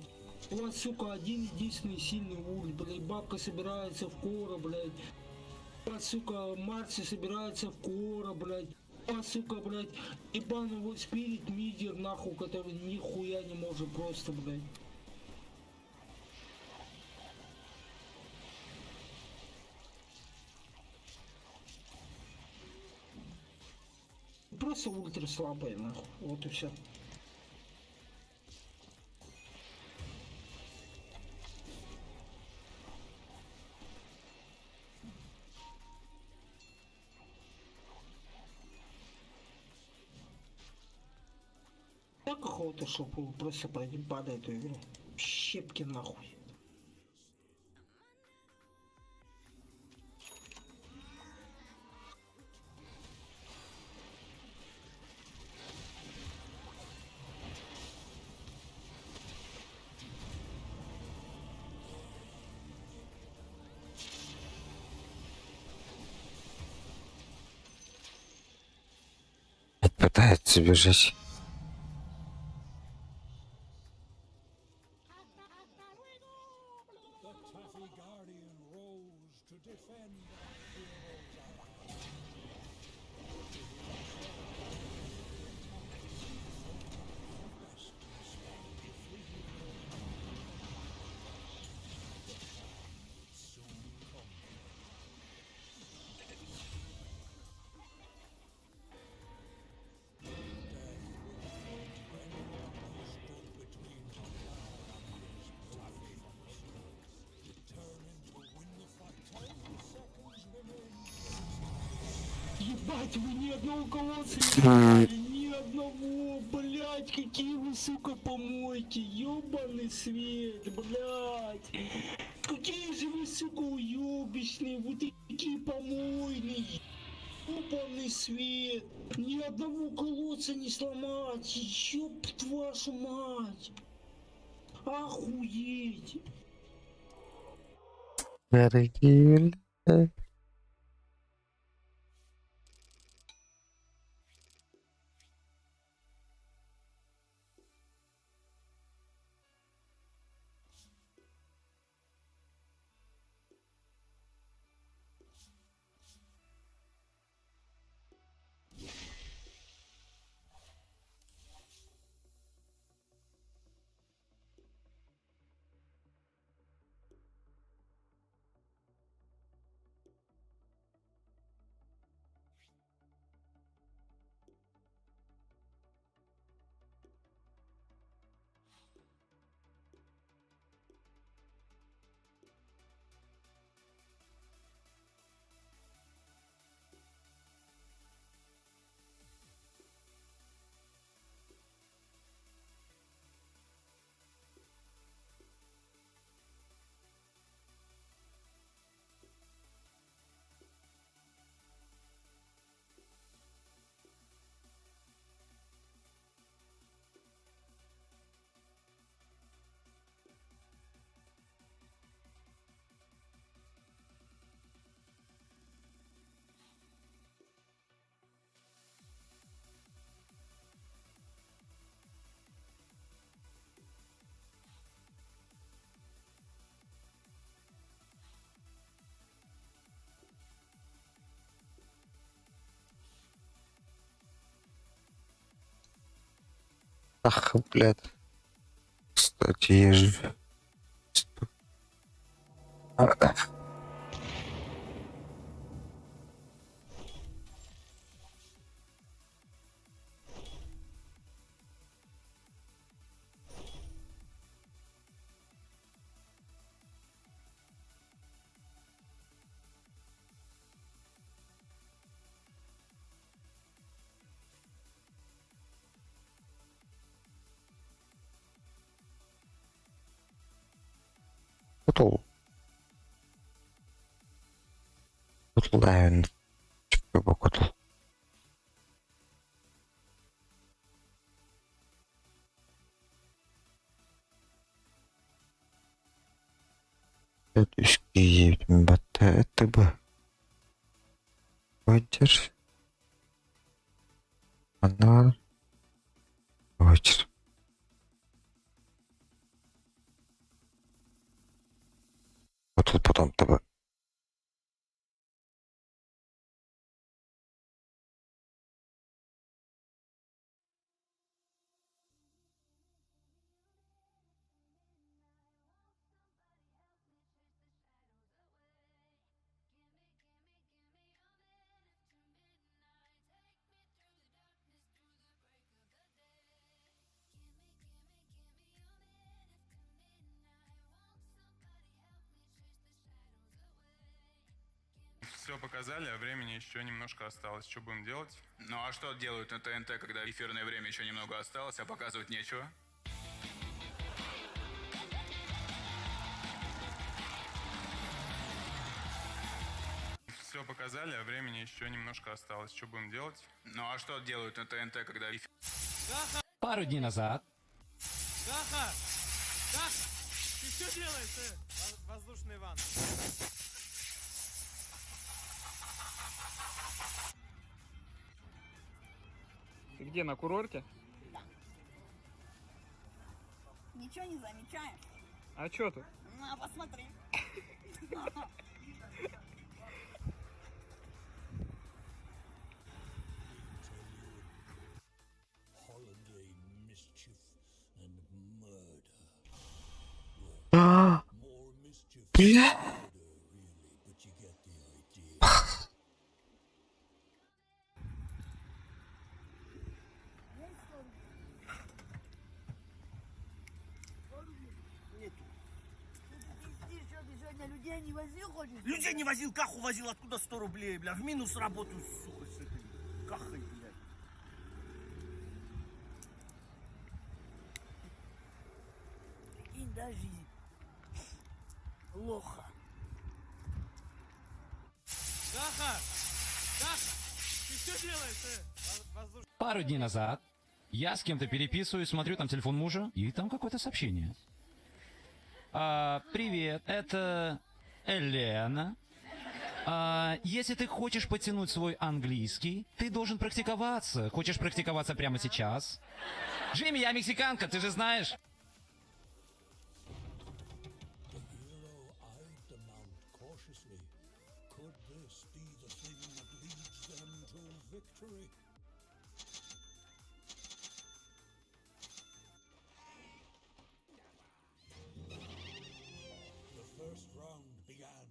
У вас, сука, один единственный сильный ульт, блять. Бабка собирается в кора, блять. У вас, сука, Марси собирается в кора, блять. А, сука, блядь, ебаный вот спирит мидер, нахуй, который нихуя не может просто, блядь. Просто ультра слабые, нахуй, вот и все. Так охота, чтобы вы просто проебали эту игру. Щепки нахуй. пытается бежать. The Taffy Guardian rose to defend our heroes' ally. Ебать, вы ни одного колодца не взяли, ни одного, блять, какие вы, сука, помойки, ёбаный свет, блять. Какие же вы, сука, уёбищные, вы такие помойные, ёбаный свет. Ни одного колодца не сломать, ёб вашу мать. Охуеть. Дорогие. Ах, блядь. Кстати, я же... Кутул. Кутулдайын. Чүпкө кутул. Üçge yedim batta это бы. Вайдер. Она. Вайдер. Вот тут потом тобой. Все показали, а времени еще немножко осталось. Что будем делать? Ну а что делают на ТНТ, когда эфирное время еще немного осталось, а показывать нечего? Все показали, а времени еще немножко осталось. Что будем делать? Ну а что делают на ТНТ, когда эфир... Пару дней назад Каха! Каха! Ты что делаешь? Воздушный ван. Где, на курорте? Ничего не замечаешь? А чё тут? На, посмотри. Holiday mischief and murder. А, More mischief бля. than murder, really, but you get the idea. Людей не возил, хочешь? Людей не возил, каху возил, откуда 100 рублей, бля, в минус работу, сука, с этой кахой, блядь. Прикинь, да, жизнь. Лоха. Каха! Каха! Ты что делаешь, Пару дней назад я с кем-то переписываюсь, смотрю там телефон мужа, и там какое-то сообщение. Привет, это Елена. Если ты хочешь потянуть свой английский, ты должен практиковаться. Хочешь практиковаться прямо сейчас? Джимми, я мексиканка, ты же знаешь. The hero eyed the mount cautiously. Could this be the thing that leads them to victory? The first round began.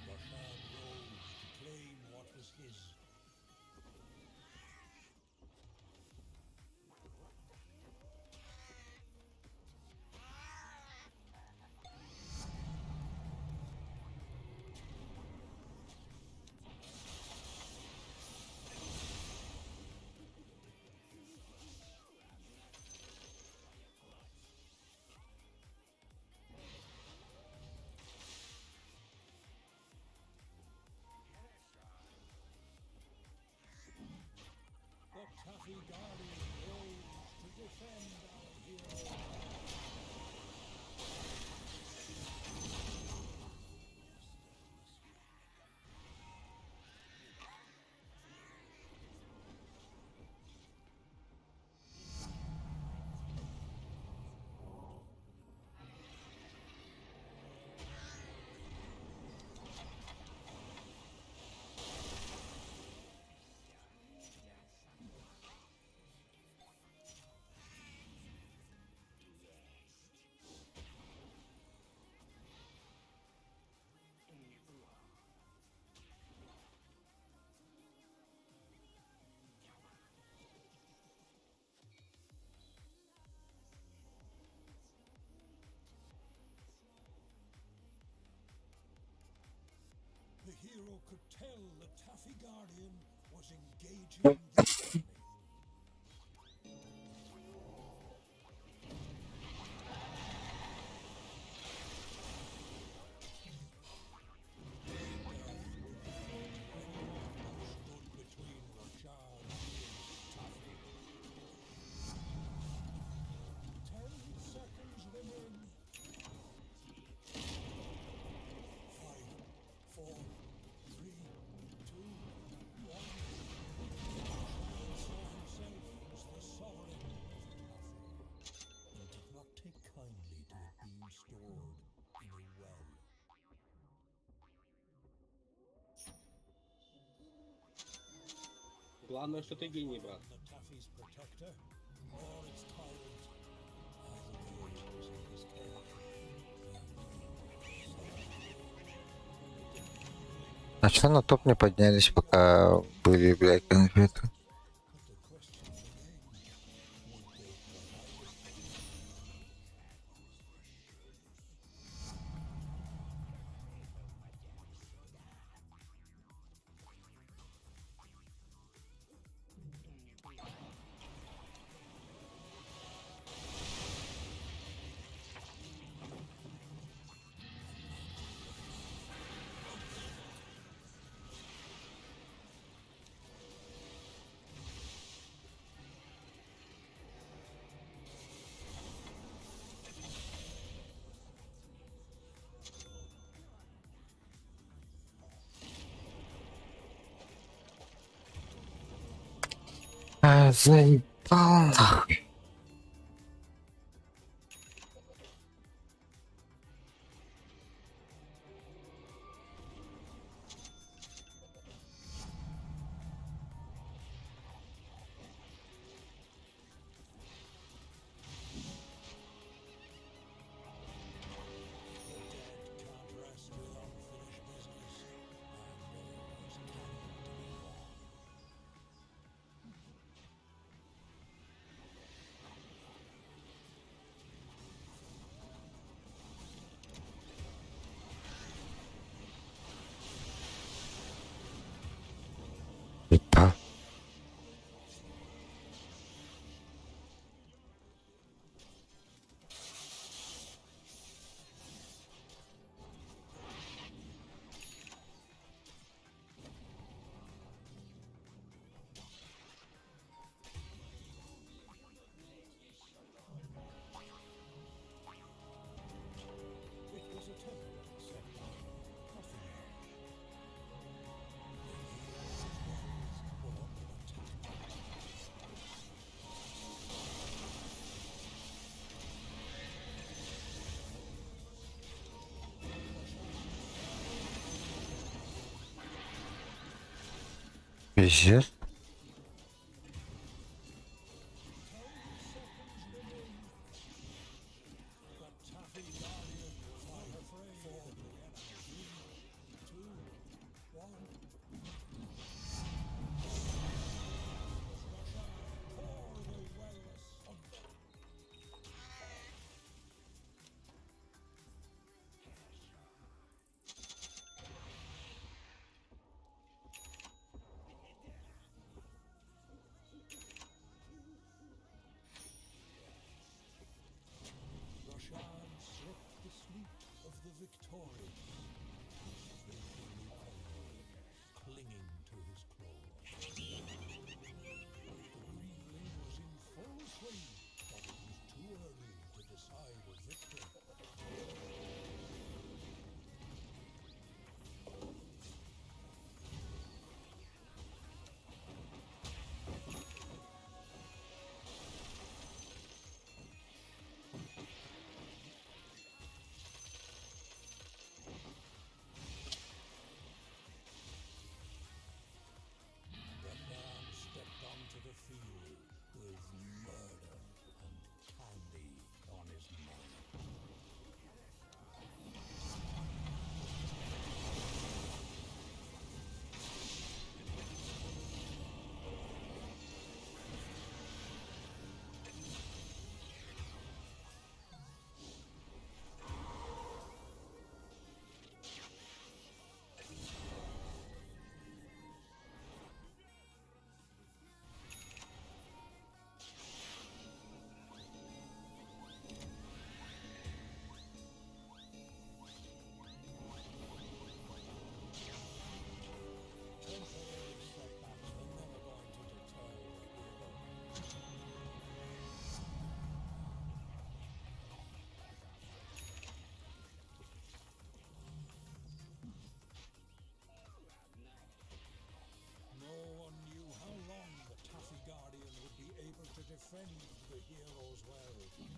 Rashad rose to claim what was his. The Taffy Guardian rose to defend our hero. The hero could tell the Taffy Guardian was engaging the enemy. Stood between Rashad and Taffy. 10 seconds remain. 5, 4, 3, 2, 1. Rashad saw himself as the sovereign of Taffy, and did not take kindly to it being stored in a well. Главное, что ты гений, брат. The Taffy's protector or its tyrant, either way was in his care. А что на топ не поднялись, пока были, блядь, конфеты? Заебал нахуй. Ебал. Пиздец. defend the heroes well.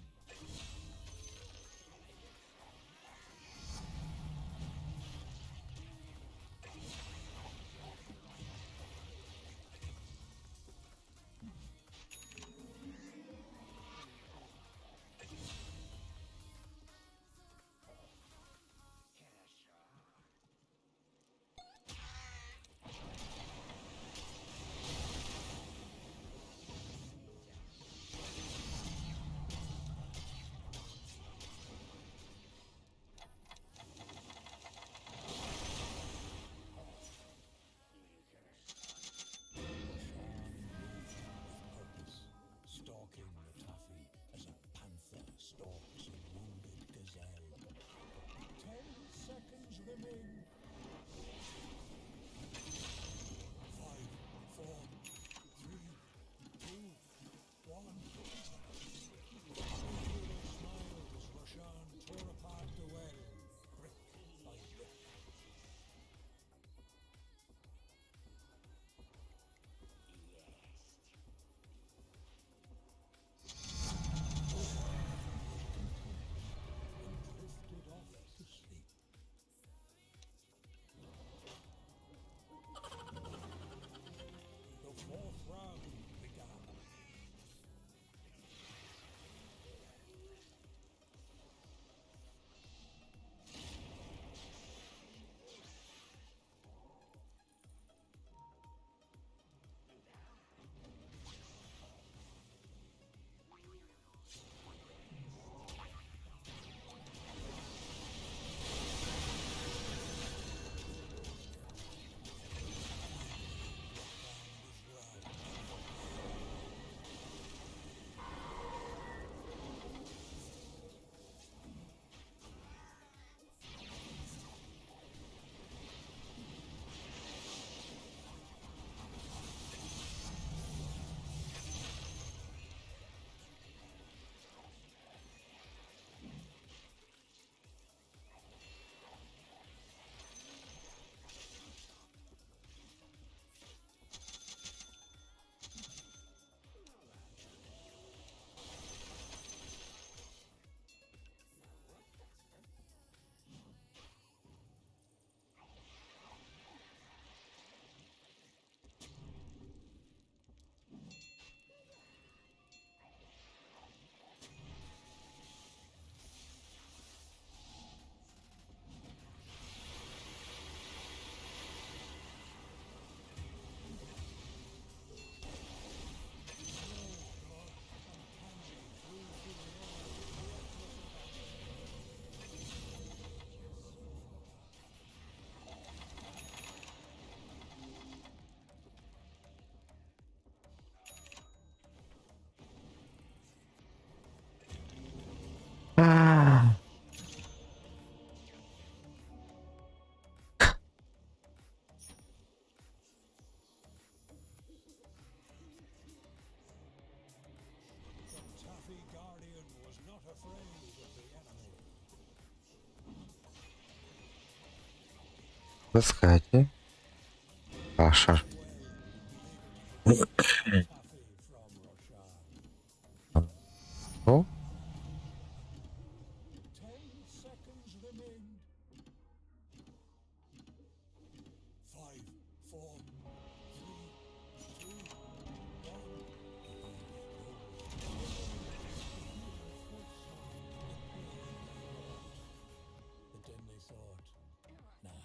Guardian was not afraid of the enemy. Пускайте. Паша. О? 10 seconds remain. 5, 4, 3, 2, 1. But then they thought, nah.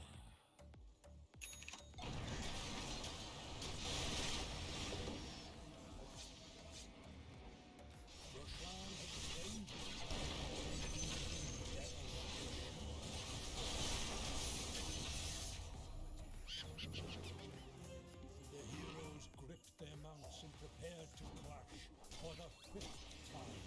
The heroes gripped their mounts and prepared to clash for the 5th time.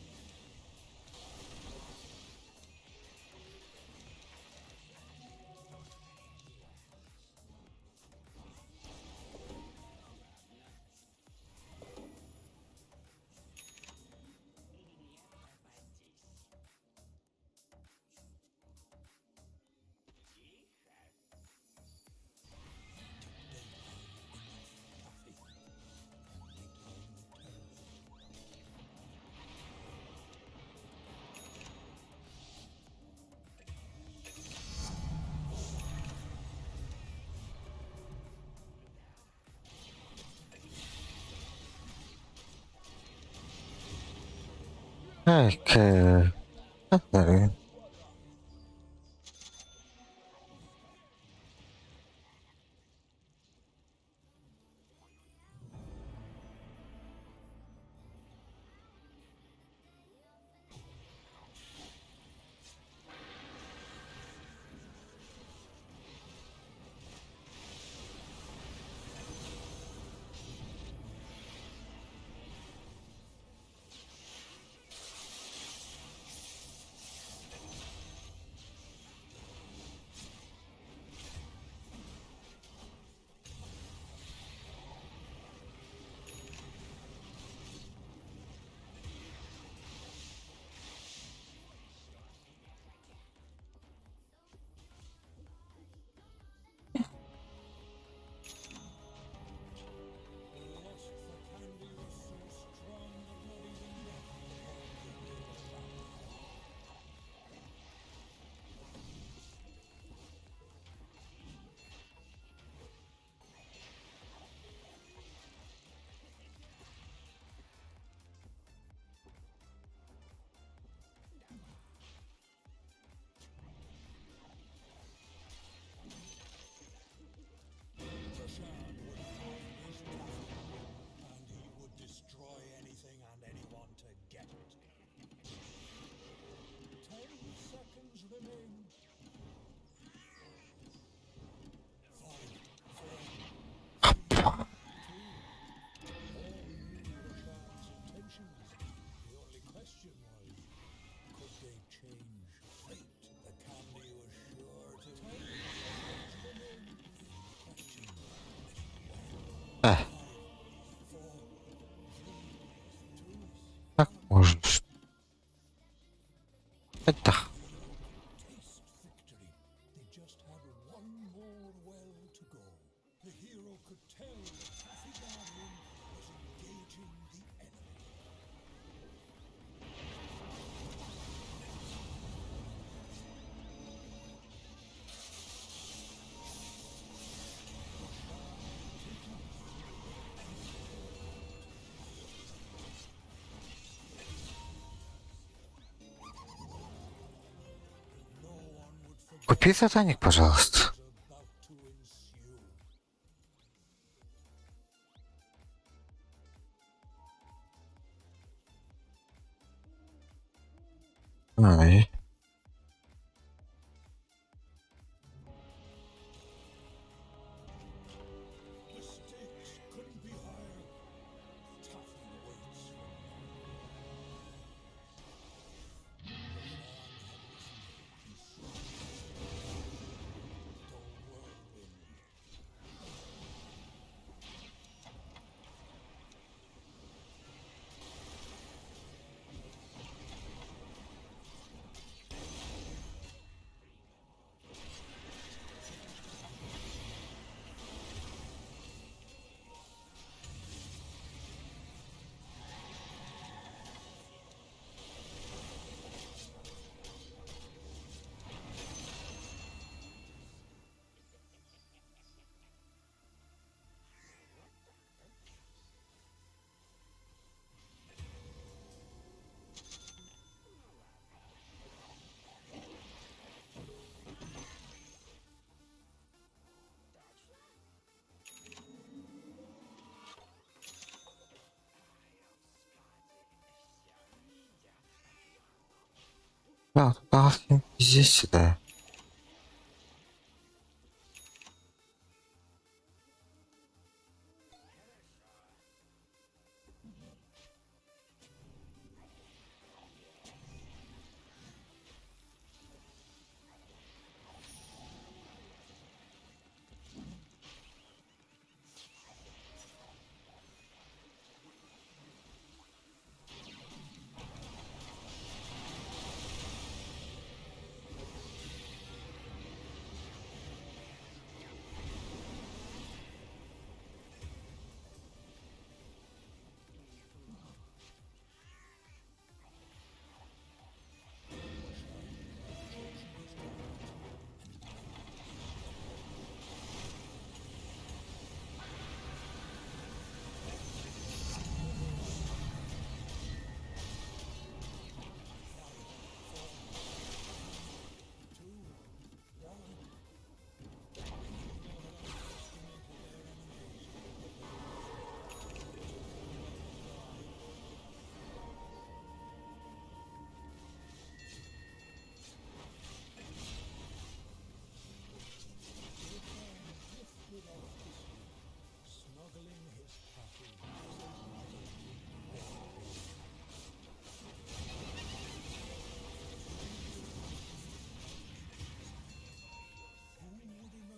Okay. Okay. Destroy anything and anyone to get it. 10 seconds remain. 5, 4, 3, 2. All knew Rashad's intentions. The only question was, could they change fate? The candy was sure to. 10 seconds remain. Question was, Ah. Как можно? Это. They just had one more well to go. The hero could tell that Taffy Guardian was engaging the enemy. Купи сатаник, пожалуйста. Ай. The stakes couldn't be higher. Taffy waits for Здесь сюда.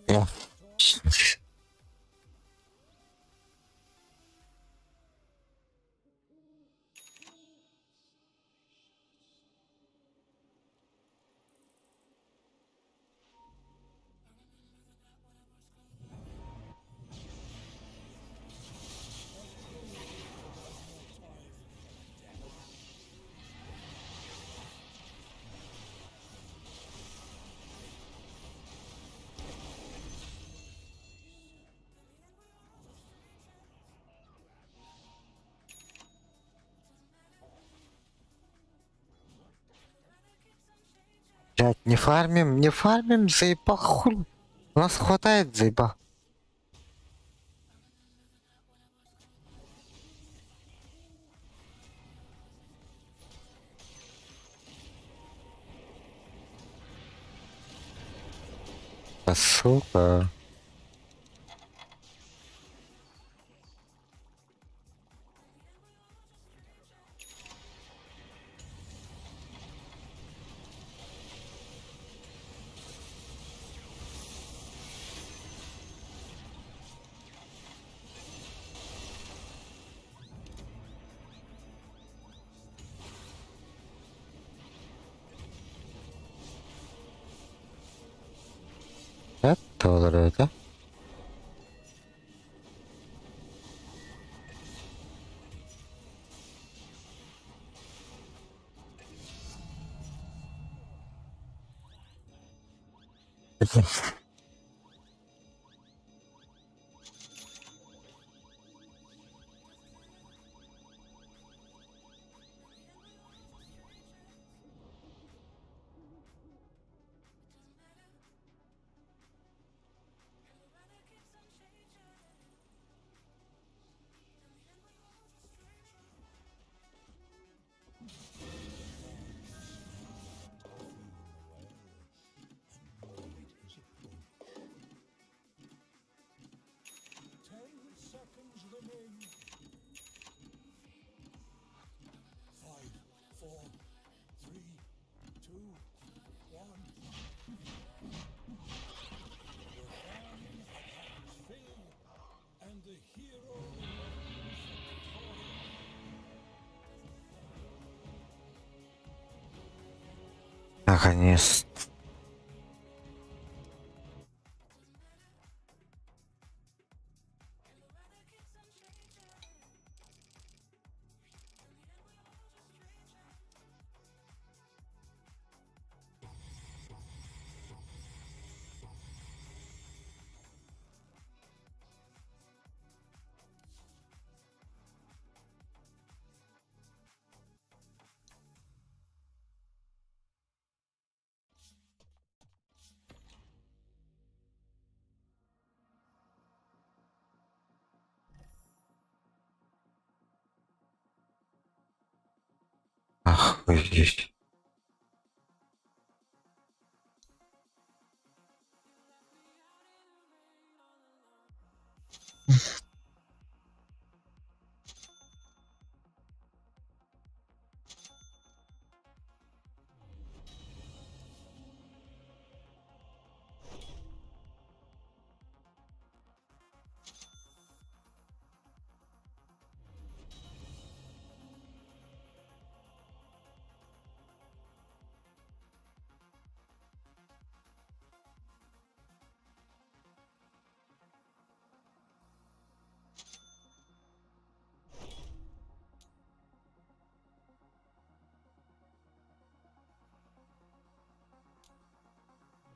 Я. Блядь, не фармим, заебал, хуй. У нас хватает, заебал. А сука. Это olur öyle. Наконец. Ах, вы здесь.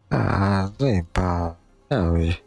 А, заебал. Ой.